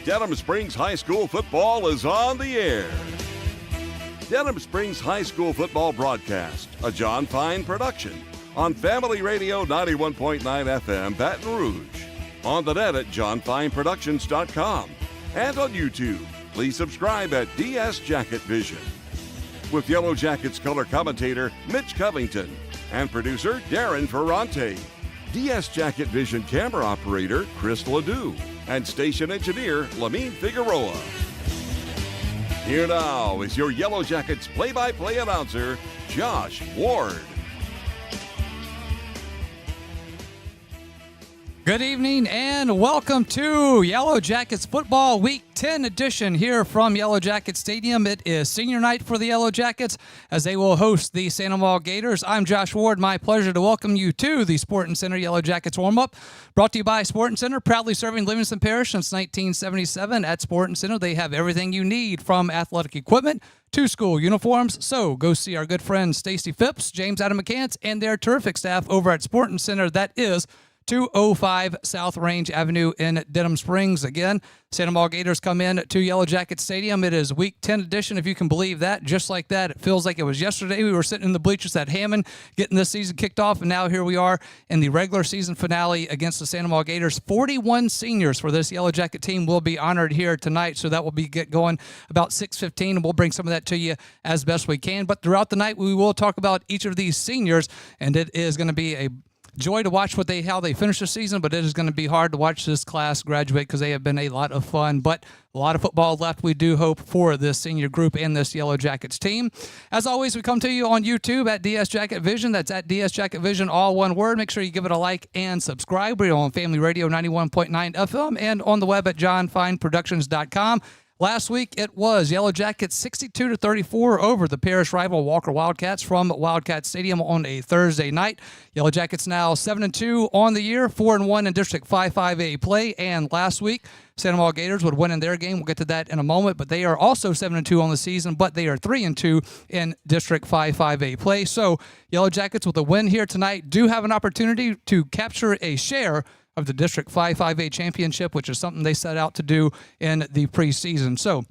Denham Springs High School football is on the air. Denham Springs High School football broadcast, a John Fine production, on Family Radio 91.9 FM Baton Rouge, on the net at johnfineproductions.com, and on YouTube. Please subscribe at DS Jacket Vision. With Yellow Jackets color commentator Mitch Covington and producer Darren Ferrante, DS Jacket Vision camera operator Chris Ledoux, and station engineer Lamine Figueroa. Here now is your Yellow Jackets play-by-play announcer, Josh Ward. Good evening and welcome to Yellow Jackets Football Week 10 edition here from Yellow Jackets Stadium. It is senior night for the Yellow Jackets as they will host the Amant Gators. I'm Josh Ward. My pleasure to welcome you to the Sporting Center Yellow Jackets warm-up. Brought to you by Sporting Center, proudly serving Livingston Parish since 1977. At Sporting Center, they have everything you need from athletic equipment to school uniforms. So go see our good friends Stacy Phipps, James Adam McCants, and their terrific staff over at Sporting Center. That is 205 South Range Avenue in Denham Springs. Again, Amant Gators come in to Yellow Jacket Stadium. It is Week 10 edition, if you can believe that. Just like that, it feels like it was yesterday. We were sitting in the bleachers at Hammond getting this season kicked off, and now here we are in the regular season finale against the Amant Gators. 41 seniors for this Yellow Jacket team will be honored here tonight, so that will be get going about 6:15, and we'll bring some of that to you as best we can. But throughout the night, we will talk about each of these seniors, and it is going to be a joy to watch how they finish the season, but it is going to be hard to watch this class graduate because they have been a lot of fun. But a lot of football left, we do hope, for this senior group and this Yellow Jackets team. As always, we come to you on YouTube at DS Jacket Vision. That's at DS Jacket Vision, all one word. Make sure you give it a like and subscribe. We're on Family Radio 91.9 FM and on the web at johnfineproductions.com. Last week, it was Yellow Jackets 62-34 over the parish rival Walker Wildcats from Wildcat Stadium on a Thursday night. Yellow Jackets now 7-2 on the year, 4-1 in District 5-5A play. And last week, Amant Gators would win in their game. We'll get to that in a moment. But they are also 7-2 on the season, but they are 3-2 in District 5-5A play. So Yellow Jackets with a win here tonight do have an opportunity to capture a share of the District 5-5A championship, which is something they set out to do in the preseason. So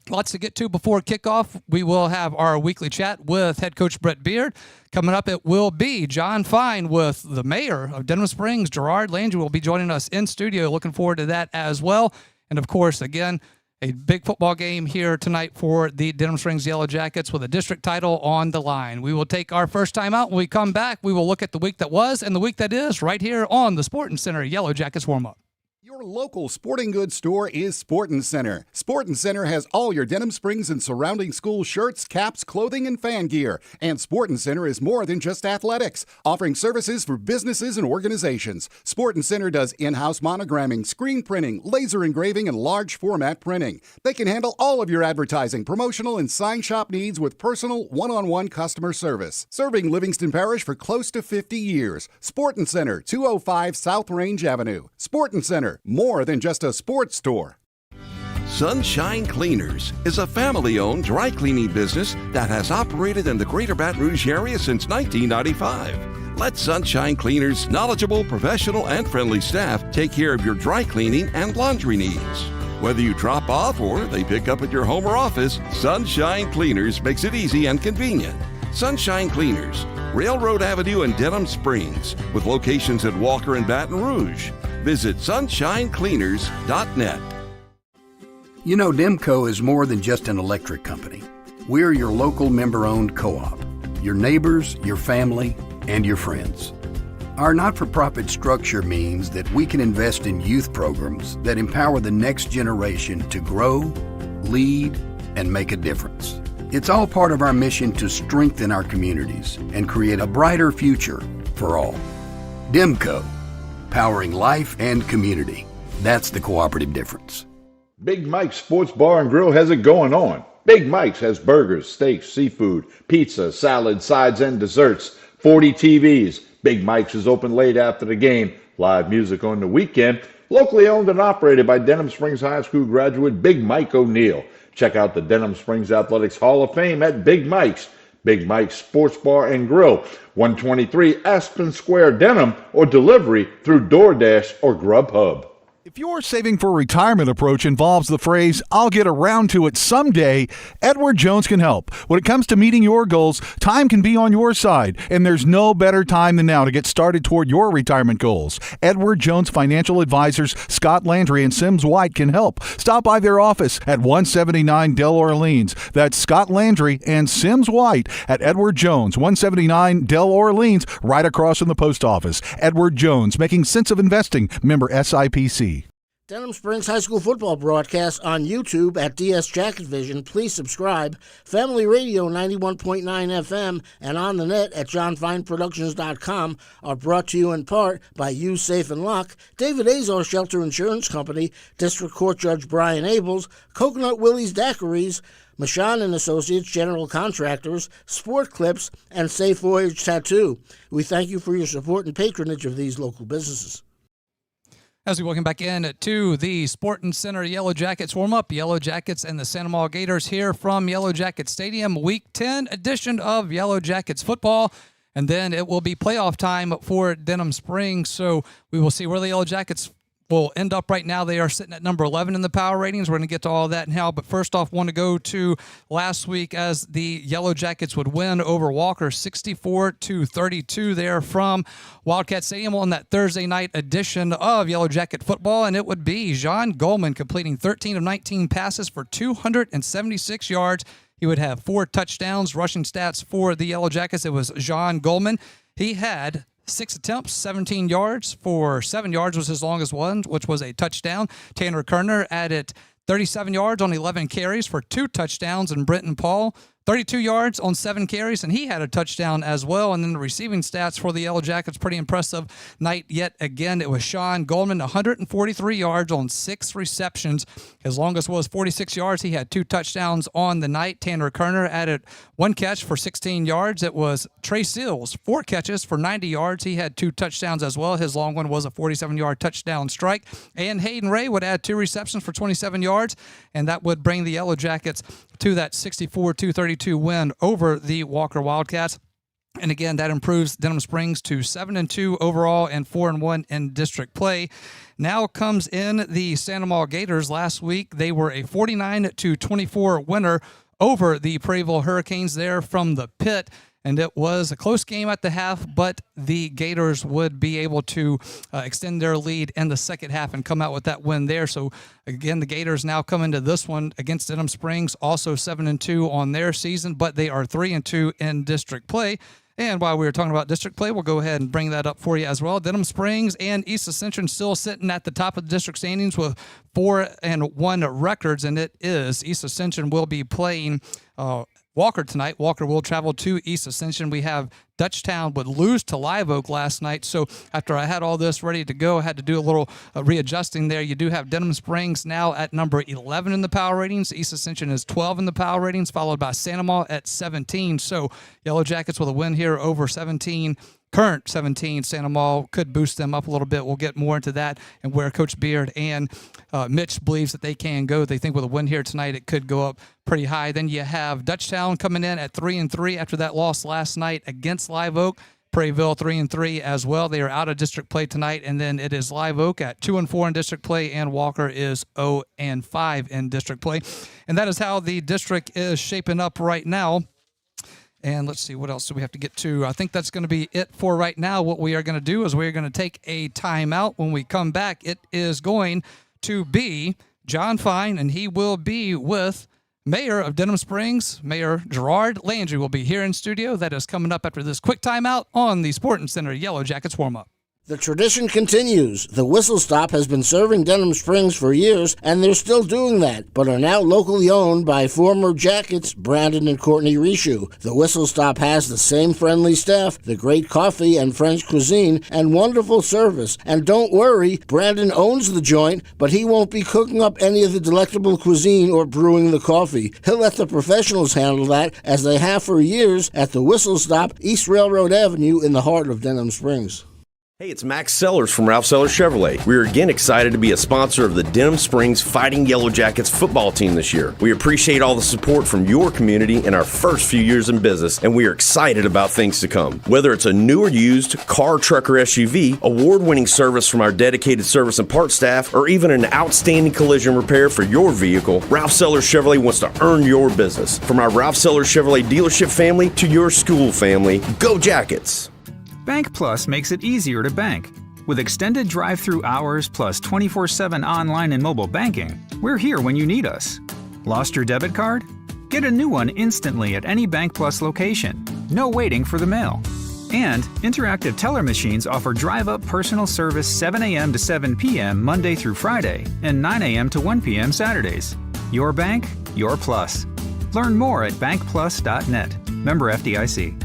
lots to get to before kickoff. We will have our weekly chat with head coach Brett Beard. Coming up, it will be John Fine with the mayor of Denham Springs, Gerard Landry, will be joining us in studio. Looking forward to that as well. And of course, again, a big football game here tonight for the Denham Springs Yellow Jackets with a district title on the line. We will take our first time out. When we come back, we will look at the week that was and the week that is right here on the Sporting Center Yellow Jackets warm-up. Your local sporting goods store is Sporting Center. Sporting Center has all your Denham Springs and surrounding school shirts, caps, clothing, and fan gear. And Sporting Center is more than just athletics, offering services for businesses and organizations. Sporting Center does in-house monogramming, screen printing, laser engraving, and large format printing. They can handle all of your advertising, promotional, and sign shop needs with personal, one-on-one customer service. Serving Livingston Parish for close to 50 years. Sporting Center, 205 South Range Avenue. Sporting Center, more than just a sports store. Sunshine Cleaners is a family-owned dry cleaning business that has operated in the greater Baton Rouge area since 1995. Let Sunshine Cleaners' knowledgeable, professional, and friendly staff take care of your dry cleaning and laundry needs. Whether you drop off or they pick up at your home or office, Sunshine Cleaners makes it easy and convenient. Sunshine Cleaners, Railroad Avenue in Denham Springs, with locations at Walker and Baton Rouge. Visit sunshinecleaners.net. You know, Demco is more than just an electric company. We're your local member-owned co-op, your neighbors, your family, and your friends. Our not-for-profit structure means that we can invest in youth programs that empower the next generation to grow, lead, and make a difference. It's all part of our mission to strengthen our communities and create a brighter future for all. Demco, powering life and community. That's the cooperative difference. Big Mike's Sports Bar and Grill has it going on. Big Mike's has burgers, steaks, seafood, pizza, salad, sides, and desserts. 40 TVs. Big Mike's is open late after the game. Live music on the weekend. Locally owned and operated by Denham Springs High School graduate Big Mike O'Neill. Check out the Denham Springs Athletics Hall of Fame at Big Mike's. Big Mike's Sports Bar and Grill, 123 Aspen Square, Denham, or delivery through DoorDash or Grubhub. If your saving for retirement approach involves the phrase, "I'll get around to it someday," Edward Jones can help. When it comes to meeting your goals, time can be on your side, and there's no better time than now to get started toward your retirement goals. Edward Jones Financial Advisors Scott Landry and Sims White can help. Stop by their office at 179 Del Orleans. That's Scott Landry and Sims White at Edward Jones, 179 Del Orleans, right across from the post office. Edward Jones, making sense of investing. Member SIPC. Denham Springs High School football broadcast on YouTube at DS Jacket Vision. Please subscribe. Family Radio 91.9 FM and on the net at johnfineproductions.com are brought to you in part by Use Safe and Lock, David Azar Shelter Insurance Company, District Court Judge Brian Abels, Coconut Willie's Daiquiris, Michon and Associates General Contractors, Sport Clips, and Safe Voyage Tattoo. We thank you for your support and patronage of these local businesses. As we welcome back in to the Sporting Center Yellow Jackets warm-up, Yellow Jackets and the Amant Gators here from Yellow Jacket Stadium, Week 10 edition of Yellow Jackets football. And then it will be playoff time for Denham Springs, so we will see where the Yellow Jackets will end up right now. They are sitting at number 11 in the power ratings. We're going to get to all of that now, but first off, want to go to last week as the Yellow Jackets would win over Walker 64-32 there from Wildcat Stadium on that Thursday night edition of Yellow Jacket football, and it would be John Goldman completing 13 of 19 passes for 276 yards. He would have 4 touchdowns. Rushing stats for the Yellow Jackets, it was John Goldman. He had 6 attempts, 17 yards for 7 yards was his longest one, which was a touchdown. Tanner Kerner added 37 yards on 11 carries for 2 touchdowns, and Brenton Paul 32 yards on 7 carries, and he had a touchdown as well. And then the receiving stats for the Yellow Jackets, pretty impressive night yet again. It was Sean Goldman, 143 yards on 6 receptions. His longest was 46 yards. He had 2 touchdowns on the night. Tanner Kerner added 1 catch for 16 yards. It was Trey Seals, 4 catches for 90 yards. He had 2 touchdowns as well. His long one was a 47-yard touchdown strike. And Hayden Ray would add 2 receptions for 27 yards, and that would bring the Yellow Jackets to that 64-32 win over the Walker Wildcats. And again, that improves Denham Springs to 7-2 overall and 4-1 in district play. Now comes in the Amant Gators. Last week, they were a 49-24 winner over the Prairieville Hurricanes there from the pit. And it was a close game at the half, but the Gators would be able to extend their lead in the second half and come out with that win there. So, again, the Gators now come into this one against Denham Springs, also 7-2 on their season, but they are 3-2 in district play. And while we were talking about district play, we'll go ahead and bring that up for you as well. Denham Springs and East Ascension still sitting at the top of the district standings with 4-1 records, and it is East Ascension will be playing Walker tonight. Walker will travel to East Ascension. We have Dutchtown would lose to Live Oak last night. So after I had all this ready to go, I had to do a little readjusting there. You do have Denham Springs now at number 11 in the power ratings. East Ascension is 12 in the power ratings, followed by Amant at 17. So Yellow Jackets with a win here over 17. Current 17, Amant could boost them up a little bit. We'll get more into that and where Coach Beard and Mitch believes that they can go. They think with a win here tonight, it could go up pretty high. Then you have Dutchtown coming in at 3-3 after that loss last night against Live Oak. Prairieville 3-3 as well. They are out of district play tonight, and then it is Live Oak at 2-4 in district play, and Walker is 0-5 in district play. And that is how the district is shaping up right now. And let's see, what else do we have to get to? I think that's going to be it for right now. What we are going to do is we are going to take a timeout. When we come back, it is going to be John Fine, and he will be with Mayor of Denham Springs, Mayor Gerard Landry will be here in studio. That is coming up after this quick timeout on the Sporting Center Yellow Jackets warm-up. The tradition continues. The Whistle Stop has been serving Denham Springs for years, and they're still doing that, but are now locally owned by former Jackets Brandon and Courtney Rishu. The Whistle Stop has the same friendly staff, the great coffee and French cuisine, and wonderful service. And don't worry, Brandon owns the joint, but he won't be cooking up any of the delectable cuisine or brewing the coffee. He'll let the professionals handle that, as they have for years at the Whistle Stop, East Railroad Avenue in the heart of Denham Springs. Hey, it's Max Sellers from Ralph Sellers Chevrolet. We are again excited to be a sponsor of the Denham Springs Fighting Yellow Jackets football team this year. We appreciate all the support from your community in our first few years in business, and we are excited about things to come. Whether it's a new or used car, truck, or SUV, award-winning service from our dedicated service and parts staff, or even an outstanding collision repair for your vehicle, Ralph Sellers Chevrolet wants to earn your business. From our Ralph Sellers Chevrolet dealership family to your school family, go Jackets! Bank Plus makes it easier to bank. With extended drive-through hours plus 24/7 online and mobile banking, we're here when you need us. Lost your debit card? Get a new one instantly at any Bank Plus location. No waiting for the mail. And interactive teller machines offer drive-up personal service 7 a.m. to 7 p.m. Monday through Friday and 9 a.m. to 1 p.m. Saturdays. Your bank, your plus. Learn more at bankplus.net. Member FDIC.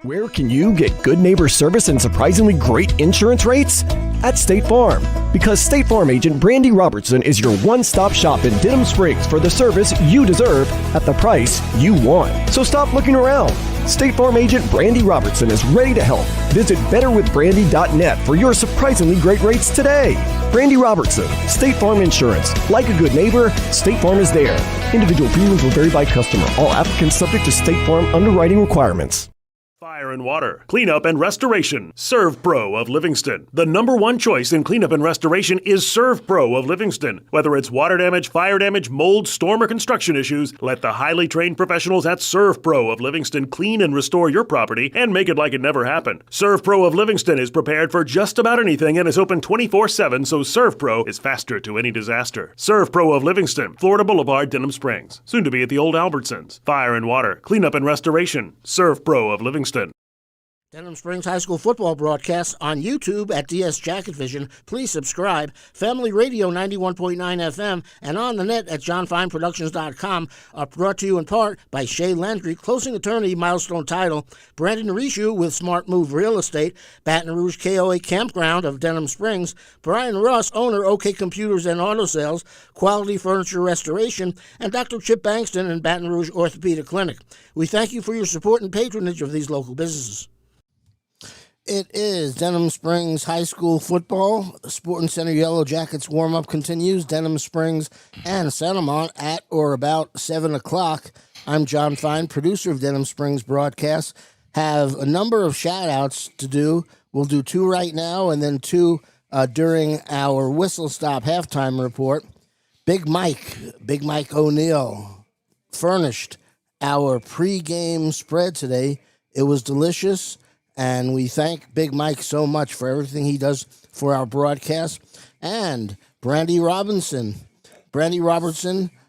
Where can you get good neighbor service and surprisingly great insurance rates? At State Farm. Because State Farm agent Brandy Robertson is your one-stop shop in Denham Springs for the service you deserve at the price you want. So stop looking around. State Farm agent Brandy Robertson is ready to help. Visit betterwithbrandy.net for your surprisingly great rates today. Brandy Robertson, State Farm Insurance. Like a good neighbor, State Farm is there. Individual premiums will vary by customer. All applicants subject to State Farm underwriting requirements. Fire and water, cleanup and restoration. Serve Pro of Livingston. The #1 choice in cleanup and restoration is Serve Pro of Livingston. Whether it's water damage, fire damage, mold, storm, or construction issues, let the highly trained professionals at Serve Pro of Livingston clean and restore your property and make it like it never happened. Serve Pro of Livingston is prepared for just about anything and is open 24/7, so Serve Pro is faster to any disaster. Serve Pro of Livingston, Florida Boulevard, Denham Springs. Soon to be at the old Albertsons. Fire and water, cleanup and restoration. Serve Pro of Livingston. Denham Springs High School football broadcasts on YouTube at DS Jacket Vision. Please subscribe. Family Radio 91.9 FM and on the net at johnfineproductions.com are brought to you in part by Shay Landry, closing attorney, Milestone Title, Brandon Rishu with Smart Move Real Estate, Baton Rouge KOA Campground of Denham Springs, Brian Ross, owner OK Computers and Auto Sales, Quality Furniture Restoration, and Dr. Chip Bankston and Baton Rouge Orthopedic Clinic. We thank you for your support and patronage of these local businesses. It is Denham Springs High School football. The Sporting Center Yellow Jackets warm-up continues. Denham Springs and Santamont at or about 7 o'clock. I'm John Fine, producer of Denham Springs broadcast. Have a number of shout-outs to do. We'll do 2 right now and then 2 during our whistle-stop halftime report. Big Mike O'Neill, furnished our pregame spread today. It was delicious. And we thank Big Mike so much for everything he does for our broadcast. And Brandy Robertson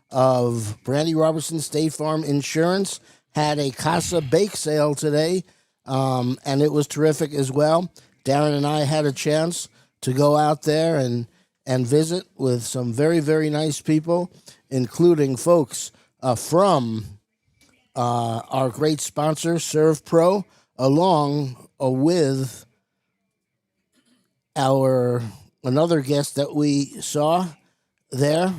of Brandy Robertson State Farm Insurance had a Casa Bake Sale today, and it was terrific as well. Darren and I had a chance to go out there and visit with some very, very nice people, including folks from our great sponsor, Serve Pro, along with another guest that we saw there,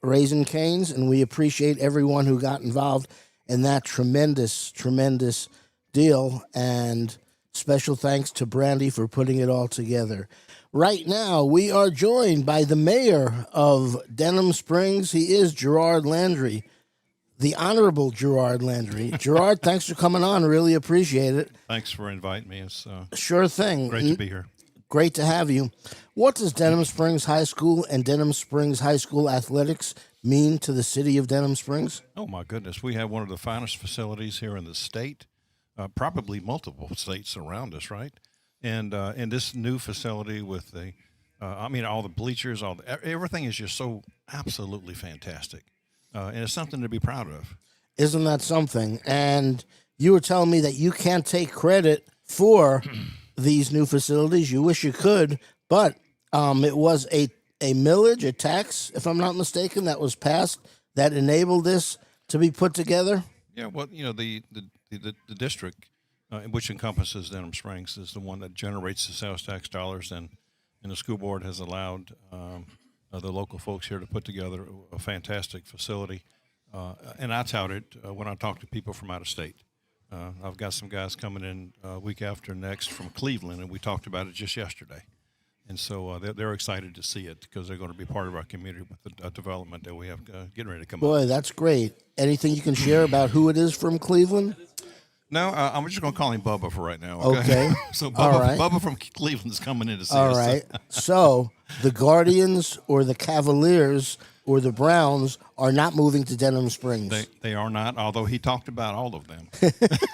Raising Cane's, and we appreciate everyone who got involved in that tremendous, tremendous deal, and special thanks to Brandy for putting it all together. Right now, we are joined by the mayor of Denham Springs. He is Gerard Landry. The Honorable Gerard Landry. Gerard, thanks for coming on. Really appreciate it. Thanks for inviting me. It's sure thing. Great to be here. Great to have you. What does Denham Springs High School and Denham Springs High School athletics mean to the city of Denham Springs? Oh, my goodness. We have one of the finest facilities here in the state, probably multiple states around us, right? And this new facility with all the bleachers, everything is just so absolutely fantastic. And it's something to be proud of. Isn't that something? And you were telling me that you can't take credit for these new facilities. You wish you could, but it was a millage, a tax, if I'm not mistaken, that was passed that enabled this to be put together. Yeah, well, the district, which encompasses Denham Springs, is the one that generates the sales tax dollars, and the school board has allowed the local folks here to put together a fantastic facility. And I tout it when I talk to people from out of state. I've got some guys coming in week after next from Cleveland, and we talked about it just yesterday. And so they're excited to see it because they're going to be part of our community with the development that we have getting ready to come up. Boy, that's great. Anything you can share about who it is from Cleveland? No, I'm just going to call him Bubba for right now. Okay. So Bubba, All right. Bubba from Cleveland's coming in to see All us. right. So the Guardians or the Cavaliers or the Browns are not moving to Denham Springs. They are not, although he talked about all of them.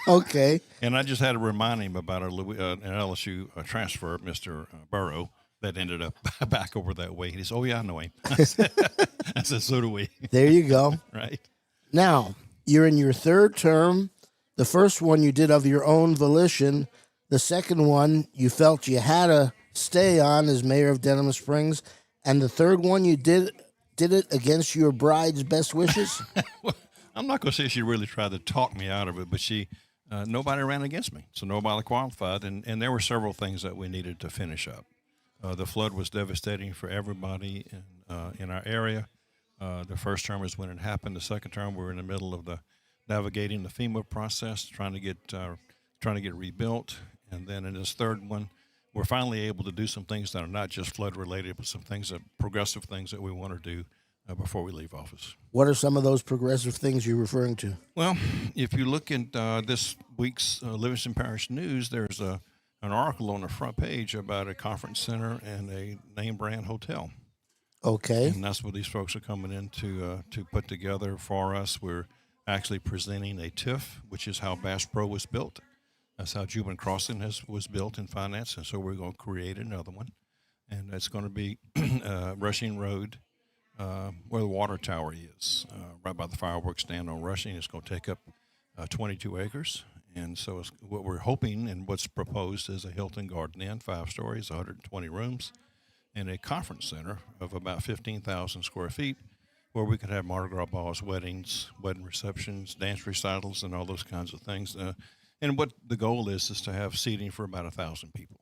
Okay. And I just had to remind him about an LSU transfer, Mr. Burrow, that ended up back over that way. He said, "Oh, yeah, I know him." I said, "So do we." There you go. Right. Now, you're in your third term. The first one you did of your own volition. The second one you felt you had to stay on as mayor of Denham Springs. And the third one you did it against your bride's best wishes? Well, I'm not going to say she really tried to talk me out of it, but nobody ran against me, so nobody qualified. And there were several things that we needed to finish up. The flood was devastating for everybody in our area. The first term is when it happened. The second term, we were in the middle of navigating the FEMA process, trying to get rebuilt. And then in this third one, we're finally able to do some things that are not just flood related, but some progressive things that we want to do before we leave office. What are some of those progressive things you're referring to? Well, if you look at this week's Livingston Parish News, there's an article on the front page about a conference center and a name brand hotel. Okay. And that's what these folks are coming in to put together for us. We're actually presenting a TIF, which is how Bass Pro was built. That's how Jubilant Crossing was built in finance, and so we're going to create another one. And it's going to be Rushing Road, where the water tower is, right by the fireworks stand on Rushing. It's going to take up 22 acres. And so what we're hoping and what's proposed is a Hilton Garden Inn, 5 stories, 120 rooms, and a conference center of about 15,000 square feet, where we could have Mardi Gras balls, weddings, wedding receptions, dance recitals, and all those kinds of things. And what the goal is to have seating for about 1,000 people.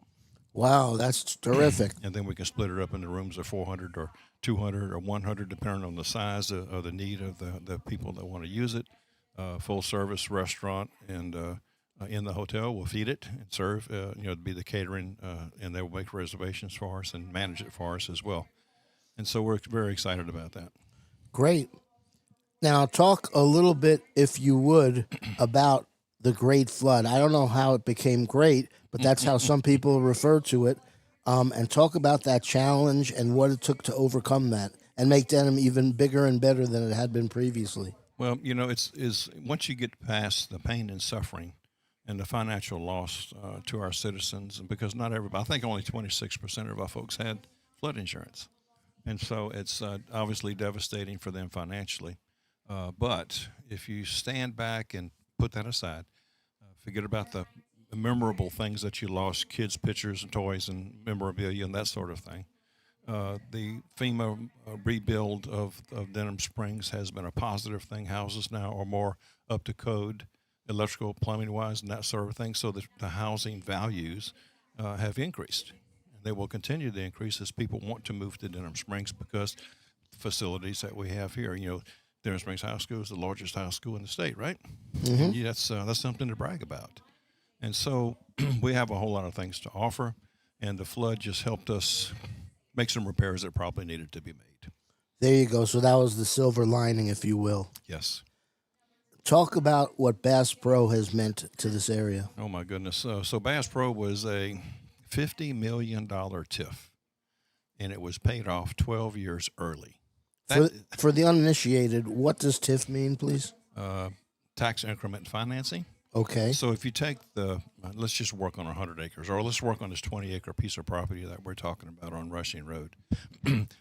Wow, that's terrific. And then we can split it up into rooms of 400 or 200 or 100, depending on the size of the need of the people that want to use it. Full service restaurant, and in the hotel we'll feed it and serve. Be the catering, and they'll make reservations for us and manage it for us as well. And so we're very excited about that. Great. Now talk a little bit, if you would, about the Great Flood. I don't know how it became great, but that's how some people refer to it. And talk about that challenge and what it took to overcome that and make Denham even bigger and better than it had been previously. Well, it's once you get past the pain and suffering and the financial loss to our citizens, and because not everybody, I think only 26% of our folks had flood insurance. And so it's obviously devastating for them financially. But if you stand back and put that aside, forget about the memorable things that you lost, kids' pictures and toys and memorabilia and that sort of thing. The FEMA rebuild of Denham Springs has been a positive thing. Houses now are more up to code, electrical, plumbing-wise, and that sort of thing. So the housing values have increased. And they will continue to increase as people want to move to Denham Springs because the facilities that we have here. Denham Springs High School is the largest high school in the state, right? Mm-hmm. And that's something to brag about. And so we have a whole lot of things to offer, and the flood just helped us make some repairs that probably needed to be made. There you go. So that was the silver lining, if you will. Yes. Talk about what Bass Pro has meant to this area. Oh, my goodness. So Bass Pro was a $50 million TIF, and it was paid off 12 years early. For the uninitiated, what does TIF mean, please? Tax increment financing. Okay. So if you take let's just work on 100 acres, or let's work on this 20-acre piece of property that we're talking about on Rushing Road.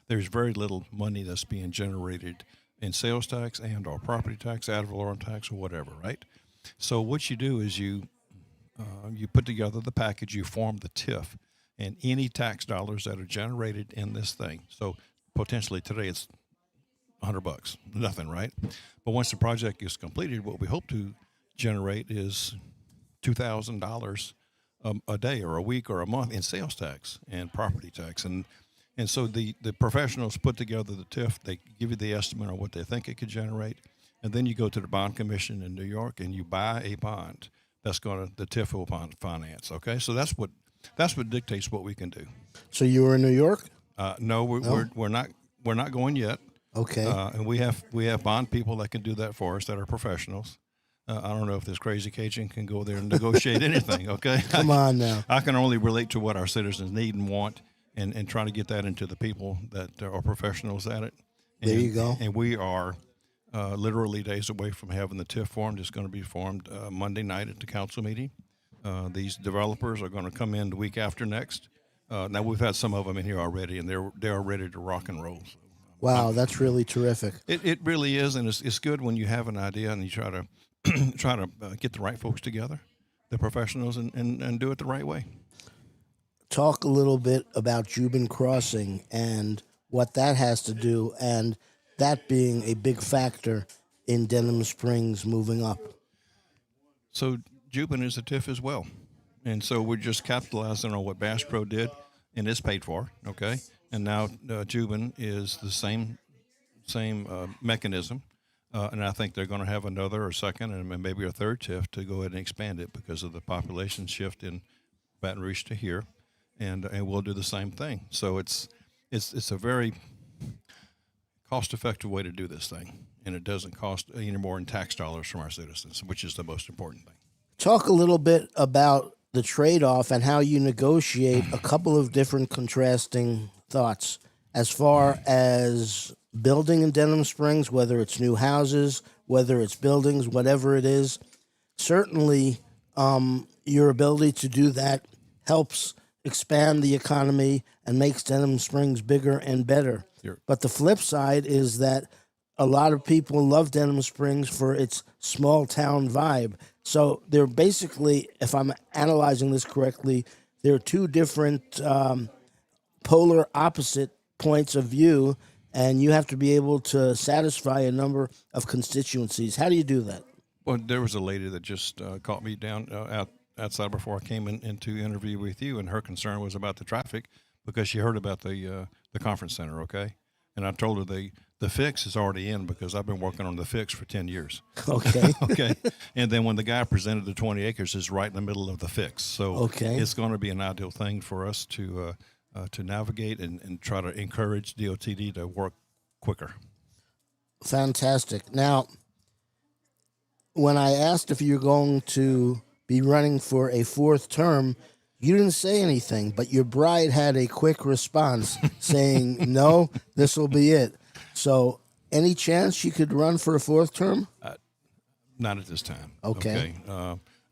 There's very little money that's being generated in sales tax and or property tax, ad valorem tax, or whatever, right? So what you do is you put together the package, you form the TIF, and any tax dollars that are generated in this thing. So potentially today it's $100, nothing, right? But once the project is completed, what we hope to generate is $2,000 a day or a week or a month in sales tax and property tax. And so the professionals put together the TIF. They give you the estimate on what they think it could generate. And then you go to the bond commission in New York and you buy a bond that's going to the TIF will finance. Okay, so that's what dictates what we can do. So you were in New York? No, we're not going yet. Okay. And we have bond people that can do that for us that are professionals. I don't know if this crazy Cajun can go there and negotiate anything. Okay. Come on now. I can only relate to what our citizens need and want, and try to get that into the people that are professionals at it. There you go. And we are literally days away from having the TIF formed. It's going to be formed Monday night at the council meeting. These developers are going to come in the week after next. Now we've had some of them in here already, and they're ready to rock and roll. So, wow, that's really terrific. It really is, and it's good when you have an idea and you try to get the right folks together, the professionals, and do it the right way. Talk a little bit about Jubin Crossing and what that has to do, and that being a big factor in Denham Springs moving up. So Jubin is a TIF as well, and so we're just capitalizing on what Bass Pro did, and it's paid for, okay? And now Jubin is the same mechanism, and I think they're going to have another or second and maybe a third TIF to go ahead and expand it because of the population shift in Baton Rouge to here, and we'll do the same thing. So it's a very cost-effective way to do this thing, and it doesn't cost any more in tax dollars from our citizens, which is the most important thing. Talk a little bit about the trade-off and how you negotiate a couple of different contrasting thoughts as far as building in Denham Springs, whether it's new houses, whether it's buildings, whatever it is. Certainly, your ability to do that helps expand the economy and makes Denham Springs bigger and better. But the flip side is that a lot of people love Denham Springs for its small town vibe. So they're basically, if I'm analyzing this correctly, there are two different polar opposite points of view, and you have to be able to satisfy a number of constituencies. How do you do that? Well, there was a lady that just caught me down outside before I came in to interview with you, and her concern was about the traffic because she heard about the conference center, okay? And I told her the fix is already in because I've been working on the fix for 10 years. Okay. Okay. And then when the guy presented the 20 acres, is right in the middle of the fix. So it's going to be an ideal thing for us to navigate and try to encourage DOTD to work quicker. Fantastic. Now, when I asked if you're going to be running for a fourth term, you didn't say anything, but your bride had a quick response saying, no, this will be it. So any chance she could run for a fourth term? Not at this time. Okay.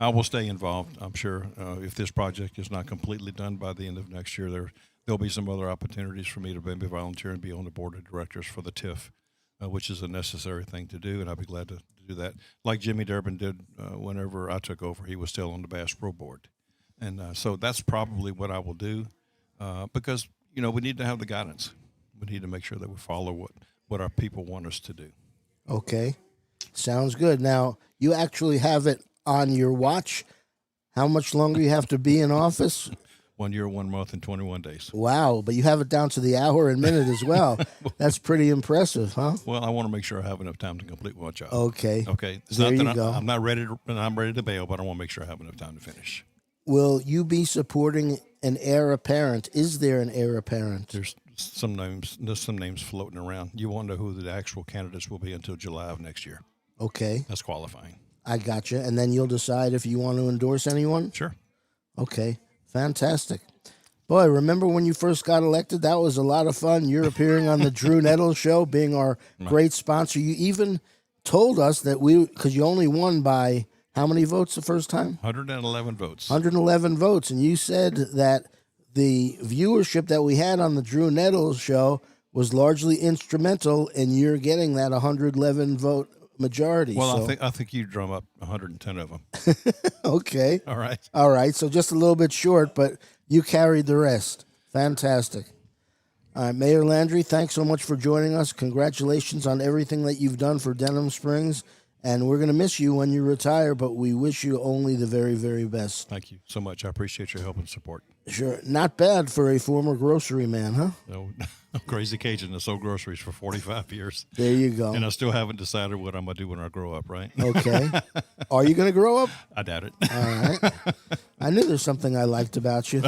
I will stay involved, I'm sure. If this project is not completely done by the end of next year, there'll be some other opportunities for me to maybe volunteer and be on the board of directors for the TIF, which is a necessary thing to do, and I'll be glad to do that. Like Jimmy Durbin did whenever I took over, he was still on the Bass Pro board. And so that's probably what I will do because, we need to have the guidance. We need to make sure that we follow what our people want us to do. Okay. Sounds good. Now, you actually have it on your watch. How much longer you have to be in office? 1 year, 1 month, and 21 days. Wow, but you have it down to the hour and minute as well. That's pretty impressive, huh? Well, I want to make sure I have enough time to complete my job. Okay. It's there not you that go. I'm not ready I'm ready to bail, but I want to make sure I have enough time to finish. Will you be supporting an heir apparent? Is there an heir apparent? There's some names floating around. You won't know who the actual candidates will be until July of next year. Okay. That's qualifying. I gotcha. And then you'll decide if you want to endorse anyone? Sure. Okay. Fantastic. Boy, remember when you first got elected? That was a lot of fun. You're appearing on the Drew Nettles Show, being our great sponsor. You even told us that because you only won by how many votes the first time? 111 votes. 111 votes. And you said that the viewership that we had on the Drew Nettles Show was largely instrumental in your getting that 111 vote majority. Well, so. I think you drum up 110 of them. Okay. All right. So just a little bit short, but you carried the rest. Fantastic. All right, Mayor Landry, thanks so much for joining us. Congratulations on everything that you've done for Denham Springs. And we're going to miss you when you retire, but we wish you only the very, very best. Thank you so much. I appreciate your help and support. Sure. Not bad for a former grocery man, huh? No, I'm Crazy Cajun that sold groceries for 45 years. There you go. And I still haven't decided what I'm going to do when I grow up, right? Okay. Are you going to grow up? I doubt it. All right. I knew there's something I liked about you.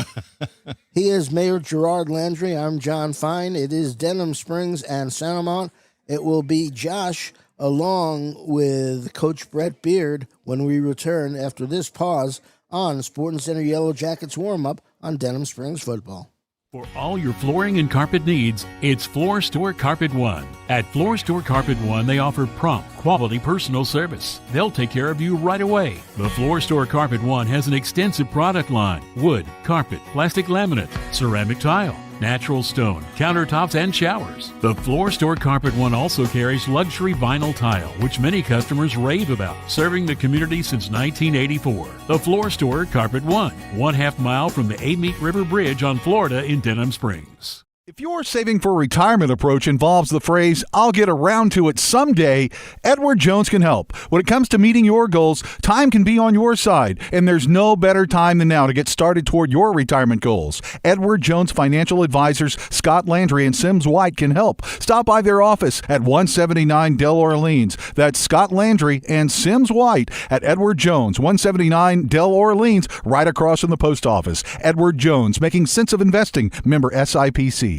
He is Mayor Gerard Landry. I'm John Fine. It is Denham Springs and Sanamont. It will be Josh along with Coach Brett Beard when we return after this pause on Sporting Center Yellow Jackets warm-up on Denham Springs football. For all your flooring and carpet needs, it's Floor Store Carpet One. At Floor Store Carpet One, they offer prompt, quality personal service. They'll take care of you right away. The Floor Store Carpet One has an extensive product line: wood, carpet, plastic laminate, ceramic tile, natural stone, countertops, and showers. The Floor Store Carpet One also carries luxury vinyl tile, which many customers rave about, serving the community since 1984. The Floor Store Carpet One, 1/2 mile from the Amant River Bridge on Florida in Denham Springs. If your saving for retirement approach involves the phrase, "I'll get around to it someday," Edward Jones can help. When it comes to meeting your goals, time can be on your side, and there's no better time than now to get started toward your retirement goals. Edward Jones Financial Advisors Scott Landry and Sims White can help. Stop by their office at 179 Del Orleans. That's Scott Landry and Sims White at Edward Jones, 179 Del Orleans, right across from the post office. Edward Jones, making sense of investing. Member SIPC.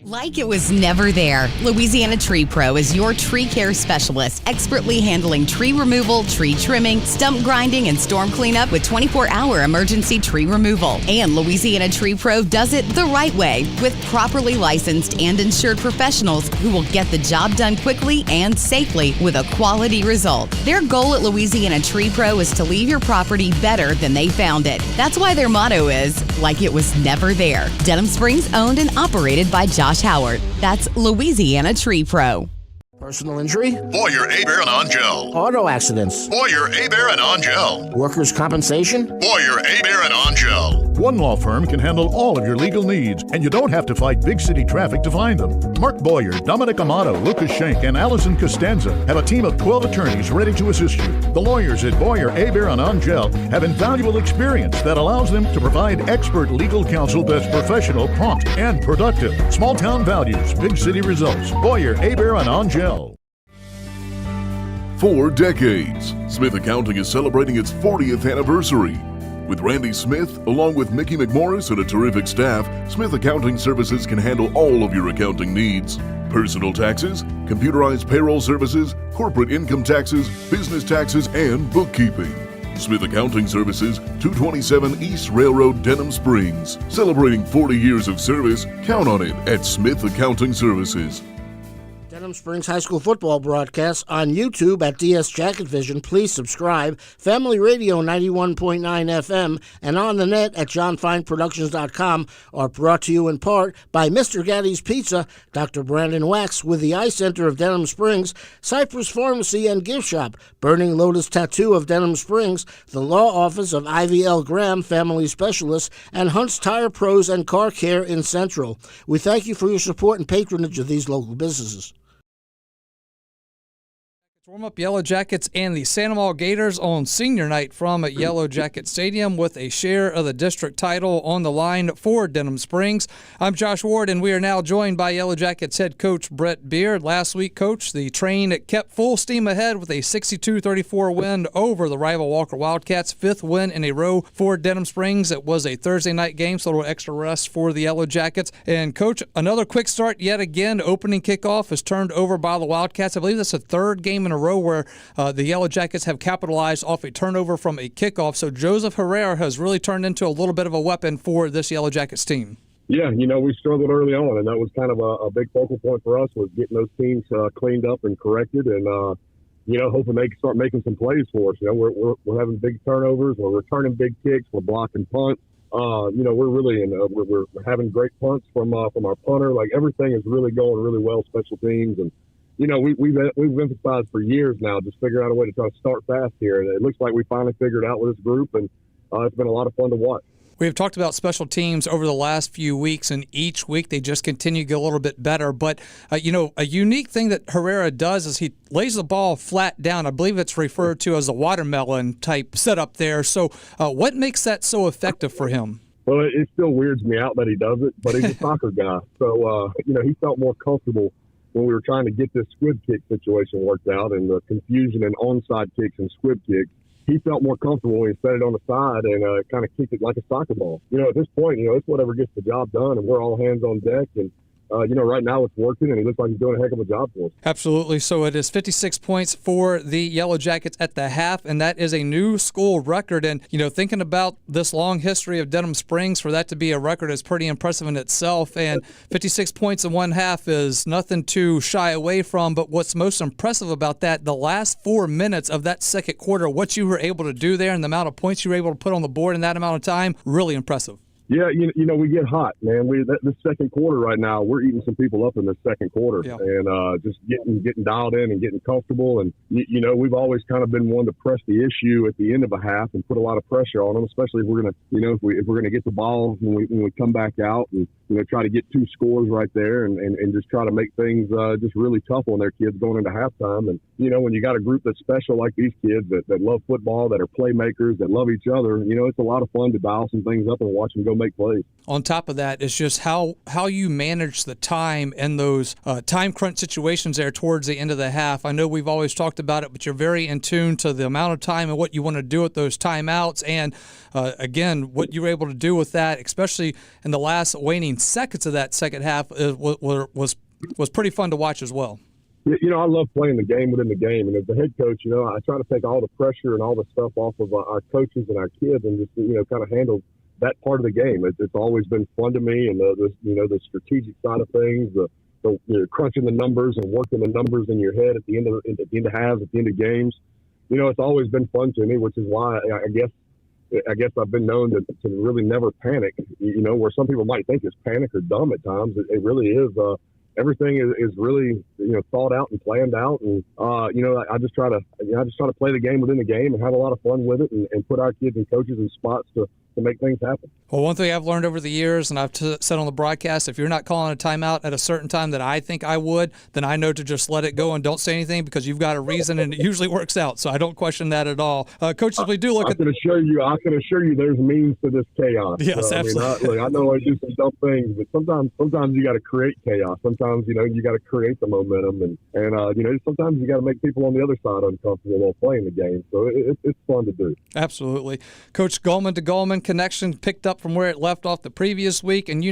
Like it was never there, Louisiana Tree Pro is your tree care specialist, expertly handling tree removal, tree trimming, stump grinding, and storm cleanup with 24-hour emergency tree removal. And Louisiana Tree Pro does it the right way with properly licensed and insured professionals who will get the job done quickly and safely with a quality result. Their goal at Louisiana Tree Pro is to leave your property better than they found it. That's why their motto is, like it was never there. Denham Springs owned and operated by Josh Howard. That's Louisiana Tree Pro. Personal injury? Boyer, Abear, and Angel. Auto accidents? Boyer, Abear, and Angel. Workers' compensation? Boyer, Abear, and Angel. One law firm can handle all of your legal needs, and you don't have to fight big city traffic to find them. Mark Boyer, Dominic Amato, Lucas Schenk, and Allison Costanza have a team of 12 attorneys ready to assist you. The lawyers at Boyer, Abear, and Angel have invaluable experience that allows them to provide expert legal counsel that's professional, prompt, and productive. Small town values, big city results. Boyer, Abear, and Angel. 4 decades, Smith Accounting is celebrating its 40th anniversary. With Randy Smith, along with Mickey McMorris and a terrific staff, Smith Accounting Services can handle all of your accounting needs. Personal taxes, computerized payroll services, corporate income taxes, business taxes, and bookkeeping. Smith Accounting Services, 227 East Railroad, Denham Springs. Celebrating 40 years of service, count on it at Smith Accounting Services. Denham Springs High School football broadcasts on YouTube at DS Jacket Vision. Please subscribe. Family Radio 91.9 FM and on the net at johnfineproductions.com are brought to you in part by Mr. Gaddy's Pizza, Dr. Brandon Wax with the Eye Center of Denham Springs, Cypress Pharmacy and Gift Shop, Burning Lotus Tattoo of Denham Springs, the Law Office of Ivy L. Graham, Family Specialist, and Hunt's Tire Pros and Car Care in Central. We thank you for your support and patronage of these local businesses. Warm up Yellow Jackets and the Amant Gators on senior night from Yellow Jacket Stadium with a share of the district title on the line for Denham Springs. I'm Josh Ward, and we are now joined by Yellow Jackets head coach Brett Beard. Last week, coach, the train kept full steam ahead with a 62-34 win over the rival Walker Wildcats, 5th win in a row for Denham Springs. It was a Thursday night game, so a little extra rest for the Yellow Jackets. And coach, another quick start yet again. Opening kickoff is turned over by the Wildcats. I believe that's the 3rd game in a row where the Yellow Jackets have capitalized off a turnover from a kickoff. So Joseph Herrera has really turned into a little bit of a weapon for this Yellow Jackets team. Yeah, we struggled early on, and that was kind of a big focal point for us, was getting those teams cleaned up and corrected, and hoping they can start making some plays for us. We're having big turnovers, we're returning big kicks, we're blocking punts. We're really we're having great punts from our punter. Like, everything is really going really well, special teams, and we've emphasized for years now just figuring out a way to try to start fast here, and it looks like we finally figured it out with this group, and it's been a lot of fun to watch. We've talked about special teams over the last few weeks, and each week they just continue to get a little bit better. But, a unique thing that Herrera does is he lays the ball flat down. I believe it's referred to as a watermelon type setup there. So what makes that so effective for him? Well, it still weirds me out that he does it, but he's a soccer guy. So, he felt more comfortable when we were trying to get this squib kick situation worked out and the confusion in onside kicks and squib kicks. He felt more comfortable when he set it on the side and kind of kicked it like a soccer ball. At this point, it's whatever gets the job done, and we're all hands on deck. And right now it's working, and he looks like he's doing a heck of a job for us. Absolutely. So it is 56 points for the Yellow Jackets at the half, and that is a new school record. And, thinking about this long history of Denham Springs, for that to be a record is pretty impressive in itself. And 56 points in one half is nothing to shy away from. But what's most impressive about that, the last 4 minutes of that second quarter, what you were able to do there and the amount of points you were able to put on the board in that amount of time, really impressive. Yeah, we get hot, man. This second quarter right now, we're eating some people up in the second quarter, and just getting dialed in and getting comfortable. And we've always kind of been one to press the issue at the end of a half and put a lot of pressure on them, especially if we're gonna, if we're gonna get the ball when we come back out and try to get 2 scores right there and just try to make things just really tough on their kids going into halftime. And when you got a group that's special like these kids that love football, that are playmakers, that love each other, it's a lot of fun to dial some things up and watch them go make plays. On top of that, it's just how you manage the time in those time crunch situations there towards the end of the half. I know we've always talked about it, but you're very in tune to the amount of time and what you want to do with those timeouts. And again, what you were able to do with that, especially in the last waning seconds of that second half, was pretty fun to watch as well. I love playing the game within the game. And as a head coach, I try to take all the pressure and all the stuff off of our coaches and our kids and just, kind of handle that part of the game. It's always been fun to me, and the strategic side of things, the crunching the numbers and working the numbers in your head at the end of halves, at the end of games. It's always been fun to me, which is why I guess I've been known to really never panic. Where some people might think it's panic or dumb at times, it really is. Everything is really thought out and planned out, and I just try to play the game within the game and have a lot of fun with it, and put our kids and coaches in spots to make things happen. Well, one thing I've learned over the years, and I've said on the broadcast, if you're not calling a timeout at a certain time that I think I would, then I know to just let it go and don't say anything, because you've got a reason, and it usually works out. So I don't question that at all. Coaches, we do look at. I can assure you, there's means to this chaos. Yes, absolutely. I know I do some dumb things, but sometimes you got to create chaos. Sometimes you got to create the momentum, and sometimes you got to make people on the other side uncomfortable while playing the game. So it's fun to do. Absolutely, Coach. Gulman to Gulman connection picked up from where it left off the previous week, and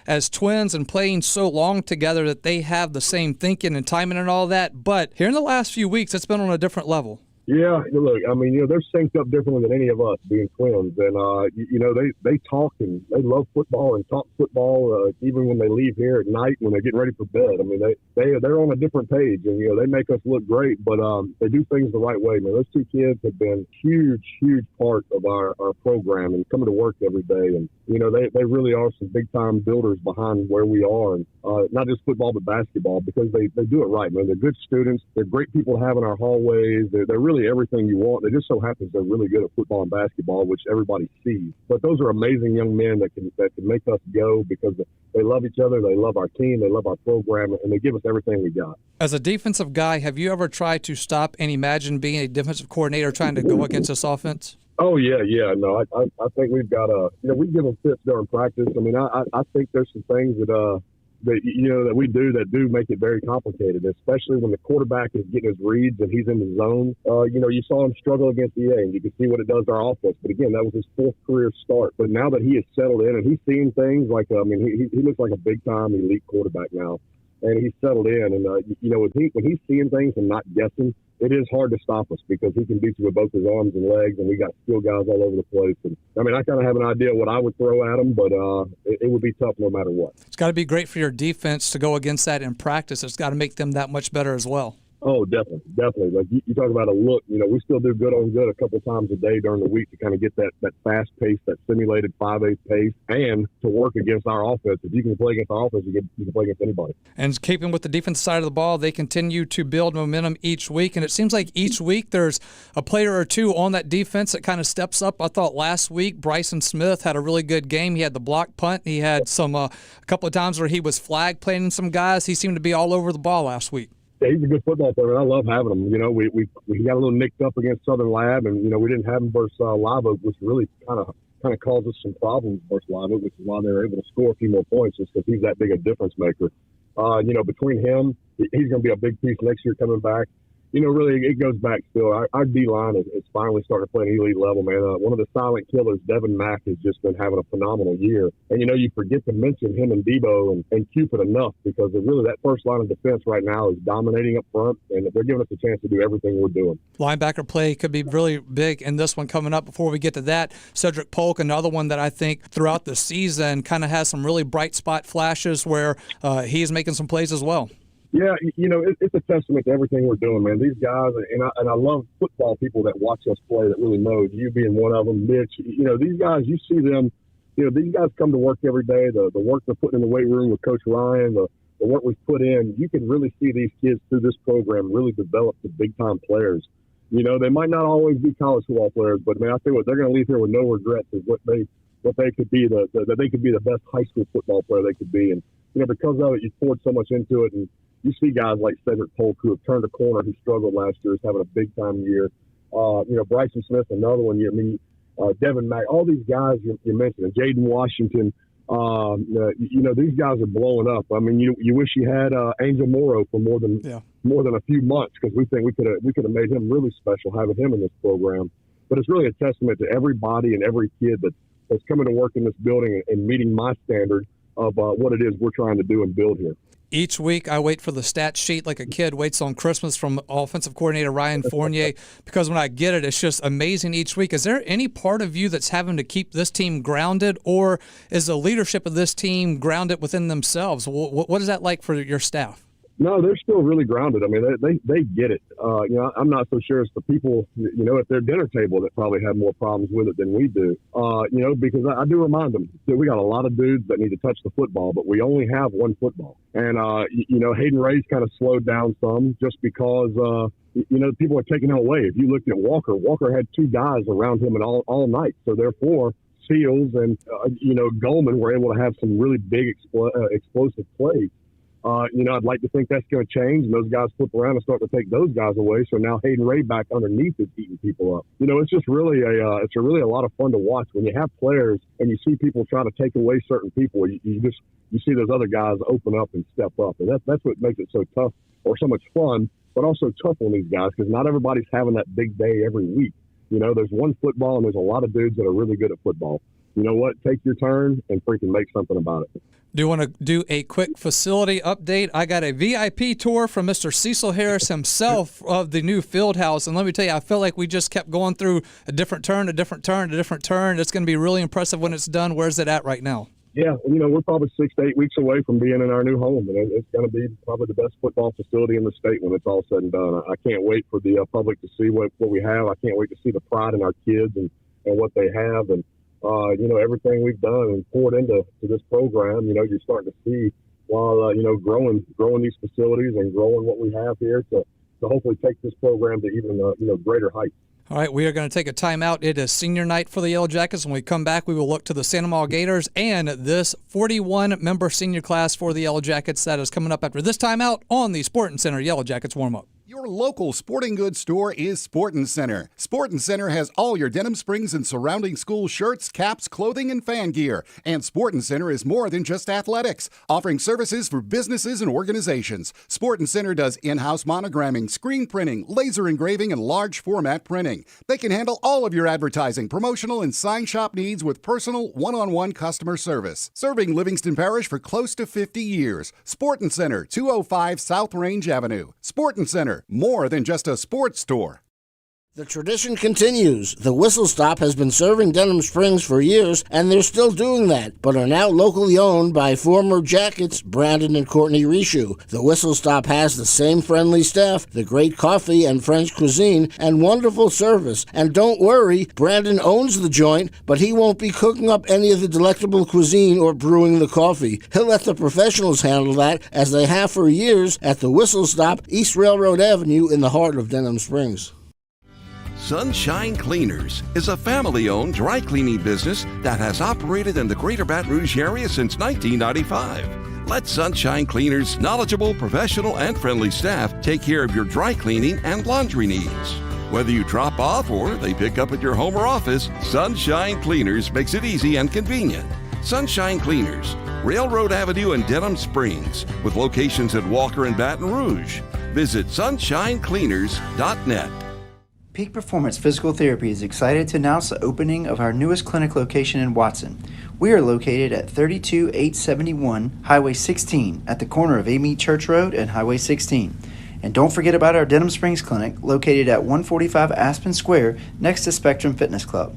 as twins and playing so long together that they have the same thinking and timing and all that, but here in the last few weeks it's been on a different level. Yeah, look, they're synced up differently than any of us being twins. And, they talk and they love football and talk football, even when they leave here at night when they're getting ready for bed. They're on a different page, and, they make us look great, but they do things the right way. Man, those 2 kids have been huge part of our program and coming to work every day. And, they really are some big-time builders behind where we are, and not just football but basketball, because they do it right, man. They're good students. They're great people to have in our hallways. They're really everything you want. It just so happens they're really good at football and basketball, which everybody sees. But those are amazing young men that can make us go, because they love each other, they love our team, they love our program, and they give us everything we got. As a defensive guy, have you ever tried to stop and imagine being a defensive coordinator trying to go against this offense? Oh, yeah. No, I think we've got we give them tips during practice. I think there's some things that we do make it very complicated, especially when the quarterback is getting his reads and he's in the zone. You saw him struggle against EA, and you can see what it does to our offense. But again, that was his 4th career start. But now that he has settled in and he's seeing things like, he looks like a big-time elite quarterback now. And he's settled in, and when he's seeing things and not guessing, it is hard to stop us, because he can beat you with both his arms and legs, and we got skill guys all over the place. And I kind of have an idea what I would throw at him, but it would be tough no matter what. It's got to be great for your defense to go against that in practice. It's got to make them that much better as well. Oh, definitely. Like you talk about a look, we still do good on good a couple times a day during the week to kind of get that fast pace, that simulated 5/8 pace, and to work against our offense. If you can play against our offense, you can play against anybody. And keeping with the defense side of the ball, they continue to build momentum each week, and it seems like each week there's a player or two on that defense that kind of steps up. I thought last week Bryson Smith had a really good game. He had the block punt. He had some a couple of times where he was flag playing some guys. He seemed to be all over the ball last week. Yeah, he's a good football player, and I love having him. We got a little nicked up against Southern Lab, and we didn't have him versus Lava, which really kind of kind of caused us some problems the first line, which is why they were able to score a few more points, just because he's that big a difference maker. Between him, he's going to be a big piece next year coming back. Really, it goes back still. Our D-line is finally starting to play at an elite level, man. One of the silent killers, Devin Mack, has just been having a phenomenal year. And, you forget to mention him and Debo and Cupid enough, because really that first line of defense right now is dominating up front, and they're giving us a chance to do everything we're doing. Linebacker play could be really big in this one coming up. Before we get to that, Cedric Polk, another one that I think throughout the season kind of has some really bright spot flashes where he's making some plays as well. Yeah, it's a testament to everything we're doing, man. These guys, and I love football people that watch us play that really know, you being one of them, Mitch. These guys, you see them, these guys come to work every day. The work they're putting in the weight room with Coach Ryan, the work we've put in, you can really see these kids through this program really develop to big-time players. They might not always be college football players, but, man, I tell you what, they're going to leave here with no regrets of what they could be, that they could be the best high school football player they could be. And, because of it, you poured so much into it, and you see guys like Cedric Polk who have turned a corner, who struggled last year, is having a big-time year. Bryson Smith, another one. Devin Mack, all these guys you mentioned, and Jaden Washington, these guys are blowing up. I mean, you wish you had Angel Morrow for more than a few months, because we think we could have made him really special having him in this program. But it's really a testament to everybody and every kid that's coming to work in this building and meeting my standard of what it is we're trying to do and build here. Each week I wait for the stat sheet like a kid waits on Christmas from offensive coordinator Ryan Fournier, because when I get it, it's just amazing each week. Is there any part of you that's having to keep this team grounded, or is the leadership of this team grounded within themselves? What is that like for your staff? No, they're still really grounded. I mean, they get it. I'm not so sure it's the people, at their dinner table that probably have more problems with it than we do. Because I do remind them that we got a lot of dudes that need to touch the football, but we only have one football. And, Hayden Ray's kind of slowed down some just because, people are taking him away. If you looked at Walker had two guys around him all night. So therefore, Seals and, Goldman were able to have some really big explosive plays. I'd like to think that's going to change, and those guys flip around and start to take those guys away. So now Hayden Ray back underneath is eating people up. It's just really a lot of fun to watch when you have players and you see people try to take away certain people. You see those other guys open up and step up, and that's what makes it so tough or so much fun, but also tough on these guys, because not everybody's having that big day every week. There's one football, and there's a lot of dudes that are really good at football. You know what? Take your turn and freaking make something about it. Do you want to do a quick facility update? I got a VIP tour from Mr. Cecil Harris himself of the new field house. And let me tell you, I feel like we just kept going through a different turn. It's going to be really impressive when it's done. Where's it at right now? Yeah, we're probably 6 to 8 weeks away from being in our new home. And it's going to be probably the best football facility in the state when it's all said and done. I can't wait for the public to see what we have. I can't wait to see the pride in our kids and what they have. And everything we've done and poured into this program, you're starting to see while, growing these facilities and growing what we have here to hopefully take this program to even, greater heights. All right, we are going to take a timeout. It is senior night for the Yellow Jackets. When we come back, we will look to the Amant Gators and this 41-member senior class for the Yellow Jackets that is coming up after this timeout on the Sporting Center Yellow Jackets warm-up. Your local sporting goods store is Sporting Center. Sporting Center has all your Denham Springs and surrounding school shirts, caps, clothing, and fan gear. And Sporting Center is more than just athletics, offering services for businesses and organizations. Sporting Center does in-house monogramming, screen printing, laser engraving, and large format printing. They can handle all of your advertising, promotional, and sign shop needs with personal, one-on-one customer service. Serving Livingston Parish for close to 50 years. Sporting Center, 205 South Range Avenue. Sporting Center, more than just a sports store. The tradition continues. The Whistle Stop has been serving Denham Springs for years, and they're still doing that, but are now locally owned by former Jackets Brandon and Courtney Rishu. The Whistle Stop has the same friendly staff, the great coffee and French cuisine, and wonderful service. And don't worry, Brandon owns the joint, but he won't be cooking up any of the delectable cuisine or brewing the coffee. He'll let the professionals handle that, as they have for years at the Whistle Stop, East Railroad Avenue in the heart of Denham Springs. Sunshine Cleaners is a family-owned dry cleaning business that has operated in the greater Baton Rouge area since 1995. Let Sunshine Cleaners' knowledgeable, professional, and friendly staff take care of your dry cleaning and laundry needs. Whether you drop off or they pick up at your home or office, Sunshine Cleaners makes it easy and convenient. Sunshine Cleaners, Railroad Avenue in Denham Springs, with locations at Walker and Baton Rouge. Visit sunshinecleaners.net. Peak Performance Physical Therapy is excited to announce the opening of our newest clinic location in Watson. We are located at 32871 Highway 16 at the corner of Amite Church Road and Highway 16. And don't forget about our Denham Springs Clinic located at 145 Aspen Square next to Spectrum Fitness Club.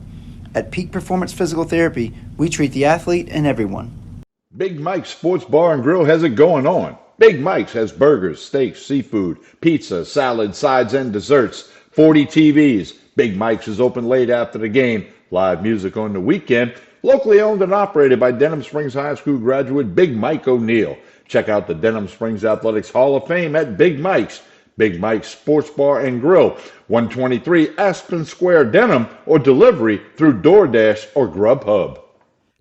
At Peak Performance Physical Therapy, we treat the athlete and everyone. Big Mike's Sports Bar and Grill has it going on. Big Mike's has burgers, steaks, seafood, pizza, salad, sides, and desserts. 40 TVs. Big Mike's is open late after the game. Live music on the weekend. Locally owned and operated by Denham Springs High School graduate Big Mike O'Neill. Check out the Denham Springs Athletics Hall of Fame at Big Mike's. Big Mike's Sports Bar and Grill, 123 Aspen Square, Denham, or delivery through DoorDash or Grubhub.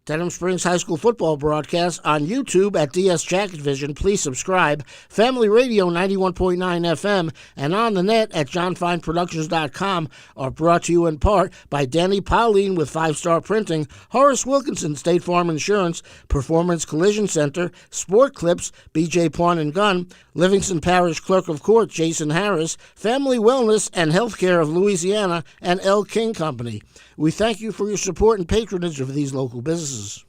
Denham Springs High School football broadcast on YouTube at DS Jacket Vision. Please subscribe. Family Radio 91.9 FM and on the net at johnfineproductions.com are brought to you in part by Danny Pauline with 5 Star Printing, Horace Wilkinson, State Farm Insurance, Performance Collision Center, Sport Clips, BJ Pawn and Gun, Livingston Parish Clerk of Court Jason Harris, Family Wellness and Healthcare of Louisiana, and L. King Company. We thank you for your support and patronage of these local businesses.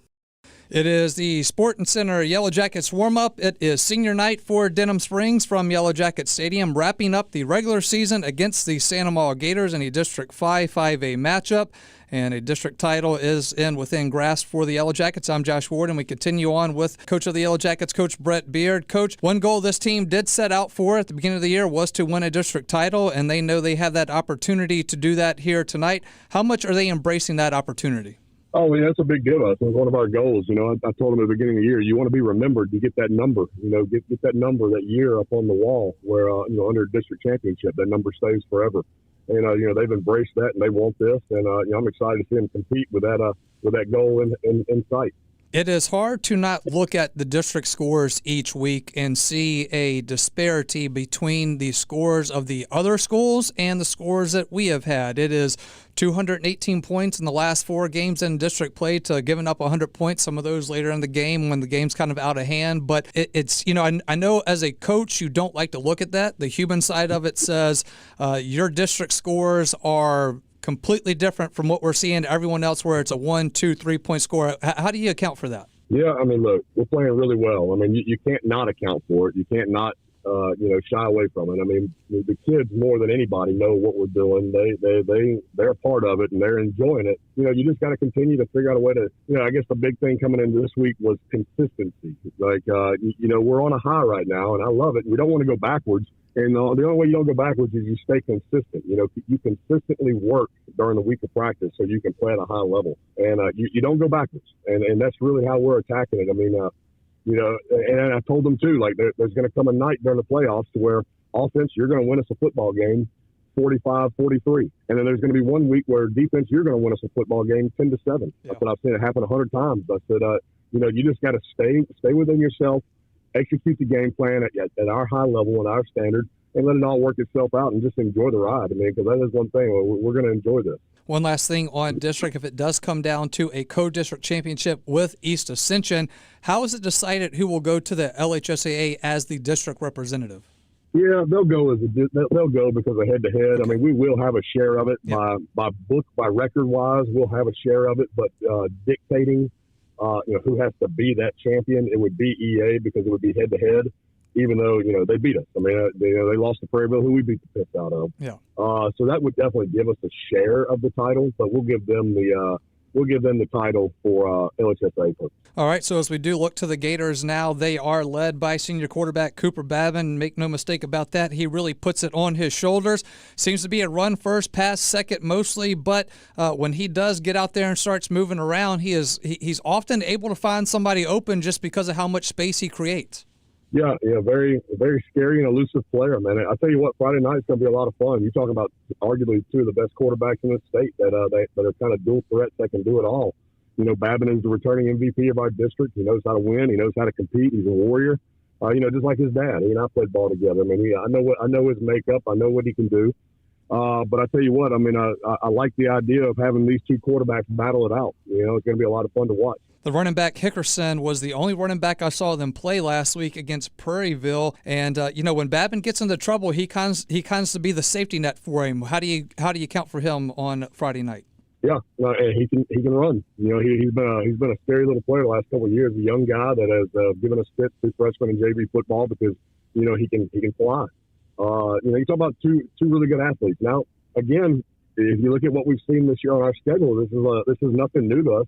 It is the Sporting Center Yellow Jackets warm-up. It is senior night for Denham Springs from Yellow Jacket Stadium, wrapping up the regular season against the Amant Gators in a District 5 5A matchup. And a district title is within grasp for the Yellow Jackets. I'm Josh Ward, and we continue on with Coach of the Yellow Jackets, Coach Brett Beard. Coach, one goal this team did set out for at the beginning of the year was to win a district title, and they know they have that opportunity to do that here tonight. How much are they embracing that opportunity? Oh, yeah, that's a big deal. That's one of our goals. You know, I told them at the beginning of the year, you want to be remembered. You get that number, get that number, that year up on the wall where, under a district championship, that number stays forever. And, they've embraced that and they want this. And, I'm excited to see them compete with that goal in sight. It is hard to not look at the district scores each week and see a disparity between the scores of the other schools and the scores that we have had. It is 218 points in the last 4 games in district play to giving up 100 points, some of those later in the game when the game's kind of out of hand. But it's I know as a coach you don't like to look at that. The human side of it says your district scores are completely different from what we're seeing everyone else where it's a 1, 2, 3 point score. How do you account for that? Yeah, look, we're playing really well. You can't not account for it. You can't not, shy away from it. The kids more than anybody know what we're doing. They're a part of it and they're enjoying it. You just got to continue to figure out a way to, I guess the big thing coming into this week was consistency. Like, we're on a high right now and I love it. We don't want to go backwards. And the only way you don't go backwards is you stay consistent. You consistently work during the week of practice so you can play at a high level. And you don't go backwards. And that's really how we're attacking it. And I told them, too, like there's going to come a night during the playoffs to where offense, you're going to win us a football game 45-43. And then there's going to be one week where defense, you're going to win us a football game 10-7. Yeah. That's what I've seen it happen 100 times. I said, you just got to stay within yourself. Execute the game plan at our high level and our standard, and let it all work itself out and just enjoy the ride. Because that is one thing. We're going to enjoy this. One last thing on district, if it does come down to a co-district championship with East Ascension, how is it decided who will go to the LHSAA as the district representative? Yeah, they'll go because of head-to-head. We will have a share of it. Yep. By record-wise, we'll have a share of it, but dictating who has to be that champion, it would be EA because it would be head-to-head, even though, they beat us. They lost to Prairieville, who we beat the piss out of. Yeah. So that would definitely give us a share of the title, but we'll give them the title for LHSA. All right, so as we do look to the Gators now, they are led by senior quarterback Cooper Babin. Make no mistake about that. He really puts it on his shoulders. Seems to be a run first, pass second mostly, but when he does get out there and starts moving around, he's often able to find somebody open just because of how much space he creates. Yeah, very, very scary and elusive player, man. I tell you what, Friday night's going to be a lot of fun. You're talking about arguably 2 of the best quarterbacks in the state that are kind of dual threats that can do it all. Babin is the returning MVP of our district. He knows how to win. He knows how to compete. He's a warrior. Just like his dad. He and I played ball together. I know his makeup. I know what he can do. But I tell you what, I mean, I like the idea of having these two quarterbacks battle it out. You know, it's going to be a lot of fun to watch. The running back Hickerson was the only running back I saw them play last week against Prairieville, and when Babin gets into trouble, he kinds to be the safety net for him. How do you count for him on Friday night? Yeah, and he can run. You know, he's been a scary little player the last couple of years. A young guy that has given us fits through freshman and JV football because he can fly. You talk about two really good athletes. Now, again, if you look at what we've seen this year on our schedule, this is nothing new to us.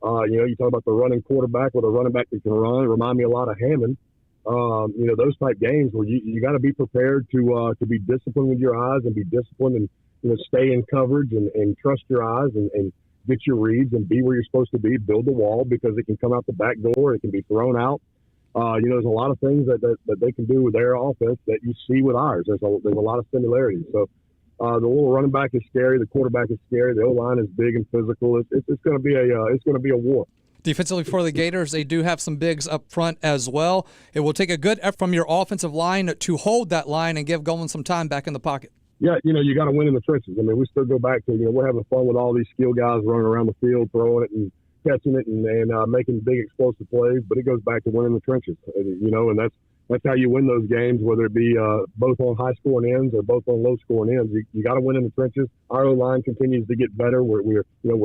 You talk about the running quarterback with a running back that can run. It remind me a lot of Hammond. Those type games where you got to be prepared to be disciplined with your eyes and be disciplined and stay in coverage and trust your eyes and get your reads and be where you're supposed to be. Build the wall because it can come out the back door. It can be thrown out. There's a lot of things that they can do with their offense that you see with ours. There's a lot of similarities. So the little running back is scary. The quarterback is scary. The O-line is big and physical. It's going to be a war. Defensively for the Gators, they do have some bigs up front as well. It will take a good effort from your offensive line to hold that line and give Golan some time back in the pocket. Yeah, you got to win in the trenches. I mean, we still go back to, we're having fun with all these skill guys running around the field, throwing it and catching it and making big explosive plays, but it goes back to winning the trenches, and that's how you win those games, whether it be both on high scoring ends or both on low scoring ends. You got to win in the trenches. Our O-line continues to get better. We're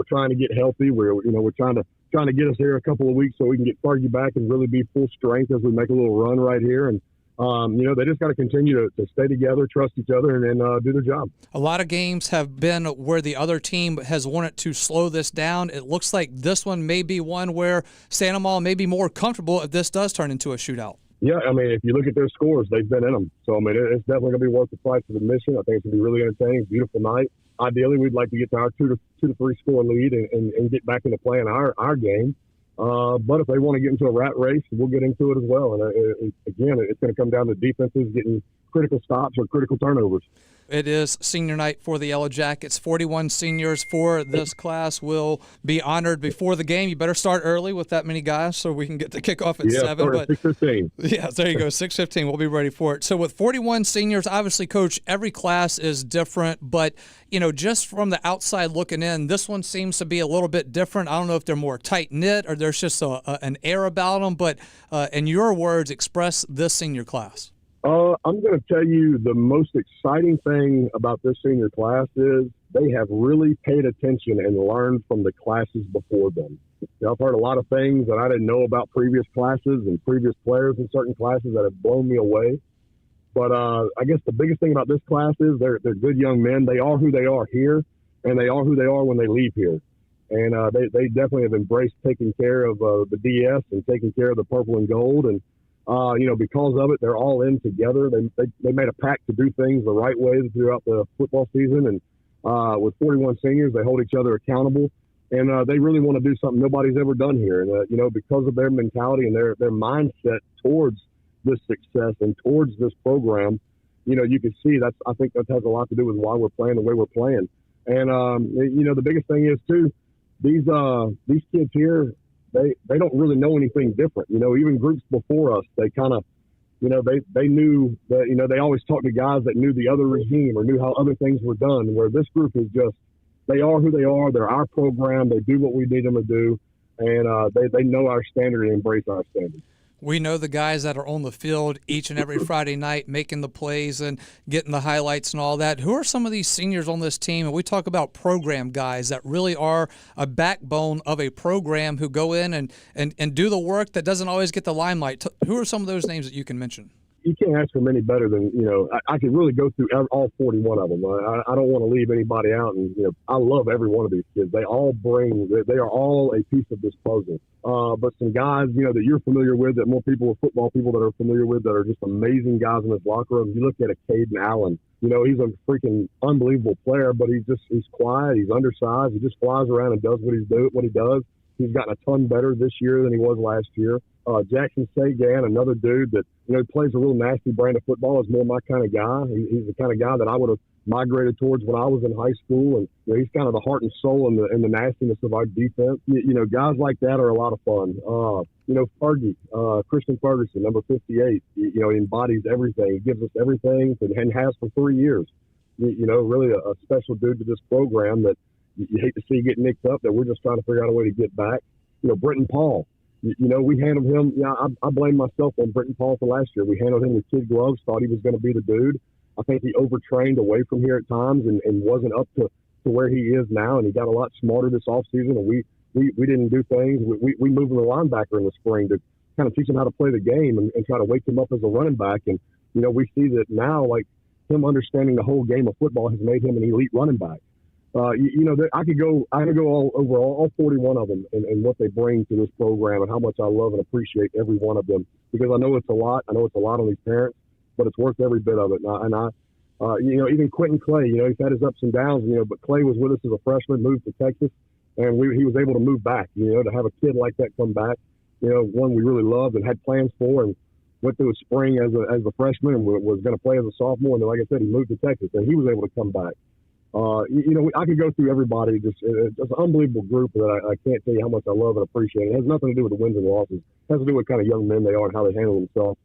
trying to get healthy. We're trying to get us here a couple of weeks so we can get Fergie back and really be full strength as we make a little run right here. And they just got to continue to stay together, trust each other, and do their job. A lot of games have been where the other team has wanted to slow this down. It looks like this one may be one where St. Amant may be more comfortable if this does turn into a shootout. Yeah, I mean, if you look at their scores, they've been in them. So, I mean, it's definitely going to be worth the price of admission. I think it's going to be really entertaining, beautiful night. Ideally, we'd like to get to our 2 to 3 score lead and get back into playing our game. But if they want to get into a rat race, we'll get into it as well. And again, it's going to come down to defenses getting critical stops or critical turnovers. It is senior night for the Yellow Jackets. 41 seniors for this class will be honored before the game. You better start early with that many guys so we can get the kickoff at 7. But 6:15. Yeah, there you go, 6:15. We'll be ready for it. So with 41 seniors, obviously, Coach, every class is different. But, just from the outside looking in, this one seems to be a little bit different. I don't know if they're more tight-knit or there's just an air about them. But in your words, express this senior class. I'm going to tell you the most exciting thing about this senior class is they have really paid attention and learned from the classes before them. I've heard a lot of things that I didn't know about previous classes and previous players in certain classes that have blown me away. But I guess the biggest thing about this class is they're good young men. They are who they are here, and they are who they are when they leave here. And they definitely have embraced taking care of the DS and taking care of the purple and gold. And because of it, they're all in together. They made a pact to do things the right way throughout the football season. And with 41 seniors, they hold each other accountable. And they really want to do something nobody's ever done here. And, because of their mentality and their mindset towards this success and towards this program, you can see I think that has a lot to do with why we're playing the way we're playing. And, the biggest thing is, too, these kids here, they don't really know anything different. Even groups before us, they kind of, they knew that, they always talked to guys that knew the other regime or knew how other things were done, where this group is just, they are who they are. They're our program. They do what we need them to do. And they know our standard and embrace our standard. We know the guys that are on the field each and every Friday night making the plays and getting the highlights and all that. Who are some of these seniors on this team? And we talk about program guys that really are a backbone of a program who go in and do the work that doesn't always get the limelight. Who are some of those names that you can mention? You can't ask for many better than, I could really go through all 41 of them. I don't want to leave anybody out. And, I love every one of these kids. They all they are all a piece of this puzzle. But some guys, that you're familiar with, that more people, football people that are familiar with, that are just amazing guys in this locker room. You look at a Caden Allen. He's a freaking unbelievable player, but he's quiet. He's undersized. He just flies around and does what he does. He's gotten a ton better this year than he was last year. Jackson Sagan, another dude that, plays a real nasty brand of football, is more my kind of guy. He's the kind of guy that I would have migrated towards when I was in high school. And he's kind of the heart and soul and the nastiness of our defense. Guys like that are a lot of fun. Fergie, Christian Ferguson, number 58, he embodies everything. He gives us everything and has for 3 years. really a special dude to this program that you hate to see get nicked up, that we're just trying to figure out a way to get back. Britton Paul, we handled him. I blame myself on Britton Paul for last year. We handled him with kid gloves, thought he was going to be the dude. I think he overtrained away from here at times and wasn't up to where he is now, and he got a lot smarter this offseason, and we didn't do things. We moved him to linebacker in the spring to kind of teach him how to play the game and try to wake him up as a running back. And, we see that now, like, him understanding the whole game of football has made him an elite running back. I could go all over all 41 of them and what they bring to this program and how much I love and appreciate every one of them, because I know it's a lot. I know it's a lot on these parents, but it's worth every bit of it. Even Quentin Clay, he's had his ups and downs, but Clay was with us as a freshman, moved to Texas, and he was able to move back, to have a kid like that come back, one we really loved and had plans for, and went through a spring as a freshman and was going to play as a sophomore. And then, like I said, he moved to Texas and he was able to come back. I could go through everybody. Just an unbelievable group that I can't tell you how much I love and appreciate. It has nothing to do with the wins and losses. It has to do with kind of young men they are and how they handle themselves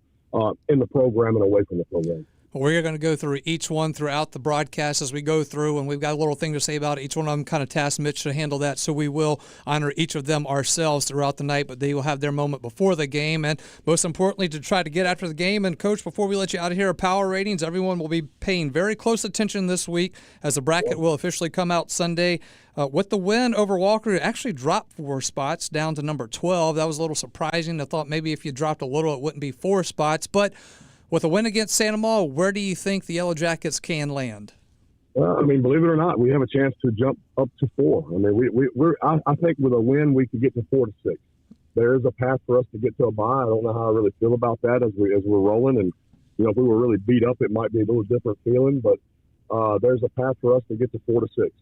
in the program and away from the program. We're going to go through each one throughout the broadcast as we go through, and we've got a little thing to say about each one of them. Kind of tasked Mitch to handle that, so we will honor each of them ourselves throughout the night, but they will have their moment before the game, and most importantly, to try to get after the game. And, Coach, before we let you out of here, power ratings, everyone will be paying very close attention this week as the bracket will officially come out Sunday. With the win over Walker, it actually dropped 4 spots down to number 12. That was a little surprising. I thought maybe if you dropped a little, it wouldn't be 4 spots, but with a win against Santa Maria, where do you think the Yellow Jackets can land? Well, believe it or not, we have a chance to jump up to 4. I think with a win, we could get to 4 to 6. There is a path for us to get to a bye. I don't know how I really feel about that as we're rolling. And, if we were really beat up, it might be a little different feeling. But there's a path for us to get to 4 to 6.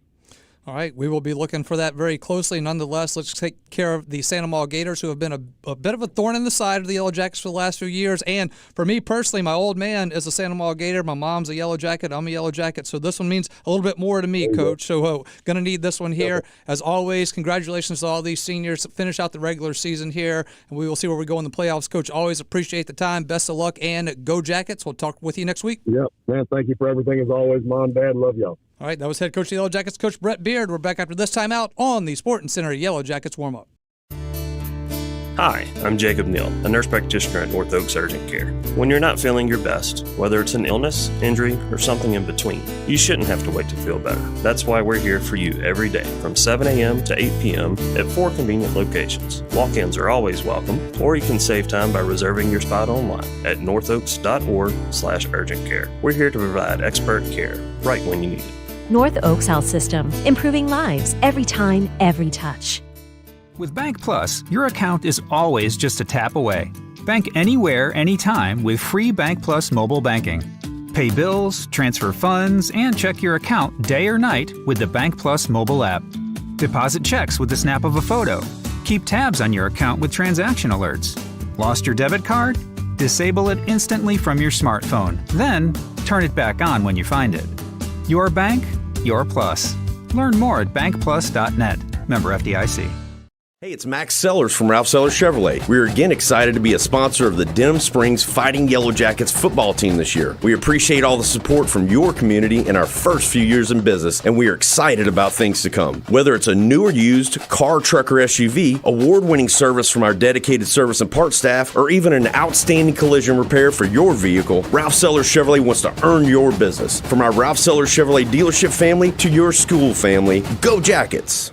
All right, we will be looking for that very closely. Nonetheless, let's take care of the Santa Maria Gators, who have been a bit of a thorn in the side of the Yellow Jackets for the last few years. And for me personally, my old man is a Santa Maria Gator. My mom's a Yellow Jacket. I'm a Yellow Jacket. So this one means a little bit more to me, Coach. So going to need this one here. As always, congratulations to all these seniors. Finish out the regular season here, and we will see where we go in the playoffs. Coach, always appreciate the time. Best of luck, and go Jackets. We'll talk with you next week. Yep, man, thank you for everything as always. Mom, Dad, love y'all. All right, that was head coach of the Yellow Jackets, Coach Brett Beard. We're back after this timeout on the Sporting Center Yellow Jackets warm-up. Hi, I'm Jacob Neal, a nurse practitioner at North Oaks Urgent Care. When you're not feeling your best, whether it's an illness, injury, or something in between, you shouldn't have to wait to feel better. That's why we're here for you every day from 7 a.m. to 8 p.m. at 4 convenient locations. Walk-ins are always welcome, or you can save time by reserving your spot online at northoaks.org/urgent care. We're here to provide expert care right when you need it. North Oaks Health System, improving lives every time, every touch. With Bank Plus, your account is always just a tap away. Bank anywhere, anytime with free Bank Plus mobile banking. Pay bills, transfer funds, and check your account day or night with the Bank Plus mobile app. Deposit checks with the snap of a photo. Keep tabs on your account with transaction alerts. Lost your debit card? Disable it instantly from your smartphone. Then, turn it back on when you find it. Your bank, your plus. Learn more at bankplus.net. Member FDIC. Hey, it's Max Sellers from Ralph Sellers Chevrolet. We are again excited to be a sponsor of the Denham Springs Fighting Yellow Jackets football team this year. We appreciate all the support from your community in our first few years in business, and we are excited about things to come. Whether it's a new or used car, truck, or SUV, award-winning service from our dedicated service and parts staff, or even an outstanding collision repair for your vehicle, Ralph Sellers Chevrolet wants to earn your business. From our Ralph Sellers Chevrolet dealership family to your school family, go Jackets!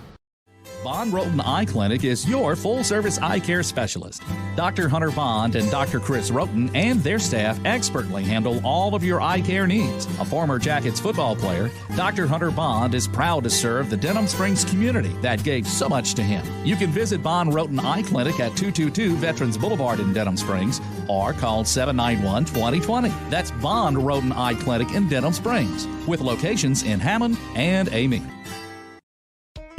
Bond Roten Eye Clinic is your full-service eye care specialist. Dr. Hunter Bond and Dr. Chris Roten and their staff expertly handle all of your eye care needs. A former Jackets football player, Dr. Hunter Bond is proud to serve the Denham Springs community that gave so much to him. You can visit Bond Roten Eye Clinic at 222 Veterans Boulevard in Denham Springs or call 791-2020. That's Bond Roten Eye Clinic in Denham Springs with locations in Hammond and Ames.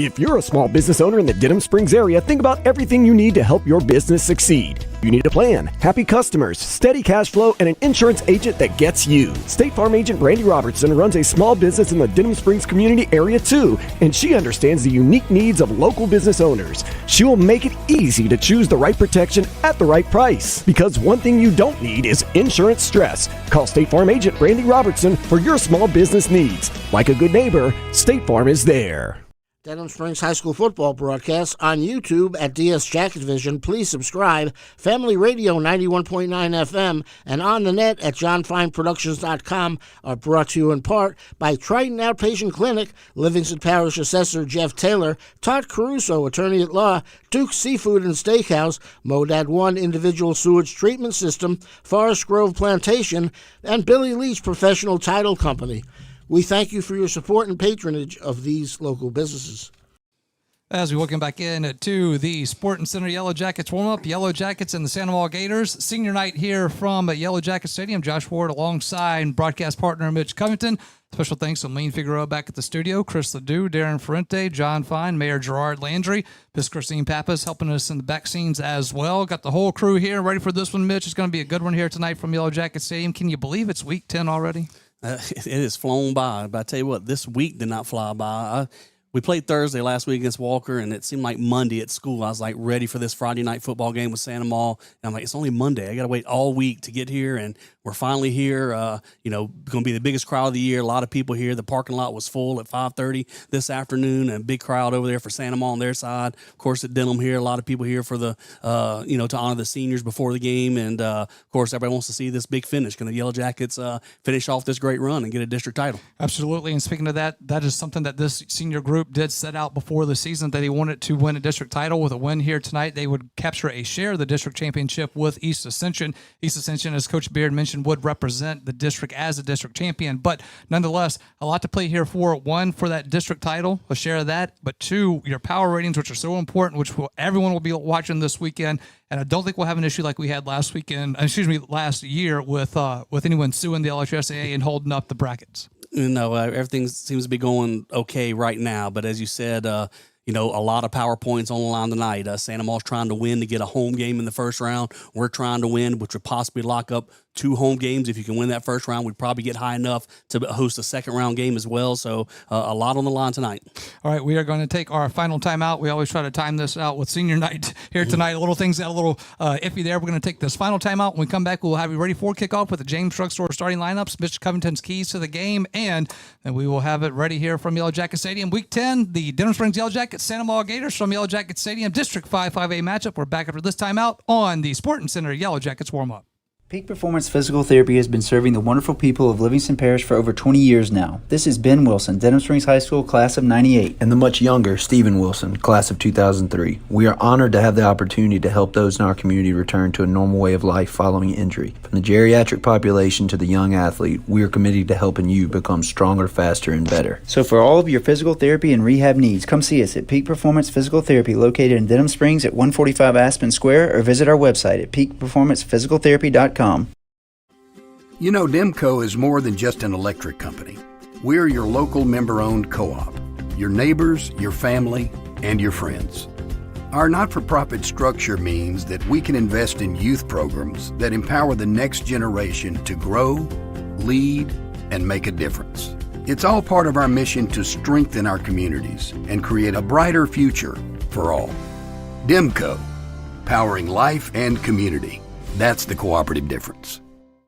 If you're a small business owner in the Denham Springs area, think about everything you need to help your business succeed. You need a plan, happy customers, steady cash flow, and an insurance agent that gets you. State Farm agent Brandy Robertson runs a small business in the Denham Springs community area too, and she understands the unique needs of local business owners. She will make it easy to choose the right protection at the right price, because one thing you don't need is insurance stress. Call State Farm agent Brandy Robertson for your small business needs. Like a good neighbor, State Farm is there. Denham Springs High School football broadcasts on YouTube at DS Jacket Vision. Please subscribe. Family Radio 91.9 FM and on the net at johnfineproductions.com are brought to you in part by Triton Outpatient Clinic, Livingston Parish Assessor Jeff Taylor, Todd Caruso, Attorney at Law, Duke's Seafood and Steakhouse, Modad 1 Individual Sewage Treatment System, Forest Grove Plantation, and Billy Leach Professional Title Company. We thank you for your support and patronage of these local businesses. As we welcome back in to the Sporting Center Yellow Jackets warm-up, Yellow Jackets and the Amant Gators. Senior night here from Yellow Jacket Stadium. Josh Ward alongside broadcast partner Mitch Covington. Special thanks to Lane Figueroa back at the studio, Chris Ledoux, Darren Ferrente, John Fine, Mayor Gerard Landry, Miss Christine Pappas helping us in the back scenes as well. Got the whole crew here ready for this one, Mitch. It's going to be a good one here tonight from Yellow Jacket Stadium. Can you believe it's Week 10 already? It has flown by, but I tell you what, this week did not fly by. We played Thursday last week against Walker, and it seemed like Monday at school. I was like ready for this Friday night football game with Santa Maul, and I'm like, it's only Monday. I got to wait all week to get here, and we're finally here. Going to be the biggest crowd of the year. A lot of people here. The parking lot was full at 5:30 this afternoon, and a big crowd over there for Santa Maul on their side. Of course, at Denham here, a lot of people here for the, to honor the seniors before the game, and of course, everybody wants to see this big finish. Can the Yellow Jackets finish off this great run and get a district title? Absolutely. And speaking of that, that is something that this senior group did set out before the season, that they wanted to win a district title. With a win here tonight, they would capture a share of the district championship with East Ascension. East Ascension, as Coach Beard mentioned, would represent the district as a district champion. But nonetheless, a lot to play here for. One, for that district title, a share of that. But two, your power ratings, which are so important, which everyone will be watching this weekend. And I don't think we'll have an issue like we had last year with anyone suing the LHSAA and holding up the brackets. Everything seems to be going okay right now. But as you said, a lot of power points on the line tonight. Santa Maul's trying to win to get a home game in the first round. We're trying to win, which would possibly lock up 2 home games. If you can win that first round, we'd probably get high enough to host a second round game as well. So a lot on the line tonight. All right, we are going to take our final timeout. We always try to time this out with senior night here tonight. Little things got a little iffy there. We're going to take this final timeout. When we come back, we'll have you ready for kickoff with the James Drug Store starting lineups, Mitch Covington's keys to the game, and then we will have it ready here from Yellow Jacket Stadium. Week 10, the Denham Springs Yellow Jackets, Amant Gators from Yellow Jacket Stadium, District 5-5A matchup. We're back after this timeout on the Sporting Center Yellow Jackets warm-up. Peak Performance Physical Therapy has been serving the wonderful people of Livingston Parish for over 20 years now. This is Ben Wilson, Denham Springs High School, class of 98. And the much younger Stephen Wilson, class of 2003. We are honored to have the opportunity to help those in our community return to a normal way of life following injury. From the geriatric population to the young athlete, we are committed to helping you become stronger, faster, and better. So for all of your physical therapy and rehab needs, come see us at Peak Performance Physical Therapy, located in Denham Springs at 145 Aspen Square, or visit our website at peakperformancephysicaltherapy.com. You know, Demco is more than just an electric company. We're your local member-owned co-op, your neighbors, your family, and your friends. Our not-for-profit structure means that we can invest in youth programs that empower the next generation to grow, lead, and make a difference. It's all part of our mission to strengthen our communities and create a brighter future for all. Demco, powering life and community. That's the cooperative difference.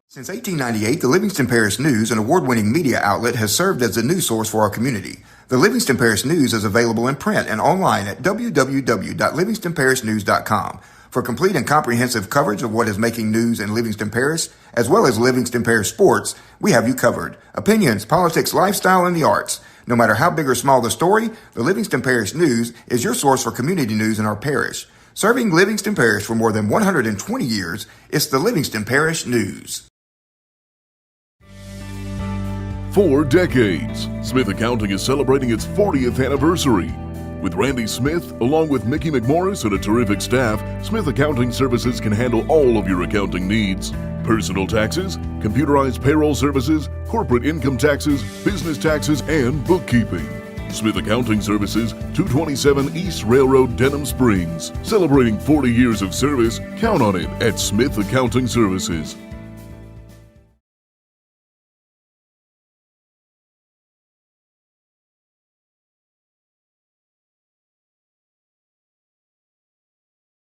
Since 1898, the Livingston Parish News, an award-winning media outlet, has served as the news source for our community. The Livingston Parish News is available in print and online at www.livingstonparishnews.com. For complete and comprehensive coverage of what is making news in Livingston Parish, as well as Livingston Parish sports, we have you covered. Opinions, politics, lifestyle, and the arts. No matter how big or small the story, the Livingston Parish News is your source for community news in our parish. Serving Livingston Parish for more than 120 years, it's the Livingston Parish News. 4 decades, Smith Accounting is celebrating its 40th anniversary. With Randy Smith, along with Mickey McMorris and a terrific staff, Smith Accounting Services can handle all of your accounting needs. Personal taxes, computerized payroll services, corporate income taxes, business taxes, and bookkeeping. Smith Accounting Services, 227 East Railroad, Denham Springs. Celebrating 40 years of service, count on it at Smith Accounting Services.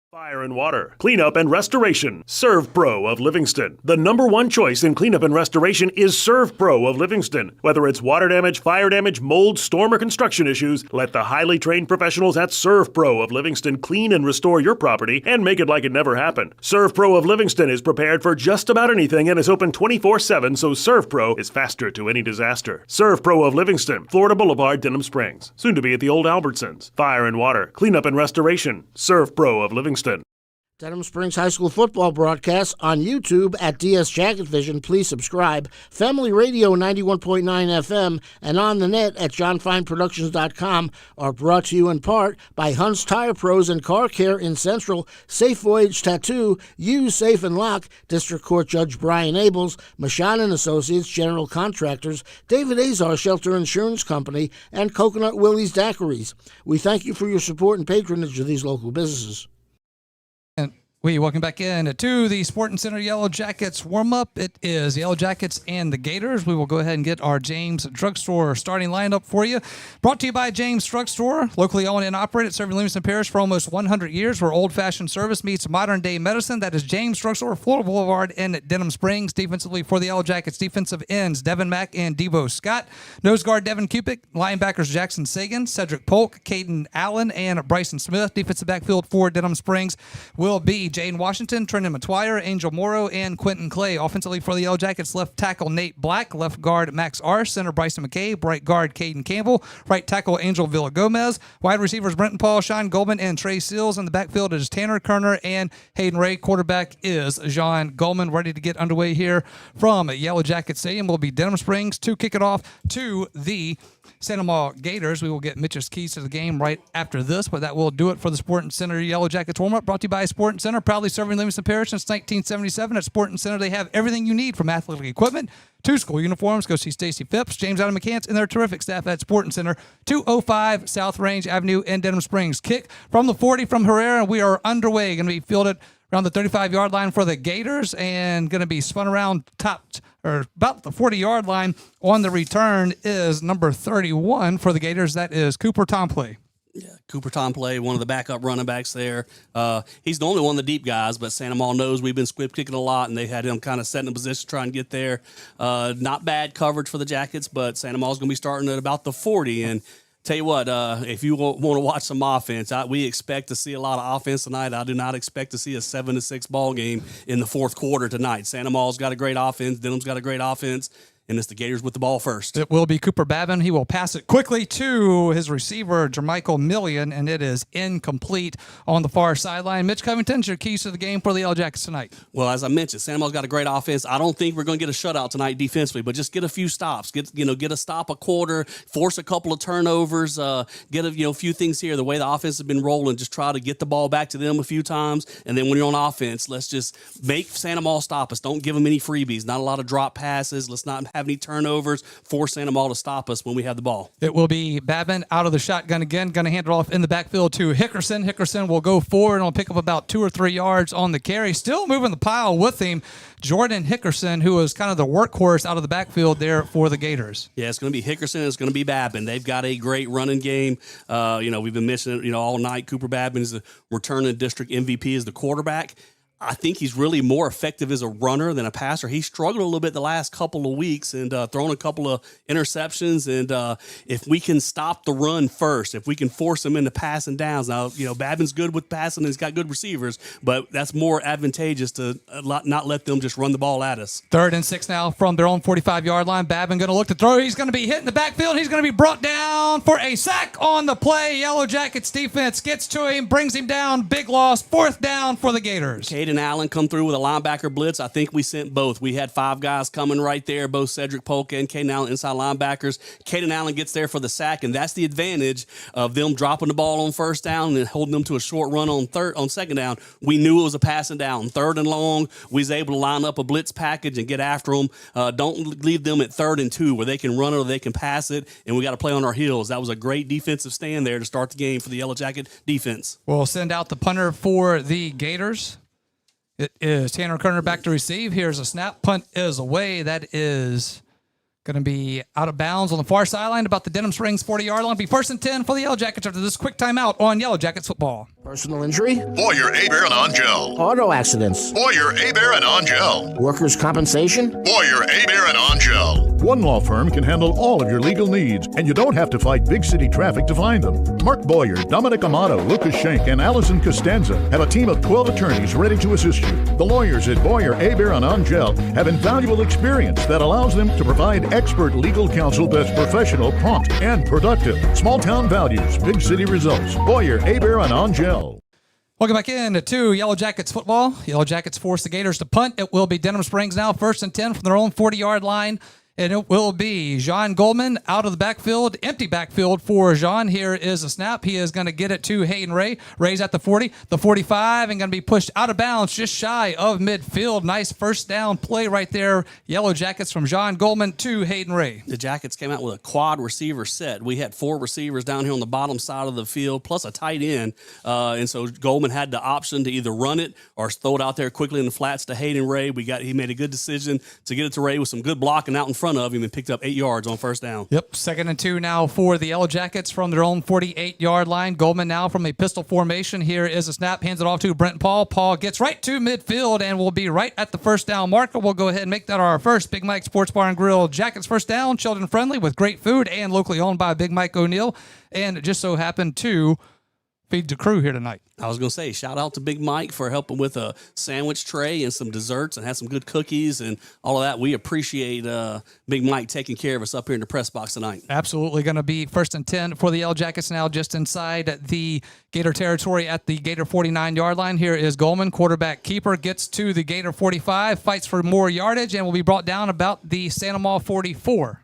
Fire and water, cleanup and restoration. Serve Pro of Livingston. The #1 choice in cleanup and restoration is Serve Pro of Livingston. Whether it's water damage, fire damage, mold, storm, or construction issues, let the highly trained professionals at Serve Pro of Livingston clean and restore your property and make it like it never happened. Serve Pro of Livingston is prepared for just about anything and is open 24/7, so Serve Pro is faster to any disaster. Serve Pro of Livingston, Florida Boulevard, Denham Springs. Soon to be at the old Albertsons. Fire and water, cleanup and restoration. Serve Pro of Livingston. Denham Springs High School football broadcasts on YouTube at DS Jacket Vision. Please subscribe. Family Radio 91.9 FM and on the net at johnfineproductions.com are brought to you in part by Hunt's Tire Pros and Car Care in Central, Safe Voyage Tattoo, Use Safe and Lock, District Court Judge Brian Abels, Mashan and Associates General Contractors, David Azar Shelter Insurance Company, and Coconut Willie's Daiquiris. We thank you for your support and patronage of these local businesses. We welcome back in to the Sporting Center Yellow Jackets warm-up. It is Yellow Jackets and the Gators. We will go ahead and get our James Drugstore starting lineup for you. Brought to you by James Drugstore, locally owned and operated, serving Livingston Parish for almost 100 years, where old-fashioned service meets modern-day medicine. That is James Drugstore, Florida Boulevard in Denham Springs. Defensively for the Yellow Jackets, defensive ends Devin Mack and Devo Scott. Nose guard Devin Kupic. Linebackers Jackson Sagan, Cedric Polk, Caden Allen, and Bryson Smith. Defensive backfield for Denham Springs will be Jaden Washington, Trenton Matwire, Angel Morrow, and Quentin Clay. Offensively for the Yellow Jackets, left tackle Nate Black, left guard Max Arce, center Bryson McKay, right guard Caden Campbell, right tackle Angel Villa-Gomez, wide receivers Brenton Paul, Sean Goldman, and Trey Seals. In the backfield is Tanner Kerner and Hayden Ray. Quarterback is John Goldman. Ready to get underway here from Yellow Jacket Stadium will be Denham Springs to kick it off to the Amant Gators. We will get Mitch's keys to the game right after this, but that will do it for the Sporting Center Yellow Jackets warm-up, brought to you by Sporting Center, proudly serving Livingston Parish since 1977. At Sporting Center, they have everything you need from athletic equipment to school uniforms. Go see Stacy Phipps, James Adam McCants, and their terrific staff at Sporting Center, 205 South Range Avenue in Denham Springs. Kick from the 40 from Herrera, and we are underway. Going to be fielded around the 35-yard line for the Gators and going to be spun around about the 40-yard line. On the return is number 31 for the Gators. That is Cooper Tomplay. Yeah, Cooper Tomplay, one of the backup running backs there. He's the only one of the deep guys, but Santa Maul knows we've been squib kicking a lot, and they had him kind of set in a position to try and get there. Not bad coverage for the Jackets, but Santa Maul's going to be starting at about the 40. And tell you what, if you want to watch some offense, we expect to see a lot of offense tonight. I do not expect to see a 7-6 ball game in the fourth quarter tonight. Santa Maul's got a great offense. Denham's got a great offense. And it's the Gators with the ball first. It will be Cooper Babin. He will pass it quickly to his receiver, Jermichael Million, and it is incomplete on the far sideline. Mitch Covington's your keys to the game for the Yellow Jackets tonight. Well, as I mentioned, Santa Maul's got a great offense. I don't think we're going to get a shutout tonight defensively, but just get a few stops. Get a stop a quarter, force a couple of turnovers, get a few things here. The way the offense has been rolling, just try to get the ball back to them a few times. And then when you're on offense, let's just make Santa Maul stop us. Don't give them any freebies. Not a lot of drop passes. Let's not have any turnovers, force Santa Maul to stop us when we have the ball. It will be Babin out of the shotgun again, going to hand it off in the backfield to Hickerson. Hickerson will go forward and will pick up about 2 or 3 yards on the carry. Still moving the pile with him, Jordan Hickerson, who is kind of the workhorse out of the backfield there for the Gators. Yeah, it's going to be Hickerson. It's going to be Babin. They've got a great running game. We've been missing it, all night. Cooper Babin is the returning district MVP as the quarterback. I think he's really more effective as a runner than a passer. He struggled a little bit the last couple of weeks and thrown a couple of interceptions. And if we can stop the run first, if we can force him into passing downs. Now, Babin's good with passing and he's got good receivers, but that's more advantageous to not let them just run the ball at us. 3rd and 6 now from their own 45-yard line. Babin going to look to throw. He's going to be hit in the backfield. He's going to be brought down for a sack on the play. Yellow Jackets defense gets to him, brings him down. Big loss. 4th down for the Gators. Caden Allen come through with a linebacker blitz. I think we sent both. We had 5 guys coming right there, both Cedric Polka and Caden Allen inside linebackers. Caden Allen gets there for the sack, and that's the advantage of them dropping the ball on first down and holding them to a short run on second down. We knew it was a passing down. Third and long, we was able to line up a blitz package and get after them. Don't leave them at 3rd and 2 where they can run it or they can pass it, and we got to play on our heels. That was a great defensive stand there to start the game for the Yellow Jacket defense. We'll send out the punter for the Gators. It is Tanner Kerner back to receive. Here's a snap. Punt is away. That is going to be out of bounds on the far sideline, about the Denham Springs 40-yard line. Be 1st and 10 for the Yellow Jackets after this quick timeout on Yellow Jackets football. Personal injury? Boyer, Abear, and Angel. Auto accidents? Boyer, Abear, and Angel. Workers' compensation? Boyer, Abear, and Angel. One law firm can handle all of your legal needs, and you don't have to fight big city traffic to find them. Mark Boyer, Dominic Amato, Lucas Schenk, and Allison Costanza have a team of 12 attorneys ready to assist you. The lawyers at Boyer, Abear, and Angel have invaluable experience that allows them to provide expert legal counsel that's professional, prompt, and productive. Small town values, big city results. Boyer, Abear, and Angel. Welcome back in to Yellow Jackets football. Yellow Jackets force the Gators to punt. It will be Denham Springs now, 1st and 10 from their own 40-yard line. And it will be John Goldman out of the backfield, empty backfield for John. Here is a snap. He is going to get it to Hayden Ray. Ray's at the 40, the 45, and going to be pushed out of bounds just shy of midfield. Nice first down play right there. Yellow Jackets from John Goldman to Hayden Ray. The Jackets came out with a quad receiver set. We had 4 receivers down here on the bottom side of the field, plus a tight end. And so Goldman had the option to either run it or throw it out there quickly in the flats to Hayden Ray. He made a good decision to get it to Ray with some good blocking out in front of him and picked up 8 yards on first down. Yep, 2nd and 2 now for the Yellow Jackets from their own 48-yard line. Goldman now from a pistol formation. Here is a snap, hands it off to Brent Paul. Paul gets right to midfield and will be right at the first down marker. We'll go ahead and make that our first Big Mike Sports Bar and Grill Jackets first down, children friendly with great food and locally owned by Big Mike O'Neill. And it just so happened to feed the crew here tonight. I was going to say, shout out to Big Mike for helping with a sandwich tray and some desserts and had some good cookies and all of that. We appreciate Big Mike taking care of us up here in the press box tonight. Absolutely going to be 1st and 10 for the Yellow Jackets now just inside the Gator territory at the Gator 49-yard line. Here is Goldman, quarterback keeper, gets to the Gator 45, fights for more yardage, and will be brought down about the Santa Maula 44.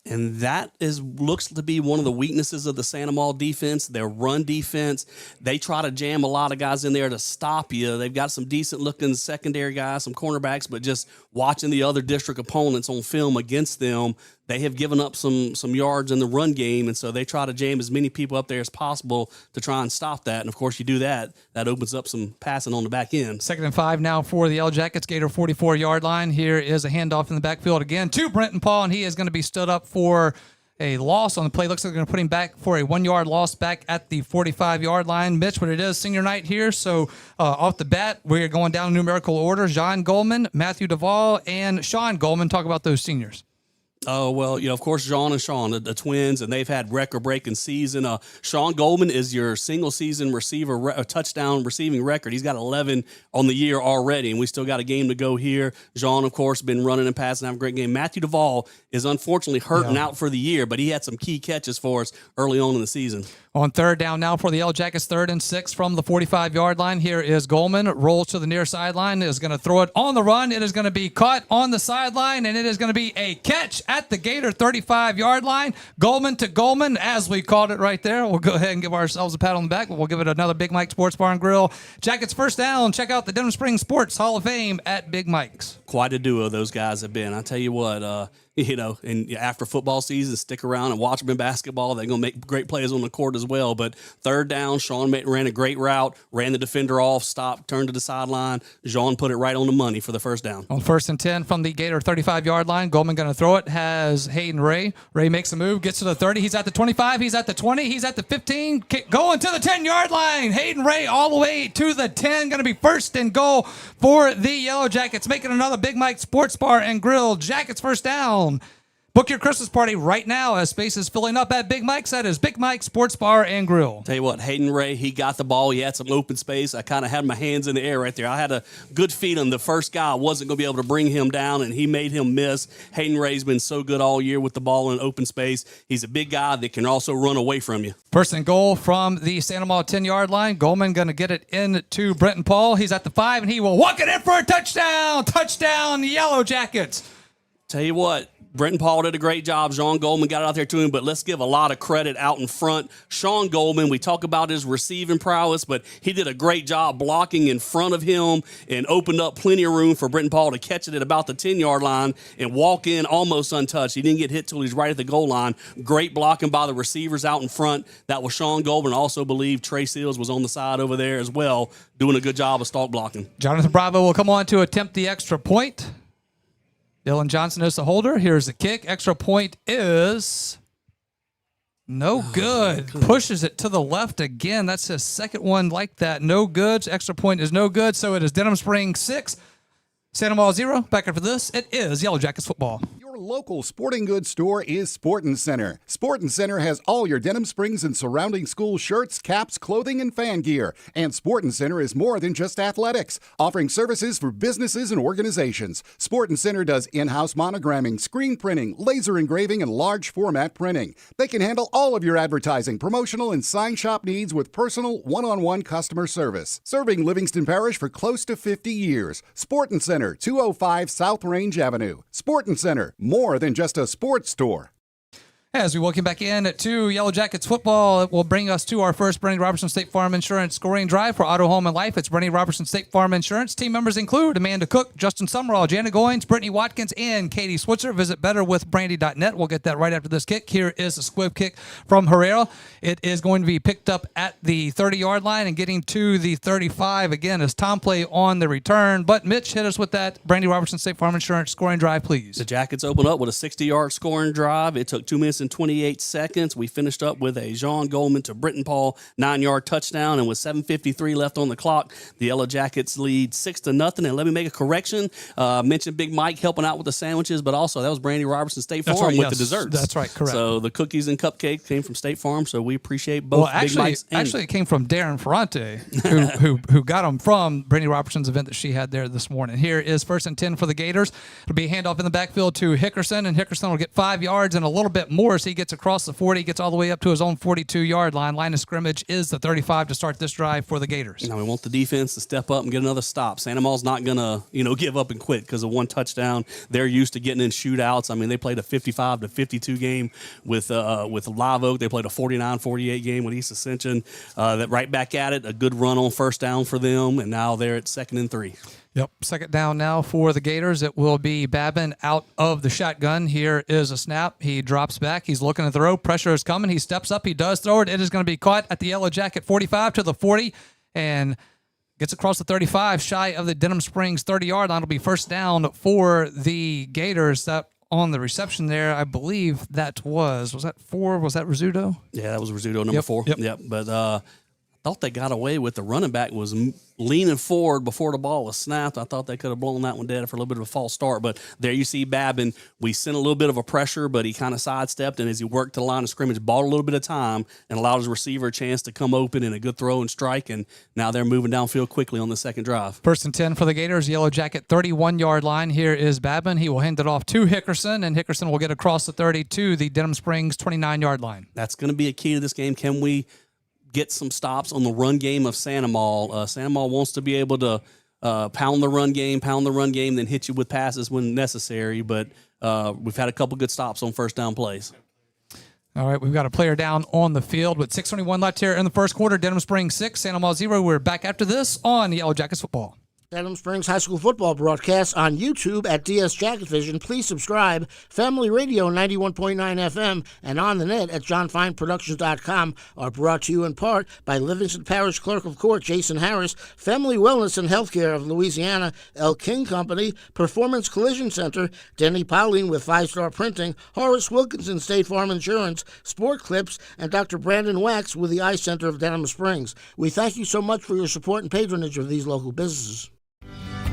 And that looks to be one of the weaknesses of the Santa Maula defense, their run defense. They try to jam a lot of guys in there to stop you. They've got some decent-looking secondary guys, some cornerbacks, but just watching the other district opponents on film against them, they have given up some yards in the run game, and so they try to jam as many people up there as possible to try and stop that. And, of course, you do that, that opens up some passing on the back end. 2nd and 5 now for the Yellow Jackets, Gator 44-yard line. Here is a handoff in the backfield again to Brenton Paul, and he is going to be stood up for a loss on the play. Looks like they're going to put him back for a 1-yard loss back at the 45-yard line. Mitch, but it is senior night here, so off the bat, we're going down in numerical order. John Goldman, Matthew Duvall, and Sean Goldman. Talk about those seniors. Oh, well, of course, John and Sean, the twins, and they've had record-breaking season. Sean Goldman is your single-season receiver, touchdown receiving record. He's got 11 on the year already, and we still got a game to go here. John, of course, been running and passing, having a great game. Matthew Duvall is unfortunately hurting out for the year, but he had some key catches for us early on in the season. On 3rd down now for the Yellow Jackets, 3rd and 6 from the 45-yard line. Here is Goldman, rolls to the near sideline, is going to throw it on the run. It is going to be caught on the sideline, and it is going to be a catch at the Gator 35-yard line. Goldman to Goldman, as we called it right there. We'll go ahead and give ourselves a pat on the back, but we'll give it another Big Mike Sports Bar and Grill. Jackets first down. Check out the Denham Springs Sports Hall of Fame at Big Mike's. Quite a duo those guys have been. I tell you what, and after football season, stick around and watch them in basketball. They're going to make great plays on the court as well. But 3rd down, Sean ran a great route, ran the defender off, stopped, turned to the sideline. Jean put it right on the money for the first down. On 1st and 10 from the Gator 35-yard line, Goldman going to throw it, has Hayden Ray. Ray makes a move, gets to the 30. He's at the 25. He's at the 20. He's at the 15. Going to the 10-yard line. Hayden Ray all the way to the 10. Going to be 1st and goal for the Yellow Jackets, making another Big Mike Sports Bar and Grill Jackets first down. Book your Christmas party right now as space is filling up at Big Mike's. That is Big Mike's Sports Bar and Grill. Tell you what, Hayden Ray, he got the ball. He had some open space. I kind of had my hands in the air right there. I had a good feeling the first guy wasn't going to be able to bring him down, and he made him miss. Hayden Ray's been so good all year with the ball in open space. He's a big guy that can also run away from you. First and goal from the Santa Maula 10-yard line. Goldman going to get it into Brenton Paul. He's at the 5, and he will walk it in for a touchdown. Touchdown, Yellow Jackets. Tell you what, Brenton Paul did a great job. Sean Goldman got it out there to him, but let's give a lot of credit out in front. Sean Goldman, we talk about his receiving prowess, but he did a great job blocking in front of him and opened up plenty of room for Brenton Paul to catch it at about the 10-yard line and walk in almost untouched. He didn't get hit till he's right at the goal line. Great blocking by the receivers out in front. That was Sean Goldman. I also believe Trey Seals was on the side over there as well, doing a good job of stalk blocking. Jonathan Bravo will come on to attempt the extra point. Dylan Johnson is the holder. Here's the kick. Extra point is no good. Pushes it to the left again. That's his second one like that. No good. Extra point is no good. So it is Denham Springs 6, Santa Maula 0. Back after this, it is Yellow Jackets football. Your local sporting goods store is Sportin' Center. Sportin' Center has all your Denham Springs and surrounding school shirts, caps, clothing, and fan gear. And Sportin' Center is more than just athletics, offering services for businesses and organizations. Sportin' Center does in-house monogramming, screen printing, laser engraving, and large format printing. They can handle all of your advertising, promotional, and sign shop needs with personal, one-on-one customer service. Serving Livingston Parish for close to 50 years. Sportin' Center, 205 South Range Avenue. Sportin' Center, more than just a sports store. As we welcome back in to Yellow Jackets football, it will bring us to our first Bernie Robertson State Farm Insurance scoring drive for Auto, Home, and Life. It's Bernie Robertson State Farm Insurance. Team members include Amanda Cook, Justin Summerall, Janet Goins, Brittany Watkins, and Katie Switzer. Visit betterwithbrandy.net. We'll get that right after this kick. Here is a squib kick from Herrera. It is going to be picked up at the 30-yard line and getting to the 35 again as Tom play on the return. But Mitch, hit us with that Brandy Robertson State Farm Insurance scoring drive, please. The Jackets opened up with a 60-yard scoring drive. It took 2 minutes and 28 seconds. We finished up with a Sean Goldman to Brenton Paul 9-yard touchdown, and with 7:53 left on the clock, the Yellow Jackets lead 6-0. And let me make a correction. Mentioned Big Mike helping out with the sandwiches, but also that was Brandy Robertson State Farm with the desserts. That's right, correct. So the cookies and cupcakes came from State Farm, so we appreciate both Big Mike's. Actually, it came from Darren Ferrante, who got them from Brandy Robertson's event that she had there this morning. Here is 1st and 10 for the Gators. It'll be a handoff in the backfield to Hickerson, and Hickerson will get 5 yards and a little bit more as he gets across the 40, gets all the way up to his own 42-yard line. Line of scrimmage is the 35 to start this drive for the Gators. Now we want the defense to step up and get another stop. Santa Maula's not going to, give up and quit because of one touchdown. They're used to getting in shootouts. I mean, they played a 55-52 game with Live Oak. They played a 49-48 game with East Ascension. That right back at it, a good run on first down for them, and now they're at 2nd and 3. Yep, second down now for the Gators. It will be Babin out of the shotgun. Here is a snap. He drops back. He's looking at the rope. Pressure is coming. He steps up. He does throw it. It is going to be caught at the Yellow Jacket 45 to the 40 and gets across the 35, shy of the Denham Springs 30-yard line. It'll be first down for the Gators. That on the reception there, I believe that was that 4? Was that Rizzuto? Yeah, that was Rizzuto, number 4. Yep. But I thought they got away with the running back was leaning forward before the ball was snapped. I thought they could have blown that one dead for a little bit of a false start. But there you see Babin. We sent a little bit of a pressure, but he kind of sidestepped, and as he worked to the line of scrimmage, bought a little bit of time and allowed his receiver a chance to come open in a good throw and strike, and now they're moving downfield quickly on the second drive. 1st and 10 for the Gators. Yellow Jacket 31-yard line. Here is Babin. He will hand it off to Hickerson, and Hickerson will get across the 30 to the Denham Springs 29-yard line. That's going to be a key to this game. Can we get some stops on the run game of Santa Maula? Santa Maula wants to be able to pound the run game, then hit you with passes when necessary. But we've had a couple good stops on first down plays. All right, we've got a player down on the field with 6:21 left here in the first quarter. Denham Springs 6, Santa Maula 0. We're back after this on Yellow Jackets football. Denham Springs High School football broadcast on YouTube at DS Jacket Vision. Please subscribe. Family Radio 91.9 FM and on the net at johnfineproductions.com are brought to you in part by Livingston Parish Clerk of Court Jason Harris, Family Wellness and Healthcare of Louisiana, El King Company, Performance Collision Center, Denny Pauline with 5-Star Printing, Horace Wilkinson State Farm Insurance, Sport Clips, and Dr. Brandon Wax with the Eye Center of Denham Springs. We thank you so much for your support and patronage of these local businesses.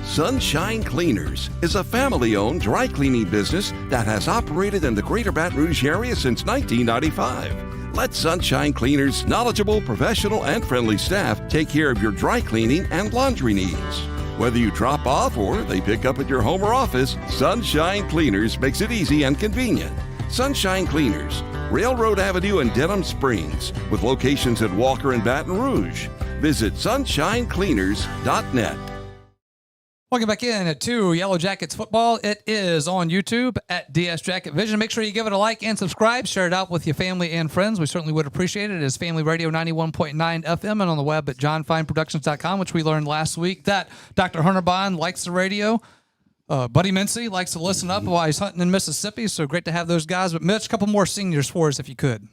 Sunshine Cleaners is a family-owned dry cleaning business that has operated in the greater Baton Rouge area since 1995. Let Sunshine Cleaners' knowledgeable, professional, and friendly staff take care of your dry cleaning and laundry needs. Whether you drop off or they pick up at your home or office, Sunshine Cleaners makes it easy and convenient. Sunshine Cleaners, Railroad Avenue in Denham Springs, with locations at Walker and Baton Rouge. Visit sunshinecleaners.net. Welcome back in to Yellow Jackets football. It is on YouTube at DS Jacket Vision. Make sure you give it a like and subscribe. Share it out with your family and friends. We certainly would appreciate it. It is Family Radio 91.9 FM and on the web at johnfineproductions.com, which we learned last week that Dr. Hunter Bond likes the radio. Buddy Mincy likes to listen up while he's hunting in Mississippi, so great to have those guys. But Mitch, a couple more seniors for us if you could.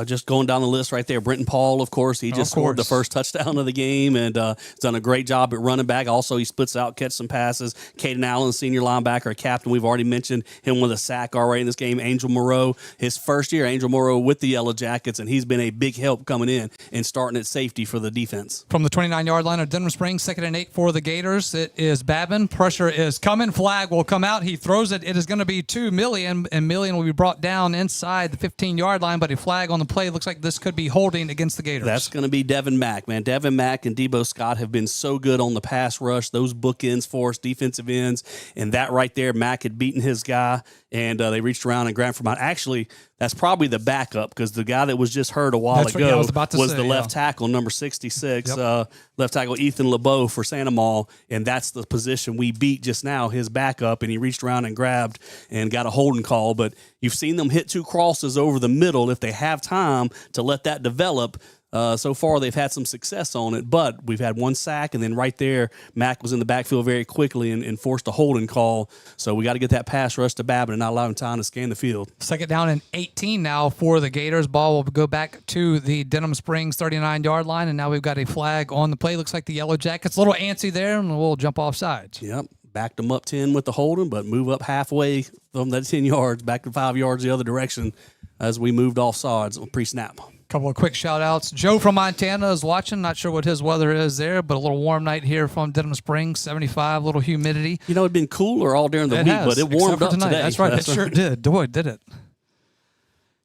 Just going down the list right there, Brenton Paul, of course. He just scored the first touchdown of the game and has done a great job at running back. Also, he splits out, catch some passes. Caden Allen, senior linebacker, a captain. We've already mentioned him with a sack already in this game. Angel Moreau, his first year, Angel Moreau with the Yellow Jackets, and he's been a big help coming in and starting at safety for the defense. From the 29-yard line of Denham Springs, 2nd and 8 for the Gators. It is Babin. Pressure is coming. Flag will come out. He throws it. It is going to be to Millian, and Millian will be brought down inside the 15-yard line, but a flag on the play. Looks like this could be holding against the Gators. That's going to be Devin Mack, man. Devin Mack and Debo Scott have been so good on the pass rush, those bookends for us, defensive ends, and that right there, Mack had beaten his guy, and they reached around and grabbed from out. Actually, that's probably the backup because the guy that was just hurt a while ago was the left tackle, number 66, left tackle Ethan LeBeau for Santa Maul, and that's the position we beat just now, his backup, and he reached around and grabbed and got a holding call. But you've seen them hit 2 crosses over the middle if they have time to let that develop. So far, they've had some success on it, but we've had 1 sack, and then right there, Mack was in the backfield very quickly and forced a holding call. So we got to get that pass rush to Babin and not allow him time to scan the field. 2nd down and 18 now for the Gators. Ball will go back to the Denham Springs 39-yard line, and now we've got a flag on the play. Looks like the Yellow Jackets a little antsy there, and we'll jump off sides. Yep. Backed them up 10 with the holding, but move up halfway from that 10 yards, back to 5 yards the other direction as we moved off sides pre-snap. Couple of quick shout-outs. Joe from Montana is watching. Not sure what his weather is there, but a little warm night here from Denham Springs, 75, little humidity. You know, it'd been cooler all during the week, but it warmed up today. That's right. It sure did. Boy, did it.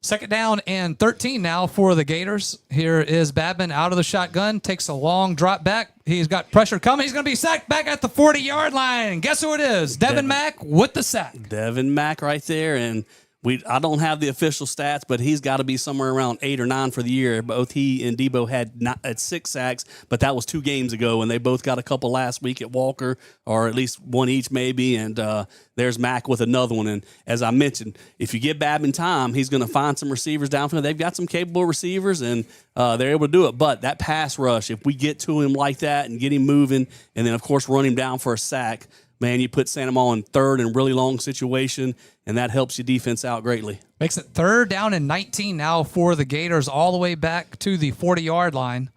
2nd down and 13 now for the Gators. Here is Babin out of the shotgun, takes a long drop back. He's got pressure coming. He's going to be sacked back at the 40-yard line. Guess who it is? Devin Mack with the sack. Devin Mack right there, and I don't have the official stats, but he's got to be somewhere around 8 or 9 for the year. Both he and Debo had 6 sacks, but that was 2 games ago, and they both got a couple last week at Walker, or at least 1 each maybe, and there's Mack with another one. And as I mentioned, if you give Babin time, he's going to find some receivers downfield. They've got some capable receivers, and they're able to do it. But that pass rush, if we get to him like that and get him moving, and then, of course, run him down for a sack, man, you put Santa Maul in third in really long situation, and that helps your defense out greatly. Makes it 3rd down and 19 now for the Gators, all the way back to the 40-yard line.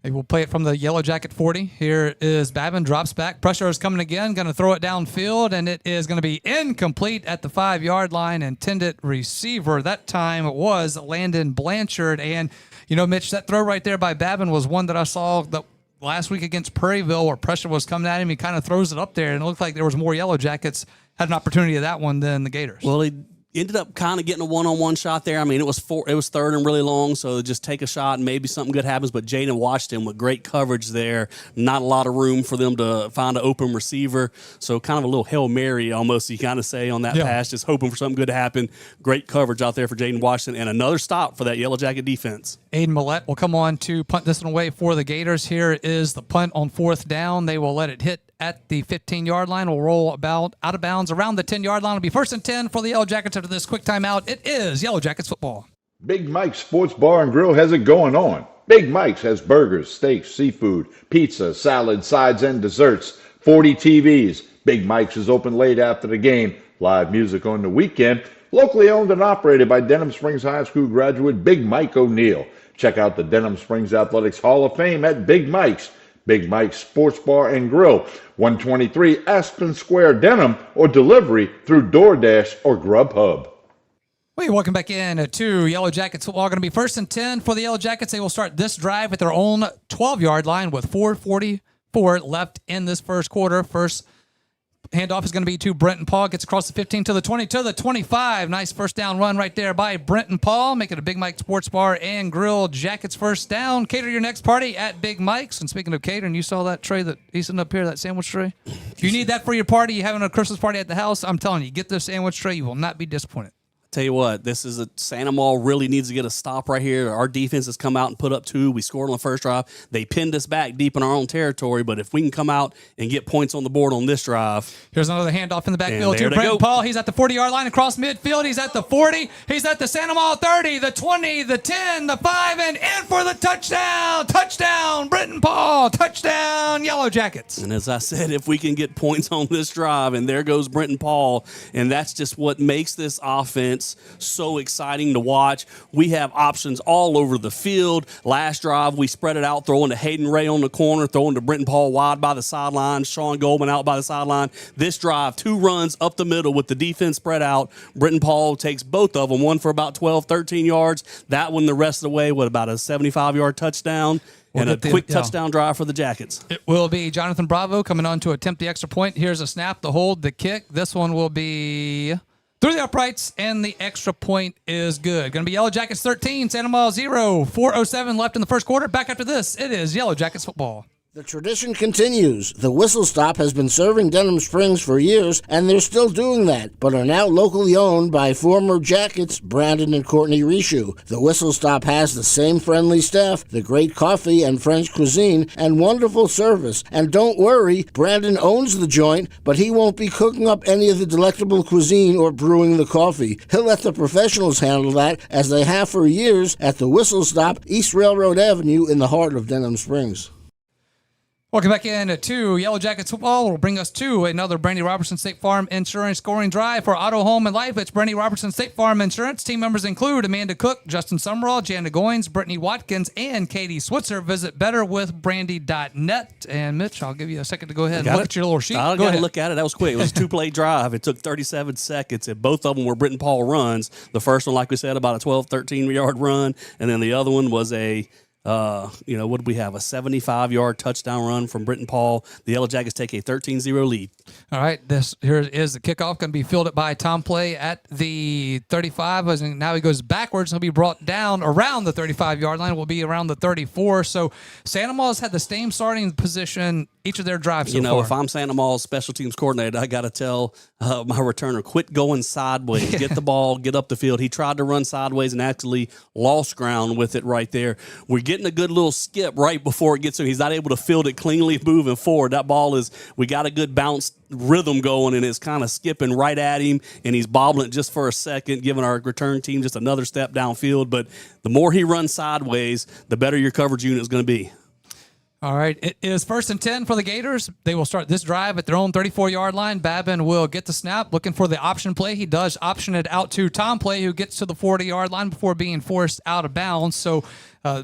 They will play it from the Yellow Jacket 40. Here is Babin, drops back. Pressure is coming again, going to throw it downfield, and it is going to be incomplete at the 5-yard line. Intended receiver that time was Landon Blanchard. And, you know, Mitch, that throw right there by Babin was one that I saw last week against Prairieville where pressure was coming at him. He kind of throws it up there, and it looked like there was more Yellow Jackets had an opportunity of that one than the Gators. Well, he ended up kind of getting a one-on-one shot there. I mean, it was 3rd and really long, so just take a shot and maybe something good happens. But Jaden watched him with great coverage there. Not a lot of room for them to find an open receiver. So kind of a little Hail Mary almost, you kind of say, on that pass, just hoping for something good to happen. Great coverage out there for Jaden Washington, and another stop for that Yellow Jacket defense. Aiden Millette will come on to punt this one away for the Gators. Here is the punt on 4th down. They will let it hit at the 15-yard line. Will roll about out of bounds around the 10-yard line. It'll be 1st and 10 for the Yellow Jackets after this quick timeout. It is Yellow Jackets football. Big Mike's Sports Bar and Grill has it going on. Big Mike's has burgers, steaks, seafood, pizza, salad, sides, and desserts. 40 TVs. Big Mike's is open late after the game. Live music on the weekend. Locally owned and operated by Denham Springs High School graduate Big Mike O'Neill. Check out the Denham Springs Athletics Hall of Fame at Big Mike's. Big Mike's Sports Bar and Grill, 123 Aspen Square, Denham, or delivery through DoorDash or Grubhub. Welcome back in to Yellow Jackets football. Going to be 1st and 10 for the Yellow Jackets. They will start this drive at their own 12-yard line with 4:40 2:54 left in this first quarter. First handoff is going to be to Brenton Paul. Gets across the 15 to the 20 to the 25. Nice first down run right there by Brenton Paul. Make it a Big Mike Sports Bar and Grill Jackets first down. Cater your next party at Big Mike's. And speaking of catering, you saw that tray that he's sitting up here, that sandwich tray? If you need that for your party, you're having a Christmas party at the house, I'm telling you, get this sandwich tray. You will not be disappointed. Tell you what, this is Santa Maul really needs to get a stop right here. Our defense has come out and put up 2. We scored on the first drive. They pinned us back deep in our own territory, but if we can come out and get points on the board on this drive. Here's another handoff in the backfield to Brenton Paul. He's at the 40-yard line across midfield. He's at the 40. He's at the Santa Maul 30, the 20, the 10, the 5, and in for the touchdown. Touchdown, Brenton Paul. Touchdown, Yellow Jackets. And as I said, if we can get points on this drive, and there goes Brenton Paul, and that's just what makes this offense so exciting to watch. We have options all over the field. Last drive, we spread it out, throwing to Hayden Ray on the corner, throwing to Brenton Paul wide by the sideline, Sean Goldman out by the sideline. This drive, 2 runs up the middle with the defense spread out. Brenton Paul takes both of them, one for about 12, 13 yards. That one the rest of the way, about a 75-yard touchdown. And a quick touchdown drive for the Jackets. It will be Jonathan Bravo coming on to attempt the extra point. Here's a snap, the hold, the kick. This one will be through the uprights, and the extra point is good. Going to be Yellow Jackets 13, Santa Maul 0. 4:07 left in the first quarter. Back after this, it is Yellow Jackets football. The tradition continues. The Whistle Stop has been serving Denham Springs for years, and they're still doing that, but are now locally owned by former Jackets Brandon and Courtney Rishu. The Whistle Stop has the same friendly staff, the great coffee and French cuisine, and wonderful service. And don't worry, Brandon owns the joint, but he won't be cooking up any of the delectable cuisine or brewing the coffee. He'll let the professionals handle that, as they have for years at the Whistle Stop, East Railroad Avenue in the heart of Denham Springs. Welcome back in to Yellow Jackets football. Will bring us to another Brandy Robertson State Farm Insurance scoring drive for Auto, Home, and Life. It's Brandy Robertson State Farm Insurance. Team members include Amanda Cook, Justin Summerall, Jana Goins, Brittany Watkins, and Katie Switzer. Visit betterwithbrandy.net. And Mitch, I'll give you a second to go ahead and look at your little sheet. I got to look at it. That was quick. It was a 2-play drive. It took 37 seconds, and both of them were Brenton Paul runs. The first one, like we said, about a 12, 13-yard run, and then the other one was a what did we have? A 75-yard touchdown run from Brenton Paul. The Yellow Jackets take a 13-0 lead. All right, here is the kickoff. Going to be fielded by Tom Play at the 35. Now he goes backwards. He'll be brought down around the 35-yard line. Will be around the 34. So Santa Maul's had the same starting position each of their drives so far. If I'm Santa Maul's special teams coordinator, I got to tell my returner, quit going sideways. Get the ball, get up the field. He tried to run sideways and actually lost ground with it right there. We're getting a good little skip right before it gets to him. He's not able to field it cleanly moving forward. That ball we got a good bounce rhythm going, and it's kind of skipping right at him, and he's bobbling it just for a second, giving our return team just another step downfield. But the more he runs sideways, the better your coverage unit is going to be. All right, it is 1st and 10 for the Gators. They will start this drive at their own 34-yard line. Babin will get the snap, looking for the option play. He does option it out to Tom Play, who gets to the 40-yard line before being forced out of bounds. So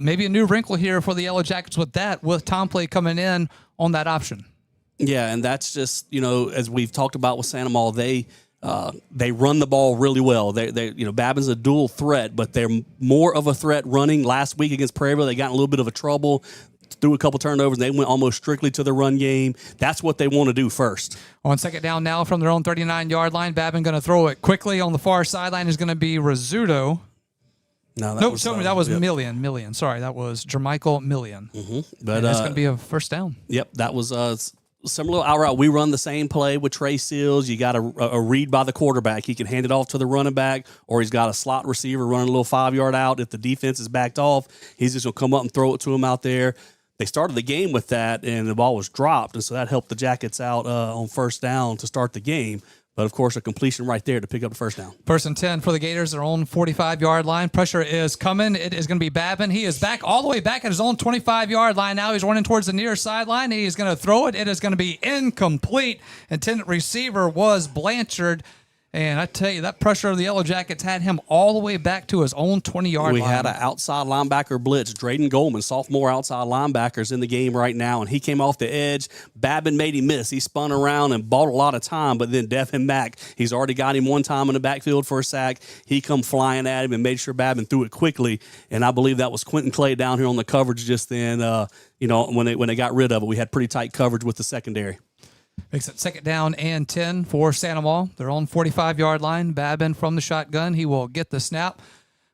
maybe a new wrinkle here for the Yellow Jackets with Tom Play coming in on that option. Yeah, and that's just, as we've talked about with Santa Maul, they run the ball really well. Babin's a dual threat, but they're more of a threat running. Last week against Prairieville, they got in a little bit of a trouble. Threw a couple turnovers. They went almost strictly to the run game. That's what they want to do first. On second down now from their own 39-yard line, Babin going to throw it quickly. On the far sideline is going to be Rizzuto. That was Million. Sorry, that was Jermichael Million. Mm-hmm. But it's going to be a first down. Yep, that was similar out route. We run the same play with Trey Seals. You got a read by the quarterback. He can hand it off to the running back, or he's got a slot receiver running a little 5-yard out. If the defense is backed off, he's just going to come up and throw it to him out there. They started the game with that, and the ball was dropped, and so that helped the Jackets out on first down to start the game. But, of course, a completion right there to pick up the first down. 1st and 10 for the Gators, their own 45-yard line. Pressure is coming. It is going to be Babin. He is back all the way back at his own 25-yard line. Now he's running towards the near sideline. He is going to throw it. It is going to be incomplete. Intended receiver was Blanchard. And I tell you, that pressure of the Yellow Jackets had him all the way back to his own 20-yard line. We had an outside linebacker blitz. Drayden Goldman, sophomore outside linebacker, is in the game right now, and he came off the edge. Babin made him miss. He spun around and bought a lot of time, but then Devin Mack, he's already got him one time in the backfield for a sack. He come flying at him and made sure Babin threw it quickly, and I believe that was Quentin Clay down here on the coverage just then. When they got rid of it, we had pretty tight coverage with the secondary. Makes it 2nd down and 10 for Santa Maria. Their own 45-yard line. Babin from the shotgun. He will get the snap.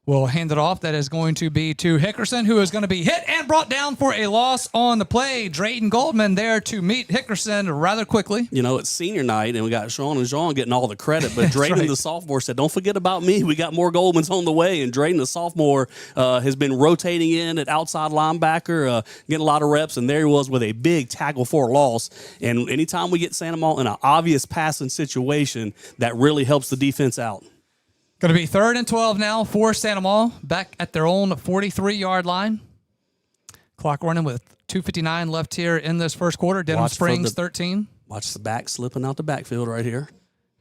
Will hand it off. That is going to be to Hickerson, who is going to be hit and brought down for a loss on the play. Drayden Goldman there to meet Hickerson rather quickly. It's senior night, and we got Sean and Jean getting all the credit, but Drayden, right. the sophomore, said, don't forget about me. We got more Goldmans on the way, and Drayden, the sophomore, has been rotating in at outside linebacker, getting a lot of reps, and there he was with a big tackle for a loss. And anytime we get Santa Maria in an obvious passing situation, that really helps the defense out. Going to be 3rd and 12 now for Santa Maria, back at their own 43-yard line. Clock running with 2:59 left here in this first quarter. Denham Springs 13. Watch the back slipping out the backfield right here.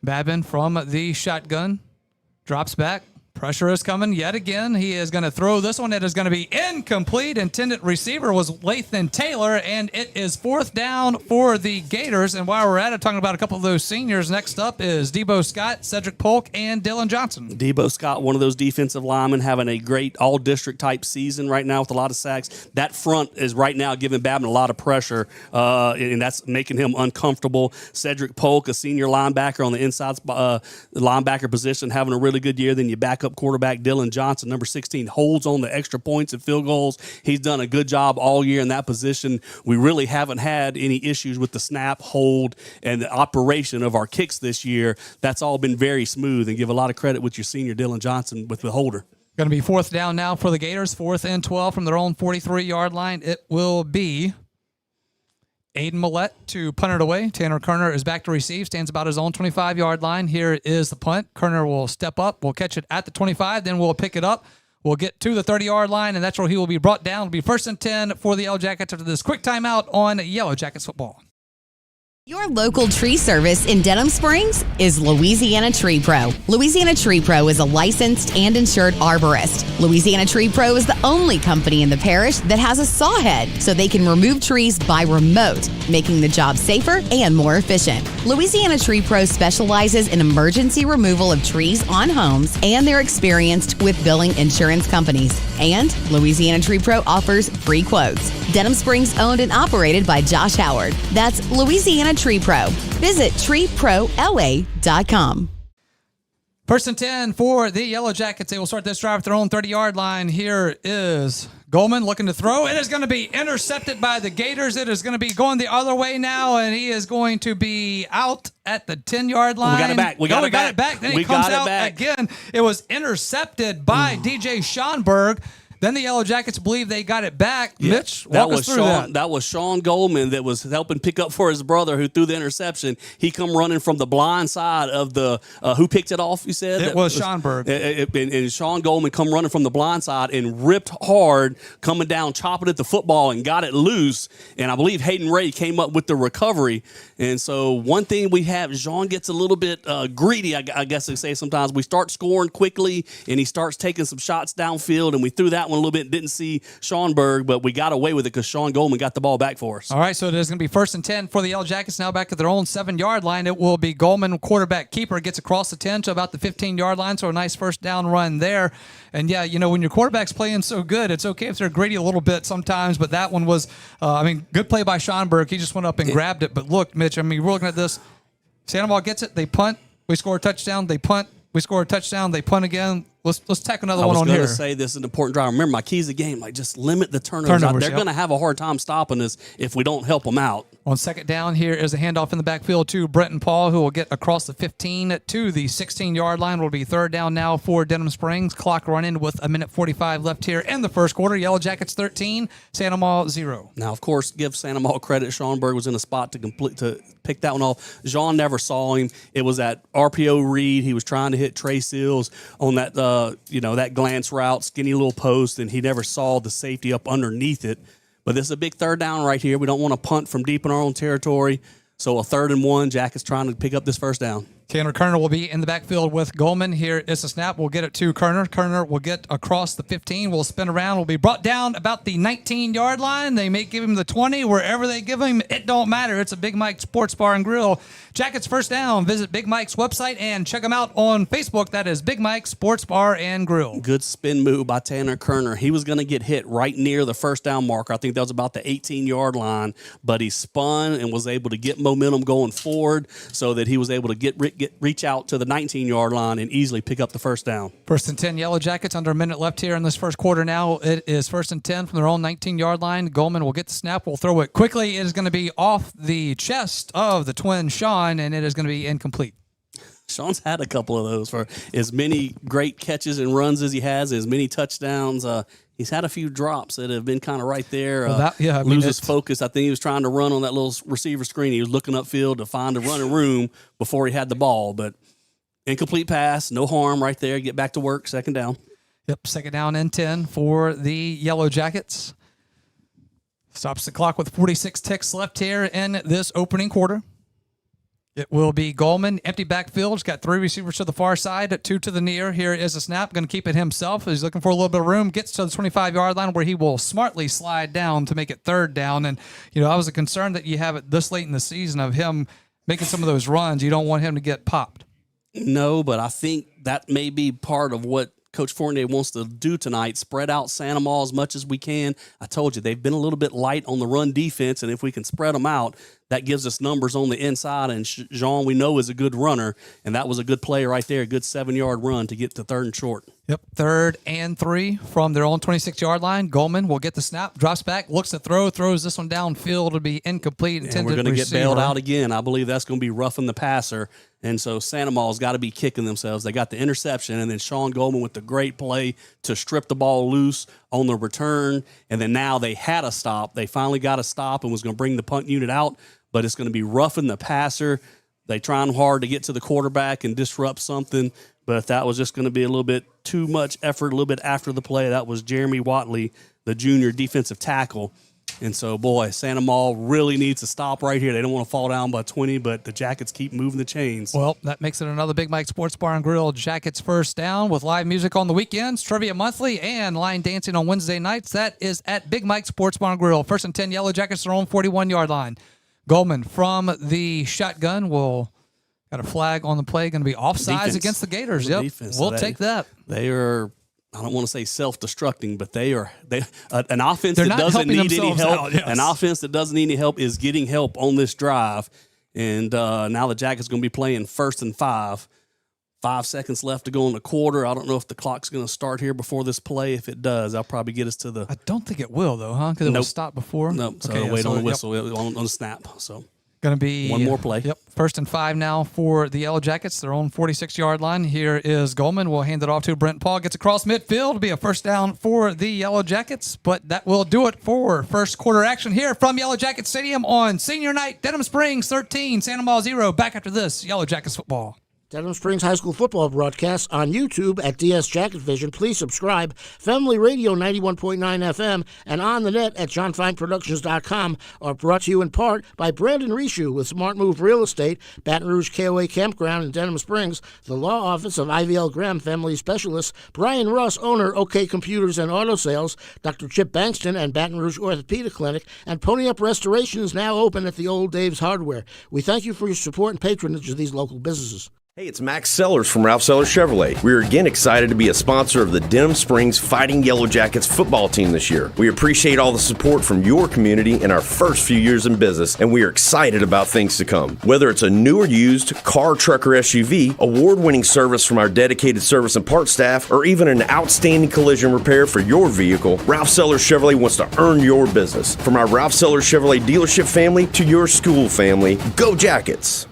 Babin from the shotgun drops back. Pressure is coming yet again. He is going to throw this one. It is going to be incomplete. Intended receiver was Lathan Taylor, and it is 4th down for the Gators. And while we're at it, talking about a couple of those seniors, next up is Debo Scott, Cedric Polk, and Dylan Johnson. Debo Scott, one of those defensive linemen, having a great all-district type season right now with a lot of sacks. That front is right now giving Babin a lot of pressure, and that's making him uncomfortable. Cedric Polk, a senior linebacker on the inside linebacker position, having a really good year. Then you back up quarterback Dylan Johnson, number 16, holds on the extra points and field goals. He's done a good job all year in that position. We really haven't had any issues with the snap, hold, and the operation of our kicks this year. That's all been very smooth, and give a lot of credit with your senior Dylan Johnson with the holder. Going to be 4th down now for the Gators, 4th and 12 from their own 43-yard line. It will be Aiden Millette to punt it away. Tanner Kerner is back to receive, stands about his own 25-yard line. Here is the punt. Kerner will step up. We'll catch it at the 25, then we'll pick it up. We'll get to the 30-yard line, and that's where he will be brought down. It'll be 1st and 10 for the Yellow Jackets after this quick timeout on Yellow Jackets football. Your local tree service in Denham Springs is Louisiana Tree Pro. Louisiana Tree Pro is a licensed and insured arborist. Louisiana Tree Pro is the only company in the parish that has a saw head, so they can remove trees by remote, making the job safer and more efficient. Louisiana Tree Pro specializes in emergency removal of trees on homes, and they're experienced with billing insurance companies. And Louisiana Tree Pro offers free quotes. Denham Springs owned and operated by Josh Howard. That's Louisiana Tree Pro. Visit treeprolawa.com. 1st and 10 for the Yellow Jackets. They will start this drive at their own 30-yard line. Here is Goldman looking to throw. It is going to be intercepted by the Gators. It is going to be going the other way now, and he is going to be out at the 10-yard line. We got it back. We got it back. Then he comes out again. It was intercepted by DJ Schonberg. Then the Yellow Jackets believe they got it back. Yeah. Mitch, walk us through that. That was Sean Goldman that was helping pick up for his brother who threw the interception. He come running from the blind side of the who picked it off, you said? It was Schonberg. And Sean Goldman come running from the blind side and ripped hard, coming down, chopping at the football and got it loose. And I believe Hayden Ray came up with the recovery. And so one thing we have, Jean gets a little bit greedy, I guess they say sometimes. We start scoring quickly, and he starts taking some shots downfield, and we threw that one a little bit, didn't see Schonberg, but we got away with it because Sean Goldman got the ball back for us. All right, so it is going to be 1st and 10 for the Yellow Jackets, now back at their own 7-yard line. It will be Goldman, quarterback keeper, gets across the 10 to about the 15-yard line, so a nice first down run there. And, yeah, when your quarterback's playing so good, it's okay if they're greedy a little bit sometimes, but that one was, good play by Schonberg. He just went up and grabbed it. But, look, Mitch, we're looking at this. Santa Maria gets it. They punt. We score a touchdown. They punt. We score a touchdown. They punt again. Let's tack another one on here. I was going to say this is an important drive. Remember, my keys of the game, just limit the turnovers. They're going to have a hard time stopping us if we don't help them out. On 2nd down, here is a handoff in the backfield to Brenton Paul, who will get across the 15 to the 16-yard line. Will be 3rd down now for Denham Springs. Clock running with 1:45 left here in the first quarter. Yellow Jackets 13, Santa Maria 0. Now, of course, give Santa Maria credit. Schonberg was in a spot to pick that one off. Jean never saw him. It was that RPO read. He was trying to hit Trey Seals on that, that glance route, skinny little post, and he never saw the safety up underneath it. But this is a big 3rd down right here. We don't want to punt from deep in our own territory. So a 3rd and 1, Jackets trying to pick up this first down. Tanner Kerner will be in the backfield with Goldman. Here is a snap. We'll get it to Kerner. Kerner will get across the 15. We'll spin around. Will be brought down about the 19-yard line. They may give him the 20. Wherever they give him, it don't matter. It's a Big Mike Sports Bar and Grill. Jackets first down. Visit Big Mike's website and check them out on Facebook. That is Big Mike Sports Bar and Grill. Good spin move by Tanner Kerner. He was going to get hit right near the first down marker. I think that was about the 18-yard line, but he spun and was able to get momentum going forward so that he was able to reach out to the 19-yard line and easily pick up the first down. First and 10 Yellow Jackets, under a minute left here in this first quarter now. It is first and 10 from their own 19-yard line. Goldman will get the snap. Will throw it quickly. It is going to be off the chest of the twin Sean, and it is going to be incomplete. Sean's had a couple of those for as many great catches and runs as he has, as many touchdowns. He's had a few drops that have been kind of right there. Loses focus. I think he was trying to run on that little receiver screen. He was looking upfield to find a running room before he had the ball, but incomplete pass, no harm right there. Get back to work, second down. Yep, second down and 10 for the Yellow Jackets. Stops the clock with 46 ticks left here in this opening quarter. It will be Goldman, empty backfield. He's got 3 receivers to the far side, 2 to the near. Here is a snap. Going to keep it himself. He's looking for a little bit of room. Gets to the 25-yard line where he will smartly slide down to make it third down. And, I was concerned that you have it this late in the season of him making some of those runs. You don't want him to get popped. No, but I think that may be part of what Coach Fournier wants to do tonight, spread out Sandoval as much as we can. I told you, they've been a little bit light on the run defense, and if we can spread them out, that gives us numbers on the inside, and Jean, we know, is a good runner, and that was a good play right there, a good 7-yard run to get to third and short. Yep, 3rd and 3 from their own 26-yard line. Goldman will get the snap, drops back, looks to throw, throws this one downfield to be incomplete. And we're going to get bailed out again. I believe that's going to be roughing the passer. And so Sandoval's got to be kicking themselves. They got the interception, and then Sean Goldman with the great play to strip the ball loose on the return. And then now they had a stop. They finally got a stop and was going to bring the punt unit out, but it's going to be roughing the passer. They trying hard to get to the quarterback and disrupt something, but that was just going to be a little bit too much effort, a little bit after the play. That was Jeremy Watley, the junior defensive tackle. And so, boy, Sandoval really needs to stop right here. They don't want to fall down by 20, but the Jackets keep moving the chains. Well, that makes it another Big Mike Sports Bar and Grill Jackets first down with live music on the weekends, trivia monthly, and line dancing on Wednesday nights. That is at Big Mike Sports Bar and Grill. First and 10 Yellow Jackets, their own 41-yard line. Goldman from the shotgun will got a flag on the play, going to be offsides against the Gators. Yep, we'll take that. They are, I don't want to say self-destructing, but they an offense that doesn't need any help. Yes. An offense that doesn't need any help is getting help on this drive. And now the Jackets going to be playing 1st and 5. 5 seconds left to go in the quarter. I don't know if the clock's going to start here before this play. If it does, I'll probably get us to the. I don't think it will though, huh? Because it will stop before. Nope. So wait on the whistle on the snap. So. Going to be one more play. Yep. 1st and 5 now for the Yellow Jackets. Their own 46-yard line. Here is Goldman. We'll hand it off to Brent Paul. Gets across midfield. It'll be a first down for the Yellow Jackets. But that will do it for first quarter action here from Yellow Jacket Stadium on senior night. Denham Springs 13, Sandoval 0. Back after this, Yellow Jackets football. Denham Springs High School football broadcasts on YouTube at DS Jacket Vision. Please subscribe. Family Radio 91.9 FM and on the net at johnfineproductions.com are brought to you in part by Brandon Rishu with Smart Move Real Estate, Baton Rouge KOA Campground in Denham Springs, the law office of IVL Graham Family Specialists, Brian Ross, owner, OK Computers and Auto Sales, Dr. Chip Bankston and Baton Rouge Orthopedic Clinic, and Pony Up Restoration is now open at the Old Dave's Hardware. We thank you for your support and patronage of these local businesses. Hey, it's Max Sellers from Ralph Sellers Chevrolet. We are again excited to be a sponsor of the Denham Springs Fighting Yellow Jackets football team this year. We appreciate all the support from your community in our first few years in business, and we are excited about things to come. Whether it's a new or used car, truck, or SUV, award-winning service from our dedicated service and parts staff, or even an outstanding collision repair for your vehicle, Ralph Sellers Chevrolet wants to earn your business. From our Ralph Sellers Chevrolet dealership family to your school family, go Jackets!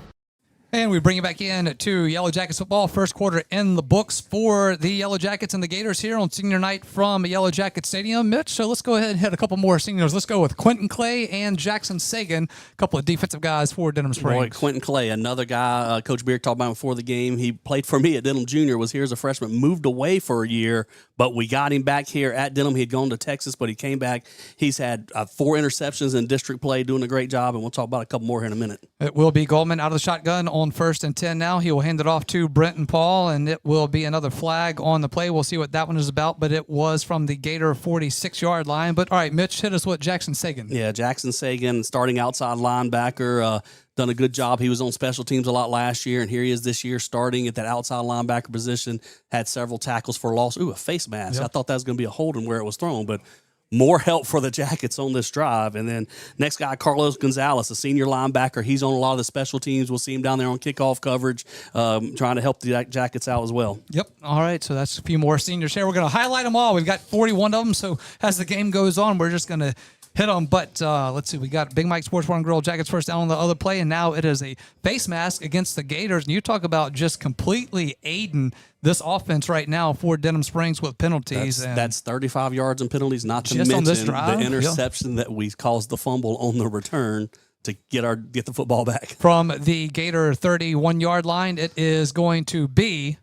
And we bring you back in to Yellow Jackets football. First quarter in the books for the Yellow Jackets and the Gators here on senior night from Yellow Jacket Stadium. Mitch, so let's go ahead and hit a couple more seniors. Let's go with Quentin Clay and Jackson Sagan, a couple of defensive guys for Denham Springs. Boy, Quentin Clay, another guy Coach Beard talked about before the game. He played for me at Denham Junior, was here as a freshman, moved away for a year, but we got him back here at Denham. He had gone to Texas, but he came back. He's had 4 interceptions in district play, doing a great job, and we'll talk about a couple more here in a minute. It will be Goldman out of the shotgun on 1st and 10 now. He will hand it off to Brenton Paul, and it will be another flag on the play. We'll see what that one is about, but it was from the Gator 46-yard line. But, all right, Mitch, hit us with Jackson Sagan. Yeah, Jackson Sagan, starting outside linebacker, done a good job. He was on special teams a lot last year, and here he is this year starting at that outside linebacker position. Had several tackles for loss. Ooh, a face mask. Yep. I thought that was going to be a holding where it was thrown, but more help for the Jackets on this drive. And then next guy, Carlos Gonzalez, a senior linebacker. He's on a lot of the special teams. We'll see him down there on kickoff coverage, trying to help the Jackets out as well. Yep. All right, so that's a few more seniors here. We're going to highlight them all. We've got 41 of them, so as the game goes on, we're just going to hit them. But let's see, we got Big Mike Sports Bar and Grill Jackets first down on the other play, and now it is a face mask against the Gators. And you talk about just completely aiding this offense right now for Denham Springs with penalties. That's 35 yards in penalties, not to just mention on this drive, the interception that we caused the fumble on the return to get the football back. From the Gator 31-yard line, it is going to be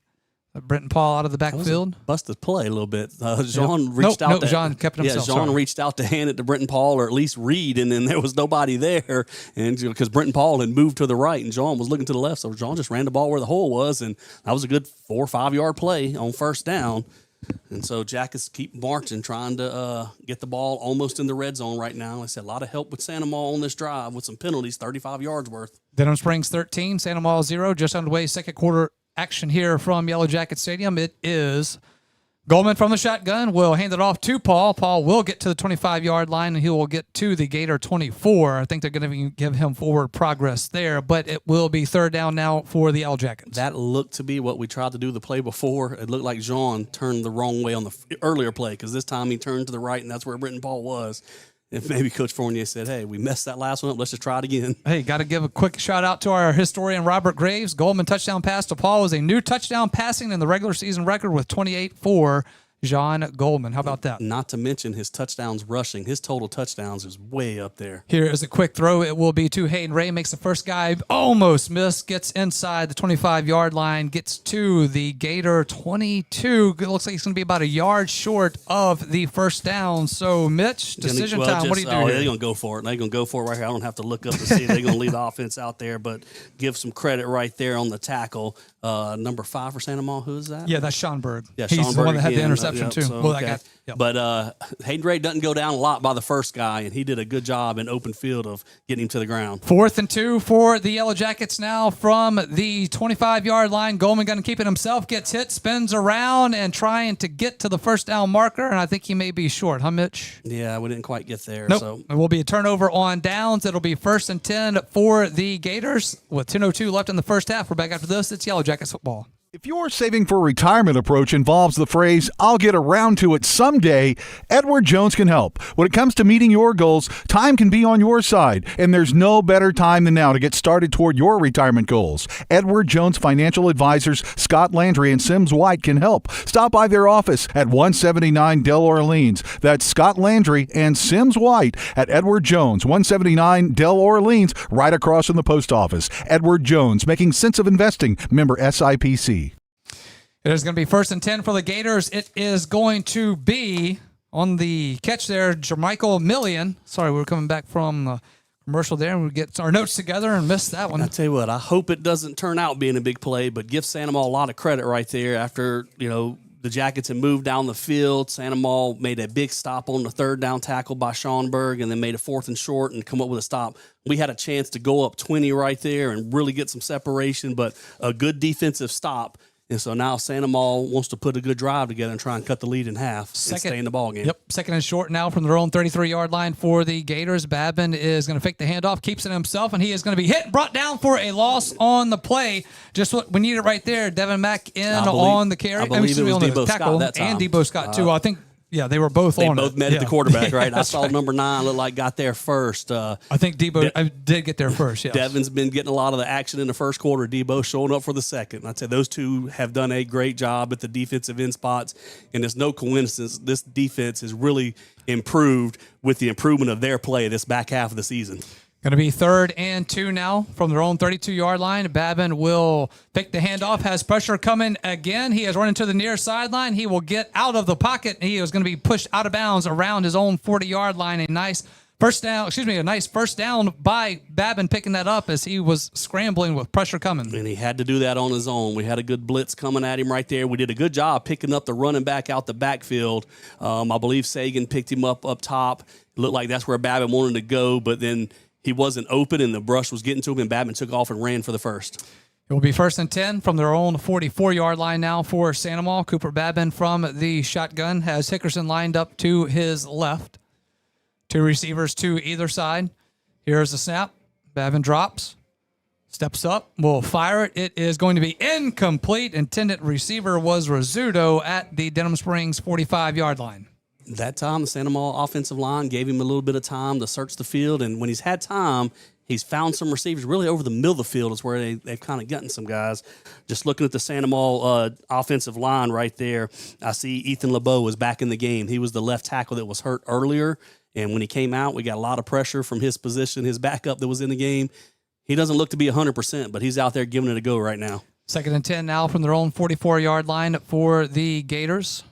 Brenton Paul out of the backfield. Busted play a little bit. Jean reached out. Jean kept it himself. Jean reached out to hand it to Brenton Paul, or at least read, and then there was nobody there. And because Brenton Paul had moved to the right, and Jean was looking to the left, so Jean just ran the ball where the hole was, and that was a good 4 or 5 yard play on first down. And so Jackets keep marching, trying to get the ball almost in the red zone right now. Like I said, a lot of help with Santa Maula on this drive with some penalties, 35 yards worth. Denham Springs 13, Santa Maula 0, just underway, second quarter action here from Yellow Jacket Stadium. It is Goldman from the shotgun. Will hand it off to Paul. Paul will get to the 25-yard line, and he will get to the Gator 24. I think they're going to give him forward progress there, but it will be third down now for the Yellow Jackets. That looked to be what we tried to do the play before. It looked like Jean turned the wrong way on the earlier play, because this time he turned to the right, and that's where Brenton Paul was. If maybe Coach Fournier said, hey, we messed that last one up, let's just try it again. Hey, got to give a quick shout out to our historian, Robert Graves. Goldman touchdown pass to Paul was a new touchdown passing in the regular season record with 28 for John Goldman. How about that? Not to mention his touchdowns rushing. His total touchdowns is way up there. Here is a quick throw. It will be to Hayden Ray. Makes the first guy almost miss. Gets inside the 25-yard line. Gets to the Gator 22. It looks like he's going to be about a yard short of the first down. So, Mitch, decision time. What do you do here? They're going to go for it. They're going to go for it right here. I don't have to look up to see. They're going to lead the offense out there, but give some credit right there on the tackle. Number 5 for Santa Maula. Who is that? Yeah, that's Schonberg. Yeah, he's Schonberg the one that had the again. interception, too. So, Well, okay. that guy. Yep. But Hayden Ray doesn't go down a lot by the first guy, and he did a good job in open field of getting him to the ground. 4th and 2 for the Yellow Jackets now from the 25-yard line. Goldman going to keep it himself, gets hit, spins around, and trying to get to the first down marker, and I think he may be short, huh, Mitch? Yeah, we didn't quite get there. Nope. So. It will be a turnover on downs. It'll be 1st and 10 for the Gators with 10:02 left in the first half. We're back after this. It's Yellow Jackets football. If your saving for retirement approach involves the phrase, I'll get around to it someday, Edward Jones can help. When it comes to meeting your goals, time can be on your side, and there's no better time than now to get started toward your retirement goals. Edward Jones Financial Advisors Scott Landry and Sims White can help. Stop by their office at 179 Del Orleans. That's Scott Landry and Sims White at Edward Jones, 179 Del Orleans, right across from the post office. Edward Jones, making sense of investing, member SIPC. It is going to be 1st and 10 for the Gators. It is going to be on the catch there, Jermichael Millian. Sorry, we were coming back from the commercial there, and we get our notes together and missed that one. I tell you what, I hope it doesn't turn out being a big play, but give Santa Maula a lot of credit right there after, the Jackets had moved down the field. Santa Maula made a big stop on the third down tackle by Schonberg and then made a 4th and short and come up with a stop. We had a chance to go up 20 right there and really get some separation, but a good defensive stop. And so now Santa Maula wants to put a good drive together and try and cut the lead in half and stay in the ball game. Yep, 2nd and short now from their own 33-yard line for the Gators. Babin is going to fake the handoff, keeps it himself, and he is going to be hit and brought down for a loss on the play. Just what we needed right there. Devin Mack on the carry. I believe it was Debo tackle, Scott that time. and Debo Scott, too. I think. Yeah, they were both on it. They both met at the quarterback, right? I saw right. number 9 look like got there first. I think Debo did get there first, yes. Devin's been getting a lot of the action in the first quarter. Debo showing up for the second. I'd say those two have done a great job at the defensive end spots, and it's no coincidence this defense has really improved with the improvement of their play this back half of the season. Going to be 3rd and 2 now from their own 32-yard line. Babin will pick the handoff, has pressure coming again. He is running to the near sideline. He will get out of the pocket. He is going to be pushed out of bounds around his own 40-yard line. A nice first down by Babin, picking that up as he was scrambling with pressure coming. And he had to do that on his own. We had a good blitz coming at him right there. We did a good job picking up the running back out the backfield. I believe Sagan picked him up top. It looked like that's where Babin wanted to go, but then he wasn't open, and the brush was getting to him, and Babin took off and ran for the first. It will be 1st and 10 from their own 44-yard line now for Sandoval. Cooper Babin from the shotgun has Hickerson lined up to his left. 2 receivers to either side. Here's the snap. Babin drops, steps up, will fire it. It is going to be incomplete. Intended receiver was Rizzuto at the Denham Springs 45-yard line. That time, the Sandoval offensive line gave him a little bit of time to search the field, and when he's had time, he's found some receivers really over the middle of the field is where they've kind of gotten some guys. Just looking at the Sandoval offensive line right there, I see Ethan LeBeau is back in the game. He was the left tackle that was hurt earlier, and when he came out, we got a lot of pressure from his position, his backup that was in the game. He doesn't look to be 100%, but he's out there giving it a go right now. 2nd and 10 now from their own 44-yard line for the Gators.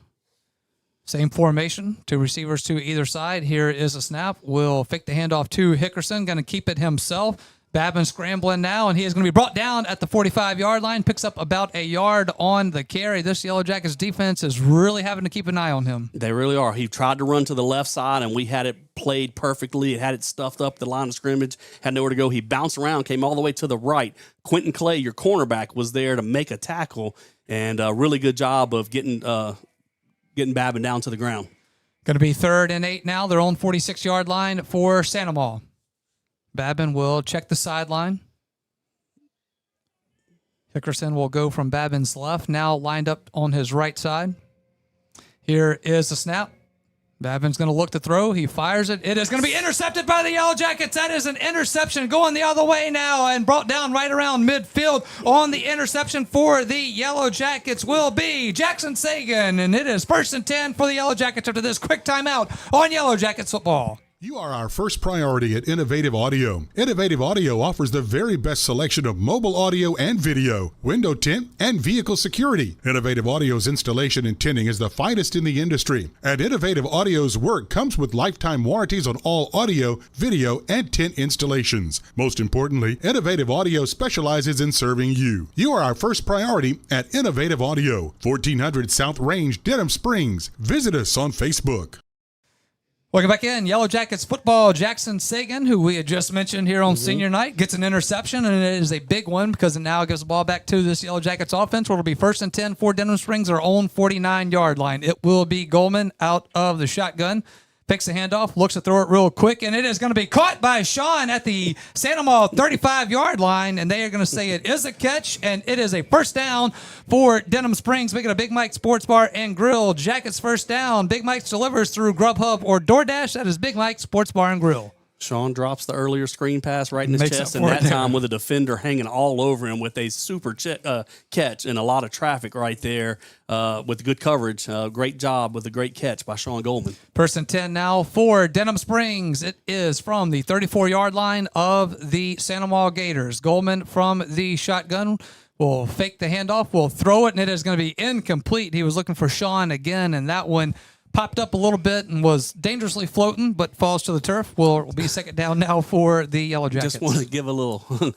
Same formation, 2 receivers to either side. Here is a snap. Will fake the handoff to Hickerson, going to keep it himself. Babin scrambling now, and he is going to be brought down at the 45-yard line. Picks up about a yard on the carry. This Yellow Jackets defense is really having to keep an eye on him. They really are. He tried to run to the left side, and we had it played perfectly. It had it stuffed up the line of scrimmage, had nowhere to go. He bounced around, came all the way to the right. Quentin Clay, your cornerback, was there to make a tackle, and a really good job of getting Babin down to the ground. Going to be 3rd and 8 now, their own 46-yard line for Sandoval. Babin will check the sideline. Hickerson will go from Babin's left, now lined up on his right side. Here is the snap. Babin's going to look to throw. He fires it. It is going to be intercepted by the Yellow Jackets. That is an interception going the other way now and brought down right around midfield. On the interception for the Yellow Jackets will be Jackson Sagan, and it is 1st and 10 for the Yellow Jackets after this quick timeout on Yellow Jackets football. You are our first priority at Innovative Audio. Innovative Audio offers the very best selection of mobile audio and video, window tint, and vehicle security. Innovative Audio's installation and tinting is the finest in the industry, and Innovative Audio's work comes with lifetime warranties on all audio, video, and tint installations. Most importantly, Innovative Audio specializes in serving you. You are our first priority at Innovative Audio, 1400 South Range, Denham Springs. Visit us on Facebook. Welcome back in. Yellow Jackets football. Jackson Sagan, who we had just mentioned here on senior night, gets an interception, and it is a big one because it now gives the ball back to this Yellow Jackets offense, where it'll be 1st and 10 for Denham Springs, our own 49-yard line. It will be Goldman out of the shotgun. Picks the handoff, looks to throw it real quick, and it is going to be caught by Sean at the Sandoval 35-yard line, and they are going to say it is a catch, and it is a first down for Denham Springs, making a Big Mike Sports Bar and Grill. Jackets first down. Big Mike's delivers through Grubhub or DoorDash. That is Big Mike Sports Bar and Grill. Sean drops the earlier screen pass right in his chest, and that time with a defender hanging all over him with a super catch and a lot of traffic right there with good coverage. Great job with a great catch by Sean Goldman. 1st and 10 now for Denham Springs. It is from the 34-yard line of the Sandoval Gators. Goldman from the shotgun will fake the handoff, will throw it, and it is going to be incomplete. He was looking for Sean again, and that one popped up a little bit and was dangerously floating, but falls to the turf. Will be 2nd down now for the Yellow Jackets. Just want to give a little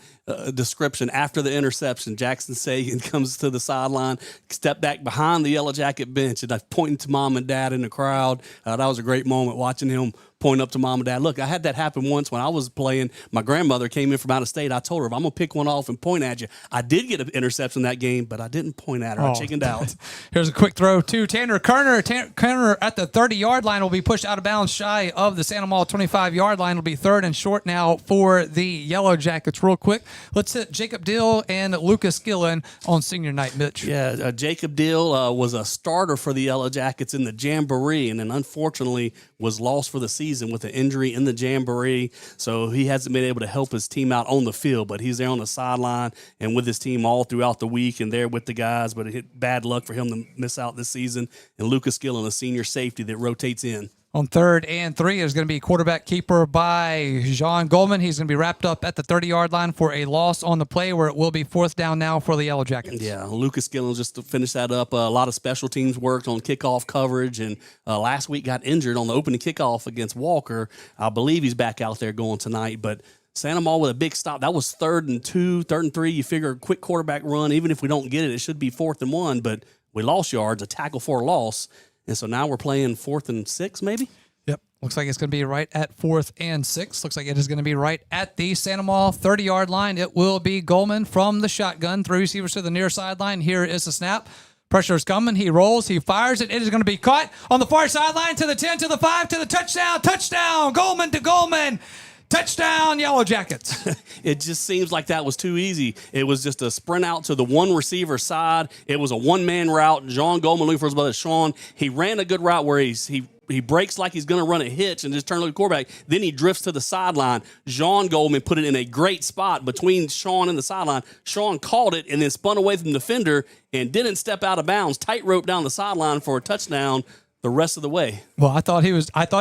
description. After the interception, Jackson Sagan comes to the sideline, step back behind the Yellow Jacket bench, and I'm pointing to mom and dad in the crowd. That was a great moment watching him point up to mom and dad. Look, I had that happen once when I was playing. My grandmother came in from out of state. I told her, if I'm going to pick one off and point at you. I did get an interception that game, but I didn't point at her. I chickened out. Here's a quick throw to Tanner Kerner. Kerner at the 30-yard line will be pushed out of bounds shy of the Sandoval 25-yard line. Will be 3rd and short now for the Yellow Jackets. Real quick, let's hit Jacob Dill and Lucas Gillen on senior night, Mitch. Yeah, Jacob Dill was a starter for the Yellow Jackets in the Jamboree, and then unfortunately was lost for the season with an injury in the Jamboree. So he hasn't been able to help his team out on the field, but he's there on the sideline and with his team all throughout the week and there with the guys. But it hit bad luck for him to miss out this season. And Lucas Gillen, a senior safety that rotates in. On 3rd and 3 is going to be quarterback keeper by John Goldman. He's going to be wrapped up at the 30-yard line for a loss on the play, where it will be 4th down now for the Yellow Jackets. Yeah, Lucas Gillen, just to finish that up, a lot of special teams worked on kickoff coverage, and last week got injured on the opening kickoff against Walker. I believe he's back out there going tonight, but Santa Maria with a big stop. That was 3rd and 2, 3rd and 3. You figure a quick quarterback run, even if we don't get it, it should be 4th and 1, but we lost yards, a tackle for a loss, and so now we're playing 4th and 6 maybe? Yep. Looks like it's going to be right at 4th and 6. Looks like it is going to be right at the Santa Maria 30-yard line. It will be Goldman from the shotgun. 3 receivers to the near sideline. Here is the snap. Pressure is coming. He rolls. He fires it. It is going to be caught on the far sideline to the 10, to the 5, to the touchdown. Touchdown. Goldman to Goldman. Touchdown, Yellow Jackets. It just seems like that was too easy. It was just a sprint out to the one receiver side. It was a one-man route. John Goldman looking for his brother Sean. He ran a good route where he breaks like he's going to run a hitch and just turn to the quarterback. Then he drifts to the sideline. John Goldman put it in a great spot between Sean and the sideline. Sean caught it and then spun away from the defender and didn't step out of bounds. Tightrope down the sideline for a touchdown the rest of the way. Well, I thought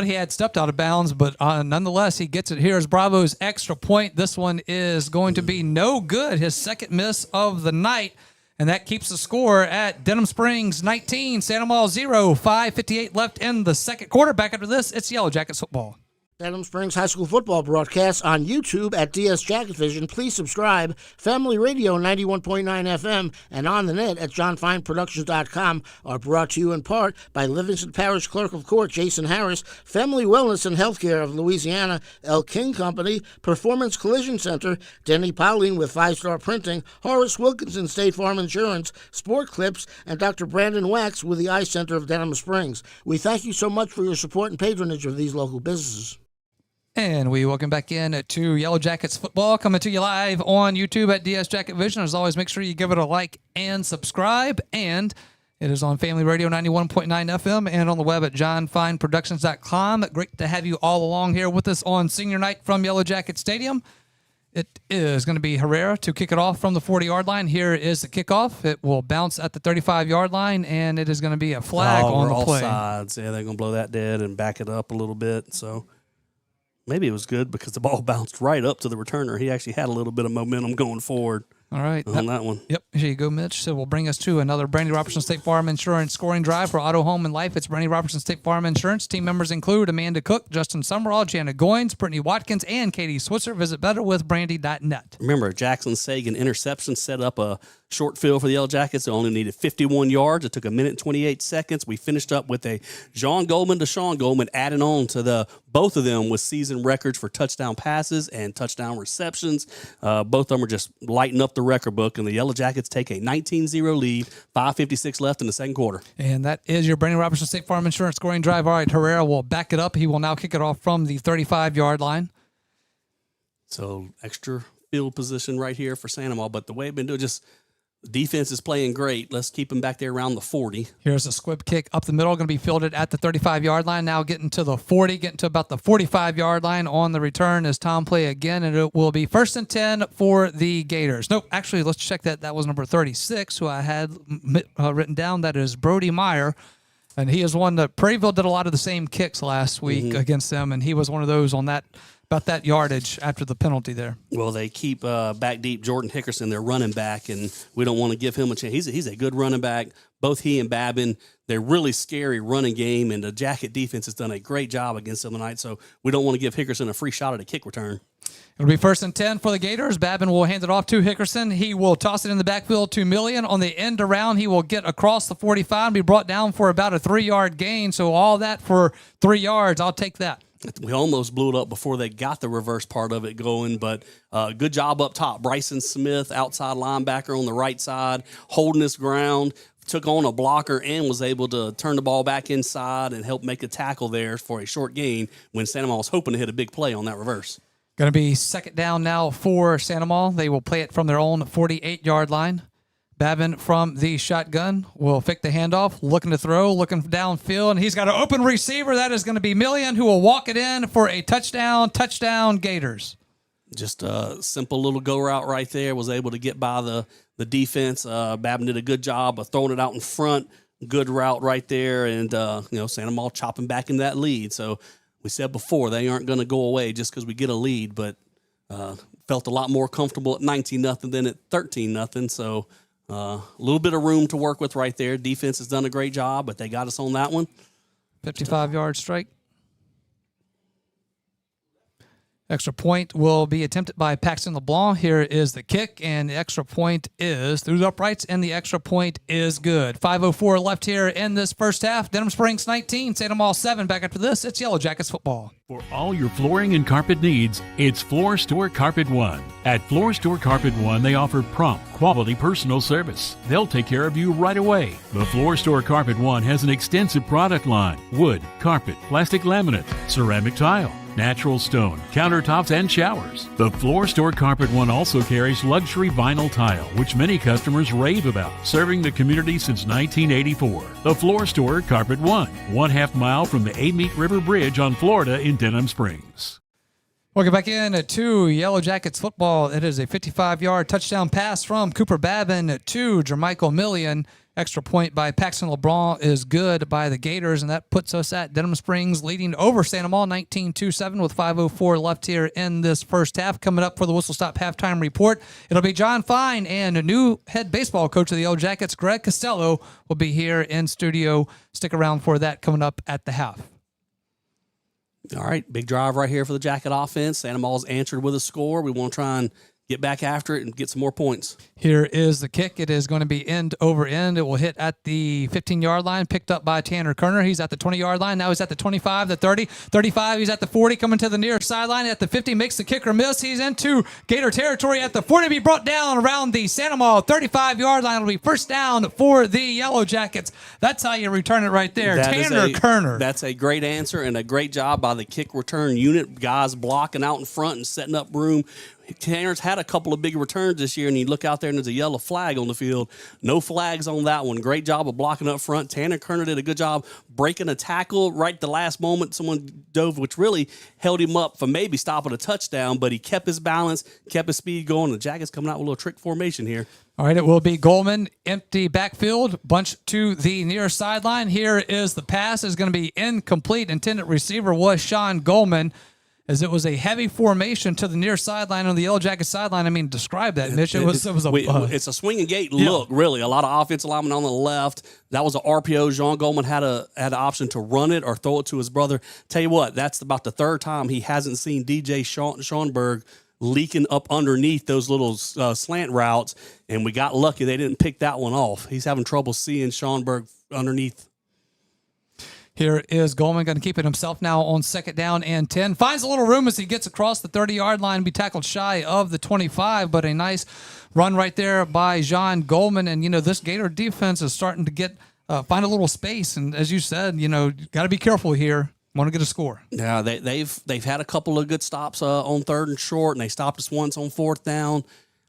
he had stepped out of bounds, but nonetheless, he gets it. Here's Bravo's extra point. This one is going to be no good. His second miss of the night. And that keeps the score at Denham Springs 19, Santa Maria 0, 5:58 left in the second quarter. Back after this, it's Yellow Jackets football. Denham Springs High School football broadcast on YouTube at DS Jacket Vision. Please subscribe. Family Radio 91.9 FM and on the net at johnfineproductions.com are brought to you in part by Livingston Parish Clerk of Court Jason Harris, Family Wellness and Healthcare of Louisiana, El King Company, Performance Collision Center, Denny Pauline with 5-Star Printing, Horace Wilkinson State Farm Insurance, Sport Clips, and Dr. Brandon Wax with the Eye Center of Denham Springs. We thank you so much for your support and patronage of these local businesses. And we welcome back in to Yellow Jackets football, coming to you live on YouTube at DS Jacket Vision. As always, make sure you give it a like and subscribe. And it is on Family Radio 91.9 FM and on the web at johnfineproductions.com. Great to have you all along here with us on senior night from Yellow Jacket Stadium. It is going to be Herrera to kick it off from the 40-yard line. Here is the kickoff. It will bounce at the 35-yard line, and it is going to be a flag on the play. Sides. Yeah, they're going to blow that dead and back it up a little bit. So maybe it was good because the ball bounced right up to the returner. He actually had a little bit of momentum going forward. All right. On that one. Yep. Here you go, Mitch. So we'll bring us to another Brandy Robertson State Farm Insurance scoring drive for auto, home, and life. It's Brandy Robertson State Farm Insurance. Team members include Amanda Cook, Justin Summerall, Jana Goins, Brittany Watkins, and Katie Switzer. Visit betterwithbrandy.net. Remember, Jackson Sagan interception set up a short field for the Yellow Jackets. They only needed 51 yards. It took 1 minute and 28 seconds. We finished up with a John Goldman to Sean Goldman, adding on to both of them with season records for touchdown passes and touchdown receptions. Both of them are just lighting up the record book, and the Yellow Jackets take a 19-0 lead, 5:56 left in the second quarter. And that is your Brandy Robertson State Farm Insurance scoring drive. All right, Herrera will back it up. He will now kick it off from the 35-yard line. So extra field position right here for Santa Maria, but the way they've been doing, just defense is playing great. Let's keep them back there around the 40. Here's a squib kick up the middle, going to be fielded at the 35-yard line. Now getting to the 40, getting to about the 45-yard line on the return as Tom play again, and it will be 1st and 10 for the Gators. Nope, actually, let's check that. That was number 36, who I had written down. That is Brody Meyer, and he is one that Prairieville did a lot of the same kicks last week against them, and he was one of those on that about that yardage after the penalty there. Well, they keep back deep Jordan Hickerson, their running back, and we don't want to give him a chance. He's a good running back. Both he and Babin, they're really scary running game, and the Jacket defense has done a great job against them tonight, so we don't want to give Hickerson a free shot at a kick return. It'll be 1st and 10 for the Gators. Babin will hand it off to Hickerson. He will toss it in the backfield to Million. On the end around, he will get across the 45 and be brought down for about a 3-yard gain. So all that for 3 yards. I'll take that. We almost blew it up before they got the reverse part of it going, but good job up top. Bryson Smith, outside linebacker on the right side, holding his ground, took on a blocker and was able to turn the ball back inside and help make a tackle there for a short gain when Santa Maria was hoping to hit a big play on that reverse. Going to be 2nd down now for Santa Maria. They will play it from their own 48-yard line. Babin from the shotgun will fake the handoff, looking to throw, looking downfield, and he's got an open receiver. That is going to be Million, who will walk it in for a touchdown Gators. Just a simple little go route right there. Was able to get by the defense. Babin did a good job of throwing it out in front. good route right there, and Santa Maula chopping back in that lead. So we said before they aren't going to go away just because we get a lead, but felt a lot more comfortable at 19-0 than at 13-0. So a little bit of room to work with right there. Defense has done a great job, but they got us on that one. 55-yard strike. Extra point will be attempted by Paxton LeBlanc. Here is the kick, and the extra point is through the uprights, and the extra point is good. 5:04 left here in this first half. Denham Springs 19, Santa Maula 7. Back after this, it's Yellow Jackets football. For all your flooring and carpet needs, it's Floor Store Carpet One. At Floor Store Carpet One, they offer prompt, quality personal service. They'll take care of you right away. The Floor Store Carpet One has an extensive product line: wood, carpet, plastic laminate, ceramic tile, natural stone, countertops, and showers. The Floor Store Carpet One also carries luxury vinyl tile, which many customers rave about, serving the community since 1984. The Floor Store Carpet One, 1/2 mile from the Amant River Bridge on Florida in Denham Springs. Welcome back in to Yellow Jackets football. It is a 55-yard touchdown pass from Cooper Babin to Jermichael Millian. Extra point by Paxton LeBlanc is good by the Gators, and that puts us at Denham Springs leading over Santa Maula 19-7 with 5:04 left here in this first half. Coming up for the Whistle Stop halftime report, it'll be John Fine, and a new head baseball coach of the Yellow Jackets, Greg Costello, will be here in studio. Stick around for that coming up at the half. All right, big drive right here for the Jacket offense. Santa Maula's answered with a score. We want to try and get back after it and get some more points. Here is the kick. It is going to be end over end. It will hit at the 15-yard line, picked up by Tanner Kerner. He's at the 20-yard line. Now he's at the 25, the 30, 35. He's at the 40, coming to the near sideline at the 50, makes the kicker miss. He's into Gator territory at the 40, be brought down around the Santa Maula 35-yard line. It'll be first down for the Yellow Jackets. That's how you return it right there. Tanner Kerner. That's a great answer and a great job by the kick return unit. Guys blocking out in front and setting up room. Tanner's had a couple of big returns this year, and you look out there and there's a yellow flag on the field. No flags on that one. Great job of blocking up front. Tanner Kerner did a good job breaking a tackle right at the last moment. Someone dove, which really held him up for maybe stopping a touchdown, but he kept his balance, kept his speed going. The Jackets coming out with a little trick formation here. All right, it will be Goldman, empty backfield, bunch to the near sideline. Here is the pass. Is going to be incomplete. Intended receiver was Sean Goldman, as it was a heavy formation to the near sideline on the Yellow Jacket sideline. I mean, describe that, Mitch. It's a swinging gate look, really. A lot of offensive linemen on the left. That was an RPO. Sean Goldman had an option to run it or throw it to his brother. Tell you what, that's about the third time he hasn't seen DJ Schoenberg leaking up underneath those little slant routes, and we got lucky they didn't pick that one off. He's having trouble seeing Schoenberg underneath. Here is Goldman going to keep it himself now on 2nd down and 10. Finds a little room as he gets across the 30-yard line and be tackled shy of the 25, but a nice run right there by John Goldman. And, this Gator defense is starting to get find a little space. And as you said, got to be careful here. Want to get a score. Yeah, they've had a couple of good stops on 3rd and short, and they stopped us once on 4th down.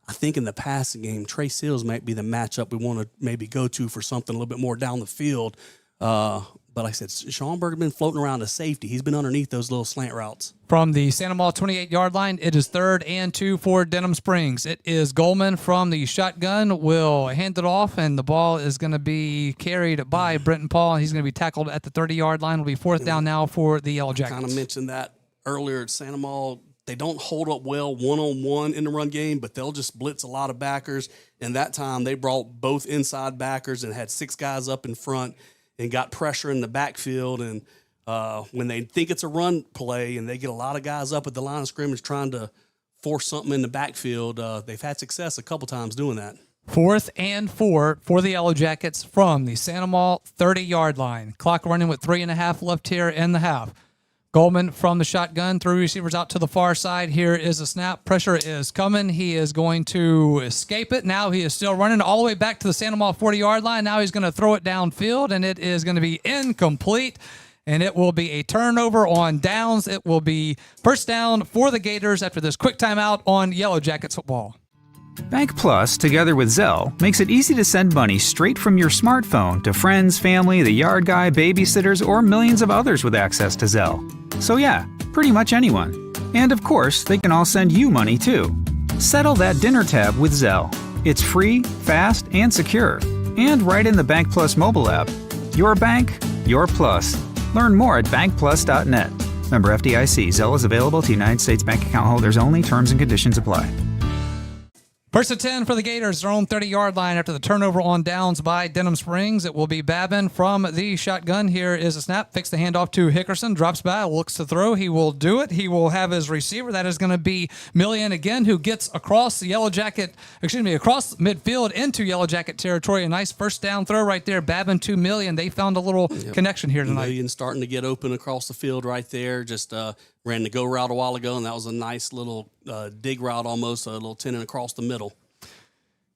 I think in the passing game, Trey Seals might be the matchup we want to maybe go to for something a little bit more down the field. But like I said, Schoenberg has been floating around to safety. He's been underneath those little slant routes. From the Santa Maula 28-yard line, it is 3rd and 2 for Denham Springs. It is Goldman from the shotgun, will hand it off, and the ball is going to be carried by Brenton Paul. He's going to be tackled at the 30-yard line. It'll be 4th down now for the Yellow Jackets. I kind of mentioned that earlier at Santa Maula. They don't hold up well one-on-one in the run game, but they'll just blitz a lot of backers. And that time they brought both inside backers and had 6 guys up in front and got pressure in the backfield. And when they think it's a run play and they get a lot of guys up at the line of scrimmage trying to force something in the backfield, they've had success a couple times doing that. 4th and 4 for the Yellow Jackets from the Santa Maula 30-yard line. Clock running with 3.5 left here in the half. Goldman from the shotgun, 3 receivers out to the far side. Here is a snap. Pressure is coming. He is going to escape it. Now he is still running all the way back to the Santa Maula 40-yard line. Now he's going to throw it downfield, and it is going to be incomplete. And it will be a turnover on downs. It will be first down for the Gators after this quick timeout on Yellow Jackets football. Bank Plus, together with Zelle, makes it easy to send money straight from your smartphone to friends, family, the yard guy, babysitters, or millions of others with access to Zelle. So yeah, pretty much anyone. And of course, they can all send you money too. Settle that dinner tab with Zelle. It's free, fast, and secure. And right in the Bank Plus mobile app. Your bank, your plus. Learn more at bankplus.net. Member FDIC. Zelle is available to United States bank account holders only. Terms and conditions apply. First and 10 for the Gators, their own 30-yard line after the turnover on downs by Denham Springs. It will be Babin from the shotgun. Here is a snap. Fakes the handoff to Hickerson. Drops back, looks to throw. He will do it. He will have his receiver. That is going to be Millian again, who gets across the across midfield into Yellow Jacket territory. A nice first down throw right there. Babin to Millian. They found a little connection here tonight. Millian starting to get open across the field right there. Just ran the go route a while ago, and that was a nice little dig route almost, a little 10 and across the middle.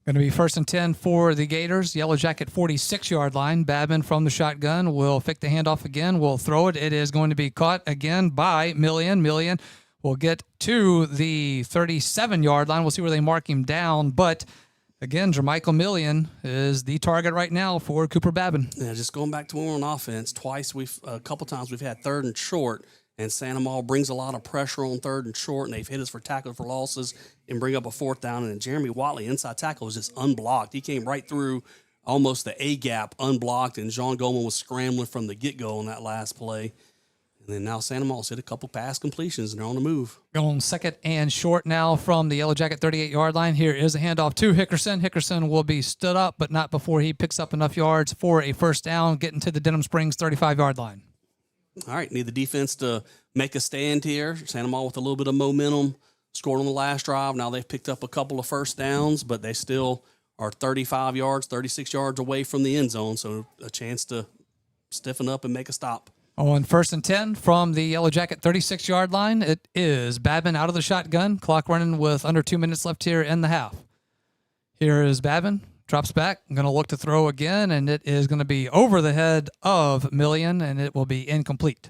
Going to be first and 10 for the Gators. Yellow Jacket 46-yard line. Babin from the shotgun will fake the handoff again. Will throw it. It is going to be caught again by Millian. Millian will get to the 37-yard line. We'll see where they mark him down. But, again, Jermichael Millian is the target right now for Cooper Babin. Yeah, just going back to when we're on offense, a couple times we've had third and short, and Santa Maria brings a lot of pressure on third and short, and they've hit us for tackle for losses and bring up a fourth down. And then Jeremy Watley, inside tackle, was just unblocked. He came right through almost the A-gap, unblocked, and John Goldman was scrambling from the get-go on that last play. And then now Santa Maria's hit a couple pass completions, and they're on the move. Going second and short now from the Yellow Jacket 38-yard line. Here is a handoff to Hickerson. Hickerson will be stood up, but not before he picks up enough yards for a first down, getting to the Denham Springs 35-yard line. All right, need the defense to make a stand here. Santa Maria with a little bit of momentum, scored on the last drive. Now they've picked up a couple of first downs, but they still are 35 yards, 36 yards away from the end zone, so a chance to stiffen up and make a stop. On first and 10 from the Yellow Jacket 36-yard line, it is Babin out of the shotgun. Clock running with under 2 minutes left here in the half. Here is Babin. Drops back. I'm going to look to throw again, and it is going to be over the head of Millian, and it will be incomplete.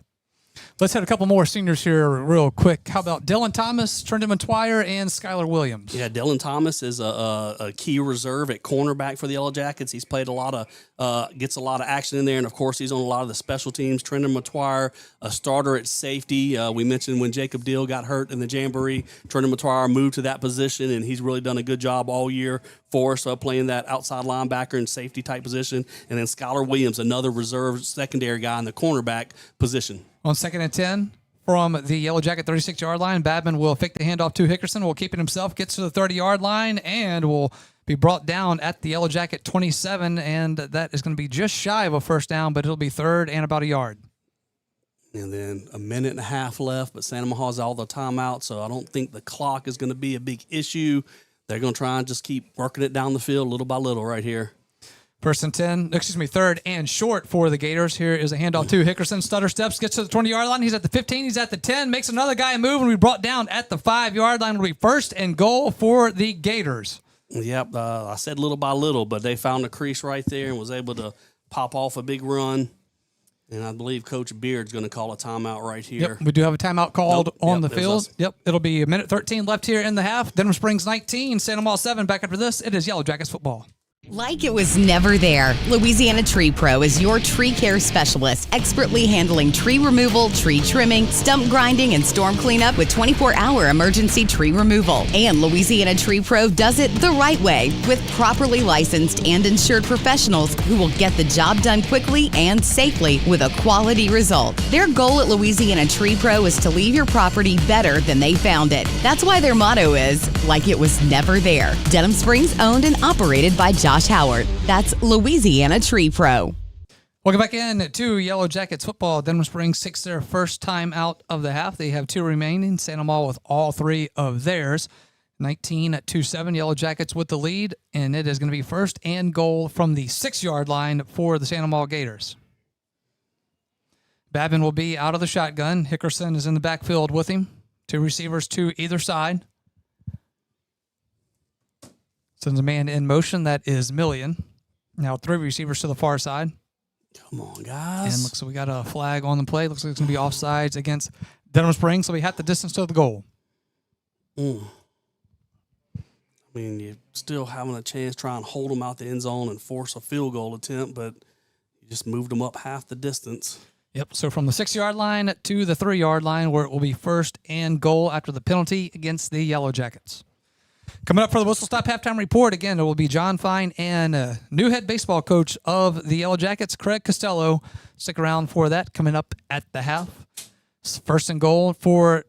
Let's hit a couple more seniors here real quick. How about Dylan Thomas, Trendon McTwire, and Skylar Williams? Yeah, Dylan Thomas is a key reserve at cornerback for the Yellow Jackets. He's played a lot of, gets a lot of action in there, and of course he's on a lot of the special teams. Trendon McTwire, a starter at safety. We mentioned when Jacob Deal got hurt in the Jamboree, Trendon McTwire moved to that position, and he's really done a good job all year for us, playing that outside linebacker and safety type position. And then Skylar Williams, another reserve secondary guy in the cornerback position. On second and 10 from the Yellow Jacket 36-yard line, Babin will fake the handoff to Hickerson, will keep it himself, gets to the 30-yard line, and will be brought down at the Yellow Jacket 27, and that is going to be just shy of a first down, but it'll be third and about a yard. And then a minute and a half left, but Santa Maria has all the timeout, so I don't think the clock is going to be a big issue. They're going to try and just keep working it down the field little by little right here. Third and short for the Gators. Here is a handoff to Hickerson. Stutter steps, gets to the 20-yard line. He's at the 15. He's at the 10. Makes another guy move, and we brought down at the 5-yard line. It'll be first and goal for the Gators. Yep, I said little by little, but they found a crease right there and was able to pop off a big run. And I believe Coach Beard's going to call a timeout right here. Yep, we do have a timeout called on the field. Yep, it'll be a minute 13 left here in the half. Denham Springs 19, Santa Maria 7. Back after this, it is Yellow Jackets football. Like it was never there, Louisiana Tree Pro is your tree care specialist, expertly handling tree removal, tree trimming, stump grinding, and storm cleanup with 24-hour emergency tree removal. And Louisiana Tree Pro does it the right way with properly licensed and insured professionals who will get the job done quickly and safely with a quality result. Their goal at Louisiana Tree Pro is to leave your property better than they found it. That's why their motto is, like it was never there. Denham Springs owned and operated by Josh Howard. That's Louisiana Tree Pro. Welcome back in to Yellow Jackets football. Denham Springs takes their first time out of the half. They have 2 remaining. Santa Maria with all 3 of theirs. 19-7, Yellow Jackets with the lead, and it is going to be first and goal from the 6-yard line for the Santa Maria Gators. Babin will be out of the shotgun. Hickerson is in the backfield with him. 2 receivers to either side. Sends a man in motion. That is Millian. Now 3 receivers to the far side. Come on, guys. And looks like we got a flag on the play. Looks like it's going to be offsides against Denham Springs, so we had the distance to the goal. I mean, you're still having a chance to try and hold them out the end zone and force a field goal attempt, but you just moved them up half the distance. Yep, so from the 6-yard line to the 3-yard line where it will be first and goal after the penalty against the Yellow Jackets. Coming up for the Whistle Stop Halftime Report, again, it will be John Fine and new head baseball coach of the Yellow Jackets, Craig Costello. Stick around for that coming up at the half. First and goal for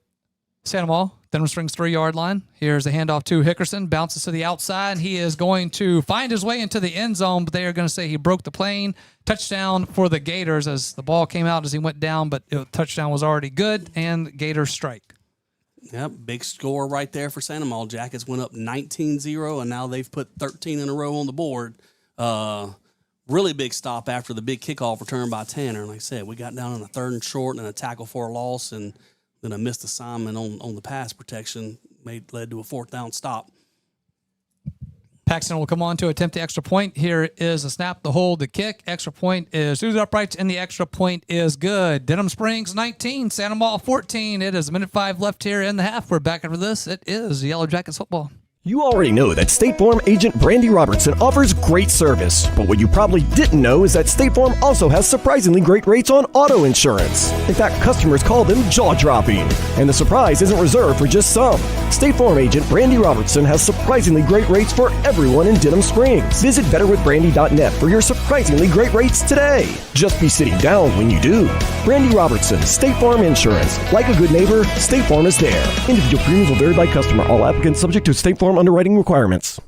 Santa Maria, Denham Springs 3-yard line. Here's a handoff to Hickerson, bounces to the outside. He is going to find his way into the end zone, but they are going to say he broke the plane. Touchdown for the Gators as the ball came out as he went down, but touchdown was already good, and Gators strike. Yep, big score right there for Santa Maria. Jackets went up 19-0, and now they've put 13 in a row on the board. Really big stop after the big kickoff return by Tanner. Like I said, we got down on a 3rd and short and a tackle for a loss, and then a missed assignment on the pass protection led to a 4th down stop. Paxton will come on to attempt the extra point. Here is a snap, the hold, the kick. Extra point is through the uprights, and the extra point is good. Denham Springs 19, Santa Maria 14. It is a minute 5 left here in the half. We're back after this. It is Yellow Jackets football. You already know that State Farm agent Brandy Robertson offers great service, but what you probably didn't know is that State Farm also has surprisingly great rates on auto insurance. In fact, customers call them jaw-dropping, and the surprise isn't reserved for just some. State Farm agent Brandy Robertson has surprisingly great rates for everyone in Denham Springs. Visit betterwithbrandy.net for your surprisingly great rates today. Just be sitting down when you do. Brandy Robertson, State Farm Insurance. Like a good neighbor, State Farm is there. Individual premiums will vary by customer. All applicants subject to State Farm underwriting requirements.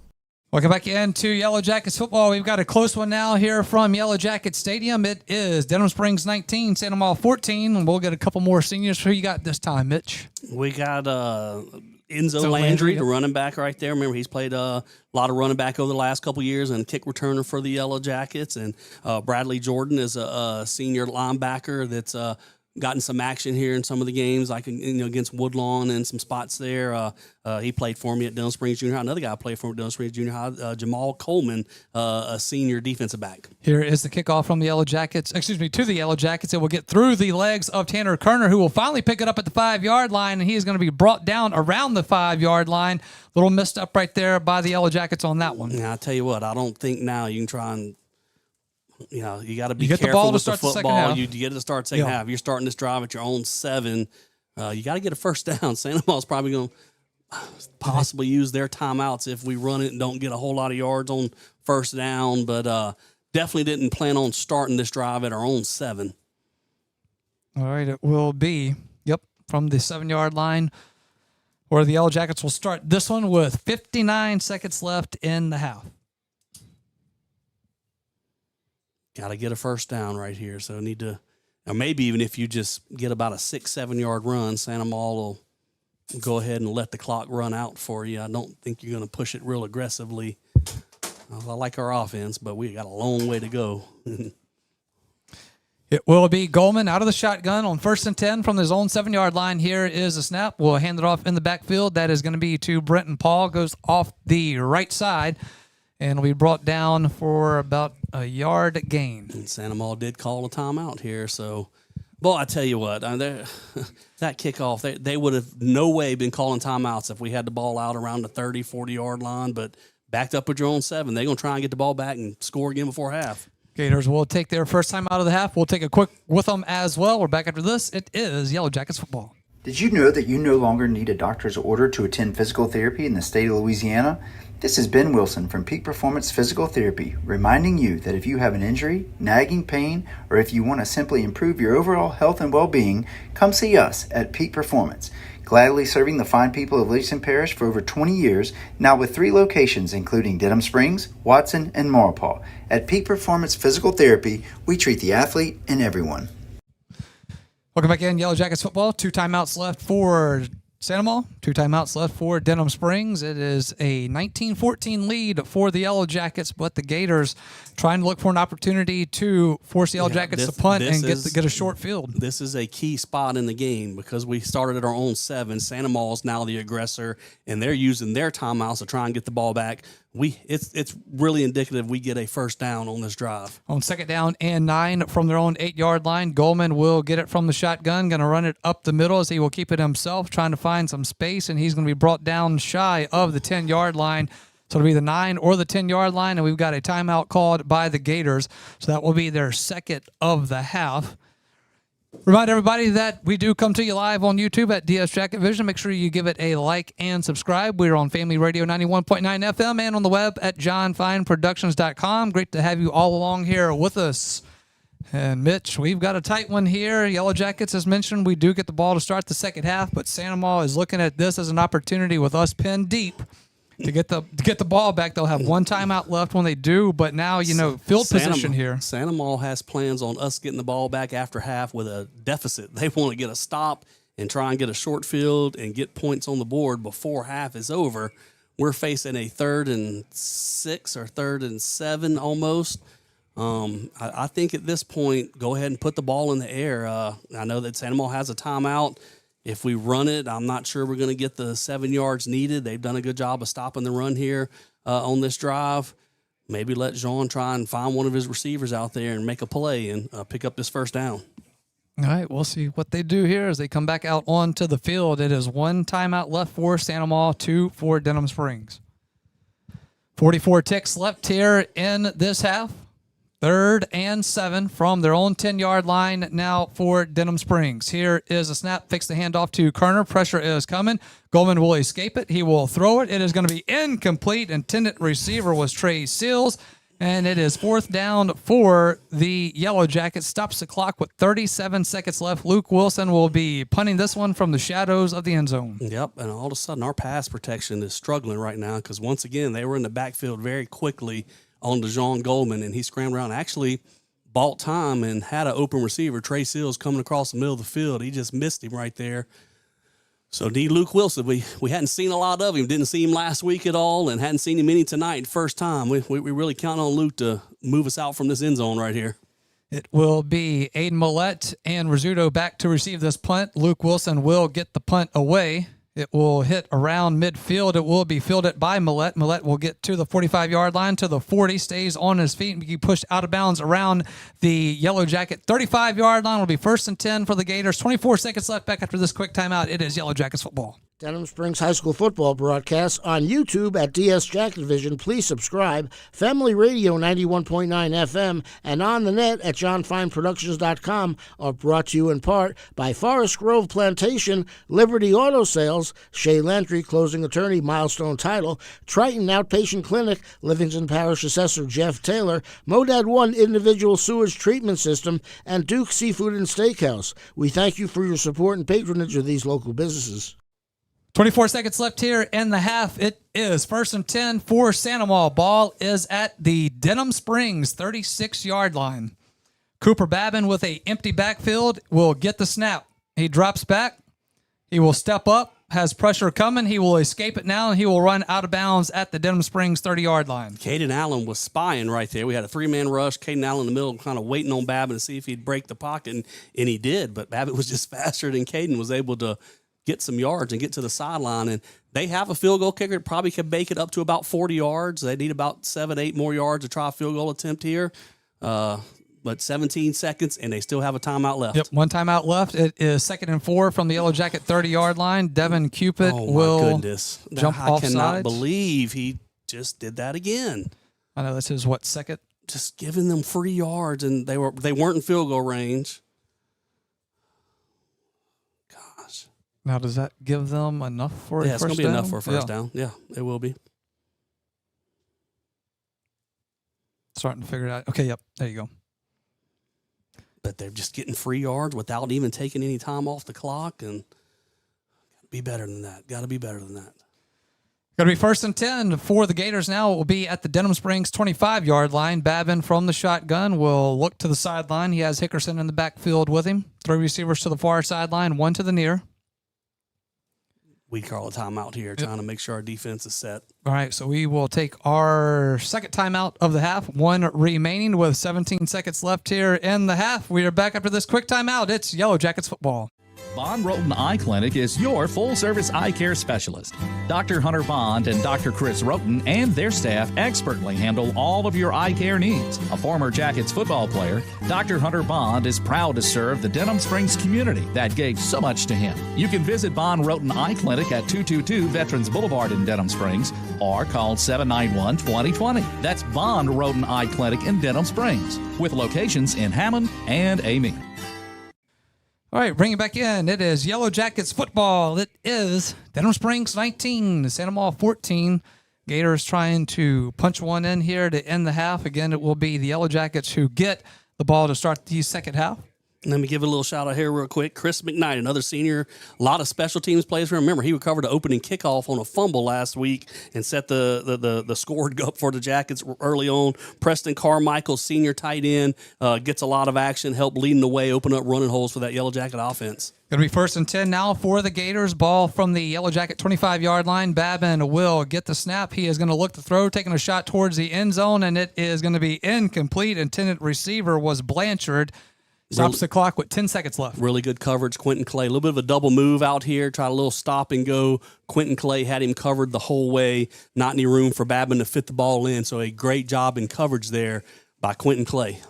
Welcome back into Yellow Jackets football. We've got a close one now here from Yellow Jacket Stadium. It is Denham Springs 19, Santa Maria 14. And we'll get a couple more seniors. Who you got this time, Mitch? We got Enzo Landry, the running back right there. Remember, he's played a lot of running back over the last couple years and kick returner for the Yellow Jackets. And Bradley Jordan is a senior linebacker that's gotten some action here in some of the games, like against Woodlawn and some spots there. He played for me at Denham Springs Junior High. Another guy played for me at Denham Springs Junior High, Jamal Coleman, a senior defensive back. Here is the kickoff from the Yellow Jackets, to the Yellow Jackets. It will get through the legs of Tanner Kerner, who will finally pick it up at the 5-yard line, and he is going to be brought down around the 5-yard line. Little missed up right there by the Yellow Jackets on that one. Yeah, I'll tell you what, I don't think now you can try and you got to be careful the ball with the football. You get to start second Yeah. half. You're starting this drive at your own 7. You got to get a first down. Santa Maria's probably going to possibly use their timeouts if we run it and don't get a whole lot of yards on first down. But definitely didn't plan on starting this drive at our own 7. All right, it will be, from the 7-yard line, where the Yellow Jackets will start this one with 59 seconds left in the half. Got to get a first down right here. So need to, or maybe even if you just get about a 6-7 yard run, Santa Maria will go ahead and let the clock run out for you. I don't think you're going to push it real aggressively. I like our offense, but we got a long way to go. It will be Goldman out of the shotgun on 1st and 10 from his own 7-yard line. Here is a snap. We'll hand it off in the backfield. That is going to be to Brenton Paul. Goes off the right side. And will be brought down for about a yard gain. And Santa Maria did call a timeout here. So, boy, I tell you what, that kickoff, they would have no way been calling timeouts if we had the ball out around the 30, 40-yard line. But backed up with your own 7, they're going to try and get the ball back and score again before half. Gators will take their first time out of the half. We'll take a quick with them as well. We're back after this. It is Yellow Jackets football. Did you know that you no longer need a doctor's order to attend physical therapy in the state of Louisiana? This is Ben Wilson from Peak Performance Physical Therapy, reminding you that if you have an injury, nagging pain, or if you want to simply improve your overall health and well-being, come see us at Peak Performance. Gladly serving the fine people of Livingston Parish for over 20 years, now with 3 locations including Denham Springs, Watson, and Maurepas. At Peak Performance Physical Therapy, we treat the athlete and everyone. Welcome back in, Yellow Jackets football. 2 timeouts left for Santa Maria, 2 timeouts left for Denham Springs. It is a 19-14 lead for the Yellow Jackets, but the Gators trying to look for an opportunity to force the Yellow Jackets to punt and get a short field. This is a key spot in the game because we started at our own 7. Santa Maria is now the aggressor, and they're using their timeouts to try and get the ball back. It's really indicative we get a first down on this drive. On 2nd down and 9 from their own 8-yard line, Goldman will get it from the shotgun, going to run it up the middle as he will keep it himself, trying to find some space, and he's going to be brought down shy of the 10-yard line. So it'll be the 9 or the 10-yard line, and we've got a timeout called by the Gators. So that will be their second of the half. Remind everybody that we do come to you live on YouTube at DS Jacket Vision. Make sure you give it a like and subscribe. We're on Family Radio 91.9 FM and on the web at johnfineproductions.com. Great to have you all along here with us. And Mitch, we've got a tight one here. Yellow Jackets, as mentioned, we do get the ball to start the second half, but Santa Maria is looking at this as an opportunity with us pinned deep to get the ball back. They'll have one timeout left when they do, but now, field position here. Santa Maria has plans on us getting the ball back after half with a deficit. They want to get a stop and try and get a short field and get points on the board before half is over. We're facing a 3rd and 6 or 3rd and 7 almost. I think at this point, go ahead and put the ball in the air. I know that Santa Maria has a timeout. If we run it, I'm not sure we're going to get the 7 yards needed. They've done a good job of stopping the run here on this drive. Maybe let Jean try and find one of his receivers out there and make a play and pick up this first down. All right, we'll see what they do here as they come back out onto the field. It is 1 timeout left for Santa Maria, 2 for Denham Springs. 44 ticks left here in this half. 3rd and 7 from their own 10-yard line now for Denham Springs. Here is a snap. Fakes the handoff to Kerner. Pressure is coming. Goldman will escape it. He will throw it. It is going to be incomplete. Intended receiver was Trey Seals. And it is 4th down for the Yellow Jackets. Stops the clock with 37 seconds left. Luke Wilson will be punting this one from the shadows of the end zone. Yep, and all of a sudden our pass protection is struggling right now because, once again, they were in the backfield very quickly on DeJean Goldman, and he scrambled around, actually bought time and had an open receiver, Trey Seals, coming across the middle of the field. He just missed him right there. So, Luke Wilson, we hadn't seen a lot of him. Didn't see him last week at all and hadn't seen him any tonight. First time. We really count on Luke to move us out from this end zone right here. It will be Aiden Millette and Rizzuto back to receive this punt. Luke Wilson will get the punt away. It will hit around midfield. It will be fielded by Millette. Millette will get to the 45-yard line, to the 40, stays on his feet, and be pushed out of bounds around the Yellow Jacket 35-yard line. Will be 1st and 10 for the Gators. 24 seconds left back after this quick timeout. It is Yellow Jackets football. Denham Springs High School football broadcasts on YouTube at DS Jacket Vision. Please subscribe. Family Radio 91.9 FM and on the net at johnfineproductions.com are brought to you in part by Forest Grove Plantation, Liberty Auto Sales, Shea Landry Closing Attorney, Milestone Title, Triton Outpatient Clinic, Livingston Parish Assessor Jeff Taylor, Modad 1 Individual Sewage Treatment System, and Duke Seafood and Steakhouse. We thank you for your support and patronage of these local businesses. 24 seconds left here in the half. It is 1st and 10 for Santa Maria. Ball is at the Denham Springs 36-yard line. Cooper Babin with an empty backfield will get the snap. He drops back. He will step up, has pressure coming. He will escape it now, and he will run out of bounds at the Denham Springs 30-yard line. Caden Allen was spying right there. We had a 3-man rush. Caden Allen in the middle kind of waiting on Babin to see if he'd break the pocket, and he did. But Babin was just faster than Caden was able to get some yards and get to the sideline. And they have a field goal kicker that probably can make it up to about 40 yards. They need about 7-8 more yards to try a field goal attempt here. But 17 seconds, and they still have a timeout left. Yep, 1 timeout left. It is 2nd and 4 from the Yellow Jacket 30-yard line. Devin Cupid will jump offside. I cannot believe he just did that again. I know this is second? Just giving them free yards, and they weren't in field goal range. Now, does that give them enough for a first down? Yeah, it's going to be enough for a first down. Yeah, it will be. Starting to figure it out. Okay, yep, there you go. But they're just getting free yards without even taking any time off the clock, and got to be better than that. Got to be better than that. Going to be 1st and 10 for the Gators now. It will be at the Denham Springs 25-yard line. Babin from the shotgun will look to the sideline. He has Hickerson in the backfield with him. 3 receivers to the far sideline, 1 to the near. We call a timeout here, trying to make sure our defense is set. All right, so we will take our second timeout of the half, 1 remaining with 17 seconds left here in the half. We are back after this quick timeout. It's Yellow Jackets football. Bond Roten Eye Clinic is your full-service eye care specialist. Dr. Hunter Bond and Dr. Chris Roten and their staff expertly handle all of your eye care needs. A former Jackets football player, Dr. Hunter Bond is proud to serve the Denham Springs community that gave so much to him. You can visit Bond Roten Eye Clinic at 222 Veterans Boulevard in Denham Springs or call 791-2020. That's Bond Roten Eye Clinic in Denham Springs with locations in Hammond and Amite. All right, bring it back in. It is Yellow Jackets football. It is Denham Springs 19, Santa Maria 14. Gators trying to punch one in here to end the half. Again, it will be the Yellow Jackets who get the ball to start the second half. Let me give a little shout out here real quick. Chris McKnight, another senior, a lot of special teams plays for him. Remember, he recovered the opening kickoff on a fumble last week and set the score up for the Jackets early on. Preston Carmichael, senior tight end, gets a lot of action, helped leading the way, open up running holes for that Yellow Jacket offense. Going to be 1st and 10 now for the Gators. Ball from the Yellow Jacket 25-yard line. Babin will get the snap. He is going to look to throw, taking a shot towards the end zone, and it is going to be incomplete. Intended receiver was Blanchard. Stops the clock with 10 seconds left. Really good coverage, Quentin Clay. A little bit of a double move out here. Tried a little stop and go. Quentin Clay had him covered the whole way. Not any room for Babin to fit the ball in. So a great job in coverage there by Quentin Clay.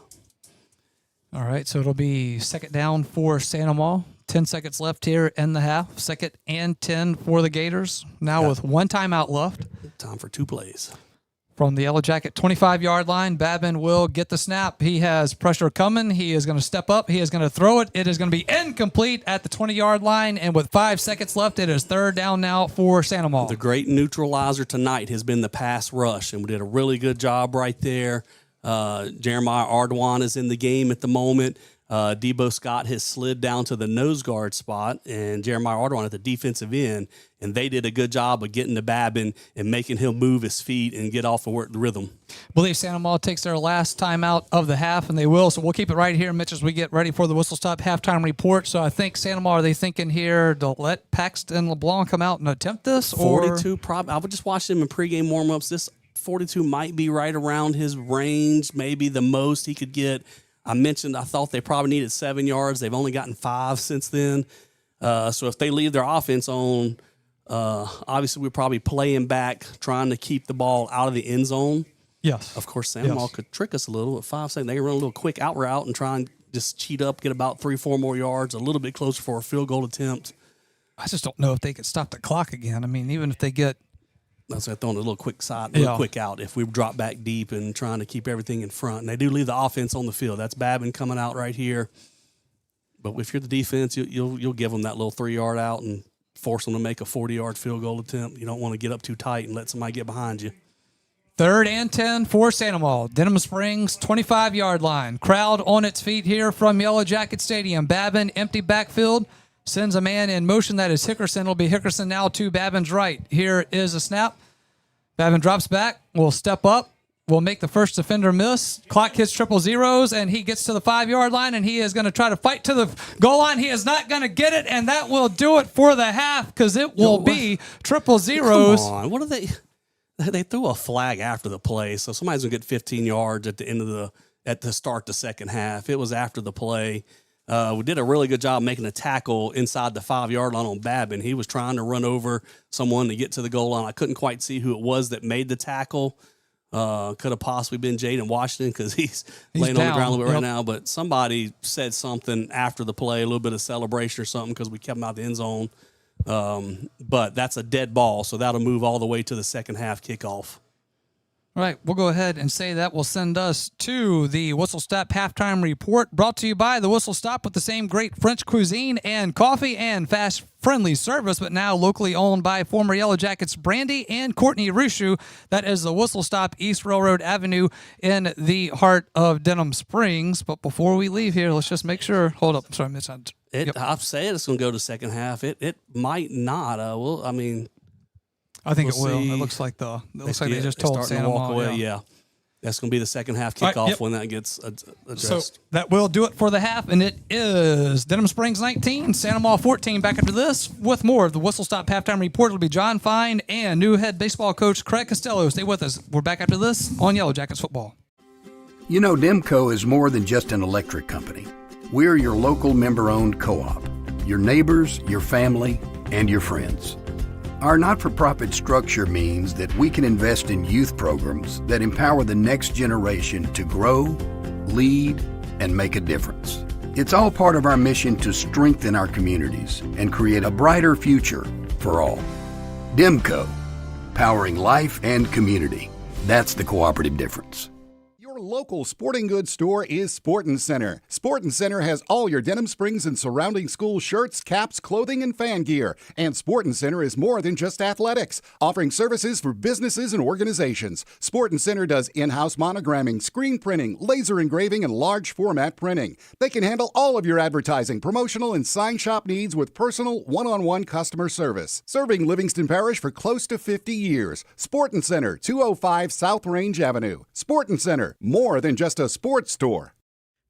All right, so it'll be 2nd down for Santa Maria. 10 seconds left here in the half. 2nd and 10 for the Gators. Now with 1 timeout left. Time for 2 plays. From the Yellow Jacket 25-yard line, Babin will get the snap. He has pressure coming. He is going to step up. He is going to throw it. It is going to be incomplete at the 20-yard line, and with 5 seconds left, it is 3rd down now for Santa Maria. The great neutralizer tonight has been the pass rush, and we did a really good job right there. Jeremiah Ardoin is in the game at the moment. Debo Scott has slid down to the nose guard spot, and Jeremiah Ardoin at the defensive end, and they did a good job of getting to Babin and making him move his feet and get off of the rhythm. I believe Santa Maria takes their last timeout of the half, and they will, so we'll keep it right here, Mitch, as we get ready for the Whistle Stop halftime report. So I think Santa Maria, are they thinking here to let Paxton LeBlanc come out and attempt this? 42, I would just watch him in pregame warm-ups. This 42 might be right around his range, maybe the most he could get. I mentioned I thought they probably needed 7 yards. They've only gotten 5 since then. So if they leave their offense on, obviously we're probably playing back, trying to keep the ball out of the end zone. Yes. Of course, Santa Maria could trick us a little at 5 seconds. They can run a little quick out route and try and just cheat up, get about 3-4 more yards, a little bit closer for a field goal attempt. I just don't know if they could stop the clock again. I mean, even if they get... That's why throwing a little quick quick out. If we drop back deep and trying to keep everything in front, and they do leave the offense on the field. That's Babin coming out right here. But if you're the defense, you'll give them that little 3-yard out and force them to make a 40-yard field goal attempt. You don't want to get up too tight and let somebody get behind you. 3rd and 10 for Santa Maria. Denham Springs 25-yard line. Crowd on its feet here from Yellow Jacket Stadium. Babin empty backfield. Sends a man in motion. That is Hickerson. It'll be Hickerson now to Babin's right. Here is a snap. Babin drops back. Will step up. Will make the first defender miss. Clock hits 0-0s, and he gets to the 5-yard line, and he is going to try to fight to the goal line. He is not going to get it, and that will do it for the half because it will be 0-0s. Come on. What are they? They threw a flag after the play, so somebody's going to get 15 yards at the end of at the start the second half. It was after the play. We did a really good job making a tackle inside the 5-yard line on Babin. He was trying to run over someone to get to the goal line. I couldn't quite see who it was that made the tackle. Could have possibly been Jaden Washington because he's laying down on the ground a little bit right now. But somebody said something after the play, a little bit of celebration or something because we kept him out of the end zone. But that's a dead ball, so that'll move all the way to the second half kickoff. All right, we'll go ahead and say that will send us to the Whistle Stop halftime report, brought to you by the Whistle Stop, with the same great French cuisine and coffee and fast, friendly service, but now locally owned by former Yellow Jackets Brandy and Courtney Rushu. That is the Whistle Stop, East Railroad Avenue in the heart of Denham Springs. But before we leave here, let's just make sure. Hold up. I'm sorry, Mitch. I've said it's going to go to second half. It might not. I think it will. It looks like they just told Santa Maria. Yeah. That's going to be the second half kickoff when that gets addressed. So that will do it for the half, and it is Denham Springs 19, Santa Maria 14. Back after this with more of the Whistle Stop halftime report. It'll be John Fine and new head baseball coach Craig Costello. Stay with us. We're back after this on Yellow Jackets football. You know, Demco is more than just an electric company. We're your local member-owned co-op, your neighbors, your family, and your friends. Our not-for-profit structure means that we can invest in youth programs that empower the next generation to grow, lead, and make a difference. It's all part of our mission to strengthen our communities and create a brighter future for all. Demco, powering life and community. That's the cooperative difference. Your local sporting goods store is Sportin' Center. Sportin' Center has all your Denham Springs and surrounding school shirts, caps, clothing, and fan gear. And Sportin' Center is more than just athletics, offering services for businesses and organizations. Sportin' Center does in-house monogramming, screen printing, laser engraving, and large format printing. They can handle all of your advertising, promotional, and sign shop needs with personal, one-on-one customer service. Serving Livingston Parish for close to 50 years. Sportin' Center, 205 South Range Avenue. Sportin' Center, more than just a sports store.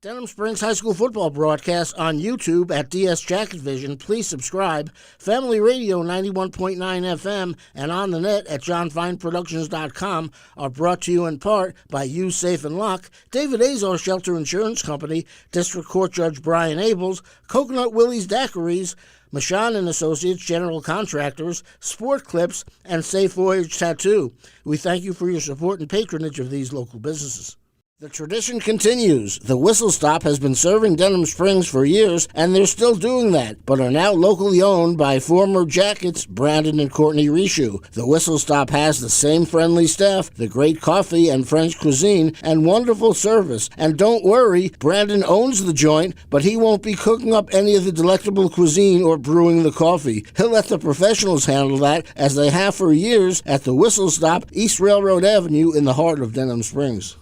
Denham Springs High School football broadcast on YouTube at DS Jacket Vision. Please subscribe. Family Radio 91.9 FM and on the net at johnfineproductions.com are brought to you in part by You Safe and Lock, David Azar Shelter Insurance Company, District Court Judge Brian Abels, Coconut Willie's Daiquiris, Michon and Associates General Contractors, Sport Clips, and Safe Voyage Tattoo. We thank you for your support and patronage of these local businesses. The tradition continues. The Whistle Stop has been serving Denham Springs for years, and they're still doing that, but are now locally owned by former Jackets Brandon and Courtney Rishu. The Whistle Stop has the same friendly staff, the great coffee and French cuisine, and wonderful service. And don't worry, Brandon owns the joint, but he won't be cooking up any of the delectable cuisine or brewing the coffee. He'll let the professionals handle that, as they have for years at the Whistle Stop, East Railroad Avenue in the heart of Denham Springs.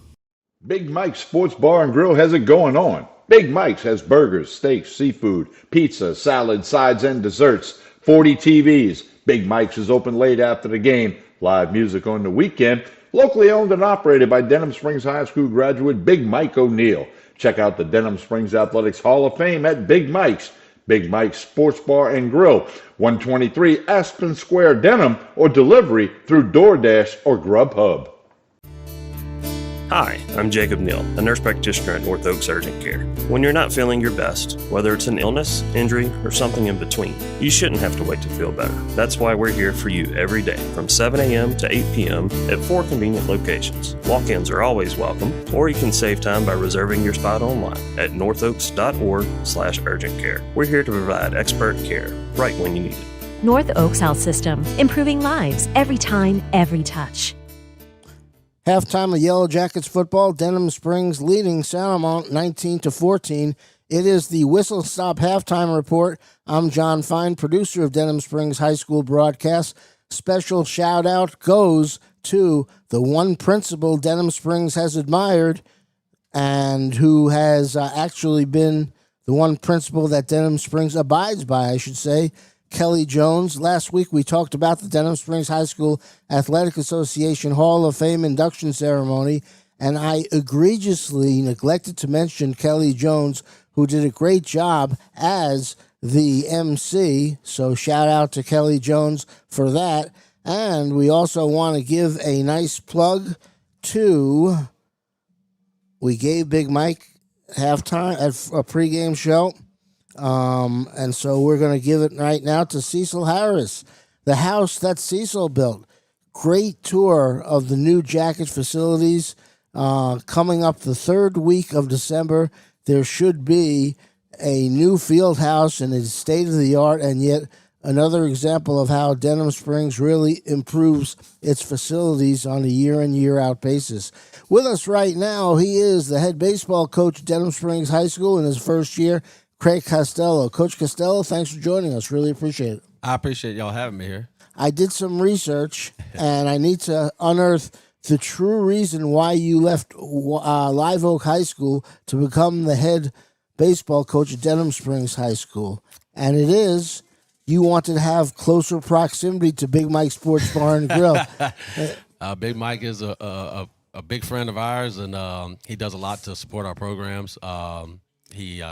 Big Mike's Sports Bar and Grill has it going on. Big Mike's has burgers, steaks, seafood, pizza, salad, sides, and desserts. 40 TVs. Big Mike's is open late after the game. Live music on the weekend. Locally owned and operated by Denham Springs High School graduate Big Mike O'Neill. Check out the Denham Springs Athletics Hall of Fame at Big Mike's. Big Mike's Sports Bar and Grill, 123 Aspen Square, Denham, or delivery through DoorDash or Grubhub. Hi, I'm Jacob Neal, a nurse practitioner at North Oaks Urgent Care. When you're not feeling your best, whether it's an illness, injury, or something in between, you shouldn't have to wait to feel better. That's why we're here for you every day from 7 a.m. to 8 p.m. at 4 convenient locations. Walk-ins are always welcome, or you can save time by reserving your spot online at northoaks.org/urgent care. We're here to provide expert care right when you need it. North Oaks Health System, improving lives every time, every touch. Halftime of Yellow Jackets football, Denham Springs leading San Amant 19-14. It is the Whistle Stop halftime report. I'm John Fine, producer of Denham Springs High School broadcast. Special shout out goes to the one principal Denham Springs has admired and who has actually been the one principal that Denham Springs abides by, I should say, Kelly Jones. Last week we talked about the Denham Springs High School Athletic Association Hall of Fame induction ceremony, and I egregiously neglected to mention Kelly Jones, who did a great job as the MC, so shout out to Kelly Jones for that. And we also want to give a nice plug to, we gave Big Mike halftime at a pregame show. And so we're going to give it right now to Cecil Harris, the house that Cecil built. Great tour of the new Jackets facilities. Coming up the third week of December, there should be a new field house, and it's state of the art, and yet another example of how Denham Springs really improves its facilities on a year in, year out basis. With us right now, he is the head baseball coach at Denham Springs High School in his first year, Craig Costello. Coach Costello, thanks for joining us. Really appreciate it. I appreciate y'all having me here. I did some research, and I need to unearth the true reason why you left Live Oak High School to become the head baseball coach at Denham Springs High School. And it is you wanted to have closer proximity to Big Mike Sports Bar and Grill. Big Mike is a big friend of ours, and he does a lot to support our programs. He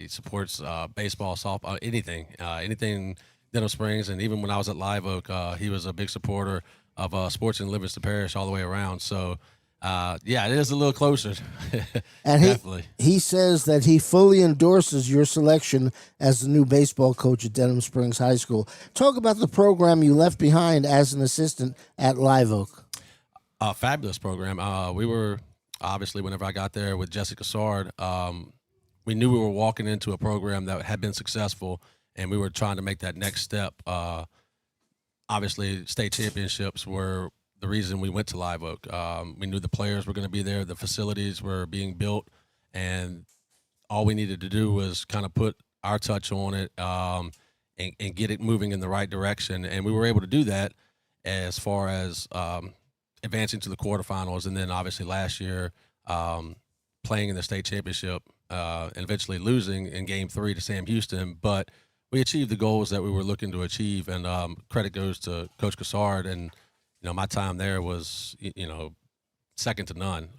supports baseball, softball, anything Denham Springs. And even when I was at Live Oak, he was a big supporter of sports in Livingston Parish all the way around. So, yeah, it is a little closer. And definitely. He says that he fully endorses your selection as the new baseball coach at Denham Springs High School. Talk about the program you left behind as an assistant at Live Oak. A fabulous program. We were, obviously, whenever I got there with Jessica Sard, we knew we were walking into a program that had been successful, and we were trying to make that next step. Obviously, state championships were the reason we went to Live Oak. We knew the players were going to be there, the facilities were being built, and all we needed to do was kind of put our touch on it and get it moving in the right direction. And we were able to do that as far as advancing to the quarterfinals, and then obviously last year playing in the state championship and eventually losing in Game 3 to Sam Houston. But we achieved the goals that we were looking to achieve, and credit goes to Coach Cassard. And my time there was second to none.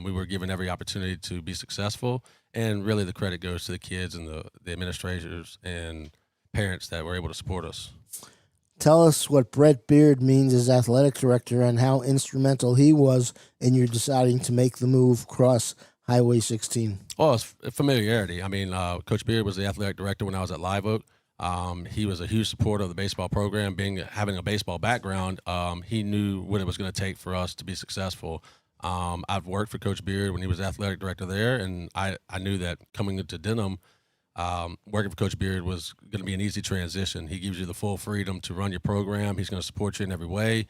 We were given every opportunity to be successful, and really the credit goes to the kids and the administrators and parents that were able to support us. Tell us what Brett Beard means as athletic director and how instrumental he was in your deciding to make the move across Highway 16. Well, it's familiarity. I mean, Coach Beard was the athletic director when I was at Live Oak. He was a huge supporter of the baseball program. Having a baseball background, he knew what it was going to take for us to be successful. I've worked for Coach Beard when he was athletic director there, and I knew that coming into Denham, working for Coach Beard was going to be an easy transition. He gives you the full freedom to run your program. He's going to support you in every way.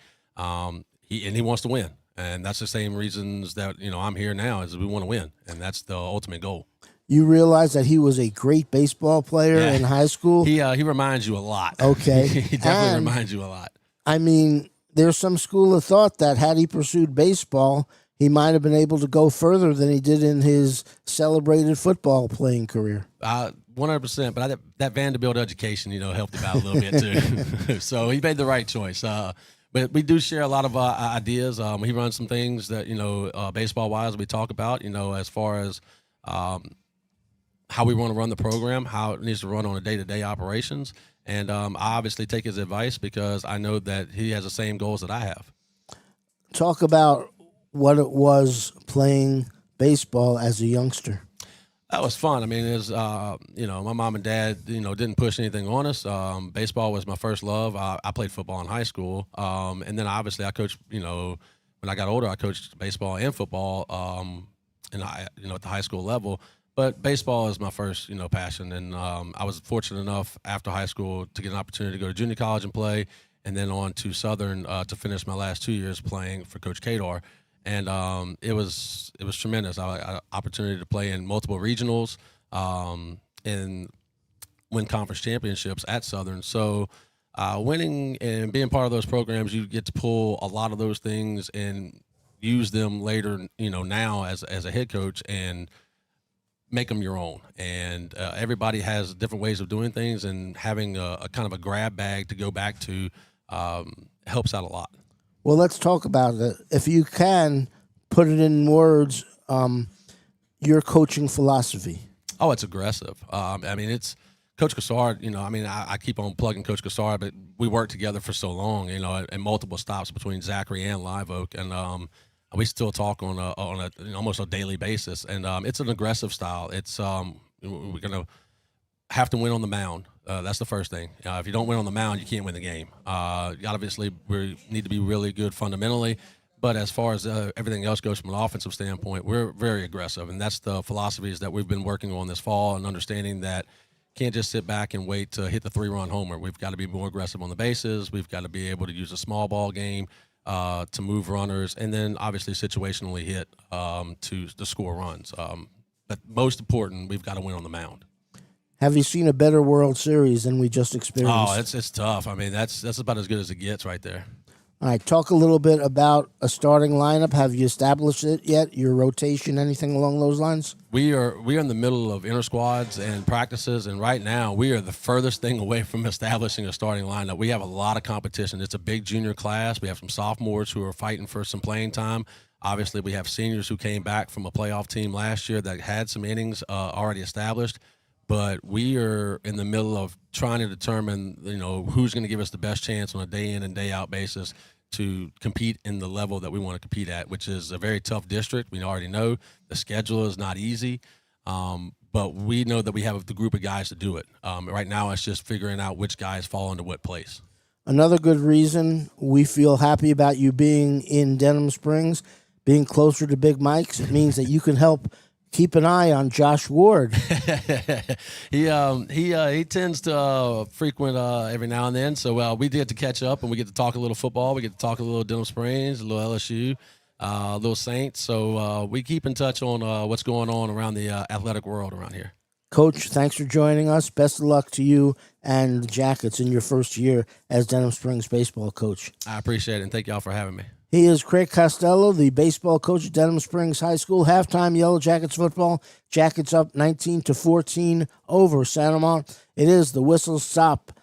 He wants to win, and that's the same reasons that I'm here now, is we want to win, and that's the ultimate goal. You realize that he was a great baseball player in high school? He reminds you a lot. Okay. He definitely reminds you a lot. I mean, there's some school of thought that had he pursued baseball, he might have been able to go further than he did in his celebrated football playing career. 100%, but that Vanderbilt education, helped him out a little bit too. So he made the right choice. But we do share a lot of ideas. He runs some things that, baseball-wise we talk about, as far as how we want to run the program, how it needs to run on a day-to-day operations. And I obviously take his advice because I know that he has the same goals that I have. Talk about what it was playing baseball as a youngster. That was fun. I mean, it was, my mom and dad, didn't push anything on us. Baseball was my first love. I played football in high school. And then obviously I coached, when I got older, I coached baseball and football at the high school level. But baseball is my first, passion. And I was fortunate enough after high school to get an opportunity to go to junior college and play, and then on to Southern to finish my last 2 years playing for Coach Kadar. And it was tremendous. I had an opportunity to play in multiple regionals and win conference championships at Southern. So winning and being part of those programs, you get to pull a lot of those things and use them later, now as a head coach, and make them your own. And everybody has different ways of doing things, and having a kind of a grab bag to go back to helps out a lot. Well, let's talk about it. If you can put it in words, your coaching philosophy. Oh, it's aggressive. It's Coach Cassard. I keep on plugging Coach Cassard, but we worked together for so long, and multiple stops between Zachary and Live Oak, and we still talk on a almost a daily basis. And it's an aggressive style. It's we're gonna have to win on the mound. That's the first thing. If you don't win on the mound, you can't win the game. Obviously, we need to be really good fundamentally, but as far as everything else goes from an offensive standpoint, we're very aggressive, and that's the philosophies that we've been working on this fall, and understanding that can't just sit back and wait to hit the 3-run homer. We've got to be more aggressive on the bases. We've got to be able to use a small ball game to move runners, and then obviously situationally hit to score runs. But most important, we've got to win on the mound. Have you seen a better World Series than we just experienced? Oh, it's tough. I mean, that's about as good as it gets right there. All right, talk a little bit about a starting lineup. Have you established it yet? Your rotation, anything along those lines? We are in the middle of inter squads and practices, and right now we are the furthest thing away from establishing a starting lineup. We have a lot of competition. It's a big junior class. We have some sophomores who are fighting for some playing time. Obviously, we have seniors who came back from a playoff team last year that had some innings already established. But we are in the middle of trying to determine, who's going to give us the best chance on a day in and day out basis to compete in the level that we want to compete at, which is a very tough district. We already know the schedule is not easy, but we know that we have the group of guys to do it. Right now, it's just figuring out which guys fall into what place. Another good reason we feel happy about you being in Denham Springs, being closer to Big Mike's, it means that you can help keep an eye on Josh Ward. He tends to frequent every now and then. So we get to catch up and we get to talk a little football. We get to talk a little Denham Springs, a little LSU, a little Saints. So we keep in touch on what's going on around the athletic world around here. Coach, thanks for joining us. Best of luck to you and the Jackets in your first year as Denham Springs baseball coach. I appreciate it, and thank y'all for having me. He is Craig Costello, the baseball coach at Denham Springs High School. Halftime Yellow Jackets football. Jackets up 19-14 over Santa Monica. It is the Whistle Stop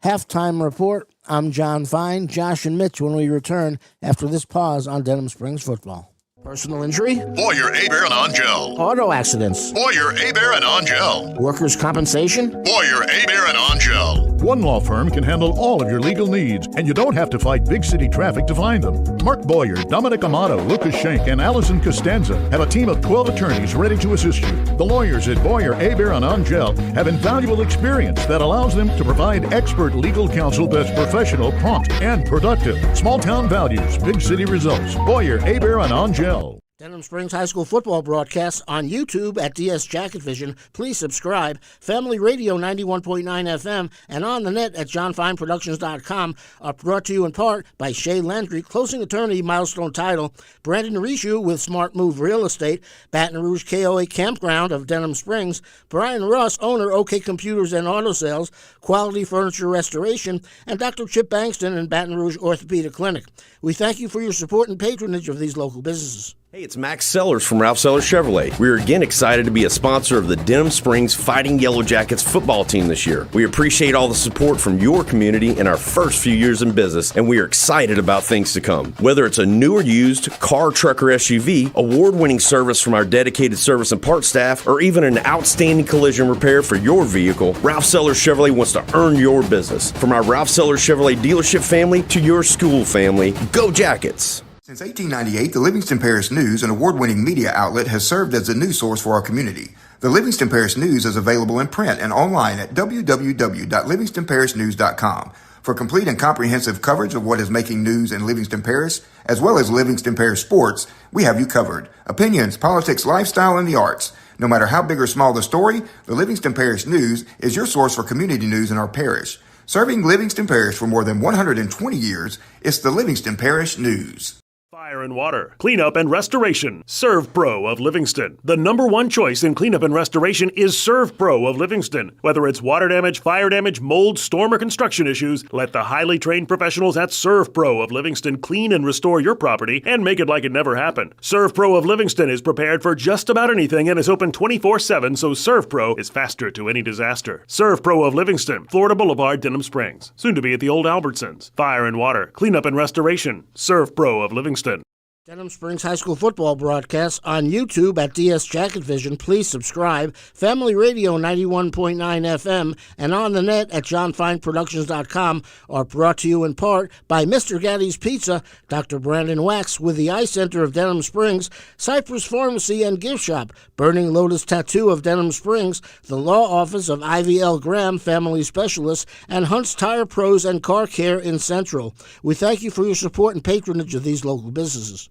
halftime report. I'm John Fine, Josh, and Mitch when we return after this pause on Denham Springs football. Personal injury? Boyer, Abear, and Angel. Auto accidents? Boyer, Abear, and Angel. Workers' compensation? Boyer, Abear, and Angel. One law firm can handle all of your legal needs, and you don't have to fight big city traffic to find them. Mark Boyer, Dominic Amato, Lucas Schenk, and Allison Costanza have a team of 12 attorneys ready to assist you. The lawyers at Boyer, Abear, and Angel have invaluable experience that allows them to provide expert legal counsel that's professional, prompt, and productive. Small town values, big city results. Boyer, Abear, and Angel. Denham Springs High School football broadcasts on YouTube at DS Jacket Vision. Please subscribe. Family Radio 91.9 FM and on the net at johnfineproductions.com are brought to you in part by Shay Landry, closing attorney, milestone title, Brandon Rishu with Smart Move Real Estate, Baton Rouge KOA Campground of Denham Springs, Brian Ross, owner, OK Computers and Auto Sales, Quality Furniture Restoration, and Dr. Chip Bankston and Baton Rouge Orthopedic Clinic. We thank you for your support and patronage of these local businesses. Hey, it's Max Sellers from Ralph Sellers Chevrolet. We are again excited to be a sponsor of the Denham Springs Fighting Yellow Jackets football team this year. We appreciate all the support from your community in our first few years in business, and we are excited about things to come. Whether it's a new or used car, truck, or SUV, award-winning service from our dedicated service and parts staff, or even an outstanding collision repair for your vehicle, Ralph Sellers Chevrolet wants to earn your business. From our Ralph Sellers Chevrolet dealership family to your school family, go Jackets! Since 1898, the Livingston Parish News, an award-winning media outlet, has served as the news source for our community. The Livingston Parish News is available in print and online at www.livingstonparishnews.com. For complete and comprehensive coverage of what is making news in Livingston Parish, as well as Livingston Parish sports, we have you covered. Opinions, politics, lifestyle, and the arts. No matter how big or small the story, the Livingston Parish News is your source for community news in our parish. Serving Livingston Parish for more than 120 years, it's the Livingston Parish News. Fire and water, cleanup and restoration. Serve Pro of Livingston. The #1 choice in cleanup and restoration is Serve Pro of Livingston. Whether it's water damage, fire damage, mold, storm, or construction issues, let the highly trained professionals at Serve Pro of Livingston clean and restore your property and make it like it never happened. Serve Pro of Livingston is prepared for just about anything and is open 24/7, so Serve Pro is faster to any disaster. Serve Pro of Livingston, Florida Boulevard, Denham Springs. Soon to be at the old Albertsons. Fire and water, cleanup and restoration. Serve Pro of Livingston. Denham Springs High School football broadcasts on YouTube at DS Jacket Vision. Please subscribe. Family Radio 91.9 FM and on the net at johnfineproductions.com are brought to you in part by Mr. Gaddy's Pizza, Dr. Brandon Wax with the Eye Center of Denham Springs, Cypress Pharmacy and Gift Shop, Burning Lotus Tattoo of Denham Springs, the Law Office of Ivy L. Graham, Family Specialist, and Hunt's Tire Pros and Car Care in Central. We thank you for your support and patronage of these local businesses.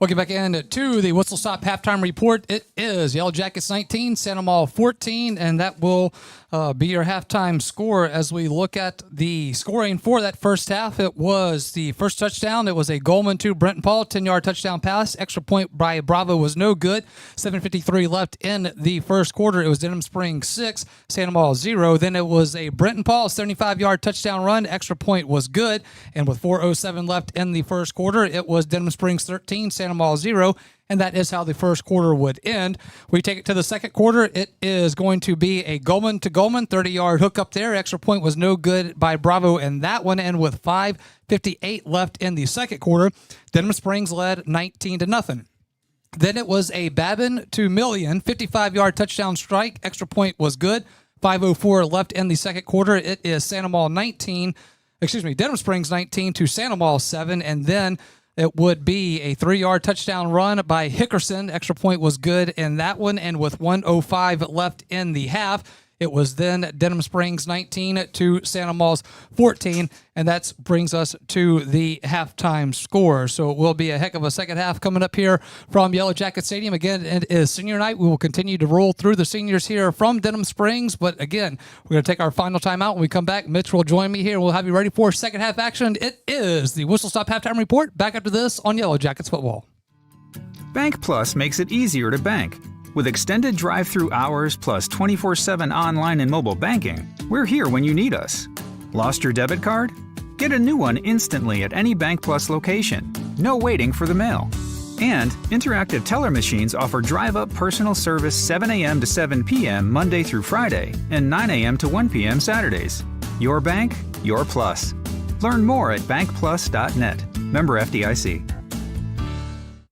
Welcome back in to the Whistle Stop halftime report. It is Yellow Jackets 19, Santa Monica 14, and that will be your halftime score as we look at the scoring for that first half. It was the first touchdown. It was a Goldman to Brenton Paul, 10-yard touchdown pass. Extra point by Bravo was no good. 7:53 left in the first quarter. It was Denham Springs 6, Santa Monica 0. Then it was a Brenton Paul 75-yard touchdown run. Extra point was good. And with 4:07 left in the first quarter, it was Denham Springs 13, Santa Monica 0. And that is how the first quarter would end. We take it to the second quarter. It is going to be a Goldman to Goldman, 30-yard hook up there. Extra point was no good by Bravo in that one. And with 5:58 left in the second quarter, Denham Springs led 19-0. Then it was a Babin to Million, 55-yard touchdown strike. Extra point was good. 5:04 left in the second quarter. It is Denham Springs 19 to Santa Monica 7. And then it would be a 3-yard touchdown run by Hickerson. Extra point was good in that one. And with 1:05 left in the half, It was then Denham Springs 19 to Santa Maul's 14, and that brings us to the halftime score. So it will be a heck of a second half coming up here from Yellow Jacket Stadium. Again, it is senior night. We will continue to roll through the seniors here from Denham Springs, but again, we're going to take our final time out. When we come back, Mitch will join me here. We'll have you ready for second half action. It is the Whistle Stop Halftime Report. Back after this on Yellow Jackets Football. Bank Plus makes it easier to bank. With extended drive-through hours plus 24/7 online and mobile banking, we're here when you need us. Lost your debit card? Get a new one instantly at any Bank Plus location. No waiting for the mail. And interactive teller machines offer drive-up personal service 7 a.m. to 7 p.m. Monday through Friday and 9 a.m. to 1 p.m. Saturdays. Your bank, your plus. Learn more at bankplus.net. Member FDIC.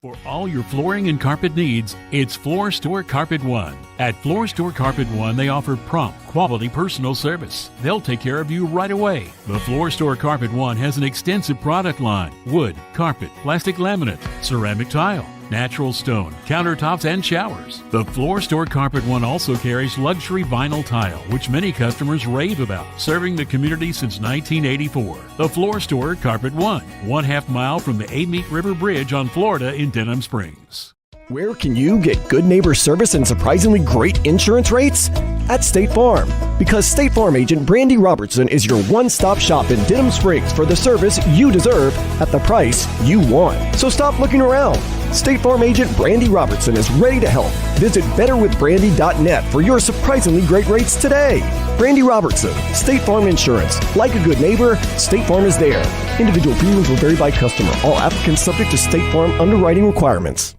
For all your flooring and carpet needs, it's Floor Store Carpet One. At Floor Store Carpet One, they offer prompt, quality personal service. They'll take care of you right away. The Floor Store Carpet One has an extensive product line: wood, carpet, plastic laminate, ceramic tile, natural stone, countertops, and showers. The Floor Store Carpet One also carries luxury vinyl tile, which many customers rave about, serving the community since 1984. The Floor Store Carpet One, 1/2 mile from the Amant River Bridge on Florida in Denham Springs. Where can you get good neighbor service and surprisingly great insurance rates? At State Farm. Because State Farm agent Brandy Robertson is your one-stop shop in Denham Springs for the service you deserve at the price you want. So stop looking around. State Farm agent Brandy Robertson is ready to help. Visit betterwithbrandy.net for your surprisingly great rates today. Brandy Robertson, State Farm Insurance. Like a good neighbor, State Farm is there. Individual premiums will vary by customer. All applicants subject to State Farm underwriting requirements.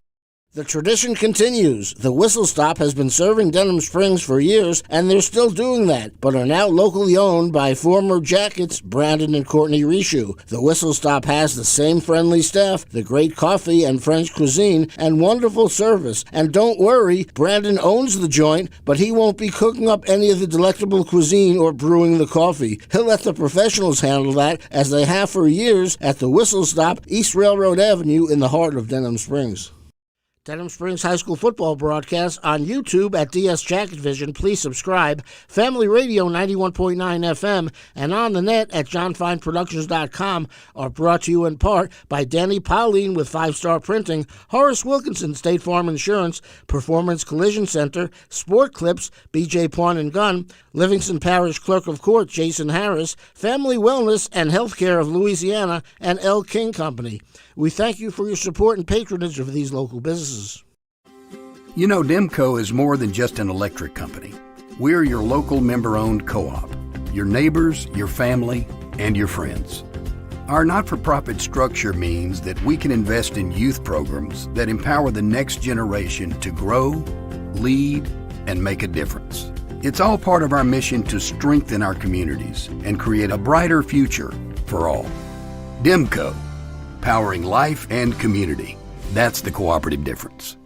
The tradition continues. The Whistle Stop has been serving Denham Springs for years, and they're still doing that, but are now locally owned by former Jackets Brandon and Courtney Rishu. The Whistle Stop has the same friendly staff, the great coffee and French cuisine, and wonderful service. And don't worry, Brandon owns the joint, but he won't be cooking up any of the delectable cuisine or brewing the coffee. He'll let the professionals handle that, as they have for years at the Whistle Stop, East Railroad Avenue in the heart of Denham Springs. Denham Springs High School football broadcast on YouTube at DS Jacket Vision. Please subscribe. Family Radio 91.9 FM and on the net at johnfineproductions.com are brought to you in part by Danny Pauline with 5-Star Printing, Horace Wilkinson, State Farm Insurance, Performance Collision Center, Sport Clips, BJ Pawn and Gun, Livingston Parish Clerk of Court Jason Harris, Family Wellness and Healthcare of Louisiana, and L. King Company. We thank you for your support and patronage of these local businesses. You know, Demco is more than just an electric company. We're your local member-owned co-op, your neighbors, your family, and your friends. Our not-for-profit structure means that we can invest in youth programs that empower the next generation to grow, lead, and make a difference. It's all part of our mission to strengthen our communities and create a brighter future for all. Demco, powering life and community. That's the cooperative difference.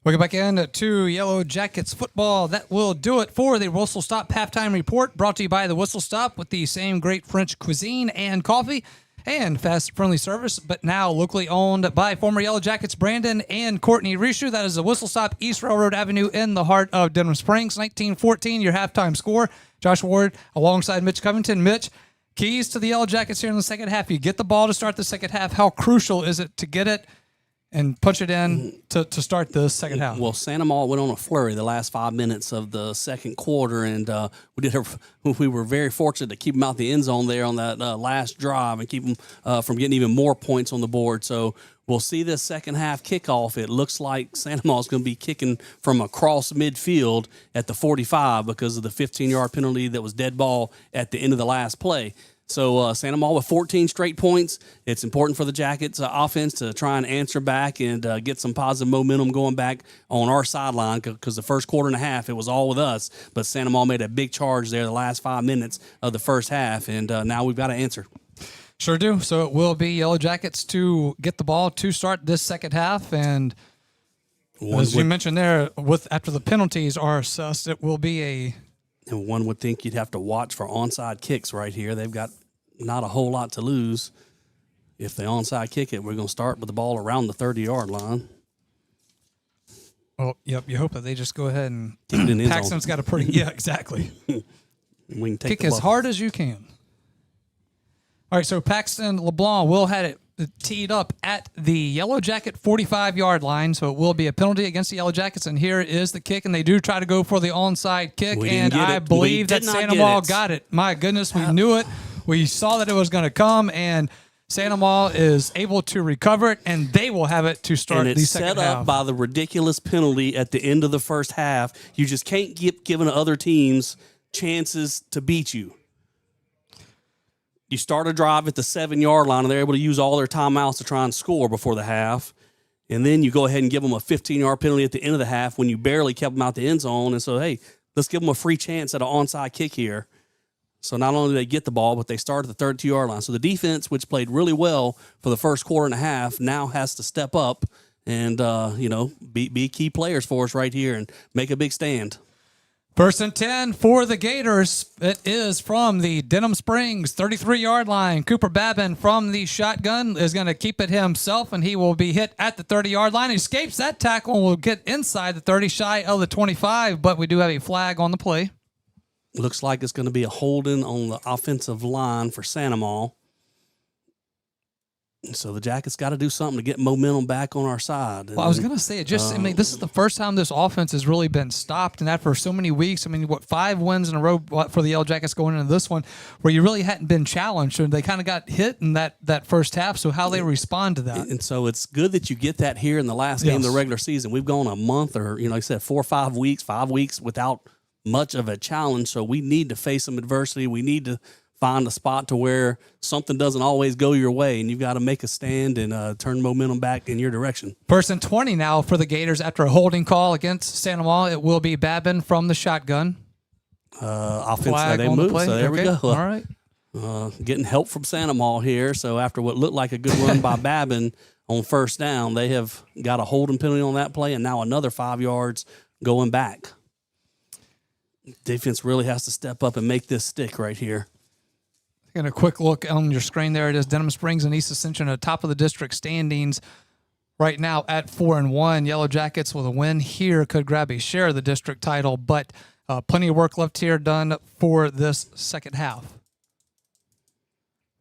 Welcome back in to Yellow Jackets football. That will do it for the Whistle Stop halftime report, brought to you by the Whistle Stop with the same great French cuisine and coffee and fast, friendly service, but now locally owned by former Yellow Jackets Brandon and Courtney Rishu. That is the Whistle Stop, East Railroad Avenue in the heart of Denham Springs. 19-14, your halftime score. Josh Ward alongside Mitch Covington. Mitch, keys to the Yellow Jackets here in the second half. You get the ball to start the second half. How crucial is it to get it and punch it in to start the second half? Well, Santa Maula went on a flurry the last 5 minutes of the second quarter, and we were very fortunate to keep them out the end zone there on that last drive and keep them from getting even more points on the board. So we'll see this second half kickoff. It looks like Santa Maula is going to be kicking from across midfield at the 45 because of the 15-yard penalty that was dead ball at the end of the last play. So Santa Maula with 14 straight points. It's important for the Jackets offense to try and answer back and get some positive momentum going back on our sideline, because the first quarter and a half, it was all with us. But Santa Maula made a big charge there the last 5 minutes of the first half, and now we've got to answer. Sure do. So it will be Yellow Jackets to get the ball to start this second half. And as you mentioned there, after the penalties are assessed, it will be a... And one would think you'd have to watch for onside kicks right here. They've got not a whole lot to lose. If they onside kick it, we're going to start with the ball around the 30-yard line. Well, yep. You hope that they just go ahead and Kick it in his Paxton's zone. got a pretty exactly. We can take Kick the as ball. hard as you can. All right, so Paxton LeBlanc will have it teed up at the Yellow Jacket 45-yard line, so it will be a penalty against the Yellow Jackets. And here is the kick, and they do try to go for the onside kick, We didn't and get I it. We believe did that not Santa get Maul it. got it. My goodness, we knew it. We saw that it was going to come, and Santa Maul is able to recover it, and they will have it to start And the it's second set up half. by the ridiculous penalty at the end of the first half. You just can't keep giving other teams chances to beat you. You start a drive at the 7-yard line, and they're able to use all their timeouts to try and score before the half. And then you go ahead and give them a 15-yard penalty at the end of the half when you barely kept them out the end zone. And so, hey, let's give them a free chance at an onside kick here. So not only do they get the ball, but they start at the 32-yard line. So the defense, which played really well for the first quarter and a half, now has to step up and, be key players for us right here and make a big stand. 1st and 10 for the Gators. It is from the Denham Springs 33-yard line. Cooper Babin from the shotgun is going to keep it himself, and he will be hit at the 30-yard line. He escapes that tackle and will get inside the 30, shy of the 25, but we do have a flag on the play. Looks like it's going to be a holding on the offensive line for Santa Maul. So the Jackets got to do something to get momentum back on our side. Well, I was going to say, this is the first time this offense has really been stopped, and that for so many weeks. I mean, 5 wins in a row for the Yellow Jackets going into this one, where you really hadn't been challenged, and they kind of got hit in that first half, so how they respond to that. And so it's good that you get that here in the last game of the regular season. We've gone a month or, like I said, 4 or 5 weeks, 5 weeks without much of a challenge, so we need to face some adversity. We need to find a spot to where something doesn't always go your way, and you've got to make a stand and turn momentum back in your direction. 1st and 20 now for the Gators after a holding call against Santa Maul. It will be Babin from the shotgun. Offense, they move, so there we go. All right. Getting help from Santa Maul here, so after what looked like a good run by Babin on 1st down, they have got a holding penalty on that play, and now another 5 yards going back. Defense really has to step up and make this stick right here. And a quick look on your screen there. It is Denham Springs and East Ascension at the top of the district standings right now at 4-1. Yellow Jackets with a win here could grab a share of the district title, but plenty of work left here done for this second half.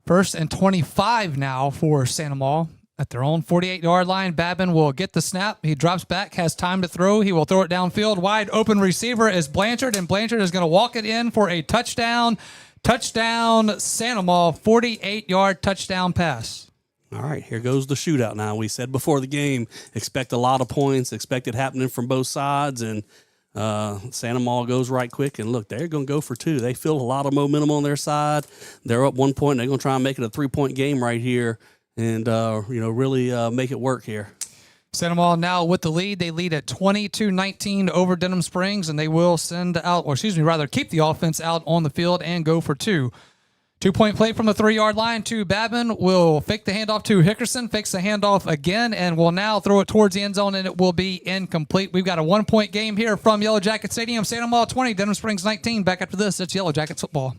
1st and 25 now for Santa Maul at their own 48-yard line. Babin will get the snap. He drops back, has time to throw. He will throw it downfield. Wide open receiver is Blanchard, and Blanchard is going to walk it in for a touchdown. Touchdown, Santa Maul, 48-yard touchdown pass. All right, here goes the shootout now. We said before the game, expect a lot of points, expect it happening from both sides, and Santa Maul goes right quick. And look, they're going to go for 2. They feel a lot of momentum on their side. They're up 1 point. They're going to try and make it a 3-point game right here and, really make it work here. Santa Maul now with the lead. They lead at 22-19 over Denham Springs, and they will keep the offense out on the field and go for 2. 2-point play from the 3-yard line to Babin. Will fake the handoff to Hickerson, fakes the handoff again, and will now throw it towards the end zone, and it will be incomplete. We've got a 1-point game here from Yellow Jacket Stadium. Santa Maul 20, Denham Springs 19. Back after this, it's Yellow Jackets football.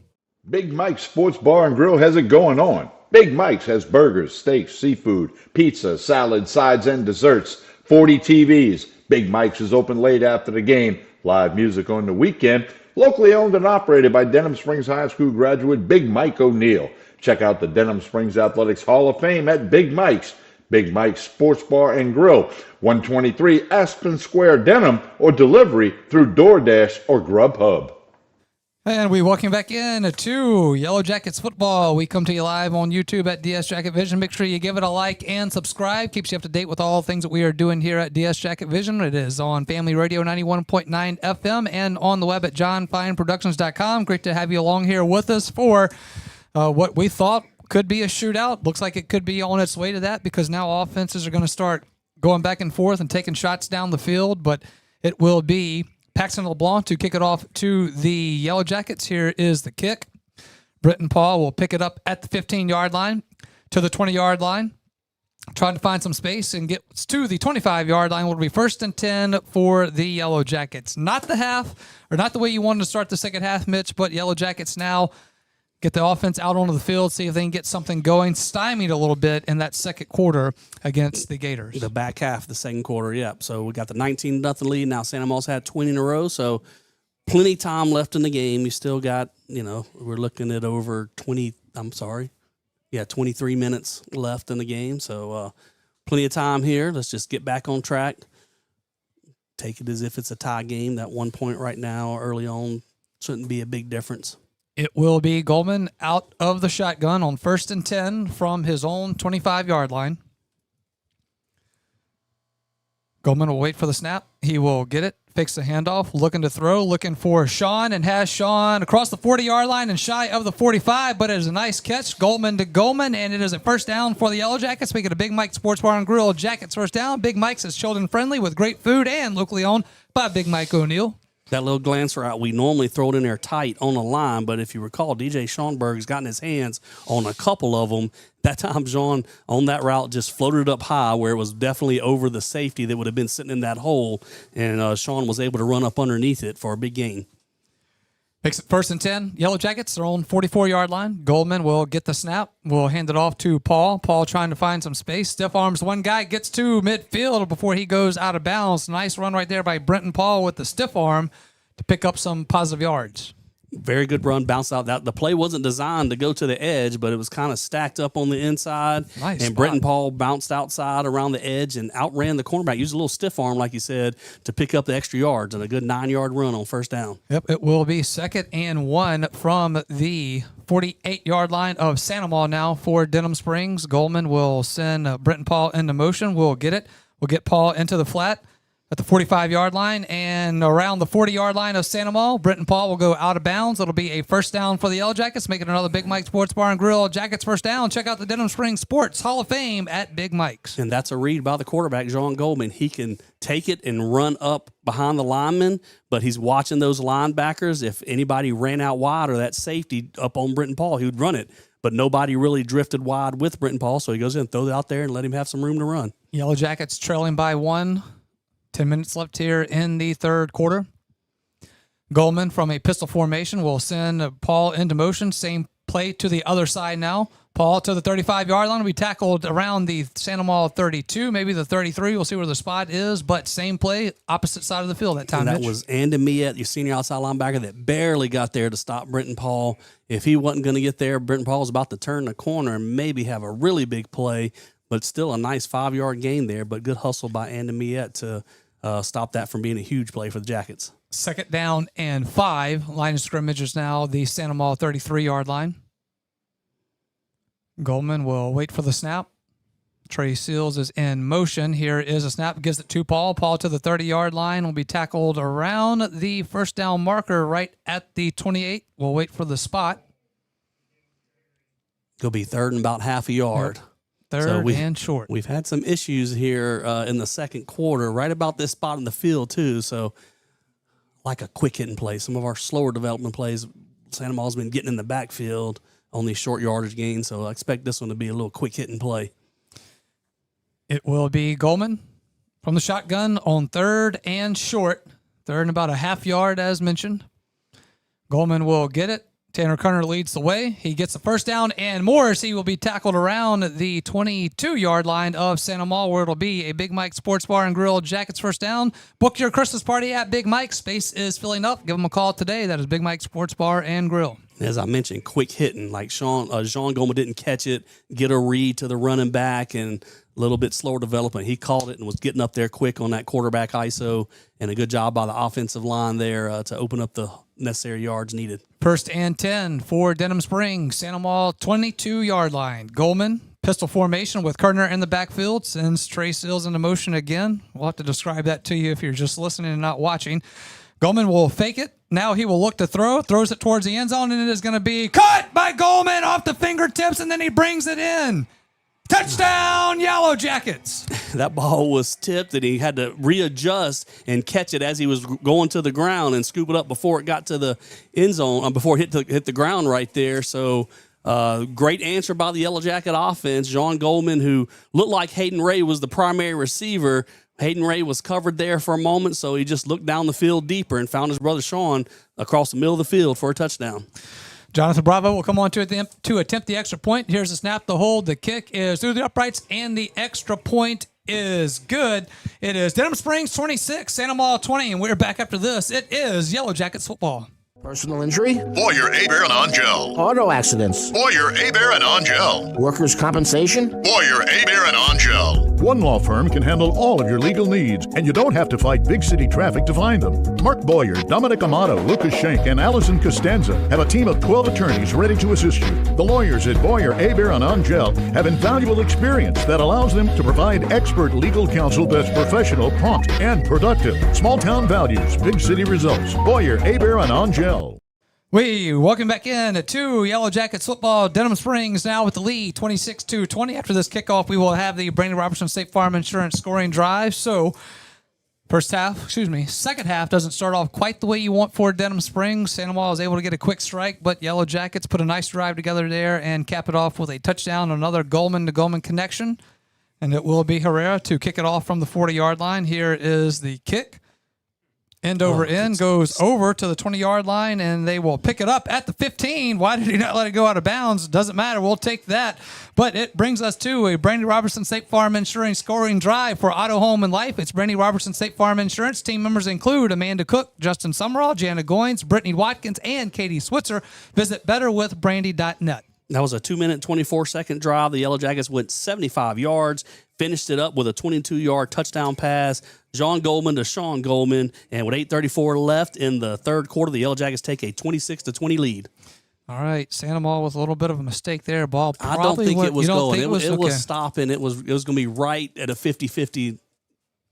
Big Mike's Sports Bar and Grill has it going on. Big Mike's has burgers, steaks, seafood, pizza, salad, sides, and desserts. 40 TVs. Big Mike's is open late after the game. Live music on the weekend. Locally owned and operated by Denham Springs High School graduate Big Mike O'Neill. Check out the Denham Springs Athletics Hall of Fame at Big Mike's. Big Mike's Sports Bar and Grill. 123 Aspen Square, Denham, or delivery through DoorDash or Grubhub. And we welcome back in to Yellow Jackets football. We come to you live on YouTube at DS Jacket Vision. Make sure you give it a like and subscribe. Keeps you up to date with all things that we are doing here at DS Jacket Vision. It is on Family Radio 91.9 FM and on the web at johnfineproductions.com. Great to have you along here with us for what we thought could be a shootout. Looks like it could be on its way to that because now offenses are going to start going back and forth and taking shots down the field, but it will be Paxton LeBlanc to kick it off to the Yellow Jackets. Here is the kick. Britton Paul will pick it up at the 15-yard line to the 20-yard line. Trying to find some space and get to the 25-yard line. Will be 1st and 10 for the Yellow Jackets. Not the way you wanted to start the second half, Mitch, but Yellow Jackets now get the offense out onto the field, see if they can get something going, stymied a little bit in that second quarter against the Gators. The back half of the second quarter, yep. So we got the 19-0 lead. Now Santa Ma's had 20 in a row, so plenty of time left in the game. You still got, we're looking at over 23 minutes left in the game. So plenty of time here. Let's just get back on track. Take it as if it's a tie game. That 1 point right now early on shouldn't be a big difference. It will be Goldman out of the shotgun on 1st and 10 from his own 25-yard line. Goldman will wait for the snap. He will get it, fakes the handoff, looking to throw, looking for Sean, and has Sean across the 40-yard line and shy of the 45, but it is a nice catch, Goldman to Goldman, and it is a first down for the Yellow Jackets. We get a Big Mike Sports Bar and Grill Jackets first down. Big Mike's is children-friendly with great food and locally owned by Big Mike O'Neill. That little glance route, we normally throw it in there tight on the line, but if you recall, DJ Schoenberg's gotten his hands on a couple of them. That time, Sean, on that route, just floated it up high where it was definitely over the safety that would have been sitting in that hole, and Sean was able to run up underneath it for a big gain. Makes it 1st and 10. Yellow Jackets, their own 44-yard line. Goldman will get the snap. We'll hand it off to Paul. Paul trying to find some space. Stiff arms one guy, gets to midfield before he goes out of bounds. Nice run right there by Brenton Paul with the stiff arm to pick up some positive yards. Very good run, bounced out. The play wasn't designed to go to the edge, but it was kind of stacked up on the inside. Nice and spot. Brenton Paul bounced outside around the edge and outran the cornerback. Used a little stiff arm, like you said, to pick up the extra yards and a good 9-yard run on first down. Yep, it will be 2nd and 1 from the 48-yard line of Santa Ma now for Denham Springs. Goldman will send Brenton Paul into motion. We'll get it. We'll get Paul into the flat at the 45-yard line, and around the 40-yard line of Santa Ma, Brenton Paul will go out of bounds. It'll be a first down for the Yellow Jackets, making another Big Mike Sports Bar and Grill Jackets first down. Check out the Denham Springs Sports Hall of Fame at Big Mike's. And that's a read by the quarterback, John Goldman. He can take it and run up behind the lineman, but he's watching those linebackers. If anybody ran out wide or that safety up on Brenton Paul, he would run it. But nobody really drifted wide with Brenton Paul, so he goes in and throws it out there and let him have some room to run. Yellow Jackets trailing by 1. 10 minutes left here in the third quarter. Goldman from a pistol formation will send Paul into motion. Same play to the other side now. Paul to the 35-yard line will be tackled around the Santa Ma 32, maybe the 33. We'll see where the spot is, but same play, opposite side of the field that time. And that was Andy Miette, your senior outside linebacker, that barely got there to stop Brenton Paul. If he wasn't going to get there, Brenton Paul was about to turn the corner and maybe have a really big play, but still a nice 5-yard gain there, but good hustle by Andy Miette to stop that from being a huge play for the Jackets. 2nd down and 5. Line of scrimmage is now the Santa Ma 33-yard line. Goldman will wait for the snap. Trey Seals is in motion. Here is a snap. Gives it to Paul. Paul to the 30-yard line. Will be tackled around the first down marker right at the 28. We'll wait for the spot. It'll be 3rd and about half a yard. Yep. Third and short. We've had some issues here in the second quarter, right about this spot in the field, too. So, like a quick hitting play. Some of our slower development plays, Santa Ma's been getting in the backfield on these short yardage gains. So, I expect this one to be a little quick hitting play. It will be Goldman from the shotgun on 3rd and short. 3rd and about a half yard, as mentioned. Goldman will get it. Tanner Kerner leads the way. He gets the first down and more as he will be tackled around the 22-yard line of Santa Ma, where it'll be a Big Mike Sports Bar and Grill Jackets first down. Book your Christmas party at Big Mike's. Space is filling up. Give them a call today. That is Big Mike Sports Bar and Grill. As I mentioned, quick hitting. Like Sean Goldman didn't catch it, get a read to the running back, and a little bit slower development. He called it and was getting up there quick on that quarterback ISO, and a good job by the offensive line there to open up the necessary yards needed. 1st and 10 for Denham Springs. Santa Ma 22-yard line. Goldman, pistol formation with Kerner in the backfield. Sends Trey Seals into motion again. We'll have to describe that to you if you're just listening and not watching. Goldman will fake it. Now he will look to throw. Throws it towards the end zone, and it is going to be caught by Goldman off the fingertips, and then he brings it in. Touchdown, Yellow Jackets. That ball was tipped, and he had to readjust and catch it as he was going to the ground and scoop it up before it got to the end zone, before it hit the ground right there. So great answer by the Yellow Jacket offense. John Goldman, who looked like Hayden Ray was the primary receiver. Hayden Ray was covered there for a moment, so he just looked down the field deeper and found his brother Sean across the middle of the field for a touchdown. Jonathan Bravo will come on to attempt the extra point. Here's the snap, the hold, the kick is through the uprights, and the extra point is good. It is Denham Springs 26, Santa Maula 20, and we're back after this. It is Yellow Jackets football. Personal injury? Boyer, Aber, and Angel. Auto accidents? Boyer, Aber, and Angel. Workers' compensation? Boyer, Aber, and Angel. One law firm can handle all of your legal needs, and you don't have to fight big city traffic to find them. Mark Boyer, Dominic Amato, Lucas Schenk, and Allison Costanza have a team of 12 attorneys ready to assist you. The lawyers at Boyer, Aber, and Angel have invaluable experience that allows them to provide expert legal counsel that's professional, prompt, and productive. Small town values, big city results. Boyer, Aber, and Angel. We welcome back in to Yellow Jackets football. Denham Springs now with the lead, 26-20. After this kickoff, we will have the Brandy Robertson State Farm Insurance scoring drive. So, second half doesn't start off quite the way you want for Denham Springs. Santa Maula is able to get a quick strike, but Yellow Jackets put a nice drive together there and cap it off with a touchdown, another Goldman-to-Goldman connection. And it will be Herrera to kick it off from the 40-yard line. Here is the kick. End over end, goes over to the 20-yard line, and they will pick it up at the 15. Why did he not let it go out of bounds? Doesn't matter. We'll take that. But it brings us to a Brandy Robertson State Farm Insurance scoring drive for Auto, Home, and Life. It's Brandy Robertson State Farm Insurance. Team members include Amanda Cook, Justin Summerall, Jana Goins, Brittany Watkins, and Katie Switzer. Visit betterwithbrandy.net. That was a 2-minute, 24-second drive. The Yellow Jackets went 75 yards, finished it up with a 22-yard touchdown pass. John Goldman to Sean Goldman. And with 8:34 left in the third quarter, the Yellow Jackets take a 26-20 lead. All right, Santa Maula with a little bit of a mistake there. Ball probably I don't think it was going. It okay. was stopping. It was going to be right at a 50-50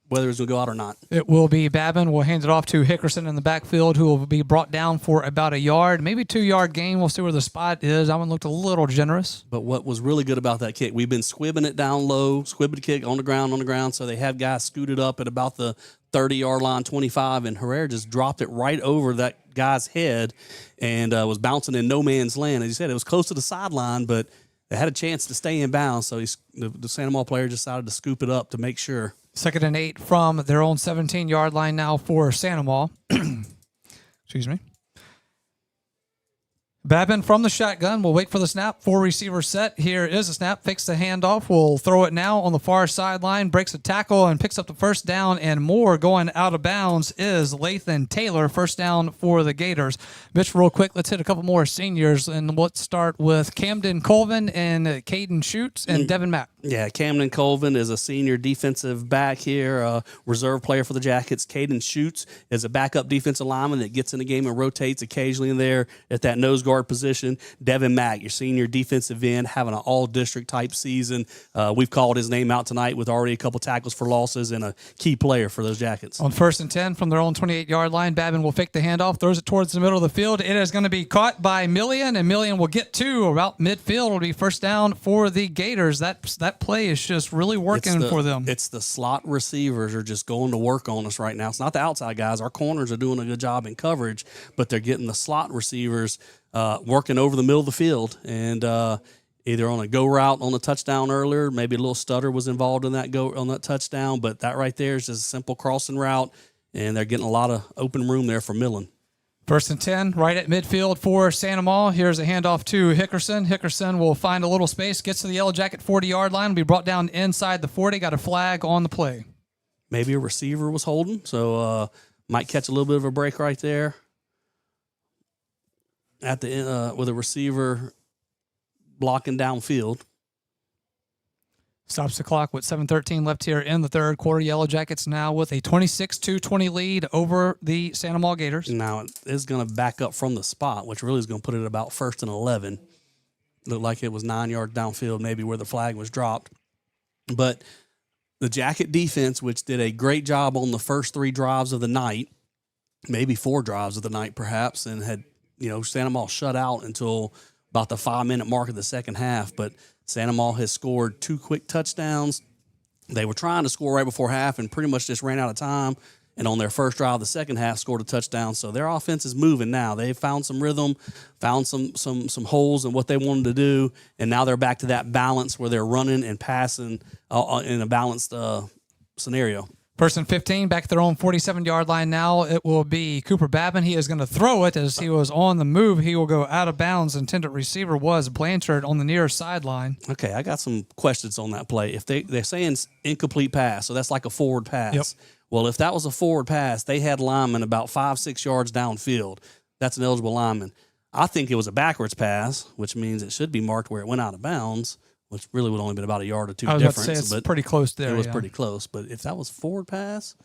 whether it's going to go out or not. It will be Babin. We'll hand it off to Hickerson in the backfield, who will be brought down for about a yard, maybe 2-yard gain. We'll see where the spot is. That one looked a little generous. But what was really good about that kick, we've been squibbing it down low, squibbing the kick on the ground. So they have guys scooted up at about the 30-yard line, 25, and Herrera just dropped it right over that guy's head and was bouncing in no man's land. As you said, it was close to the sideline, but they had a chance to stay in bounds. So the Santa Maula player decided to scoop it up to make sure. 2nd and 8 from their own 17-yard line now for Santa Maula. Excuse me. Babin from the shotgun. We'll wait for the snap. 4 receiver set. Here is a snap. Fakes the handoff. We'll throw it now on the far sideline. Breaks a tackle and picks up the first down and more. Going out of bounds is Lathan Taylor. First down for the Gators. Mitch, real quick, let's hit a couple more seniors. And let's start with Camden Colvin and Caden Schutz and Devin Mack. Yeah, Camden Colvin is a senior defensive back here, reserve player for the Jackets. Caden Schutz is a backup defensive lineman that gets in the game and rotates occasionally in there at that nose guard position. Devin Mack, your senior defensive end, having an all-district type season. We've called his name out tonight with already a couple tackles for losses and a key player for those Jackets. On 1st and 10 from their own 28-yard line, Babin will fake the handoff, throws it towards the middle of the field. It is going to be caught by Millian, and Millian will get to about midfield. It'll be first down for the Gators. That play is just really working for them. It's the slot receivers are just going to work on us right now. It's not the outside guys. Our corners are doing a good job in coverage, but they're getting the slot receivers working over the middle of the field and either on a go route on the touchdown earlier, maybe a little stutter was involved in that go on that touchdown, but that right there is just a simple crossing route, and they're getting a lot of open room there for Millen. 1st and 10, right at midfield for Santa Maula. Here's a handoff to Hickerson. Hickerson will find a little space, gets to the Yellow Jacket 40-yard line, will be brought down inside the 40, got a flag on the play. Maybe a receiver was holding, so might catch a little bit of a break right there at the end, with a receiver blocking downfield. Stops the clock with 7:13 left here in the third quarter. Yellow Jackets now with a 26-20 lead over the Santa Maula Gators. Now it is going to back up from the spot, which really is going to put it about 1st and 11. Looked like it was 9 yards downfield, maybe where the flag was dropped. But the Jacket defense, which did a great job on the first 3 drives of the night, maybe 4 drives of the night perhaps, and had Santa Maula shut out until about the 5-minute mark of the second half. But Santa Maula has scored 2 quick touchdowns. They were trying to score right before half and pretty much just ran out of time. And on their first drive of the second half, scored a touchdown. So their offense is moving now. They've found some rhythm, found some holes in what they wanted to do, and now they're back to that balance where they're running and passing in a balanced scenario. First and 15, back at their own 47-yard line now. It will be Cooper Babin. He is going to throw it as he was on the move. He will go out of bounds. Intended receiver was Blanchard on the near sideline. Okay, I got some questions on that play. If they're saying incomplete pass, so that's like a forward pass. Yep. Well, if that was a forward pass, they had linemen about 5-6 yards downfield. That's an eligible lineman. I think it was a backwards pass, which means it should be marked where it went out of bounds, which really would only been about a yard or two I was difference. about to say it's pretty close there. It was yeah. pretty close. But if that was forward pass, I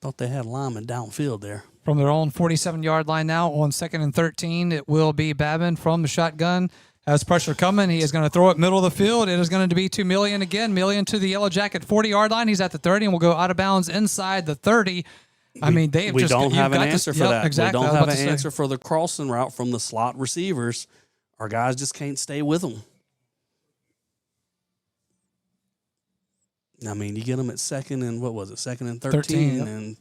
thought they had linemen downfield there. From their own 47-yard line now on 2nd and 13, it will be Babin from the shotgun. Has pressure coming. He is going to throw it middle of the field. It is going to be to Million again. Million to the Yellow Jacket 40-yard line. He's at the 30 and will go out of bounds inside the 30. I mean, We don't have an answer for that. Exactly. We don't have an answer for the crossing route from the slot receivers. Our guys just can't stay with them. I mean, you get them at 2nd and, what was it, 2nd and 13, yep. and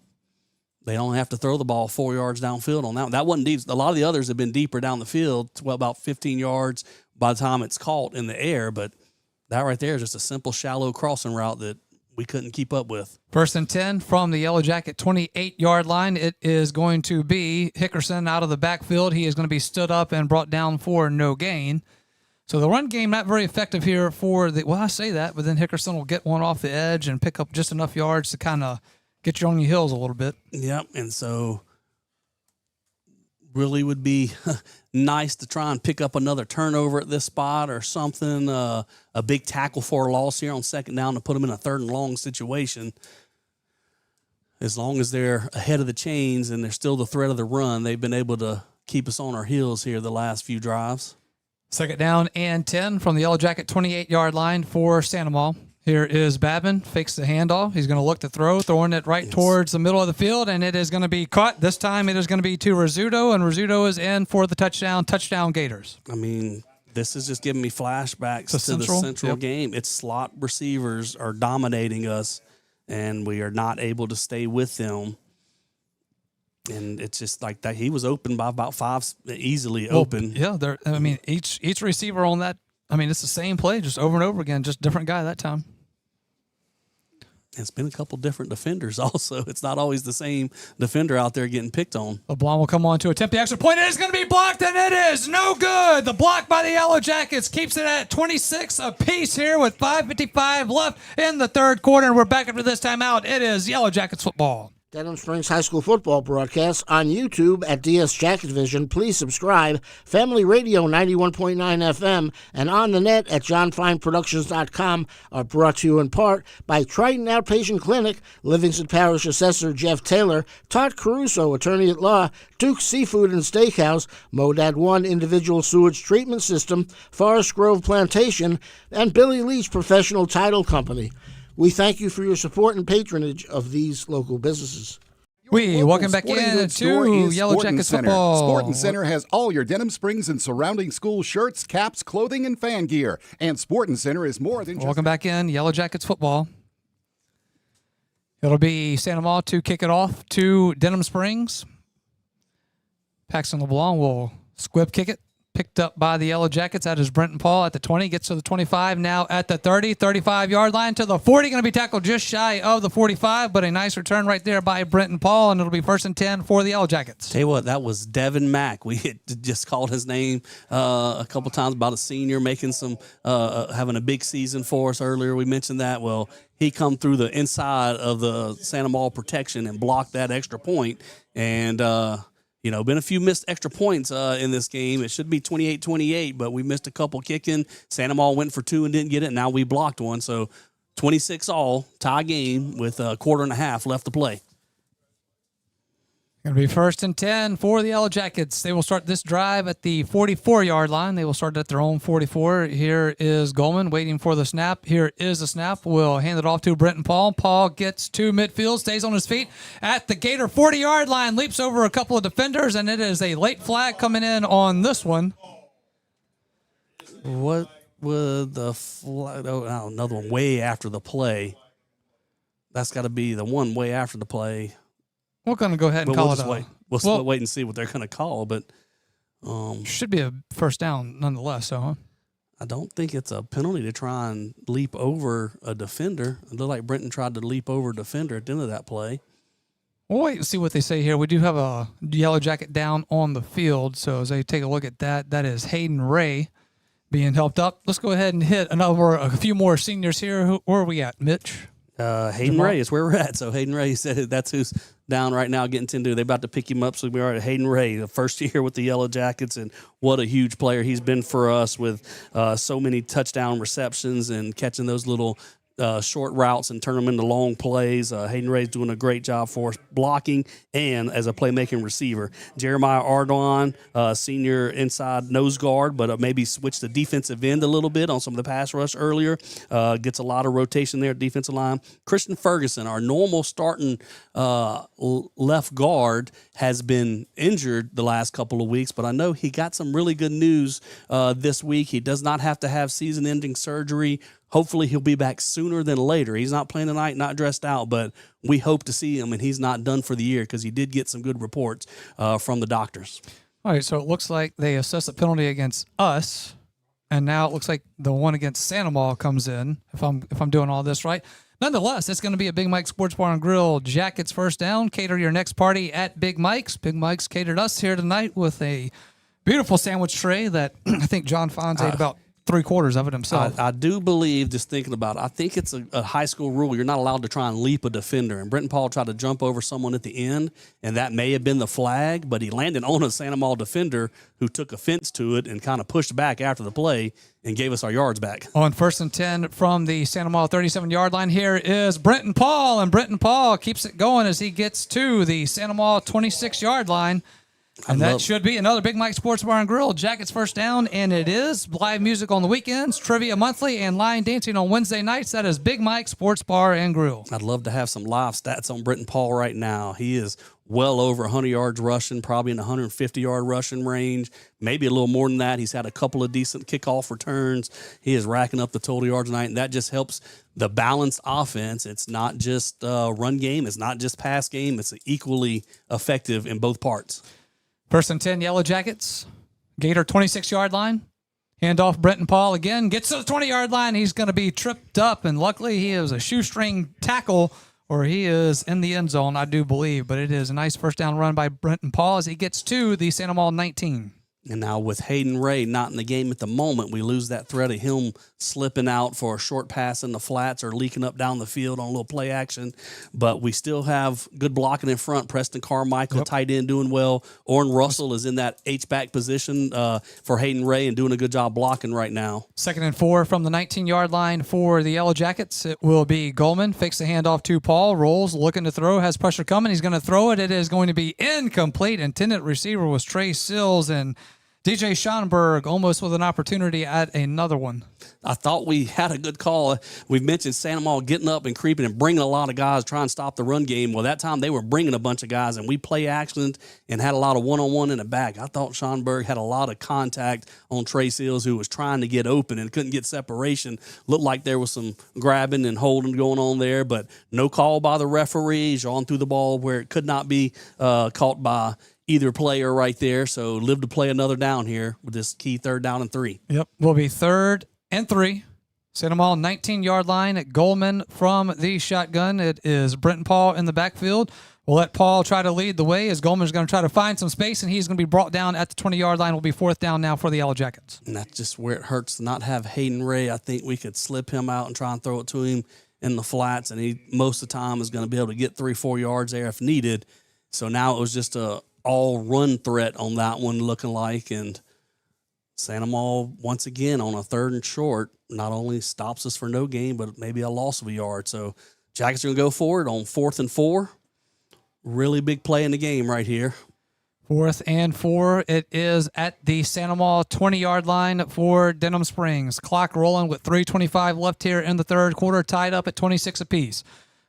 they only have to throw the ball 4 yards downfield on that one. That wasn't deep. A lot of the others have been deeper down the field, about 15 yards by the time it's caught in the air, but that right there is just a simple, shallow crossing route that we couldn't keep up with. First and 10 from the Yellow Jacket 28-yard line. It is going to be Hickerson out of the backfield. He is going to be stood up and brought down for no gain. So the run game not very effective here for the, well, I say that, but then Hickerson will get one off the edge and pick up just enough yards to kind of get you on your heels a little bit. Yep, and so really would be nice to try and pick up another turnover at this spot or something, a big tackle for a loss here on 2nd down to put them in a 3rd and long situation. As long as they're ahead of the chains and they're still the threat of the run, they've been able to keep us on our heels here the last few drives. 2nd down and 10 from the Yellow Jacket 28-yard line for Sandoval. Here is Babin, fakes the handoff. He's going to look to throw, throwing it right towards the middle of the field, and it is going to be caught. This time it is going to be to Rizzuto, and Rizzuto is in for the touchdown Gators. I mean, this is just giving me flashbacks to the Central game. It's slot receivers are dominating us, and we are not able to stay with them. And it's just like that. He was open by about 5, easily open. Yeah, I mean, each receiver on that, I mean, it's the same play, just over and over again, just different guy that time. It's been a couple different defenders also. It's not always the same defender out there getting picked on. LeBlanc will come on to attempt the extra point. It is going to be blocked, and it is no good. The block by the Yellow Jackets keeps it at 26 apiece here with 5:55 left in the 3rd quarter, and we're back after this timeout. It is Yellow Jackets football. Denham Springs High School football broadcast on YouTube at DS Jacket Vision. Please subscribe. Family Radio 91.9 FM and on the net at johnfineproductions.com are brought to you in part by Triton Outpatient Clinic, Livingston Parish Assessor Jeff Taylor, Todd Caruso, Attorney at Law, Duke's Seafood and Steakhouse, Modad 1 Individual Sewage Treatment System, Forest Grove Plantation, and Billy Leach Professional Title Company. We thank you for your support and patronage of these local businesses. We welcome back in to Yellow Jackets football. Sporting Center has all your Denham Springs and surrounding school shirts, caps, clothing, and fan gear. And Sporting Center is more than just... Welcome back in Yellow Jackets football. It'll be Sandoval to kick it off to Denham Springs. Paxton LeBlanc will squib kick it. Picked up by the Yellow Jackets. That is Brenton Paul at the 20. Gets to the 25, now at the 30. 35-yard line to the 40. Going to be tackled just shy of the 45, but a nice return right there by Brenton Paul, and it'll be 1st and 10 for the Yellow Jackets. Tell you what, that was Devin Mack. We had just called his name a couple times about a senior making some, having a big season for us earlier. We mentioned that. Well, he come through the inside of the Sandoval protection and blocked that extra point, and been a few missed extra points in this game. It should be 28-28, but we missed a couple kicking. Sandoval went for 2 and didn't get it. Now we blocked one. So 26 all, tie game with a quarter and a half left to play. Going to be 1st and 10 for the Yellow Jackets. They will start this drive at the 44-yard line. They will start at their own 44. Here is Goldman waiting for the snap. Here is the snap. We'll hand it off to Brenton Paul. Paul gets to midfield, stays on his feet at the Gator 40-yard line, leaps over a couple of defenders, and it is a late flag coming in on this one. What would the flag? Oh, another one way after the play. That's got to be the one way after the play. We're going to go ahead and call it a... We'll wait and see what they're going to call, but... should be a 1st down nonetheless, so, huh? I don't think it's a penalty to try and leap over a defender. It looked like Brenton tried to leap over a defender at the end of that play. We'll wait and see what they say here. We do have a Yellow Jacket down on the field, so as they take a look at that, that is Hayden Ray being helped up. Let's go ahead and hit a few more seniors here. Where are we at, Mitch? Hayden Ray is where we're at. So Hayden Ray said that's who's down right now getting 10-2. They're about to pick him up. So we are at Hayden Ray, the first year with the Yellow Jackets, and what a huge player he's been for us with so many touchdown receptions and catching those little short routes and turn them into long plays. Hayden Ray's doing a great job for us, blocking and as a playmaking receiver. Jeremiah Ardwan, senior inside nose guard, but maybe switched to defensive end a little bit on some of the pass rush earlier. Gets a lot of rotation there at defensive line. Christian Ferguson, our normal starting left guard, has been injured the last couple of weeks, but I know he got some really good news this week. He does not have to have season-ending surgery. Hopefully he'll be back sooner than later. He's not playing tonight, not dressed out, but we hope to see him, and he's not done for the year because he did get some good reports from the doctors. All right, so it looks like they assess a penalty against us, and now it looks like the one against Sandoval comes in, if I'm doing all this right. Nonetheless, it's going to be a Big Mike Sports Bar and Grill Jackets first down. Cater your next party at Big Mike's. Big Mike's catered us here tonight with a beautiful sandwich tray that I think John Fonz ate about 3/4 of it himself. I do believe, just thinking about it, I think it's a high school rule. You're not allowed to try and leap a defender. And Brenton Paul tried to jump over someone at the end, and that may have been the flag, but he landed on a Santa Maula defender who took offense to it and kind of pushed back after the play and gave us our yards back. On 1st and 10 from the Santa Maula 37-yard line, here is Brenton Paul, and Brenton Paul keeps it going as he gets to the Santa Maula 26-yard line. And that should be another Big Mike Sports Bar and Grill Jackets first down, and it is live music on the weekends, trivia monthly, and line dancing on Wednesday nights. That is Big Mike Sports Bar and Grill. I'd love to have some live stats on Brenton Paul right now. He is well over 100 yards rushing, probably in the 150-yard rushing range, maybe a little more than that. He's had a couple of decent kickoff returns. He is racking up the total yards tonight, and that just helps the balanced offense. It's not just run game. It's not just pass game. It's equally effective in both parts. 1st and 10, Yellow Jackets. Gator 26-yard line. Hand off Brenton Paul again. Gets to the 20-yard line. He's going to be tripped up, and luckily he is a shoestring tackle, or he is in the end zone, I do believe. But it is a nice first down run by Brenton Paul as he gets to the Santa Maula 19. And now with Hayden Ray not in the game at the moment, we lose that threat of him slipping out for a short pass in the flats or leaking up down the field on a little play action. But we still have good blocking in front. Preston Carmichael, tight end, doing well. Orrin Russell is in that H-back position for Hayden Ray and doing a good job blocking right now. 2nd and 4 from the 19-yard line for the Yellow Jackets. It will be Goldman. Fakes the handoff to Paul. Rolls, looking to throw. Has pressure coming. He's going to throw it. It is going to be incomplete. Intended receiver was Trey Sills, and DJ Schonberg almost with an opportunity at another one. I thought we had a good call. We've mentioned Santa Maula getting up and creeping and bringing a lot of guys trying to stop the run game. Well, that time they were bringing a bunch of guys, and we play action and had a lot of one-on-one in the back. I thought Schonberg had a lot of contact on Trey Seals, who was trying to get open and couldn't get separation. Looked like there was some grabbing and holding going on there, but no call by the referee. Jean threw the ball where it could not be caught by either player right there, so live to play another down here with this key 3rd down and 3. Yep, will be 3rd and 3. Santa Maula 19-yard line at Goldman from the shotgun. It is Brenton Paul in the backfield. We'll let Paul try to lead the way as Goldman's going to try to find some space, and he's going to be brought down at the 20-yard line. Will be 4th down now for the Yellow Jackets. And that's just where it hurts to not have Hayden Ray. I think we could slip him out and try and throw it to him in the flats, and he most of the time is going to be able to get 3-4 yards there if needed. So now it was just a all-run threat on that one looking like, and Santa Maula, once again, on a 3rd and short, not only stops us for no gain, but maybe a loss of a yard. So Jackets are going to go forward on 4th and 4. Really big play in the game right here. 4th and 4. It is at the Santa Maula 20-yard line for Denham Springs. Clock rolling with 3:25 left here in the 3rd quarter, tied up at 26 apiece.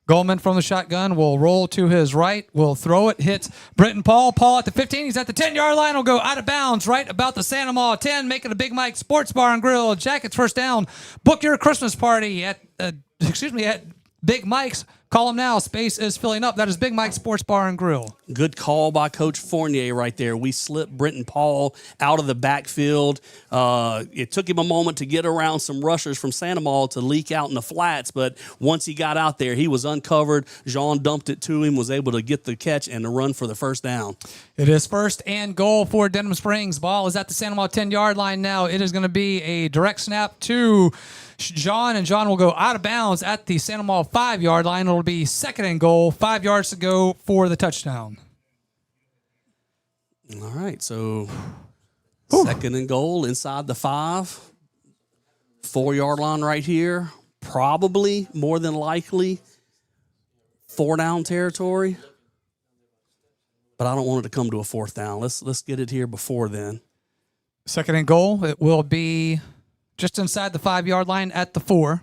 Goldman from the shotgun will roll to his right, will throw it, hits Brenton Paul. Paul at the 15, he's at the 10-yard line, will go out of bounds right about the Santa Maula 10, making a Big Mike Sports Bar and Grill Jackets first down. Book your Christmas party at Big Mike's. Call him now. Space is filling up. That is Big Mike's Sports Bar and Grill. Good call by Coach Fournier right there. We slipped Brenton Paul out of the backfield. It took him a moment to get around some rushers from Sandoval to leak out in the flats, but once he got out there, he was uncovered. Jean dumped it to him, was able to get the catch and the run for the first down. It is 1st and goal for Denham Springs. Ball is at the Sandoval 10-yard line now. It is going to be a direct snap to John, and John will go out of bounds at the Sandoval 5-yard line. It'll be 2nd and goal, 5 yards to go for the touchdown. All right, so 2nd and goal inside the 5. 4-yard line right here. Probably, more than likely, 4-down territory. But I don't want it to come to a 4th down. Let's get it here before then. 2nd and goal. It will be just inside the 5-yard line at the 4.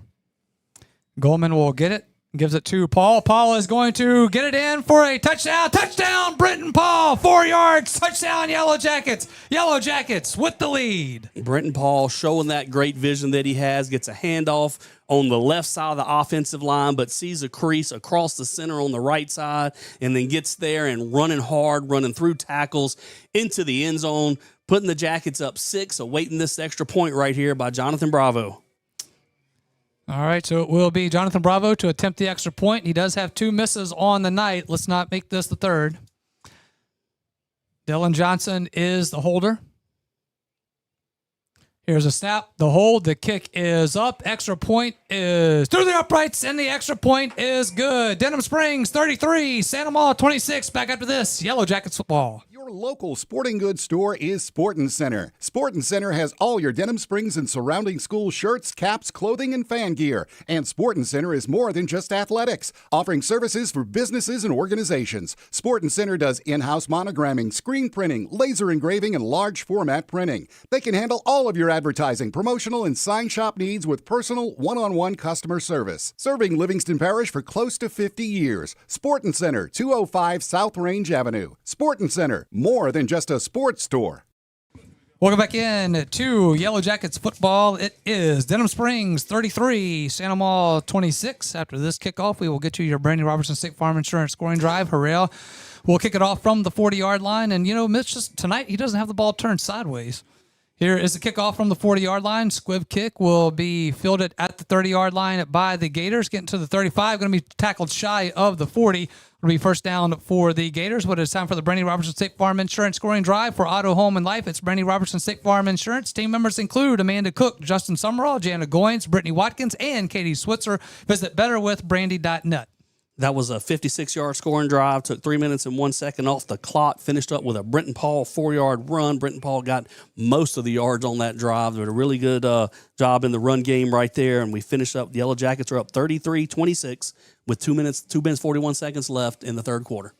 Goldman will get it. Gives it to Paul. Paul is going to get it in for a touchdown. Touchdown, Brenton Paul. 4 yards. Touchdown, Yellow Jackets. Yellow Jackets with the lead. Brenton Paul showing that great vision that he has. Gets a handoff on the left side of the offensive line, but sees a crease across the center on the right side, and then gets there and running hard, running through tackles into the end zone, putting the Jackets up 6, awaiting this extra point right here by Jonathan Bravo. All right, so it will be Jonathan Bravo to attempt the extra point. He does have 2 misses on the night. Let's not make this the 3rd. Dylan Johnson is the holder. Here's a snap, the hold, the kick is up, extra point is through the uprights, and the extra point is good. Denham Springs 33, Sandoval 26. Back after this, Yellow Jackets football. Your local sporting goods store is Sportin' Center. Sportin' Center has all your Denham Springs and surrounding school shirts, caps, clothing, and fan gear. And Sportin' Center is more than just athletics, offering services for businesses and organizations. Sportin' Center does in-house monogramming, screen printing, laser engraving, and large format printing. They can handle all of your advertising, promotional, and sign shop needs with personal, one-on-one customer service. Serving Livingston Parish for close to 50 years. Sportin' Center, 205 South Range Avenue. Sportin' Center, more than just a sports store. Welcome back in to Yellow Jackets football. It is Denham Springs 33, Sandoval 26. After this kickoff, we will get you your Brandy Robertson State Farm Insurance scoring drive. Harrell will kick it off from the 40-yard line. And, you know, Mitch, just tonight, he doesn't have the ball turned sideways. Here is the kickoff from the 40-yard line. Squib kick will be fielded at the 30-yard line by the Gators. Getting to the 35, going to be tackled shy of the 40. It'll be 1st down for the Gators, but it's time for the Brandy Robertson State Farm Insurance scoring drive for auto, home, and life. It's Brandy Robertson State Farm Insurance. Team members include Amanda Cook, Justin Summerall, Jana Goins, Brittany Watkins, and Katie Switzer. Visit betterwithbrandy.net. That was a 56-yard scoring drive. Took 3 minutes and 1 second off the clock. Finished up with a Brenton Paul 4-yard run. Brenton Paul got most of the yards on that drive. Did a really good job in the run game right there. And we finished up. The Yellow Jackets are up 33-26 with 2 minutes 41 seconds left in the 3rd quarter.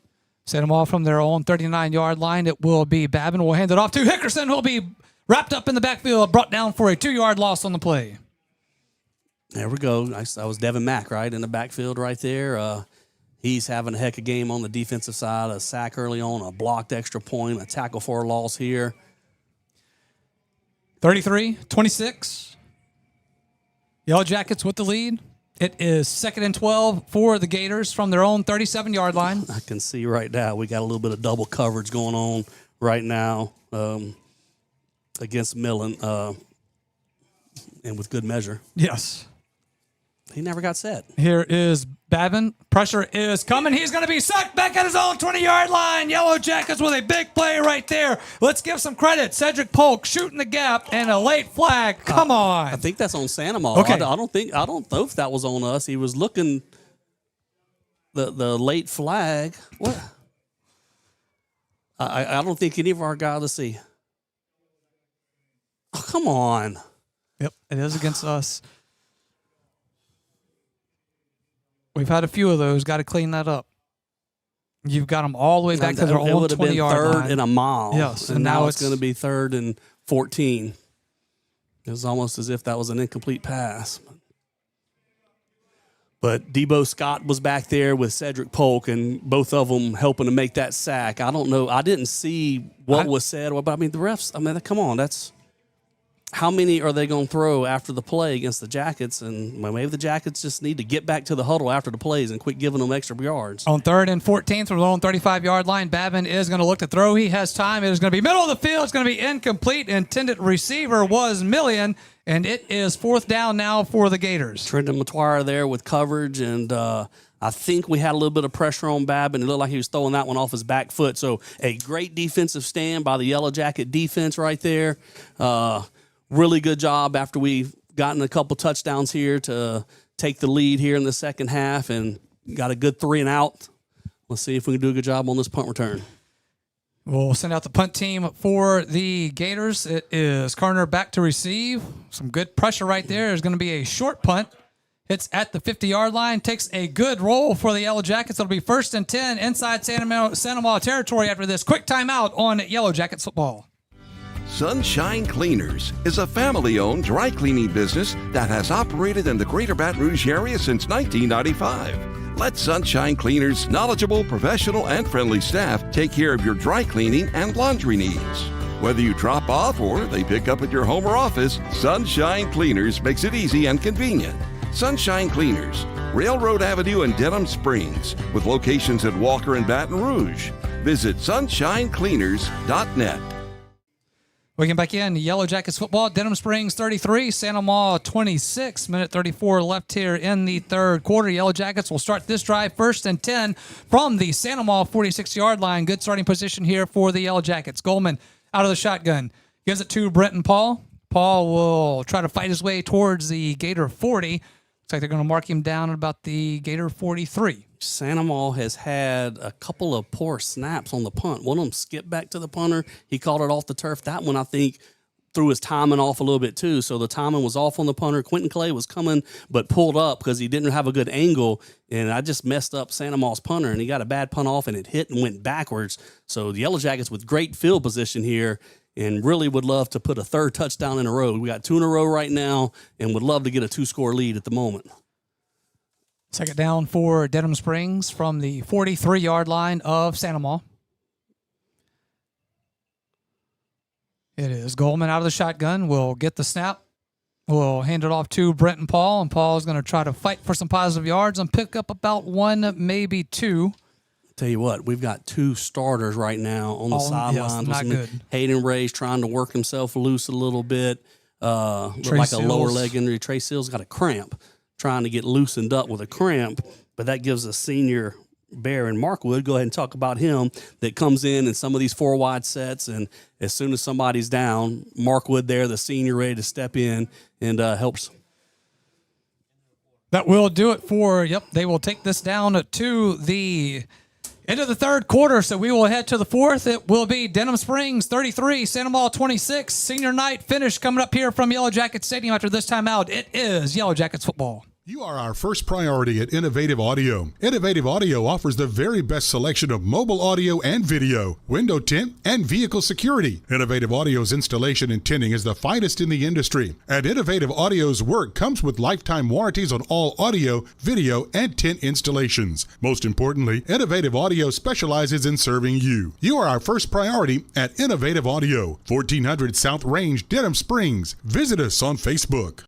Send them off from their own 39-yard line. It will be Babin. We'll hand it off to Hickerson, who will be wrapped up in the backfield, brought down for a 2-yard loss on the play. There we go. That was Devin Mack, right, in the backfield right there. He's having a heck of a game on the defensive side. A sack early on, a blocked extra point, a tackle for a loss here. 33-26. Yellow Jackets with the lead. It is 2nd and 12 for the Gators from their own 37-yard line. I can see right now we got a little bit of double coverage going on right now against Millen, and with good measure. Yes. He never got set. Here is Babin. Pressure is coming. He's going to be sacked back at his own 20-yard line. Yellow Jackets with a big play right there. Let's give some credit. Cedric Polk shooting the gap and a late flag. Come on. I think that's on Sandoval. Okay. I don't know if that was on us. He was looking the late flag. What? I don't think any of our guys to see. Oh, come on. Yep, it is against us. We've had a few of those. Got to clean that up. You've got them all the way back to their own 20-yard line. 3rd and a mile. Yes, and now it's going to be 3rd and 14. It was almost as if that was an incomplete pass. But Debo Scott was back there with Cedric Polk, and both of them helping to make that sack. I don't know. I didn't see what was said, but I mean, the refs, come on, that's... how many are they going to throw after the play against the Jackets? And maybe the Jackets just need to get back to the huddle after the plays and quit giving them extra yards. On 3rd and 14 from their own 35-yard line, Babin is going to look to throw. He has time. It is going to be middle of the field. It's going to be incomplete. Intended receiver was Million, and it is 4th down now for the Gators. Trenton Matuire there with coverage, and I think we had a little bit of pressure on Babin. It looked like he was throwing that one off his back foot. So a great defensive stand by the Yellow Jacket defense right there. Really good job after we've gotten a couple touchdowns here to take the lead here in the second half and got a good 3 and out. Let's see if we can do a good job on this punt return. We'll send out the punt team for the Gators. It is Kerner back to receive. Some good pressure right there. There's going to be a short punt. Hits at the 50-yard line. Takes a good roll for the Yellow Jackets. It'll be 1st and 10 inside Santa Maria territory after this quick timeout on Yellow Jackets football. Sunshine Cleaners is a family-owned dry cleaning business that has operated in the greater Baton Rouge area since 1995. Let Sunshine Cleaners' knowledgeable, professional, and friendly staff take care of your dry cleaning and laundry needs. Whether you drop off or they pick up at your home or office, Sunshine Cleaners makes it easy and convenient. Sunshine Cleaners, Railroad Avenue in Denham Springs, with locations at Walker and Baton Rouge. Visit sunshinecleaners.net. We get back in. Yellow Jackets football. Denham Springs 33, Santa Maria 26. Minute 34 left here in the third quarter. Yellow Jackets will start this drive 1st and 10 from the Santa Maria 46-yard line. Good starting position here for the Yellow Jackets. Goldman out of the shotgun. Gives it to Brenton Paul. Paul will try to fight his way towards the Gator 40. Looks like they're going to mark him down at about the Gator 43. Santa Maria has had a couple of poor snaps on the punt. One of them skipped back to the punter. He caught it off the turf. That one, I think, threw his timing off a little bit too. So the timing was off on the punter. Quentin Clay was coming but pulled up because he didn't have a good angle. And I just messed up Santa Maria's punter, and he got a bad punt off, and it hit and went backwards. So the Yellow Jackets with great field position here and really would love to put a 3rd touchdown in a row. We got 2 in a row right now and would love to get a 2-score lead at the moment. Second down for Denham Springs from the 43-yard line of Santa Maria. It is Goldman out of the shotgun. Will get the snap. We'll hand it off to Brenton Paul, and Paul is going to try to fight for some positive yards and pick up about 1, maybe 2. Tell you what, we've got 2 starters right now on the sidelines. Yes, not good. Hayden Ray's trying to work himself loose a little bit. Looked like a lower leg injury. Trey Seals got a cramp, trying to get loosened up with a cramp, but that gives a senior Bear and Markwood. Go ahead and talk about him that comes in some of these 4-wide sets, and as soon as somebody's down, Markwood there, the senior, ready to step in and helps. That will do it for, they will take this down to the end of the third quarter, so we will head to the fourth. It will be Denham Springs 33, Santa Maria 26. Senior night finish coming up here from Yellow Jackets Stadium after this timeout. It is Yellow Jackets football. You are our first priority at Innovative Audio. Innovative Audio offers the very best selection of mobile audio and video, window tint, and vehicle security. Innovative Audio's installation and tinting is the finest in the industry. And Innovative Audio's work comes with lifetime warranties on all audio, video, and tint installations. Most importantly, Innovative Audio specializes in serving you. You are our first priority at Innovative Audio, 1400 South Range, Denham Springs. Visit us on Facebook.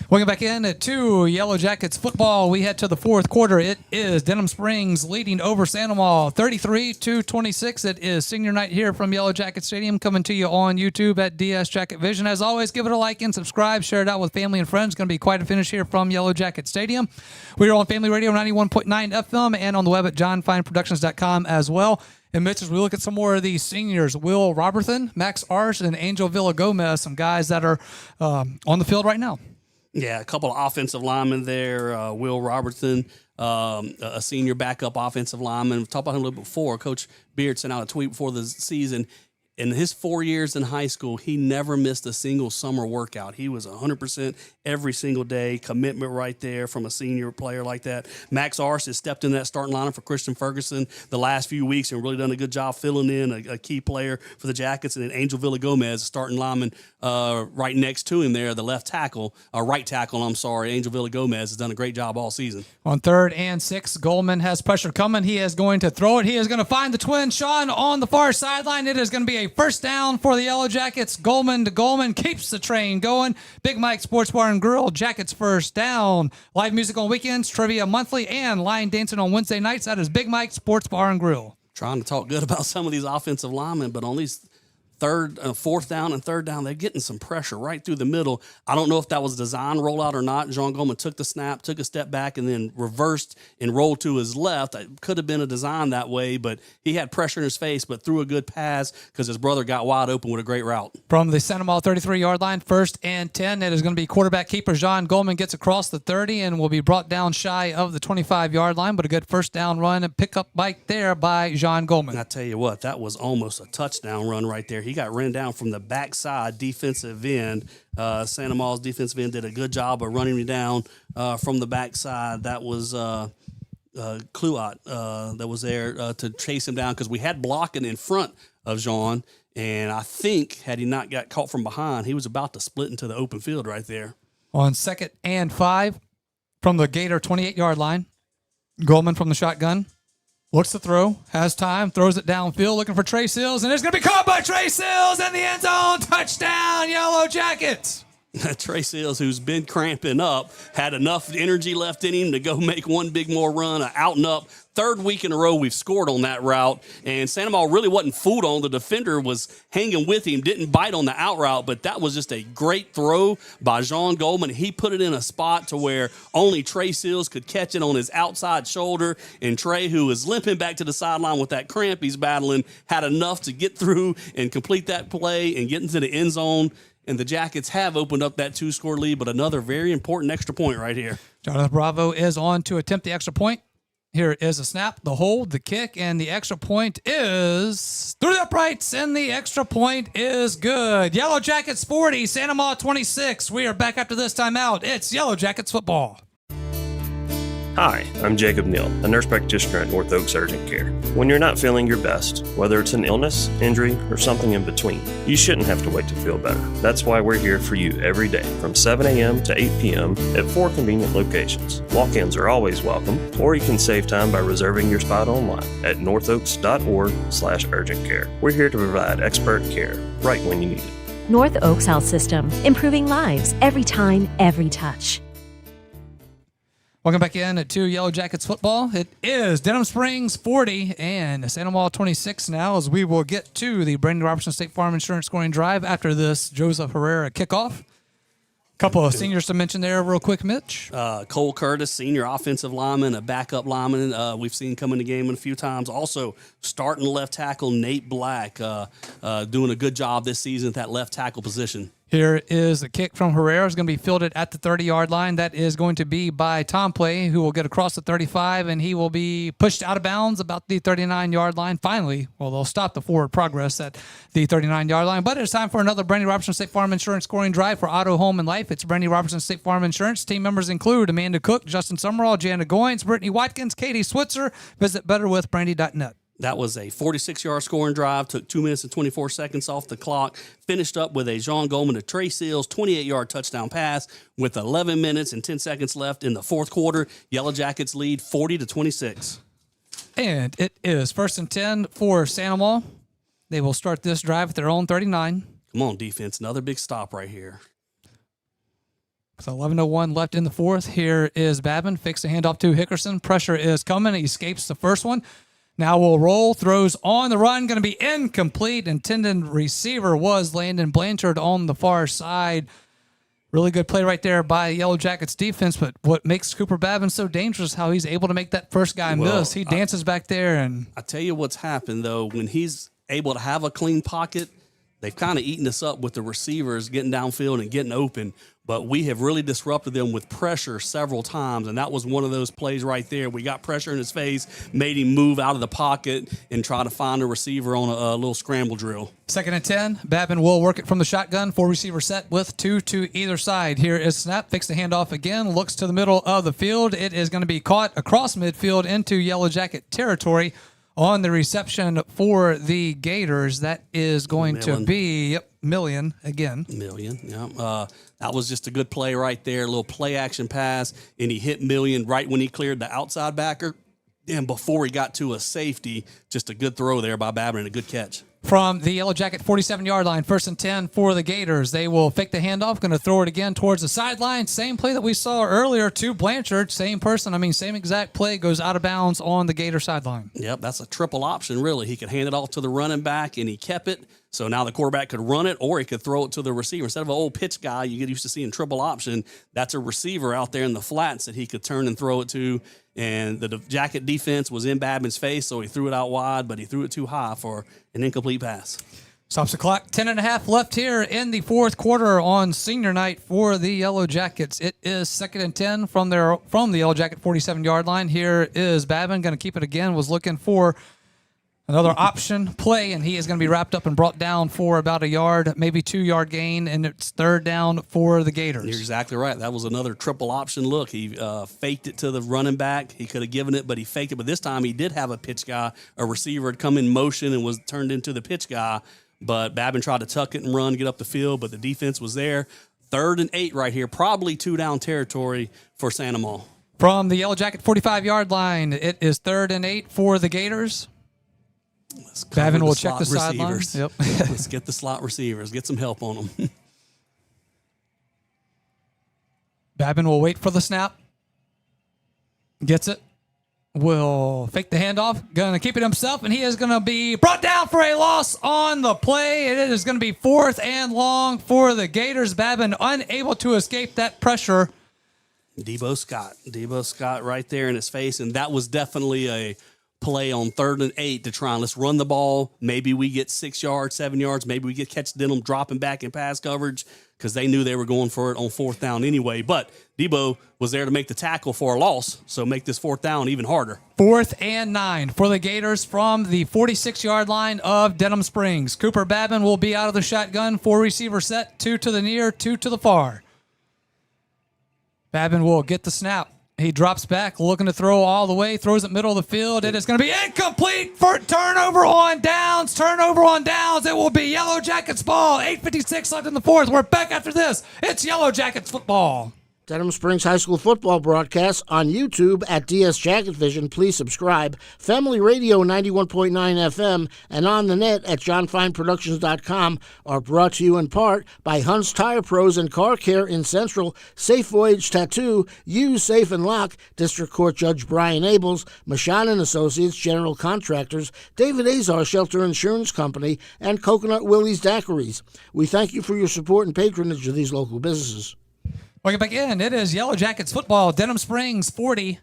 Welcome back in to Yellow Jackets football. We head to the fourth quarter. It is Denham Springs leading over Santa Maria 33-26. It is senior night here from Yellow Jacket Stadium, coming to you on YouTube at DS Jacket Vision. As always, give it a like and subscribe. Share it out with family and friends. It's going to be quite a finish here from Yellow Jacket Stadium. We are on Family Radio 91.9 FM and on the web at johnfineproductions.com as well. And Mitch, as we look at some more of these seniors, Will Robertson, Max Arsh, and Angel Villagomez, some guys that are on the field right now. Yeah, a couple of offensive linemen there. Will Robertson, a senior backup offensive lineman. We've talked about him a little bit before. Coach Beard sent out a tweet before the season. In his 4 years in high school, he never missed a single summer workout. He was 100% every single day. Commitment right there from a senior player like that. Max Arce has stepped in that starting lineup for Christian Ferguson the last few weeks and really done a good job filling in a key player for the Jackets. And then Angel Villagomez, starting lineman right next to him there, the right tackle, Angel Villagomez has done a great job all season. On 3rd and 6, Goldman has pressure coming. He is going to throw it. He is going to find the twin Sean on the far sideline. It is going to be a first down for the Yellow Jackets. Goldman to Goldman keeps the train going. Big Mike Sports Bar and Grill, Jackets first down. Live music on weekends, trivia monthly, and line dancing on Wednesday nights. That is Big Mike Sports Bar and Grill. Trying to talk good about some of these offensive linemen, but on these fourth down and third down, they're getting some pressure right through the middle. I don't know if that was design rollout or not. John Goldman took the snap, took a step back, and then reversed and rolled to his left. It could have been a design that way, but he had pressure in his face, but threw a good pass because his brother got wide open with a great route. From the Santa Maria 33-yard line, 1st and 10. It is going to be quarterback keeper John Goldman gets across the 30 and will be brought down shy of the 25-yard line, but a good first down run and pickup bike there by John Goldman. And I tell you what, that was almost a touchdown run right there. He got ran down from the backside defensive end. Santa Maria's defensive end did a good job of running me down from the backside. That was Kluat that was there to chase him down because we had blocking in front of Jean, and I think had he not got caught from behind, he was about to split into the open field right there. On 2nd and 5 from the Gator 28-yard line, Goldman from the shotgun. Looks to throw, has time, throws it downfield, looking for Trey Seals, and it's going to be caught by Trey Seals in the end zone. Touchdown, Yellow Jackets. Trey Seals, who's been cramping up, had enough energy left in him to go make one big more run, out and up. 3rd week in a row we've scored on that route, and Santa Maria really wasn't fooled on. The defender was hanging with him, didn't bite on the out route, but that was just a great throw by John Goldman. He put it in a spot to where only Trey Seals could catch it on his outside shoulder, and Trey, who was limping back to the sideline with that cramp he's battling, had enough to get through and complete that play and get into the end zone. And the Jackets have opened up that 2-score lead, but another very important extra point right here. Jonathan Bravo is on to attempt the extra point. Here is a snap, the hold, the kick, and the extra point is through the uprights, and the extra point is good. Yellow Jackets 40, Santa Maria 26. We are back after this timeout. It's Yellow Jackets football. Hi, I'm Jacob Neal, a nurse practitioner at North Oaks Urgent Care. When you're not feeling your best, whether it's an illness, injury, or something in between, you shouldn't have to wait to feel better. That's why we're here for you every day from 7 a.m. to 8 p.m. at 4 convenient locations. Walk-ins are always welcome, or you can save time by reserving your spot online at northoaks.org/urgent care. We're here to provide expert care right when you need it. North Oaks Health System, improving lives every time, every touch. Welcome back in to Yellow Jackets football. It is Denham Springs 40 and Santa Maria 26 now, as we will get to the Brandon Robertson State Farm Insurance scoring drive after this Joseph Herrera kickoff. Couple of seniors to mention there real quick, Mitch. Cole Curtis, senior offensive lineman, a backup lineman we've seen come in the game a few times. Also, starting left tackle Nate Black doing a good job this season at that left tackle position. Here is a kick from Herrera. It's going to be fielded at the 30-yard line. That is going to be by Tom Play, who will get across the 35, and he will be pushed out of bounds about the 39-yard line. Finally, well, they'll stop the forward progress at the 39-yard line. But it's time for another Brandy Robertson State Farm Insurance scoring drive for Auto, Home, and Life. It's Brandy Robertson State Farm Insurance. Team members include Amanda Cook, Justin Summerall, Jana Goins, Brittany Watkins, Katie Switzer. Visit betterwithbrandy.net. That was a 46-yard scoring drive, took 2 minutes and 24 seconds off the clock, finished up with a John Goldman to Trey Seals 28-yard touchdown pass with 11 minutes and 10 seconds left in the fourth quarter. Yellow Jackets lead 40-26. And it is 1st and 10 for Santa Maria. They will start this drive at their own 39. Come on, defense. Another big stop right here. With 11:01 left in the fourth, here is Babin. Fakes the handoff to Hickerson. Pressure is coming. He escapes the first one. Now will roll, throws on the run, going to be incomplete. Intended receiver was Landon Blanchard on the far side. Really good play right there by Yellow Jackets defense, but what makes Cooper Babin so dangerous is how he's able to make that first guy miss. He dances back there. And I tell you what's happened, though, when he's able to have a clean pocket, they've kind of eaten us up with the receivers getting downfield and getting open, but we have really disrupted them with pressure several times, and that was one of those plays right there. We got pressure in his face, made him move out of the pocket and try to find a receiver on a little scramble drill. 2nd and 10. Babin will work it from the shotgun. 4-receiver set with 2 to either side. Here is snap. Fakes the handoff again. Looks to the middle of the field. It is going to be caught across midfield into Yellow Jacket territory. On the reception for the Gators, that is going to be Million again. Million, yeah. That was just a good play right there. A little play action pass, and he hit Million right when he cleared the outside backer. And before he got to a safety, just a good throw there by Babin and a good catch. From the Yellow Jacket 47-yard line, 1st and 10 for the Gators. They will fake the handoff, going to throw it again towards the sideline. Same play that we saw earlier to Blanchard. Same person, same exact play, goes out of bounds on the Gator sideline. Yep, that's a triple option, really. He could hand it off to the running back, and he kept it. So now the quarterback could run it, or he could throw it to the receiver. Instead of an old pitch guy you get used to seeing triple option, that's a receiver out there in the flats that he could turn and throw it to. And the Jacket defense was in Babin's face, so he threw it out wide, but he threw it too high for an incomplete pass. Stops the clock. 10.5 left here in the fourth quarter on senior night for the Yellow Jackets. It is 2nd and 10 from the Yellow Jacket 47-yard line. Here is Babin, going to keep it again, was looking for another option play, and he is going to be wrapped up and brought down for about a yard, maybe 2-yard gain, and it's 3rd down for the Gators. You're exactly right. That was another triple option look. He faked it to the running back. He could have given it, but he faked it. But this time he did have a pitch guy, a receiver had come in motion and was turned into the pitch guy. But Babin tried to tuck it and run, get up the field, but the defense was there. 3rd and 8 right here, probably 2-down territory for Santa Maria. From the Yellow Jacket 45-yard line, it is 3rd and 8 for the Gators. Babin will check the sideline. Yep. Let's get the slot receivers. Get some help on them. Babin will wait for the snap. Gets it. Will fake the handoff. Going to keep it himself, and he is going to be brought down for a loss on the play. It is going to be 4th and long for the Gators. Babin unable to escape that pressure. Debo Scott right there in his face, and that was definitely a play on 3rd and 8 to try and let's run the ball. Maybe we get 6 yards, 7 yards. Maybe we catch Denham dropping back in pass coverage because they knew they were going for it on 4th down anyway. But Debo was there to make the tackle for a loss, so make this 4th down even harder. 4th and 9 for the Gators from the 46-yard line of Denham Springs. Cooper Babin will be out of the shotgun. 4 receiver set, 2 to the near, 2 to the far. Babin will get the snap. He drops back, looking to throw all the way, throws it middle of the field. It is going to be incomplete for turnover on downs. It will be Yellow Jackets ball. 8:56 left in the fourth. We're back after this. It's Yellow Jackets football. Denham Springs High School football broadcasts on YouTube at DS Jacket Vision. Please subscribe. Family Radio 91.9 FM and on the net at johnfineproductions.com are brought to you in part by Hunt's Tire Pros and Car Care in Central, Safe Voyage Tattoo, Use Safe and Lock, District Court Judge Brian Abels, Mashan and Associates General Contractors, David Azar Shelter Insurance Company, and Coconut Willie's Daiquiris. We thank you for your support and patronage of these local businesses. Welcome back in. It is Yellow Jackets football. Denham Springs 40,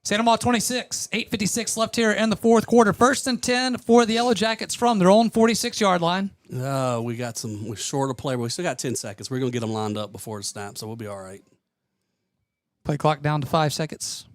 Santa Maria 26. 8:56 left here in the fourth quarter. 1st and 10 for the Yellow Jackets from their own 46-yard line. We're short of play, but we still got 10 seconds. We're going to get them lined up before the snap, so we'll be all right. Play clock down to 5 seconds.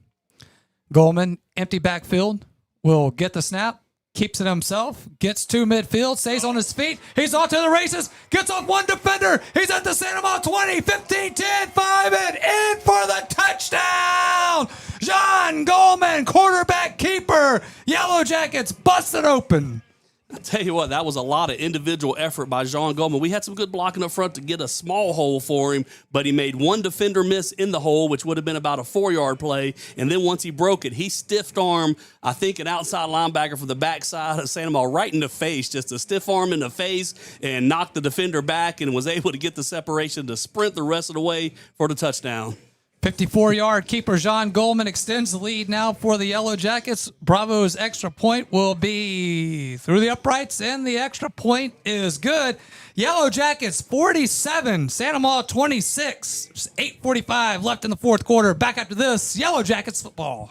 Goldman, empty backfield, will get the snap. Keeps it himself, gets to midfield, stays on his feet. He's off to the races, gets off one defender. He's at the Santa Maria 20, 15, 10, 5, and in for the touchdown. John Goldman, quarterback keeper. Yellow Jackets busted open. I'll tell you what, that was a lot of individual effort by John Goldman. We had some good blocking up front to get a small hole for him, but he made one defender miss in the hole, which would have been about a 4-yard play. And then once he broke it, he stiffed arm, I think, an outside linebacker from the backside of Santa Maria right in the face, just a stiff arm in the face, and knocked the defender back and was able to get the separation to sprint the rest of the way for the touchdown. 54-yard keeper John Goldman extends the lead now for the Yellow Jackets. Bravo's extra point will be through the uprights, and the extra point is good. Yellow Jackets 47, Santa Maria 26. Just 8:45 left in the fourth quarter. Back after this, Yellow Jackets football.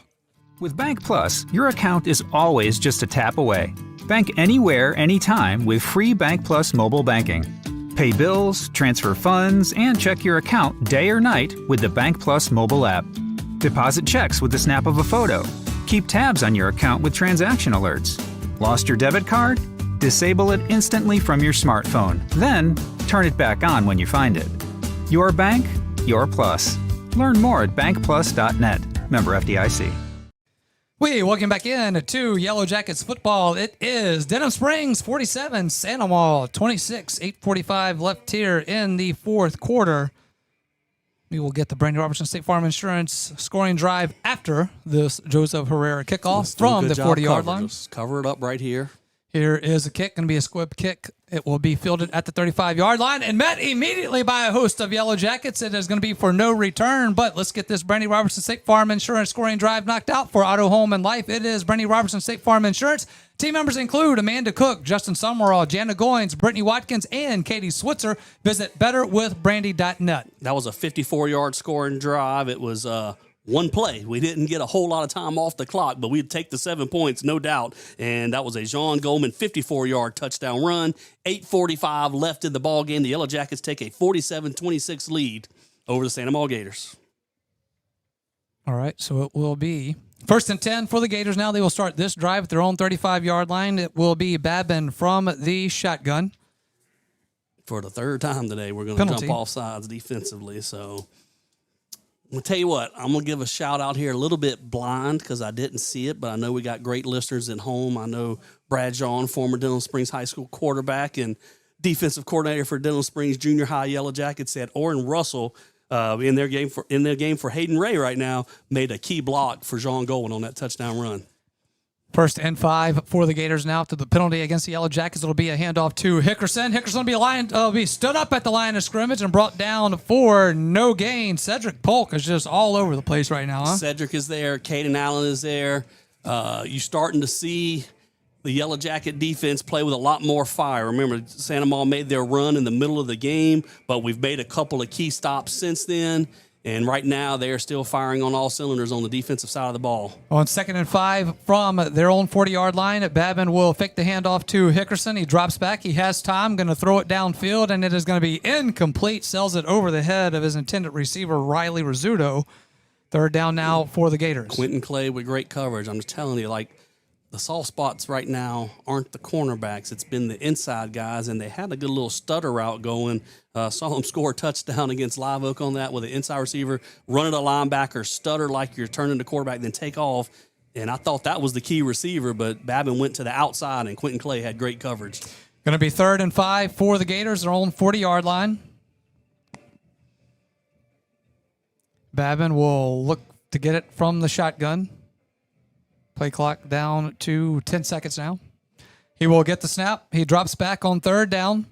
With Bank Plus, your account is always just a tap away. Bank anywhere, anytime with free Bank Plus mobile banking. Pay bills, transfer funds, and check your account day or night with the Bank Plus mobile app. Deposit checks with the snap of a photo. Keep tabs on your account with transaction alerts. Lost your debit card? Disable it instantly from your smartphone. Then, turn it back on when you find it. Your bank, your plus. Learn more at bankplus.net. Member FDIC. Welcome back in to Yellow Jackets football. It is Denham Springs 47, Santa Maria 26. 8:45 left here in the fourth quarter. We will get the Brandon Robertson State Farm Insurance scoring drive after this Joseph Herrera kickoff from the 40-yard line. Just cover it up right here. Here is a kick, going to be a squib kick. It will be fielded at the 35-yard line and met immediately by a host of Yellow Jackets. It is going to be for no return, but let's get this Brandy Robertson State Farm Insurance scoring drive knocked out for Auto, Home, and Life. It is Brandy Robertson State Farm Insurance. Team members include Amanda Cook, Justin Summerall, Jana Goins, Brittany Watkins, and Katie Switzer. Visit betterwithbrandy.net. That was a 54-yard scoring drive. It was one play. We didn't get a whole lot of time off the clock, but we'd take the 7 points, no doubt. And that was a Jean Goldman 54-yard touchdown run. 8:45 left in the ball game. The Yellow Jackets take a 47-26 lead over the Santa Maria Gators. All right, so it will be 1st and 10 for the Gators. Now they will start this drive at their own 35-yard line. It will be Babin from the shotgun. For the third time today, we're going to jump off sides defensively, so I'll tell you what, I'm going to give a shout-out here a little bit blind because I didn't see it, but I know we got great listeners at home. I know Brad John, former Denham Springs High School quarterback and defensive coordinator for Denham Springs Junior High Yellow Jackets, said Orrin Russell in their game for Hayden Ray right now made a key block for Jean Goldman on that touchdown run. 1st and 5 for the Gators now to the penalty against the Yellow Jackets. It'll be a handoff to Hickerson. Hickerson will be stood up at the line of scrimmage and brought down for no gain. Cedric Polk is just all over the place right now, huh? Cedric is there. Caden Allen is there. You're starting to see the Yellow Jacket defense play with a lot more fire. Remember, Santa Maria made their run in the middle of the game, but we've made a couple of key stops since then. And right now, they are still firing on all cylinders on the defensive side of the ball. On 2nd and 5 from their own 40-yard line, Babin will fake the handoff to Hickerson. He drops back. He has time. Going to throw it downfield, and it is going to be incomplete. Sells it over the head of his intended receiver, Riley Rizzuto. 3rd down now for the Gators. Quentin Clay with great coverage. I'm just telling you, like, the soft spots right now aren't the cornerbacks. It's been the inside guys, and they had a good little stutter route going. Saw him score a touchdown against Live Oak on that with an inside receiver, run at a linebacker, stutter like you're turning the quarterback, then take off. And I thought that was the key receiver, but Babin went to the outside, and Quentin Clay had great coverage. Going to be 3rd and 5 for the Gators, their own 40-yard line. Babin will look to get it from the shotgun. Play clock down to 10 seconds now. He will get the snap. He drops back on 3rd down.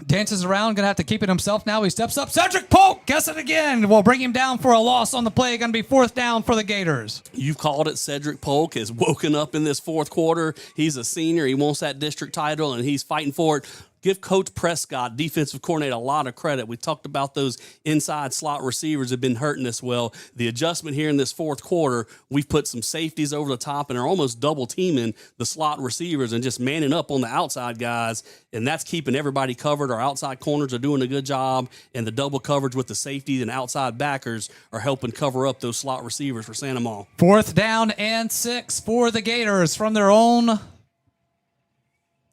Dances around, going to have to keep it himself now. He steps up. Cedric Polk gets it again. We'll bring him down for a loss on the play. Going to be 4th down for the Gators. You've called it. Cedric Polk has woken up in this 4th quarter. He's a senior. He wants that district title, and he's fighting for it. Give Coach Prescott, defensive coordinator, a lot of credit. We talked about those inside slot receivers have been hurting us well. The adjustment here in this 4th quarter, we've put some safeties over the top and are almost double-teaming the slot receivers and just manning up on the outside guys, and that's keeping everybody covered. Our outside corners are doing a good job, and the double coverage with the safeties and outside backers are helping cover up those slot receivers for Santa Maria. 4th down and 6 for the Gators from their own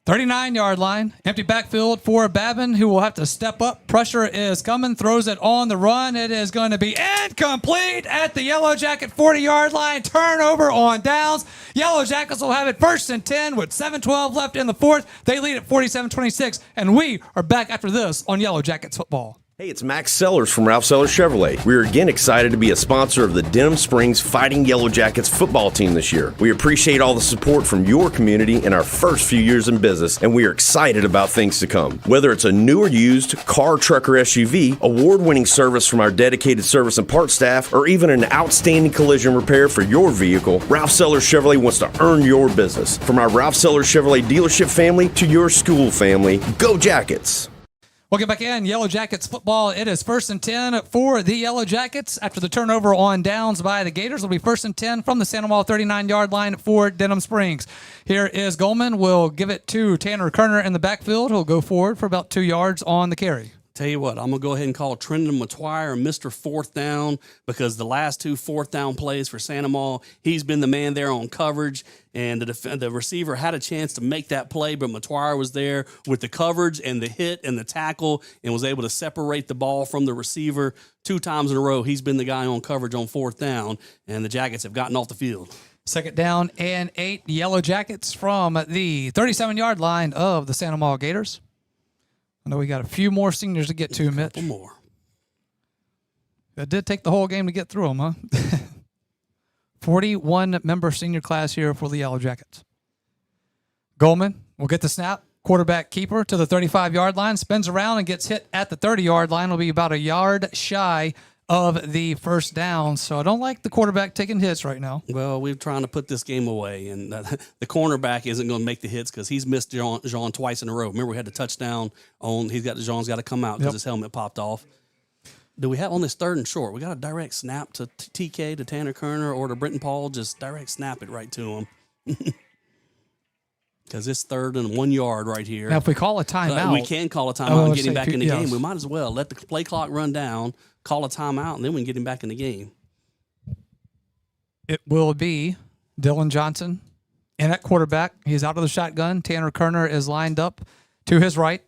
39-yard line. Empty backfield for Babin, who will have to step up. Pressure is coming. Throws it on the run. It is going to be incomplete at the Yellow Jacket 40-yard line. Turnover on downs. Yellow Jackets will have it 1st and 10 with 7:12 left in the 4th. They lead at 47-26, and we are back after this on Yellow Jackets football. Hey, it's Max Sellers from Ralph Sellers Chevrolet. We are again excited to be a sponsor of the Denham Springs Fighting Yellow Jackets football team this year. We appreciate all the support from your community in our first few years in business, and we are excited about things to come. Whether it's a new or used car, truck, or SUV, award-winning service from our dedicated service and parts staff, or even an outstanding collision repair for your vehicle, Ralph Sellers Chevrolet wants to earn your business. From our Ralph Sellers Chevrolet dealership family to your school family, go Jackets! We'll get back in. Yellow Jackets football. It is 1st and 10 for the Yellow Jackets. After the turnover on downs by the Gators, it'll be 1st and 10 from the Santa Maria 39-yard line for Denham Springs. Here is Goldman. We'll give it to Tanner Kerner in the backfield. He'll go forward for about 2 yards on the carry. Tell you what, I'm going to go ahead and call Trendon McTwire Mr. 4th down because the last 2 4th down plays for Santa Maria, he's been the man there on coverage, and the receiver had a chance to make that play, but McTwire was there with the coverage and the hit and the tackle and was able to separate the ball from the receiver 2 times in a row. He's been the guy on coverage on 4th down, and the Jackets have gotten off the field. 2nd down and 8, Yellow Jackets from the 37-yard line of the Santa Maria Gators. I know we got a few more seniors to get to, Mitch. A couple more. It did take the whole game to get through them, huh? 41-member senior class here for the Yellow Jackets. Goldman will get the snap. Quarterback keeper to the 35-yard line, spins around and gets hit at the 30-yard line. Will be about a yard shy of the first down. So I don't like the quarterback taking hits right now. Well, we're trying to put this game away, and the cornerback isn't going to make the hits because he's missed Jean twice in a row. Remember, we had the touchdown on. Jean's got to come out because his helmet popped off. Do we have on this 3rd and short? We got a direct snap to TK, to Tanner Kerner, or to Britton Paul. Just direct snap it right to him. Because it's 3rd and 1 yard right here. Now, if we call a timeout. We can call a timeout and get him back in the game. We might as well let the play clock run down, call a timeout, and then we can get him back in the game. It will be Dylan Johnson in at quarterback. He's out of the shotgun. Tanner Kerner is lined up to his right.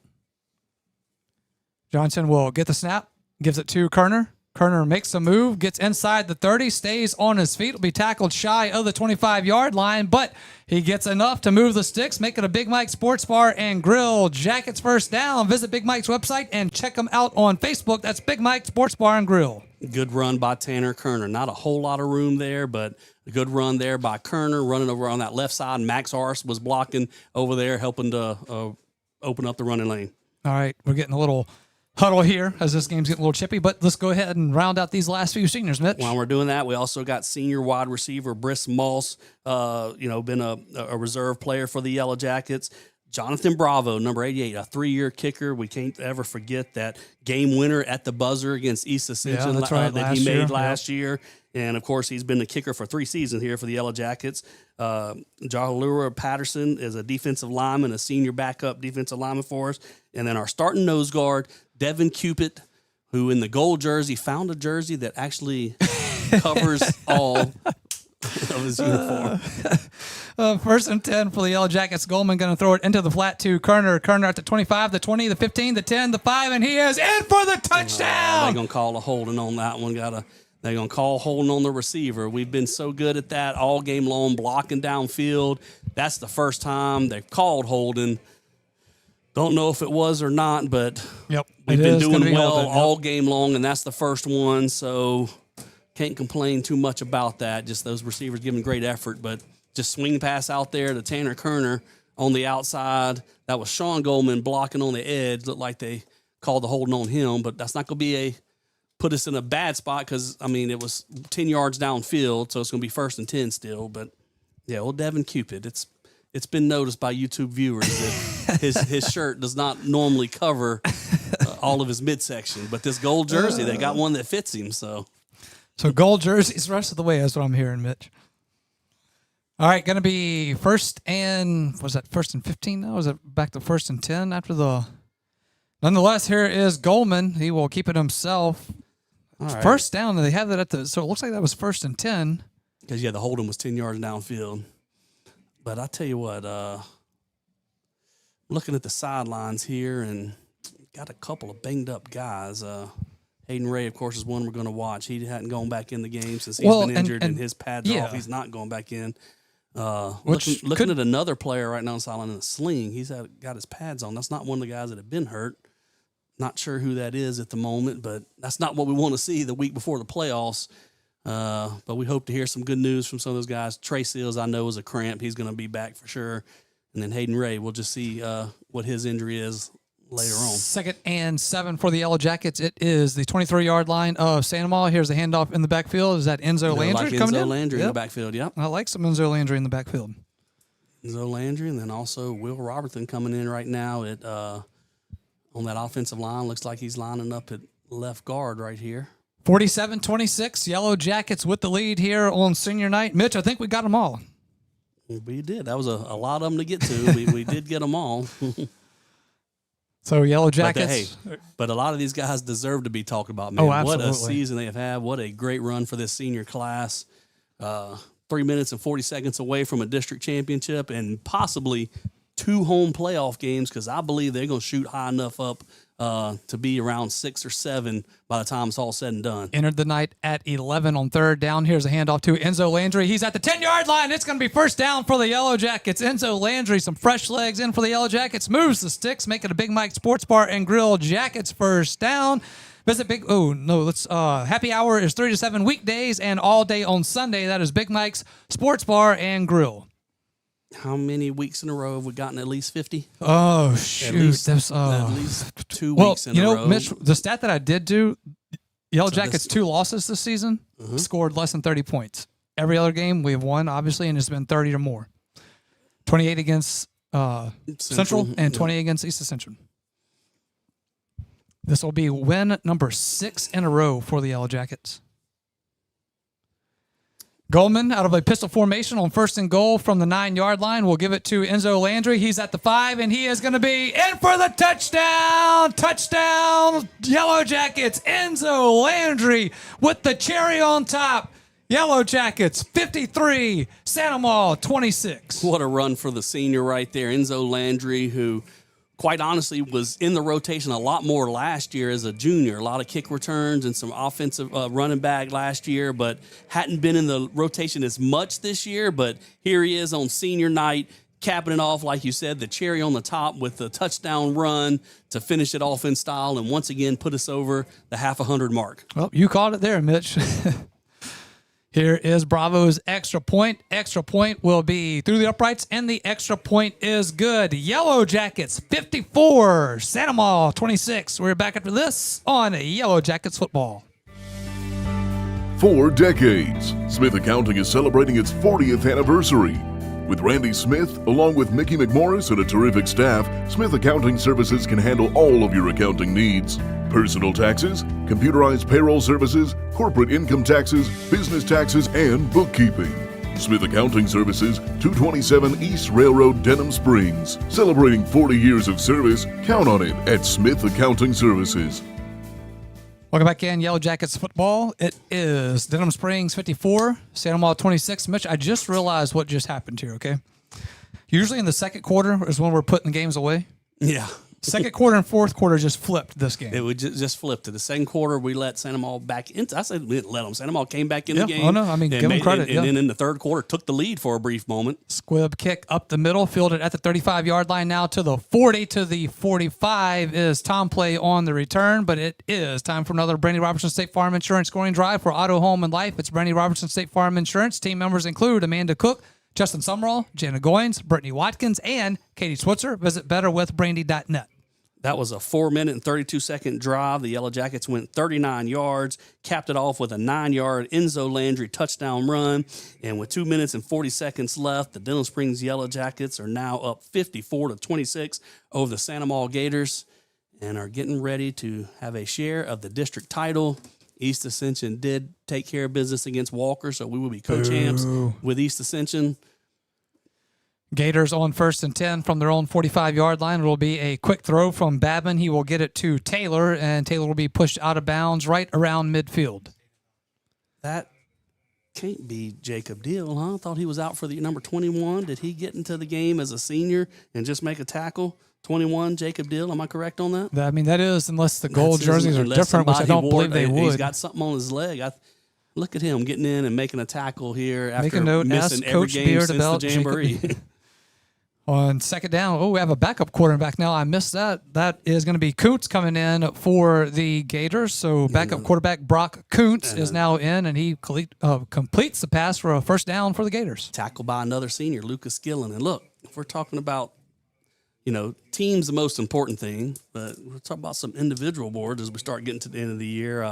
Johnson will get the snap, gives it to Kerner. Kerner makes a move, gets inside the 30, stays on his feet, will be tackled shy of the 25-yard line, but he gets enough to move the sticks, make it a Big Mike Sports Bar and Grill. Jackets first down. Visit Big Mike's website and check them out on Facebook. That's Big Mike Sports Bar and Grill. Good run by Tanner Kerner. Not a whole lot of room there, but a good run there by Kerner, running over on that left side. Max Arce was blocking over there, helping to open up the running lane. All right, we're getting a little huddle here as this game's getting a little chippy, but let's go ahead and round out these last few seniors, Mitch. While we're doing that, we also got senior wide receiver Briss Moss, been a reserve player for the Yellow Jackets. Jonathan Bravo, number 88, a 3-year kicker. We can't ever forget that game winner at the buzzer against East Ascension that he made last year. And, of course, he's been the kicker for 3 seasons here for the Yellow Jackets. Jahalura Patterson is a defensive lineman, a senior backup defensive lineman for us. And then our starting nose guard, Devin Cupid, who in the gold jersey found a jersey that actually covers all of his uniform. 1st and 10 for the Yellow Jackets. Goldman going to throw it into the flat to Kerner. Kerner at the 25, the 20, the 15, the 10, the 5, and he is in for the touchdown. They're going to call a holding on that one. They're going to call holding on the receiver. We've been so good at that all game long, blocking downfield. That's the first time they've called holding. Don't know if it was or not, but we've been doing well all game long, and that's the first one, so can't complain too much about that. Just those receivers giving great effort, but just swing pass out there to Tanner Kerner on the outside. That was Sean Goldman blocking on the edge. Looked like they called the holding on him, but that's not going to be put us in a bad spot because, it was 10 yards downfield, so it's going to be 1st and 10 still. But, yeah, old Devin Cupid, it's been noticed by YouTube viewers that his shirt does not normally cover all of his midsection. But this gold jersey, they got one that fits him. So gold jerseys the rest of the way. That's what I'm hearing, Mitch. All right, going to be 1st and 15 now? Is it back to 1st and 10 after the... Nonetheless, here is Goldman. He will keep it himself. All right. First down, they have that so it looks like that was 1st and 10. Because, the holding was 10 yards downfield. But I tell you what, looking at the sidelines here and got a couple of banged up guys. Hayden Ray, of course, is one we're going to watch. He hadn't gone back in the game since he's been injured and his pads are off. He's not going back in. Looking at another player right now in sideline in a sling. He's got his pads on. That's not one of the guys that have been hurt. Not sure who that is at the moment, but that's not what we want to see the week before the playoffs. But we hope to hear some good news from some of those guys. Trey Seals, I know, is a cramp. He's going to be back for sure. And then Hayden Ray, we'll just see what his injury is later on. 2nd and 7 for the Yellow Jackets. It is the 23-yard line of Santa Maria. Here's the handoff in the backfield. Is that Enzo Landry coming in? Enzo Landry in the backfield, yep. I like some Enzo Landry in the backfield. Enzo Landry, and then also Will Robertson coming in right now at on that offensive line. Looks like he's lining up at left guard right here. 47-26, Yellow Jackets with the lead here on senior night. Mitch, I think we got them all. We did. That was a lot of them to get to. we did get them all. So Yellow Jackets. But a lot of these guys deserve to be talked about, man. Oh, absolutely. What a season they have had. What a great run for this senior class. 3 minutes and 40 seconds away from a district championship and possibly 2 home playoff games because I believe they're going to shoot high enough up to be around 6 or 7 by the time it's all said and done. Entered the night at 11 on 3rd down. Here's a handoff to Enzo Landry. He's at the 10-yard line. It's going to be 1st down for the Yellow Jackets. Enzo Landry, some fresh legs in for the Yellow Jackets. Moves the sticks, make it a Big Mike Sports Bar and Grill. Jackets first down. Visit happy hour is 3 to 7 weekdays and all day on Sunday. That is Big Mike's Sports Bar and Grill. how many weeks in a row have we gotten at least 50? Oh, shoot. That's at least 2 weeks in a row. Mitch, the stat that I did do, Yellow So Jackets, 2 losses this season, Mhm. scored less than 30 points. Every other game we have won, obviously, and it's been 30 or more. 28 against Central and 20 against East Ascension. This will be win number 6 in a row for the Yellow Jackets. Goldman, out of a pistol formation on 1st and goal from the 9-yard line, will give it to Enzo Landry. He's at the 5, and he is going to be in for the touchdown. Touchdown, Yellow Jackets. Enzo Landry with the cherry on top. Yellow Jackets 53, Santa Maria 26. What a run for the senior right there. Enzo Landry, who quite honestly was in the rotation a lot more last year as a junior. A lot of kick returns and some offensive running back last year, but hadn't been in the rotation as much this year. But here he is on senior night, capping it off, like you said, the cherry on the top with the touchdown run to finish it off in style and once again put us over the 100 mark. Well, you called it there, Mitch. Here is Bravo's extra point. Extra point will be through the uprights, and the extra point is good. Yellow Jackets 54, Santa Maria 26. We're back after this on Yellow Jackets football. 4 decades, Smith Accounting is celebrating its 40th anniversary. With Randy Smith, along with Mickey McMorris and a terrific staff, Smith Accounting Services can handle all of your accounting needs. Personal taxes, computerized payroll services, corporate income taxes, business taxes, and bookkeeping. Smith Accounting Services, 227 East Railroad, Denham Springs. Celebrating 40 years of service, count on it at Smith Accounting Services. Welcome back in Yellow Jackets football. It is Denham Springs 54, Santa Maria 26. Mitch, I just realized what just happened here, okay? Usually in the second quarter is when we're putting games away. Yeah. Second quarter and fourth quarter just flipped this game. It would just flip to the second quarter. We let Santa Maria back into. I said we didn't let them. Santa Maria came back in the game. Oh no, I mean give them credit. And then in the third quarter, took the lead for a brief moment. Squib kick up the middle, fielded at the 35-yard line. Now to the 40, to the 45 is Tom Play on the return. But it is time for another Brandy Robertson State Farm Insurance scoring drive for Auto, Home, and Life. It's Brandy Robertson State Farm Insurance. Team members include Amanda Cook, Justin Summerall, Jana Goins, Brittany Watkins, and Katie Switzer. Visit betterwithbrandy.net. That was a 4-minute and 32-second drive. The Yellow Jackets went 39 yards, capped it off with a 9-yard Enzo Landry touchdown run. And with 2 minutes and 40 seconds left, the Denham Springs Yellow Jackets are now up 54-26 over the Santa Maria Gators and are getting ready to have a share of the district title. East Ascension did take care of business against Walker, so we will be co-champs with East Ascension. Gators on 1st and 10 from their own 45-yard line. It will be a quick throw from Babin. He will get it to Taylor, and Taylor will be pushed out of bounds right around midfield. That can't be Jacob Deal, huh? I thought he was out for the number 21. Did he get into the game as a senior and just make a tackle? 21, Jacob Deal. Am I correct on that? I mean, that is, unless the gold jerseys are different, which I don't believe they would. He's got something on his leg. Look at him getting in and making a tackle here after Make a note, missing ask every Coach game Beard since about the Jamboree. On second down, we have a backup quarterback now. I missed that. That is going to be Kuntz coming in for the Gators. So backup quarterback Brock Kuntz is now in, and he completes the pass for a first down for the Gators. Tackled by another senior, Lucas Gillen. And look, if we're talking about, team's the most important thing, but we're talking about some individual awards as we start getting to the end of the year.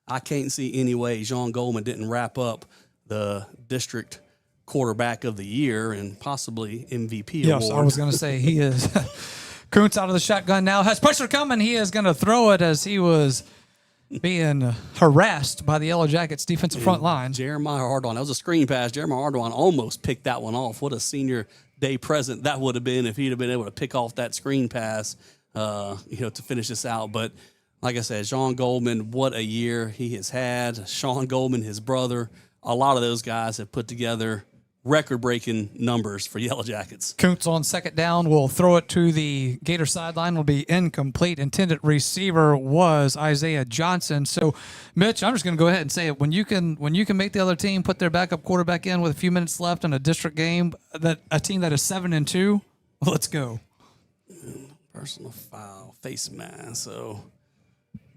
I can't see any way Jean Goldman didn't wrap up the district quarterback of the year and possibly MVP award. Yes, I was going to say he is. Kuntz out of the shotgun now. Has pressure coming. He is going to throw it as he was being harassed by the Yellow Jackets defensive front line. Jeremiah Ardoin. That was a screen pass. Jeremiah Ardoin almost picked that one off. What a senior day present that would have been if he'd have been able to pick off that screen pass, to finish this out. But like I said, Sean Goldman, what a year he has had. Sean Goldman, his brother, a lot of those guys have put together record-breaking numbers for Yellow Jackets. Kuntz on second down will throw it to the Gator sideline. Will be incomplete. Intended receiver was Isaiah Johnson. So, Mitch, I'm just going to go ahead and say it. When you can make the other team put their backup quarterback in with a few minutes left in a district game, that a team that is 7-2, let's go. Personal foul, face mask. So,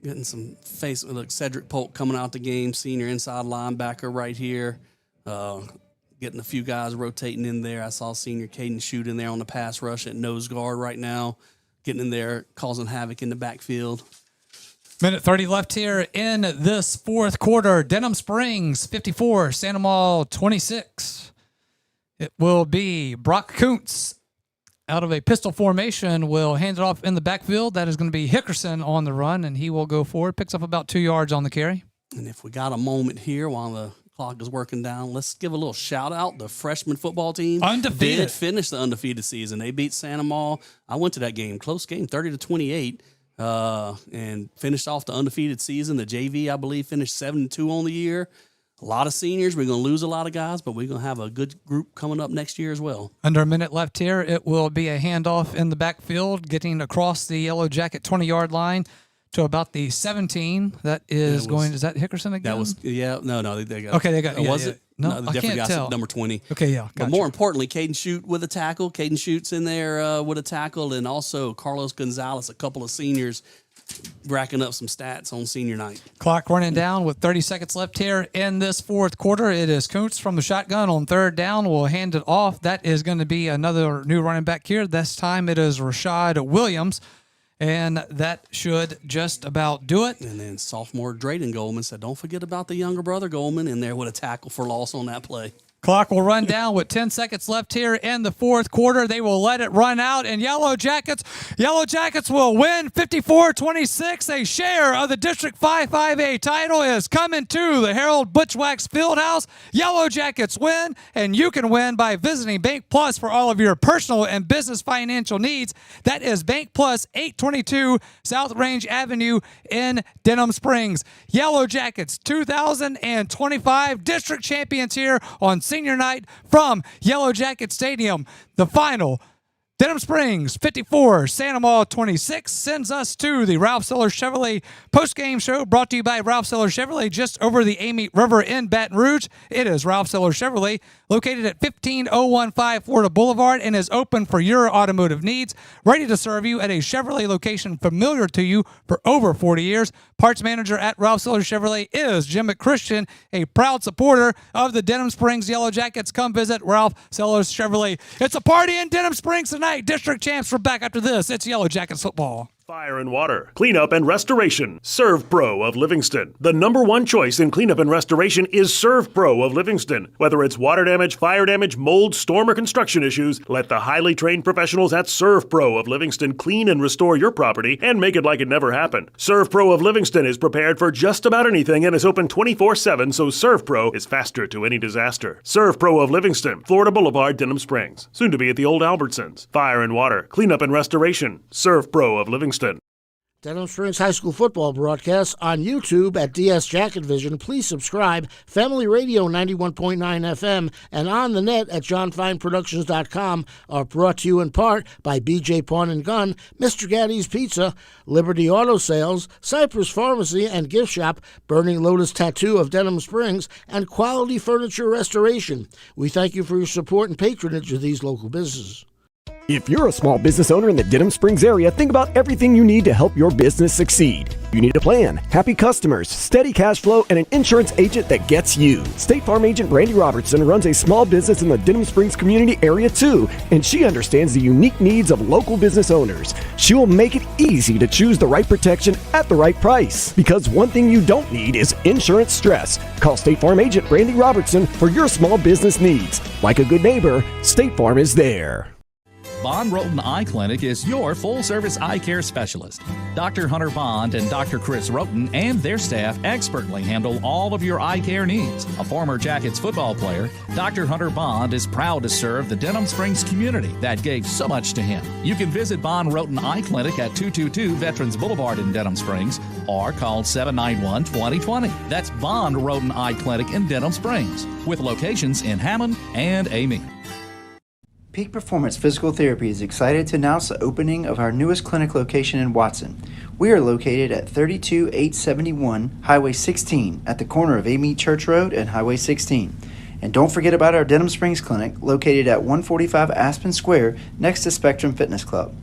getting some face. Look, Cedric Polk coming out the game, senior inside linebacker right here. getting a few guys rotating in there. I saw senior Caden Shute in there on the pass rush at nose guard right now, getting in there, causing havoc in the backfield. Minute 30 left here in this fourth quarter. Denham Springs 54, Santa Maria 26. It will be Brock Kuntz out of a pistol formation, will hand it off in the backfield. That is going to be Hickerson on the run, and he will go forward. Picks up about 2 yards on the carry. And if we got a moment here while the clock is working down, let's give a little shout out. The freshman football team undefeated did finish the undefeated season. They beat Santa Maria. I went to that game, close game, 30-28, and finished off the undefeated season. The JV, I believe, finished 7-2 on the year. A lot of seniors. We're going to lose a lot of guys, but we're going to have a good group coming up next year as well. Under a minute left here. It will be a handoff in the backfield, getting across the Yellow Jacket 20-yard line to about the 17. That is is that Hickerson again? That was, no, they got okay, they got, was it? No, they I definitely can't got tell. Number 20. Okay, yeah. But more importantly, Caden Shute with a tackle. Caden Shute's in there with a tackle, and also Carlos Gonzalez, a couple of seniors racking up some stats on senior night. Clock running down with 30 seconds left here in this fourth quarter. It is Kuntz from the shotgun on third down. We'll hand it off. That is going to be another new running back here. This time it is Rashad Williams, and that should just about do it. And then sophomore Drayden Goldman said, don't forget about the younger brother Goldman in there with a tackle for loss on that play. Clock will run down with 10 seconds left here in the fourth quarter. They will let it run out, and Yellow Jackets will win 54-26. A share of the District 5-5A title is coming to the Harold Butchwax Fieldhouse. Yellow Jackets win, and you can win by visiting Bank Plus for all of your personal and business financial needs. That is Bank Plus, 822 South Range Avenue in Denham Springs. Yellow Jackets 2025 district champions here on senior night from Yellow Jacket Stadium. The final, Denham Springs 54, Santa Maria 26, sends us to the Ralph Sellers Chevrolet postgame show, brought to you by Ralph Sellers Chevrolet just over the Amite River in Baton Rouge. It is Ralph Sellers Chevrolet, located at 15015 Florida Boulevard, and is open for your automotive needs, ready to serve you at a Chevrolet location familiar to you for over 40 years. Parts manager at Ralph Sellers Chevrolet is Jim McChristian, a proud supporter of the Denham Springs Yellow Jackets. Come visit Ralph Sellers Chevrolet. It's a party in Denham Springs tonight. District champs are back after this. It's Yellow Jackets football. Fire and water, cleanup and restoration. Serve Pro of Livingston. The #1 choice in cleanup and restoration is Serve Pro of Livingston. Whether it's water damage, fire damage, mold, storm, or construction issues, let the highly trained professionals at Serve Pro of Livingston clean and restore your property and make it like it never happened. Serve Pro of Livingston is prepared for just about anything and is open 24/7, so Serve Pro is faster to any disaster. Serve Pro of Livingston, Florida Boulevard, Denham Springs. Soon to be at the old Albertsons. Fire and water, cleanup and restoration. Serve Pro of Livingston. Denham Springs High School football broadcasts on YouTube at DS Jacket Vision. Please subscribe. Family Radio 91.9 FM and on the net at johnfineproductions.com are brought to you in part by BJ Pawn and Gun, Mr. Gaddy's Pizza, Liberty Auto Sales, Cypress Pharmacy and Gift Shop, Burning Lotus Tattoo of Denham Springs, and Quality Furniture Restoration. We thank you for your support and patronage of these local businesses. If you're a small business owner in the Denham Springs area, think about everything you need to help your business succeed. You need a plan, happy customers, steady cash flow, and an insurance agent that gets you. State Farm agent Brandy Robertson runs a small business in the Denham Springs community area too, and she understands the unique needs of local business owners. She will make it easy to choose the right protection at the right price. Because one thing you don't need is insurance stress. Call State Farm agent Brandy Robertson for your small business needs. Like a good neighbor, State Farm is there. Bond Roten Eye Clinic is your full-service eye care specialist. Dr. Hunter Bond and Dr. Chris Roten and their staff expertly handle all of your eye care needs. A former Jackets football player, Dr. Hunter Bond is proud to serve the Denham Springs community that gave so much to him. You can visit Bond Roten Eye Clinic at 222 Veterans Boulevard in Denham Springs or call 791-2020. That's Bond Roten Eye Clinic in Denham Springs with locations in Hammond and Amite. Peak Performance Physical Therapy is excited to announce the opening of our newest clinic location in Watson. We are located at 32871 Highway 16 at the corner of Amite Church Road and Highway 16. And don't forget about our Denham Springs Clinic located at 145 Aspen Square next to Spectrum Fitness Club.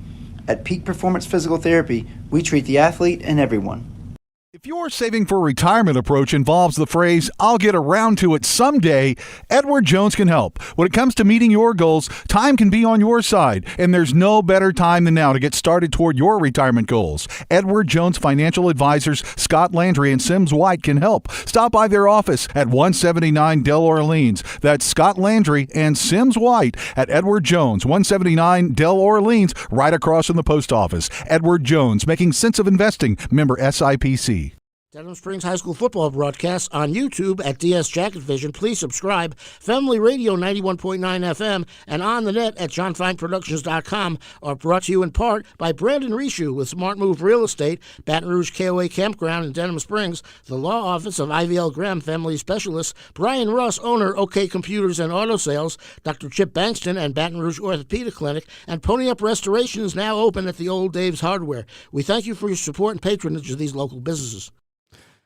At Peak Performance Physical Therapy, we treat the athlete and everyone. If your saving for retirement approach involves the phrase, "I'll get around to it someday," Edward Jones can help. When it comes to meeting your goals, time can be on your side, and there's no better time than now to get started toward your retirement goals. Edward Jones financial advisors Scott Landry and Sims White can help. Stop by their office at 179 Del Orleans. That's Scott Landry and Sims White at Edward Jones, 179 Del Orleans, right across from the post office. Edward Jones, making sense of investing, member SIPC. Denham Springs High School football broadcasts on YouTube at DS Jacket Vision. Please subscribe. Family Radio 91.9 FM and on the net at johnfineproductions.com are brought to you in part by Brandon Rishu with Smart Move Real Estate, Baton Rouge KOA Campground in Denham Springs, the law office of IVL Graham Family Specialists, Brian Russ, owner OK Computers and Auto Sales, Dr. Chip Bankston and Baton Rouge Orthopedic Clinic, and Pony Up Restoration is now open at the Old Dave's Hardware. We thank you for your support and patronage of these local businesses.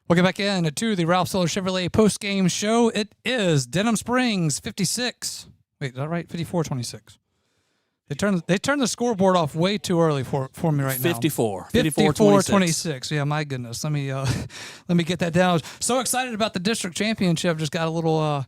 Welcome back in to the Ralph Seller Chevrolet post-game show. It is Denham Springs 56. Wait, is that right? 54-26. They turned the scoreboard off way too early for me right now. 54-26. Yeah, my goodness. Let me get that down. I was so excited about the district championship. Just got a little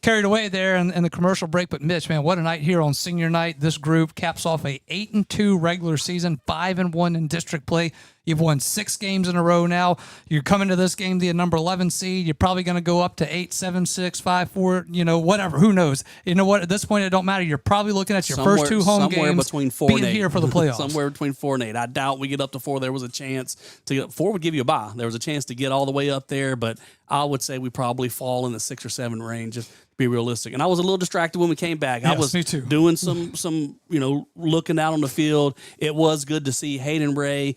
carried away there in the commercial break. But Mitch, man, what a night here on senior night. This group caps off a 8-2 regular season, 5-1 in district play. You've won 6 games in a row now. You're coming to this game the number 11 seed. You're probably going to go up to 8-7-6, 5-4, whatever. Who knows? You know what? At this point, it don't matter. You're probably looking at your first 2 home games between 4 being and 8. here for the playoffs. Somewhere between 4 and 8. I doubt we get up to 4. There was a chance to get 4 would give you a bye. There was a chance to get all the way up there, but I would say we probably fall in the 6 or 7 range. Just be realistic. And I was a little distracted when we came back. Yes, I was me too. doing some looking out on the field. It was good to see Hayden Ray.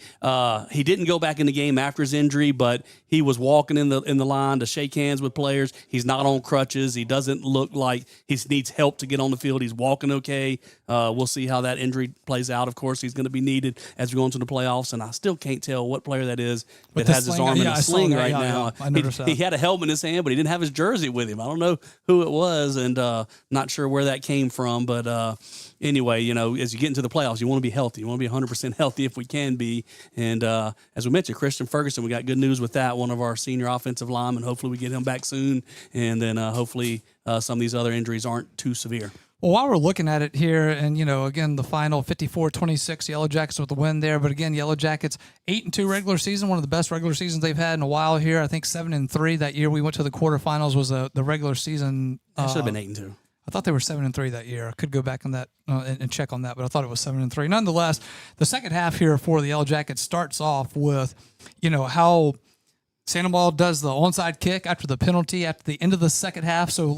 He didn't go back in the game after his injury, but he was walking in the line to shake hands with players. He's not on crutches. He doesn't look like he needs help to get on the field. He's walking okay. We'll see how that injury plays out. Of course, he's going to be needed as we go into the playoffs, and I still can't tell what player that is that has his arm in a sling right now. I noticed that. He had a helmet in his hand, but he didn't have his jersey with him. I don't know who it was, and not sure where that came from, but anyway, as you get into the playoffs, you want to be healthy. You want to be 100% healthy if we can be. And as we mentioned, Christian Ferguson, we got good news with that, one of our senior offensive linemen. Hopefully we get him back soon, and then hopefully some of these other injuries aren't too severe. Well, while we're looking at it here, and, again, the final 54-26, Yellow Jackets with the win there. But, again, Yellow Jackets 8-2 regular season, one of the best regular seasons they've had in a while here. I think 7-3 that year. We went to the quarterfinals was the regular season. It should have been 8-2. I thought they were 7-3 that year. I could go back on that and check on that, but I thought it was 7-3. Nonetheless, the second half here for the Yellow Jackets starts off with, how Sandoval does the onside kick after the penalty after the end of the second half. So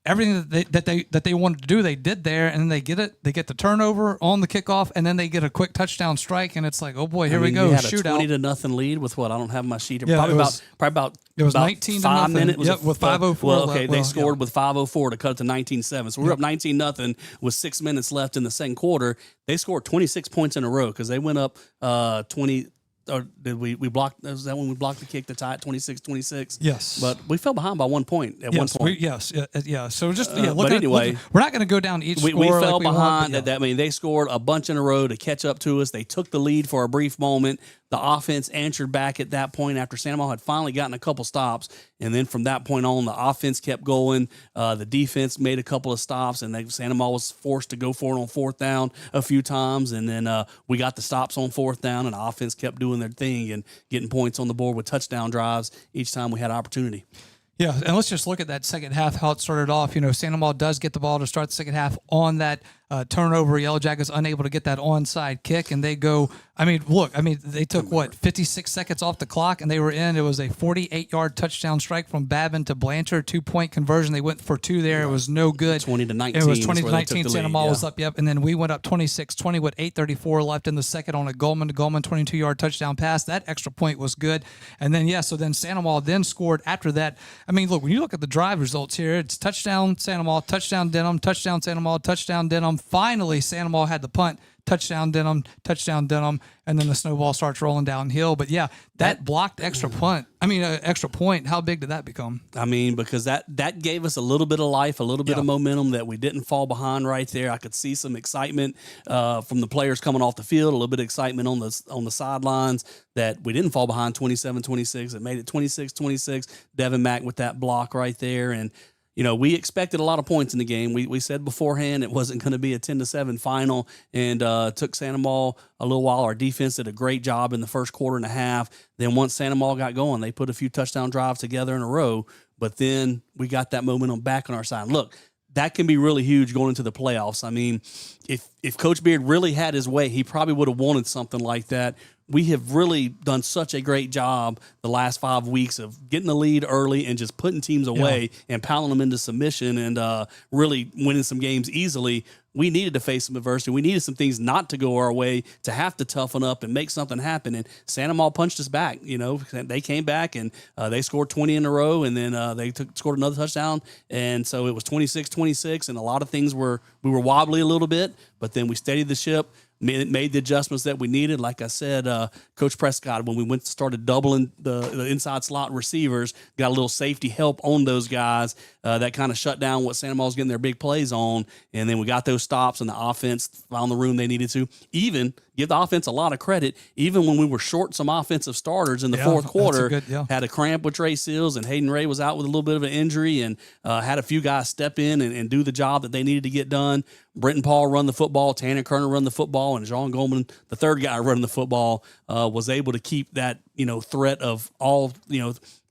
everything that they wanted to do, they did there, and then they get it. They get the turnover on the kickoff, and then they get a quick touchdown strike, and it's like, oh boy, here we go. We had a shootout. 20-0 lead with what? I don't have my sheet here. Yeah, probably about it was about 19 5 to minutes. Yep, with 5:04 Well, okay, left. they scored with 5:04 to cut it to 19-7. So we were up 19-0 with 6 minutes left in the second quarter. They scored 26 points in a row because they went up 20. Or did we block? Was that when we blocked the kick to tie it 26-26? Yes. But we fell behind by 1 point at one point. Yeah. So just but anyway, we're not going to go down each score. We fell like behind. I mean, they scored a bunch in a row to catch up to us. They took the lead for a brief moment. The offense answered back at that point after Sandoval had finally gotten a couple stops. And then from that point on, the offense kept going. The defense made a couple of stops, and Sandoval was forced to go for it on 4th down a few times. And then we got the stops on 4th down, and the offense kept doing their thing and getting points on the board with touchdown drives each time we had opportunity. Yeah, and let's just look at that second half, how it started off. Sandoval does get the ball to start the second half on that turnover. Yellow Jackets unable to get that onside kick, and they go. They took 56 seconds off the clock, and they were in. It was a 48-yard touchdown strike from Babin to Blanchard, 2-point conversion. They went for 2 there. It was no good. 20-19. It was 20-19. Sandoval was up, and then we went up 26-20 with 8:34 left in the second on a Goldman 22-yard touchdown pass. That extra point was good, and then so Sandoval then scored after that. When you look at the drive results here, it's touchdown Sandoval, touchdown Denham, touchdown Sandoval, touchdown Denham, finally Sandoval had the punt, touchdown Denham, and then the snowball starts rolling downhill. But yeah, that blocked extra point, how big did that become? I mean, because that gave us a little bit of life, a little bit of momentum that we didn't fall behind right there. I could see some excitement from the players coming off the field, a little bit of excitement on the sidelines that we didn't fall behind 27-26. It made it 26-26. Devin Mack with that block right there. And we expected a lot of points in the game. We said beforehand it wasn't going to be a 10-7 final, and took Sandoval a little while. Our defense did a great job in the first quarter and a half. Then once Sandoval got going, they put a few touchdown drives together in a row, but then we got that momentum back on our side. Look, that can be really huge going into the playoffs. I mean, if Coach Beard really had his way, he probably would have wanted something like that. We have really done such a great job the last 5 weeks of getting the lead early and just putting teams away and pounding them into submission and really winning some games easily. We needed to face some adversity. We needed some things not to go our way, to have to toughen up and make something happen. And Sandoval punched us back. They came back and they scored 20 in a row, and then they scored another touchdown. And so it was 26-26, and a lot of things we were wobbly a little bit, but then we steadied the ship. Made the adjustments that we needed. Like I said, Coach Prescott, when we started doubling the inside slot receivers, got a little safety help on those guys that kind of shut down what Sandoval was getting their big plays on. And then we got those stops, and the offense found the room they needed to. Even give the offense a lot of credit. Even when we were short some offensive starters in the fourth quarter, had a cramp with Trey Seals, and Hayden Ray was out with a little bit of an injury, and had a few guys step in and do the job that they needed to get done. Brenton Paul run the football, Tanner Kerner run the football, and John Goldman, the third guy running the football, was able to keep that threat of all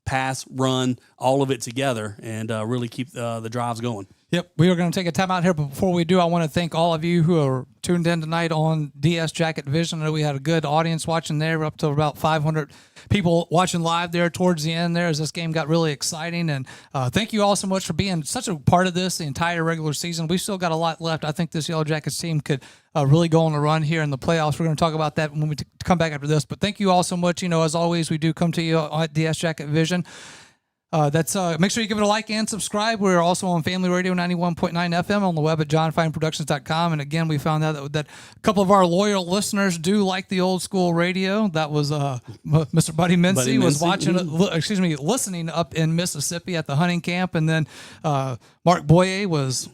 pass, run, all of it together, and really keep the drives going. Yep, we are going to take a time out here, but before we do, I want to thank all of you who are tuned in tonight on DS Jacket Vision. I know we had a good audience watching there. We're up to about 500 people watching live there towards the end there as this game got really exciting. And thank you all so much for being such a part of this the entire regular season. We've still got a lot left. I think this Yellow Jackets team could really go on a run here in the playoffs. We're going to talk about that when we come back after this. But thank you all so much. As always, we do come to you at DS Jacket Vision. Make sure you give it a like and subscribe. We're also on Family Radio 91.9 FM on the web at johnfineproductions.com. And again, we found out that a couple of our loyal listeners do like the old school radio. That was Mr. Buddy Mincy was listening up in Mississippi at the hunting camp, and then Mark Boyer was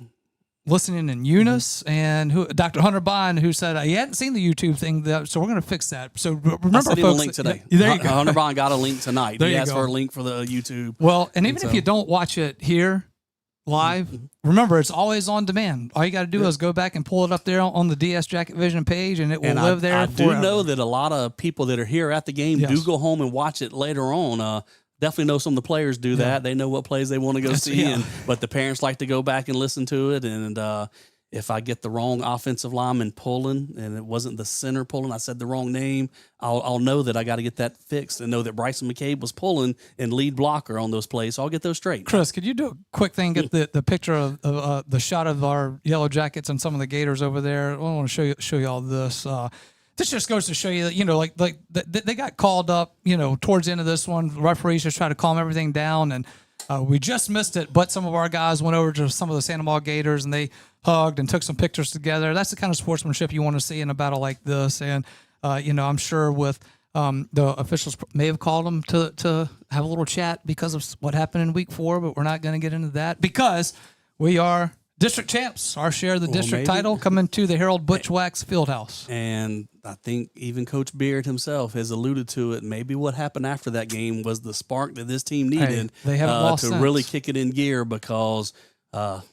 listening in Eunice, and Dr. Hunter Bond, who said he hadn't seen the YouTube thing, so we're going to fix that. So remember, folks, a link today. There you go. Hunter Bond got a link tonight. He asked for a link for the YouTube. Well, and even if you don't watch it here live, remember it's always on demand. All you got to do is go back and pull it up there on the DS Jacket Vision page, and it will live there. I do know that a lot of people that are here at the game do go home and watch it later on. Definitely know some of the players do that. They know what plays they want to go see, but the parents like to go back and listen to it. And if I get the wrong offensive lineman pulling, and it wasn't the center pulling, I said the wrong name, I'll know that I got to get that fixed and know that Bryson McCabe was pulling and lead blocker on those plays. So I'll get those straight. Chris, could you do a quick thing, get the picture of the shot of our Yellow Jackets and some of the Gators over there? I want to show you all this. This just goes to show you that, they got called up, towards the end of this one. The referees just try to calm everything down, and we just missed it. But some of our guys went over to some of the Sandoval Gators, and they hugged and took some pictures together. That's the kind of sportsmanship you want to see in a battle like this. And, I'm sure with the officials may have called them to have a little chat because of what happened in Week 4, but we're not going to get into that because we are district champs. Our share of the district title coming to the Harold Butchwax Fieldhouse. And I think even Coach Beard himself has alluded to it. Maybe what happened after that game was the spark that this team needed they haven't lost to since. Really kick it in gear, because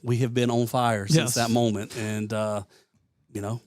we have been on fire since that moment. And,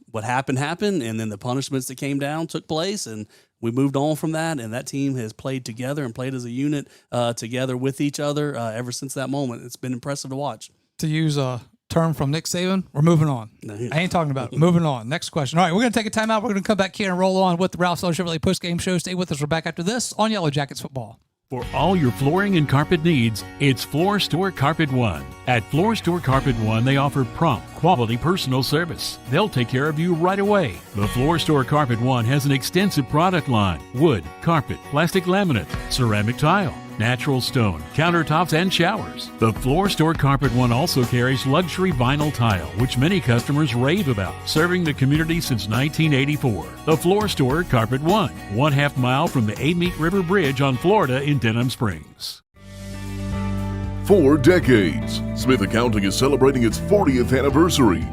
what happened, and then the punishments that came down took place, and we moved on from that, and that team has played together and played as a unit together with each other ever since that moment. It's been impressive to watch. To use a term from Nick Saban, we're moving on. I ain't talking about it. Moving on. Next question. All right, we're going to take a timeout. We're going to come back here and roll on with the Ralph Seller Chevrolet postgame show. Stay with us. We're back after this on Yellow Jackets Football. For all your flooring and carpet needs, it's Floor Store Carpet One. At Floor Store Carpet One, they offer prompt, quality personal service. They'll take care of you right away. The Floor Store Carpet One has an extensive product line: wood, carpet, plastic laminate, ceramic tile, natural stone, countertops, and showers. The Floor Store Carpet One also carries luxury vinyl tile, which many customers rave about, serving the community since 1984. The Floor Store Carpet One, 1/2 mile from the Amant River Bridge on Florida in Denham Springs. 4 decades, Smith Accounting is celebrating its 40th anniversary.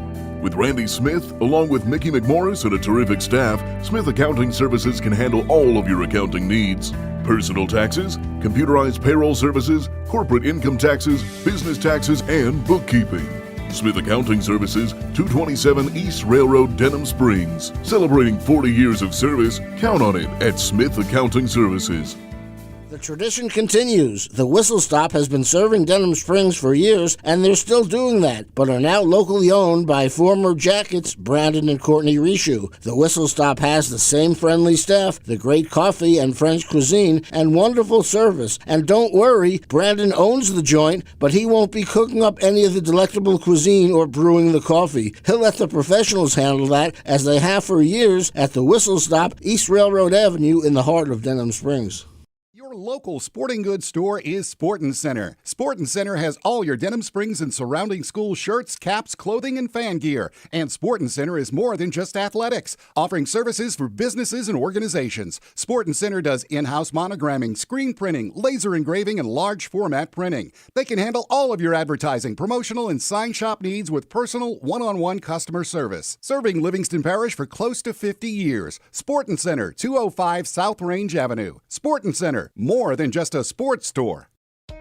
With Randy Smith, along with Mickey McMorris and a terrific staff, Smith Accounting Services can handle all of your accounting needs. Personal taxes, computerized payroll services, corporate income taxes, business taxes, and bookkeeping. Smith Accounting Services, 227 East Railroad, Denham Springs. Celebrating 40 years of service, count on it at Smith Accounting Services. The tradition continues. The Whistle Stop has been serving Denham Springs for years, and they're still doing that, but are now locally owned by former Jackets Brandon and Courtney Rishu. The Whistle Stop has the same friendly staff, the great coffee and French cuisine, and wonderful service. And don't worry, Brandon owns the joint, but he won't be cooking up any of the delectable cuisine or brewing the coffee. He'll let the professionals handle that, as they have for years at the Whistle Stop, East Railroad Avenue in the heart of Denham Springs. Your local sporting goods store is Sportin' Center. Sportin' Center has all your Denham Springs and surrounding school shirts, caps, clothing, and fan gear. And Sportin' Center is more than just athletics, offering services for businesses and organizations. Sportin' Center does in-house monogramming, screen printing, laser engraving, and large format printing. They can handle all of your advertising, promotional, and sign shop needs with personal, one-on-one customer service. Serving Livingston Parish for close to 50 years. Sportin' Center, 205 South Range Avenue. Sportin' Center, more than just a sports store.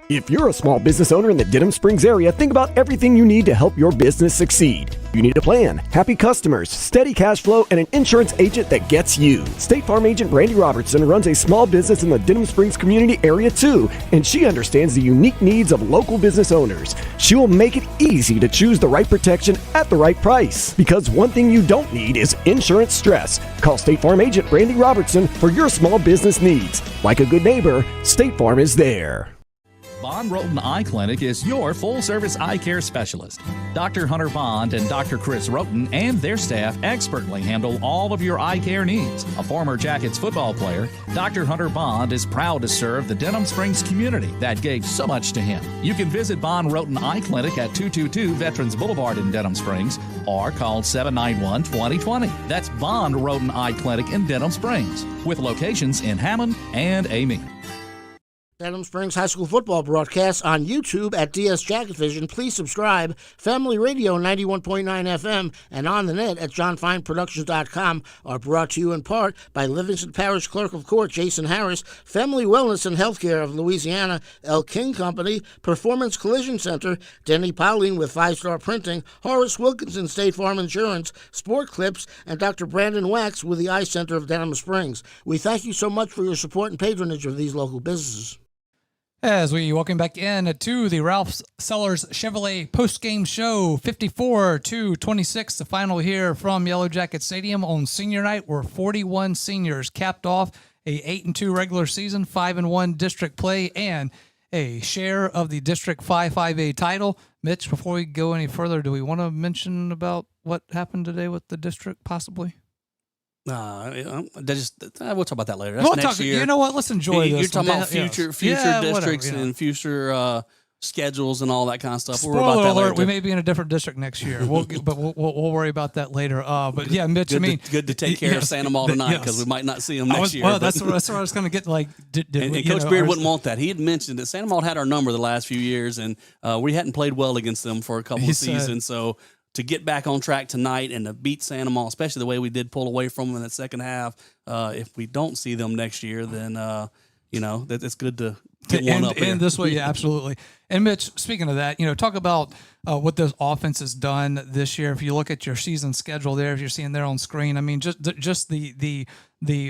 If you're a small business owner in the Denham Springs area, think about everything you need to help your business succeed. You need a plan, happy customers, steady cash flow, and an insurance agent that gets you. State Farm agent Brandy Robertson runs a small business in the Denham Springs community area too, and she understands the unique needs of local business owners. She will make it easy to choose the right protection at the right price. Because one thing you don't need is insurance stress. Call State Farm agent Brandy Robertson for your small business needs. Like a good neighbor, State Farm is there. Bond Roten Eye Clinic is your full-service eye care specialist. Dr. Hunter Bond and Dr. Chris Roten and their staff expertly handle all of your eye care needs. A former Jackets football player, Dr. Hunter Bond is proud to serve the Denham Springs community that gave so much to him. You can visit Bond Roten Eye Clinic at 222 Veterans Boulevard in Denham Springs or call 791-2020. That's Bond Roten Eye Clinic in Denham Springs, with locations in Hammond and Amite. Denham Springs High School football broadcasts on YouTube at DS Jacket Vision. Please subscribe. Family Radio 91.9 FM and on the net at johnfineproductions.com are brought to you in part by Livingston Parish Clerk of Court Jason Harris, Family Wellness and Healthcare of Louisiana, El King Company, Performance Collision Center, Denny Pauline with 5-Star Printing, Horace Wilkinson State Farm Insurance, Sport Clips, and Dr. Brandon Wax with the Eye Center of Denham Springs. We thank you so much for your support and patronage of these local businesses. As we welcome back in to the Ralph Sellers Chevrolet postgame show, 54-26, the final here from Yellow Jacket Stadium on senior night, where 41 seniors capped off a 8-2 regular season, 5-1 district play, and a share of the District 5-5A title. Mitch, before we go any further, do we want to mention about what happened today with the district, possibly? We'll talk about that later. That's next year. You know what? Let's enjoy this. You're talking about future districts and future schedules and all that kind of stuff. Spoiler we'll worry about that alert, later. we may be in a different district next year. We'll worry about that later. But yeah, Mitch, good to take care of Santa Mall tonight, because we might not see them next year. Well, that's what I was going to get. And Coach Beard wouldn't want that. He had mentioned that Santa Mall had our number the last few years, and we hadn't played well against them for a couple of seasons. So to get back on track tonight and to beat Santa Mall, especially the way we did pull away from them in that second half, if we don't see them next year, then it's good to get one up here. And this way, yeah, absolutely. And Mitch, speaking of that, talk about what this offense has done this year. If you look at your season schedule there, if you're seeing there on screen, I mean, just the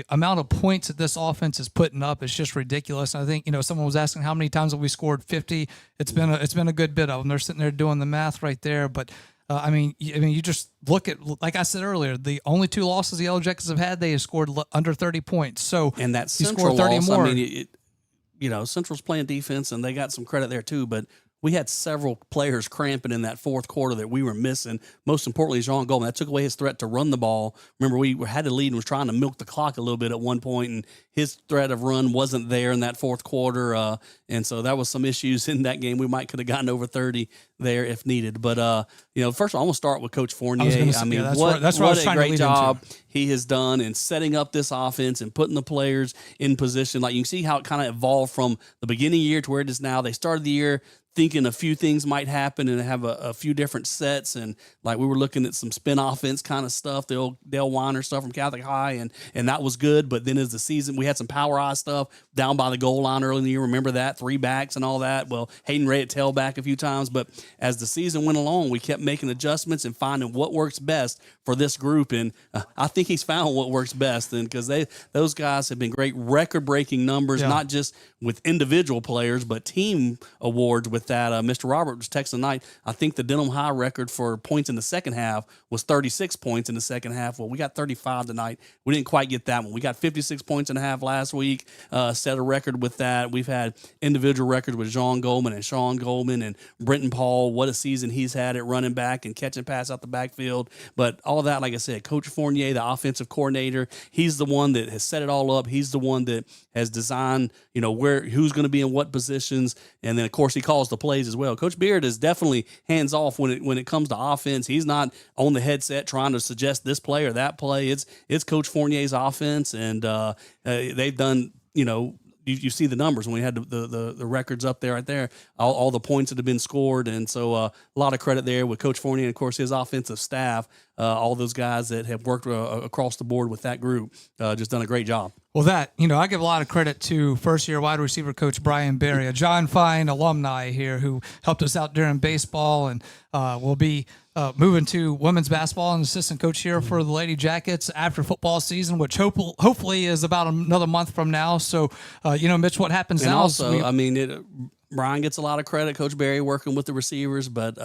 amount of points that this offense is putting up is just ridiculous. And I think someone was asking how many times have we scored 50. It's been a good bit of them. They're sitting there doing the math right there, but. You just look at, like I said earlier, the only 2 losses the Yellow Jackets have had, they have scored under 30 points. So and that Central loss, Central's playing defense and they got some credit there too. But we had several players cramping in that fourth quarter that we were missing. Most importantly, Sean Goldman. That took away his threat to run the ball. Remember, we had to lead and was trying to milk the clock a little bit at one point, and his threat of run wasn't there in that fourth quarter. And so that was some issues in that game. We might could have gotten over 30 there if needed. But, first of all, I'm going to start with Coach Fournier. What a great job he has done in setting up this offense and putting the players in position. Like, you can see how it kind of evolved from the beginning of the year to where it is now. They started the year thinking a few things might happen and have a few different sets. And like we were looking at some spin offense kind of stuff, the old Dale Weiner stuff from Catholic High, and that was good. But then as the season, we had some power eye stuff down by the goal line early in the year. Remember that? 3 backs and all that. Well, Hayden Ray at tailback a few times. But as the season went along, we kept making adjustments and finding what works best for this group. And I think he's found what works best. And because those guys have been great record-breaking numbers, not just with individual players, but team awards with that. Mr. Robert was texting tonight. I think the Denham High record for points in the second half was 36 points in the second half. Well, we got 35 tonight. We didn't quite get that one. We got 56 points and a half last week, set a record with that. We've had individual records with John Goldman and Sean Goldman and Brenton Paul. What a season he's had at running back and catching pass out the backfield. But all that, like I said, Coach Fournier, the offensive coordinator, he's the one that has set it all up. He's the one that has designed, who's going to be in what positions. And then, of course, he calls the plays as well. Coach Beard is definitely hands off when it comes to offense. He's not on the headset trying to suggest this play or that play. It's Coach Fournier's offense, and they've done, you see the numbers when we had the records up there, right there, all the points that have been scored. And so a lot of credit there with Coach Fournier and, of course, his offensive staff, all those guys that have worked across the board with that group, just done a great job. Well, I give a lot of credit to first-year wide receiver coach Brian Berry, a John Fine alumni here who helped us out during baseball and will be moving to women's basketball and assistant coach here for the Lady Jackets after football season, which hopefully is about another month from now. So, Mitch, what happens and now? Also, Brian gets a lot of credit, Coach Berry working with the receivers, but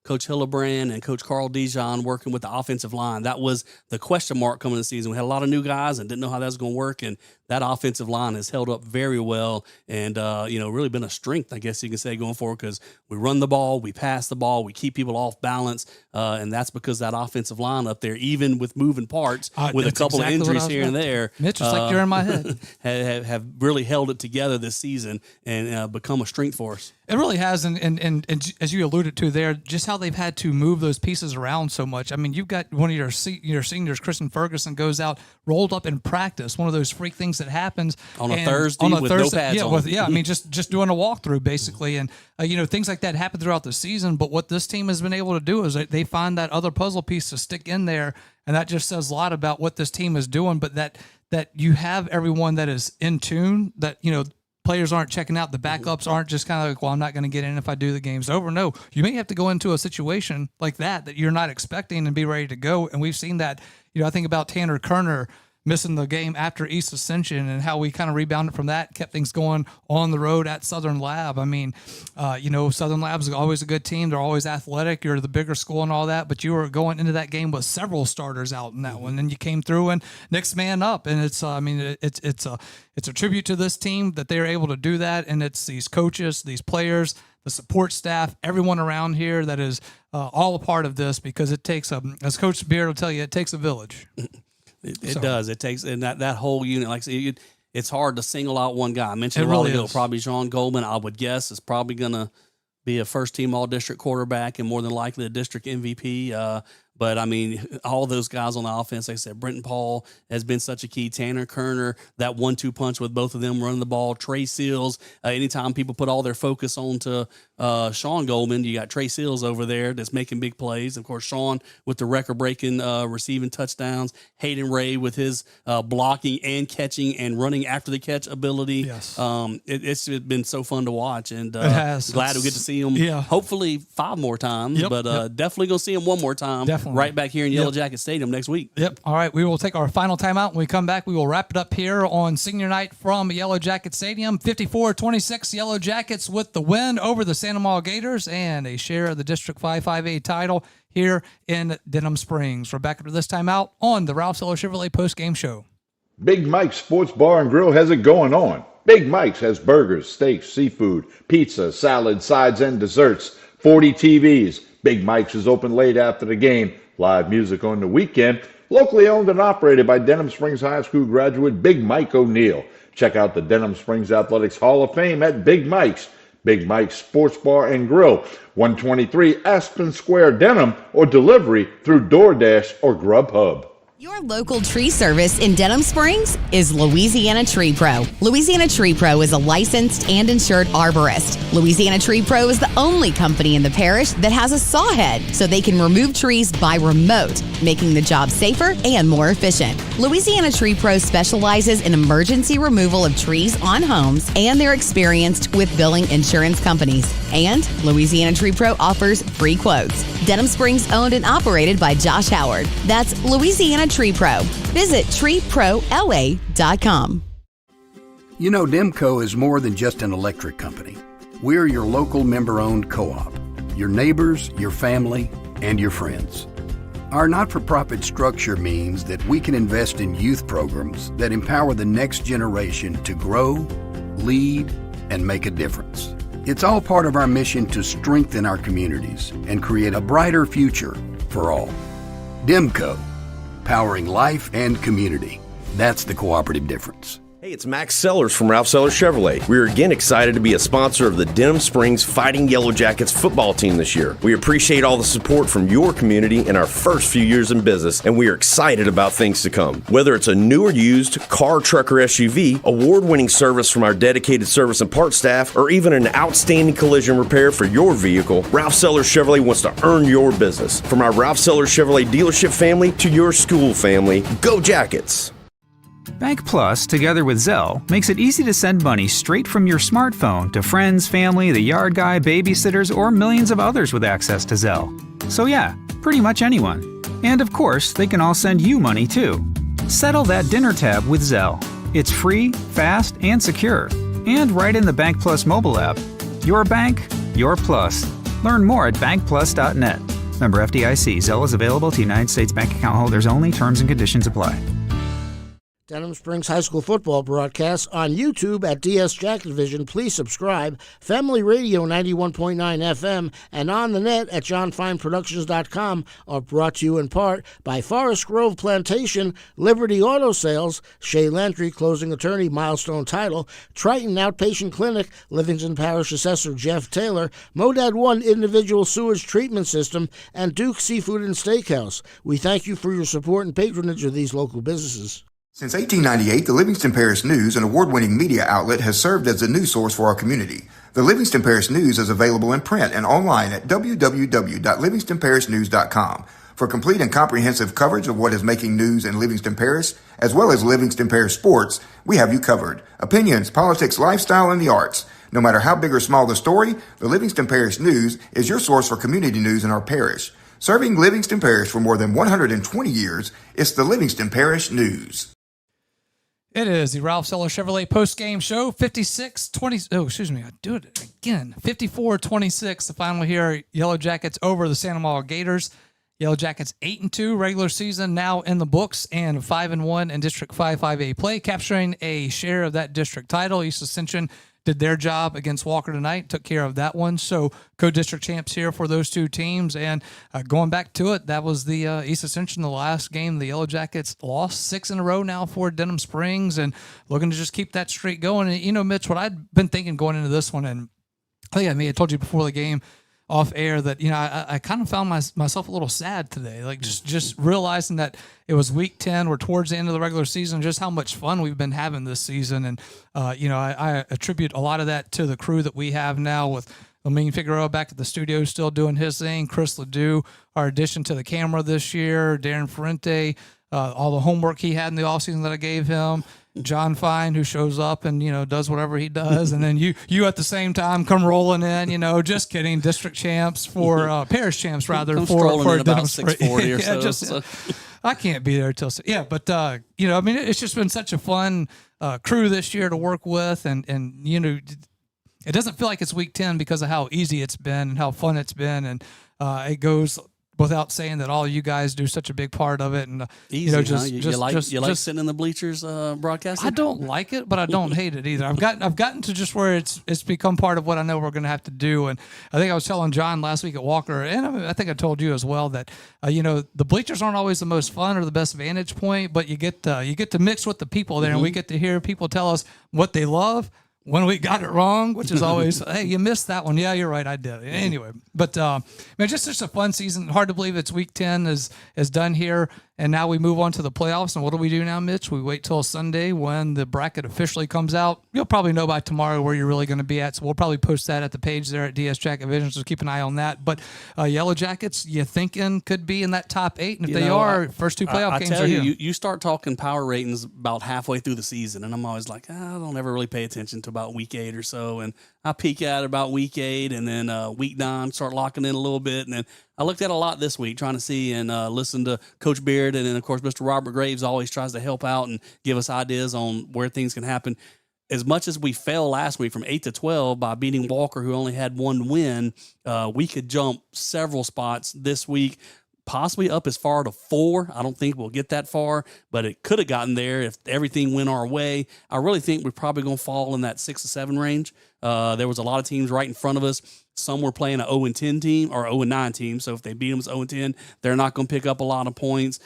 Coach Hillebrand and Coach Carl Dijon working with the offensive line. That was the question mark coming into the season. We had a lot of new guys and didn't know how that was going to work, and that offensive line has held up very well and, really been a strength, I guess you can say, going forward, because we run the ball, we pass the ball, we keep people off balance, and that's because that offensive line up there, even with moving parts, with a couple of injuries here and there. Mitch, it's like you're in my head. have really held it together this season and become a strength for us. It really has, and as you alluded to there, just how they've had to move those pieces around so much. I mean, you've got one of your seniors, Kristen Ferguson, goes out rolled up in practice. One of those freak things that happens on a Thursday with no pads on. Just doing a walkthrough basically, and things like that happen throughout the season. But what this team has been able to do is they find that other puzzle piece to stick in there, and that just says a lot about what this team is doing. But that you have everyone that is in tune. That players aren't checking out. The backups aren't just kind of like, well, I'm not going to get in if I do the game's over. No, you may have to go into a situation like that you're not expecting and be ready to go. And we've seen that. I think about Tanner Kerner missing the game after East Ascension and how we kind of rebounded from that, kept things going on the road at Southern Lab. I mean, Southern Lab's always a good team. They're always athletic. You're the bigger school and all that, but you were going into that game with several starters out in that one, and you came through and next man up. And it's a tribute to this team that they're able to do that, and it's these coaches, these players, the support staff, everyone around here that is all a part of this, because it takes as Coach Beard will tell you, it takes a village. It does. It takes, and that whole unit, like I said, it's hard to single out one guy. I mentioned it a while really ago, is. probably Sean Goldman, I would guess, is probably going to be a first-team all-district quarterback and more than likely a district MVP. But, I mean, all those guys on the offense, like I said, Brenton Paul has been such a key. Tanner Kerner, that 1-2 punch with both of them running the ball. Trey Seals, anytime people put all their focus on to Sean Goldman, you got Trey Seals over there that's making big plays. Of course, Sean with the record-breaking receiving touchdowns. Hayden Ray with his blocking and catching and running after the catch ability. Yes. It's been so fun to watch, and it has. Glad we get to see him hopefully 5 more times, but definitely going to see him one more time. Definitely. Right back here in Yellow Jacket Stadium next week. Yep. All right. We will take our final timeout. When we come back, we will wrap it up here on senior night from Yellow Jacket Stadium. 54-26 Yellow Jackets with the win over the Amant Gators and a share of the District 5-5A title here in Denham Springs. We're back after this timeout on the Ralph Seller Chevrolet postgame show. Big Mike's Sports Bar and Grill has it going on. Big Mike's has burgers, steaks, seafood, pizza, salad, sides, and desserts. 40 TVs. Big Mike's is open late after the game. Live music on the weekend. Locally owned and operated by Denham Springs High School graduate Big Mike O'Neill. Check out the Denham Springs Athletics Hall of Fame at Big Mike's. Big Mike's Sports Bar and Grill, 123 Aspen Square, Denham, or delivery through DoorDash or Grubhub. Your local tree service in Denham Springs is Louisiana Tree Pro. Louisiana Tree Pro is a licensed and insured arborist. Louisiana Tree Pro is the only company in the parish that has a saw head, so they can remove trees by remote, making the job safer and more efficient. Louisiana Tree Pro specializes in emergency removal of trees on homes, and they're experienced with billing insurance companies. And Louisiana Tree Pro offers free quotes. Denham Springs owned and operated by Josh Howard. That's Louisiana Tree Pro. Visit treeprola.com. You know, Demco is more than just an electric company. We're your local member-owned co-op, your neighbors, your family, and your friends. Our not-for-profit structure means that we can invest in youth programs that empower the next generation to grow, lead, and make a difference. It's all part of our mission to strengthen our communities and create a brighter future for all. Demco, powering life and community. That's the cooperative difference. Hey, it's Max Sellers from Ralph Sellers Chevrolet. We are again excited to be a sponsor of the Denham Springs Fighting Yellow Jackets football team this year. We appreciate all the support from your community in our first few years in business, and we are excited about things to come. Whether it's a new or used car, truck, or SUV, award-winning service from our dedicated service and parts staff, or even an outstanding collision repair for your vehicle, Ralph Sellers Chevrolet wants to earn your business. From our Ralph Sellers Chevrolet dealership family to your school family, go Jackets! Bank Plus, together with Zelle, makes it easy to send money straight from your smartphone to friends, family, the yard guy, babysitters, or millions of others with access to Zelle. So yeah, pretty much anyone. And of course, they can all send you money too. Settle that dinner tab with Zelle. It's free, fast, and secure. And right in the Bank Plus mobile app. Your bank, your plus. Learn more at bankplus.net. Member FDIC. Zelle is available to United States bank account holders only. Terms and conditions apply. Denham Springs High School football broadcasts on YouTube at DS Jacket Vision. Please subscribe. Family Radio 91.9 FM and on the net at johnfineproductions.com are brought to you in part by Forest Grove Plantation, Liberty Auto Sales, Shea Landry Closing Attorney, Milestone Title, Triton Outpatient Clinic, Livingston Parish Assessor Jeff Taylor, Modad One Individual Sewage Treatment System, and Duke Seafood and Steakhouse. We thank you for your support and patronage of these local businesses. Since 1898, the Livingston Parish News, an award-winning media outlet, has served as the news source for our community. The Livingston Parish News is available in print and online at www.livingstonparishnews.com. For complete and comprehensive coverage of what is making news in Livingston Parish, as well as Livingston Parish sports, we have you covered. Opinions, politics, lifestyle, and the arts. No matter how big or small the story, the Livingston Parish News is your source for community news in our parish. Serving Livingston Parish for more than 120 years, it's the Livingston Parish News. It is the Ralph Sellers Chevrolet postgame show, 56-20. Oh, excuse me, I do it again. 54-26, the final here. Yellow Jackets over the Amant Gators. Yellow Jackets 8-2 regular season now in the books, and 5-1 in District 5-5A play, capturing a share of that district title. East Ascension did their job against Walker tonight, took care of that one. So co-district champs here for those two teams. And going back to it, that was the East Ascension, the last game. The Yellow Jackets lost 6 in a row now for Denham Springs and looking to just keep that streak going. And, you know, Mitch, what I'd been thinking going into this one, and I think I may have told you before the game off air that, you know, I kind of found myself a little sad today, like just realizing that it was week 10. We're towards the end of the regular season, just how much fun we've been having this season. And, you know, I attribute a lot of that to the crew that we have now with Amin Figueroa back at the studio still doing his thing, Chris Ledoux, our addition to the camera this year, Darren Ferrente, all the homework he had in the offseason that I gave him, John Fine, who shows up and, you know, does whatever he does. And then you at the same time come rolling in, you know, just kidding, district champs for, parish champs rather, for about 640 or so. I can't be there till, yeah. But, you know, I mean, it's just been such a fun crew this year to work with. And, you know, it doesn't feel like it's week 10 because of how easy it's been and how fun it's been. And it goes without saying that all you guys do such a big part of it. And Easy, you like sitting in the bleachers broadcasting? I don't like it, but I don't hate it either. I've gotten to just where it's become part of what I know we're going to have to do. And I think I was telling John last week at Walker, and I think I told you as well, that the bleachers aren't always the most fun or the best vantage point, but you get to mix with the people there, and we get to hear people tell us what they love when we got it wrong, which is always, hey, you missed that one. Yeah, you're right, I did. Anyway, but man, just a fun season. Hard to believe it's Week 10 is done here, and now we move on to the playoffs. And what do we do now, Mitch? We wait till Sunday when the bracket officially comes out. You'll probably know by tomorrow where you're really going to be at, so we'll probably post that at the page there at DS Jacket Vision, so keep an eye on that. But Yellow Jackets, you thinking could be in that top 8, and if they are, first 2 playoff games I tell are here. You start talking power ratings about halfway through the season, and I'm always like, I don't ever really pay attention to about week 8 or so, and I peek at about week 8, and then week 9 start locking in a little bit, and then I looked at a lot this week trying to see and listen to Coach Beard, and then of course Mr. Robert Graves always tries to help out and give us ideas on where things can happen. As much as we fell last week from 8 to 12 by beating Walker, who only had 1 win, we could jump several spots this week, possibly up as far to 4. I don't think we'll get that far, but it could have gotten there if everything went our way. I really think we're probably going to fall in that 6 to 7 range. There was a lot of teams right in front of us. Some were playing an 0-10 team or 0-9 team, so if they beat them as 0-10, they're not going to pick up a lot of points.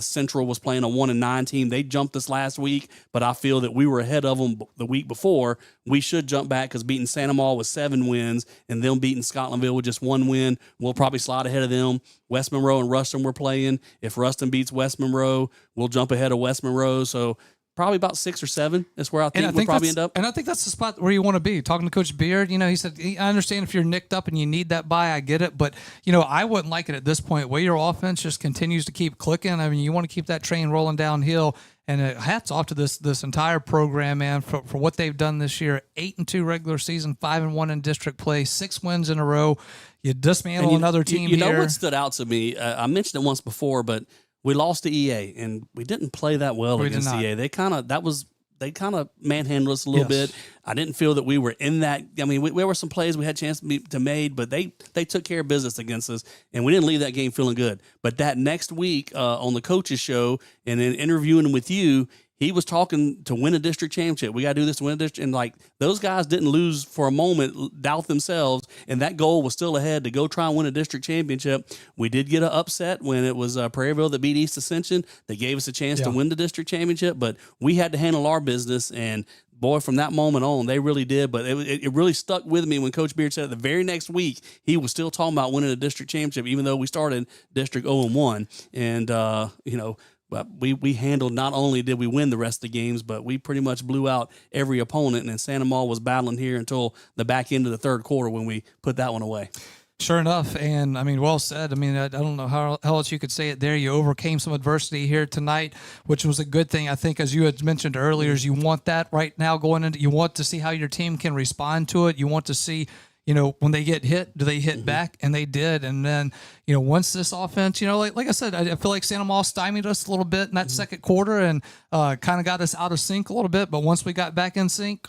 Central was playing a 1-9 team. They jumped us last week, but I feel that we were ahead of them the week before. We should jump back because beating Santa Maria with 7 wins and them beating Scotlandville with just 1 win, we'll probably slide ahead of them. West Monroe and Ruston were playing. If Ruston beats West Monroe, we'll jump ahead of West Monroe. So probably about 6 or 7 is where I think we'll probably end up. And I think that's the spot where you want to be. Talking to Coach Beard, he said, I understand if you're nicked up and you need that bye, I get it. But, I wouldn't like it at this point where your offense just continues to keep clicking. I mean, you want to keep that train rolling downhill. And hats off to this entire program, man, for what they've done this year. 8-2 regular season, 5-1 in district play, 6 wins in a row. You dismantle another team here. You know what stood out to me? I mentioned it once before, but we lost to EA, and we didn't play that well against EA. They kind of manhandled us a little bit. I didn't feel that we were in that. I mean, there were some plays we had a chance to made, but they took care of business against us, and we didn't leave that game feeling good. But that next week on the coaches show and in interviewing with you, he was talking to win a district championship. We got to do this to win a district. And like those guys didn't lose for a moment, doubt themselves. And that goal was still ahead to go try and win a district championship. We did get an upset when it was Prairieville that beat East Ascension. They gave us a chance to win the district championship, but we had to handle our business. And boy, from that moment on, they really did. But it really stuck with me when Coach Beard said the very next week he was still talking about winning a district championship, even though we started District 0-1. And, but we handled, not only did we win the rest of the games, but we pretty much blew out every opponent. And then Santa Maria was battling here until the back end of the third quarter when we put that one away. Sure enough. And, I mean, well said. I mean, I don't know how else you could say it there. You overcame some adversity here tonight, which was a good thing. I think, as you had mentioned earlier, is you want that right now going into – you want to see how your team can respond to it. You want to see – when they get hit, do they hit back? And they did. And then, once this offense, like I said, I feel like Santa Maria stymied us a little bit in that second quarter and kind of got us out of sync a little bit. But once we got back in sync,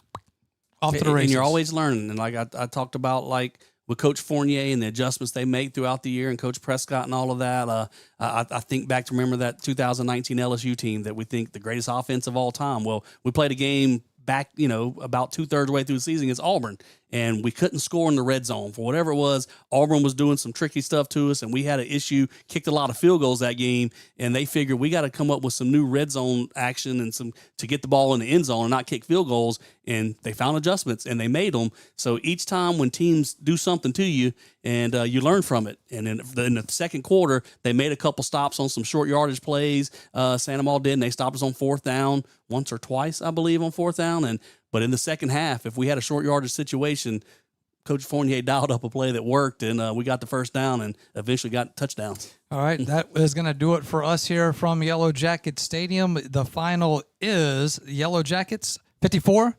off to the races. And you're always learning. And like I talked about, like with Coach Fournier and the adjustments they make throughout the year and Coach Prescott and all of that, I think back to remember that 2019 LSU team that we think the greatest offense of all time. Well, we played a game back, about 2/3 way through the season against Auburn, and we couldn't score in the red zone for whatever it was. Auburn was doing some tricky stuff to us, and we had an issue, kicked a lot of field goals that game, and they figured we got to come up with some new red zone action and some to get the ball in the end zone and not kick field goals, and they found adjustments, and they made them. So each time when teams do something to you, and you learn from it. And in the second quarter, they made a couple stops on some short yardage plays. Santa Maria did, and they stopped us on 4th down once or twice, I believe, on 4th down. But in the second half, if we had a short yardage situation, Coach Fournier dialed up a play that worked, and we got the first down and eventually got touchdowns. All right, that is going to do it for us here from Yellow Jacket Stadium. The final is Yellow Jackets 54,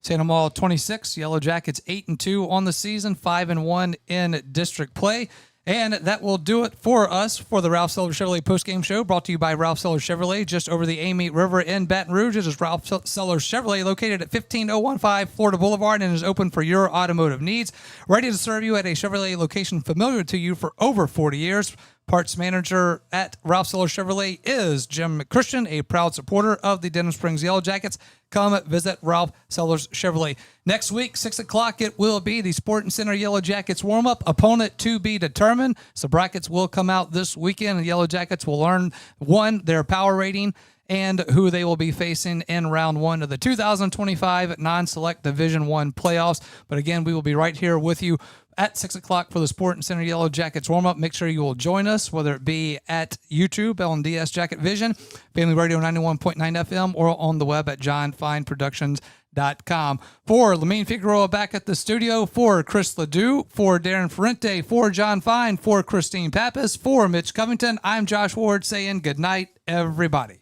Santa Maria 26. Yellow Jackets 8-2 on the season, 5-1 in district play. And that will do it for us for the Ralph Sellers Chevrolet postgame show, brought to you by Ralph Sellers Chevrolet, just over the Amant River in Baton Rouge. It is Ralph Sellers Chevrolet, located at 15015 Florida Boulevard, and is open for your automotive needs. Ready to serve you at a Chevrolet location familiar to you for over 40 years. Parts manager at Ralph Seller Chevrolet is Jim McChristian, a proud supporter of the Denham Springs Yellow Jackets. Come visit Ralph Sellers Chevrolet. Next week, 6 o'clock, it will be the Sporting Center Yellow Jackets warm-up. Opponent to be determined. So brackets will come out this weekend, and the Yellow Jackets will learn, one, their power rating, and who they will be facing in round one of the 2025 non-select Division I playoffs. But again, we will be right here with you at 6 o'clock for the Sporting Center Yellow Jackets warm-up. Make sure you will join us, whether it be at YouTube on DS Jacket Vision, Family Radio 91.9 FM, or on the web at johnfineproductions.com. For Lamine Figueroa back at the studio, for Chris Ledoux, for Darren Ferrente, for John Fine, for Christine Pappas, for Mitch Covington, I'm Josh Ward saying good night, everybody.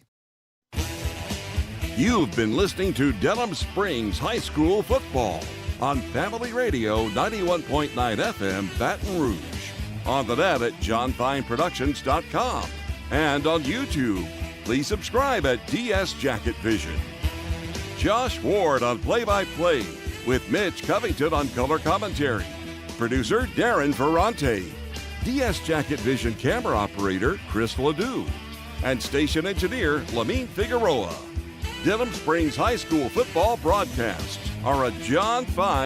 You've been listening to Denham Springs High School football on Family Radio 91.9 FM Baton Rouge, on the net at johnfineproductions.com, and on YouTube. Please subscribe at DS Jacket Vision. Josh Ward on play-by-play, with Mitch Covington on color commentary. Producer Darren Ferrante. DS Jacket Vision camera operator Chris Ledoux. And station engineer Lamine Figueroa. Denham Springs High School football broadcasts are a John Fine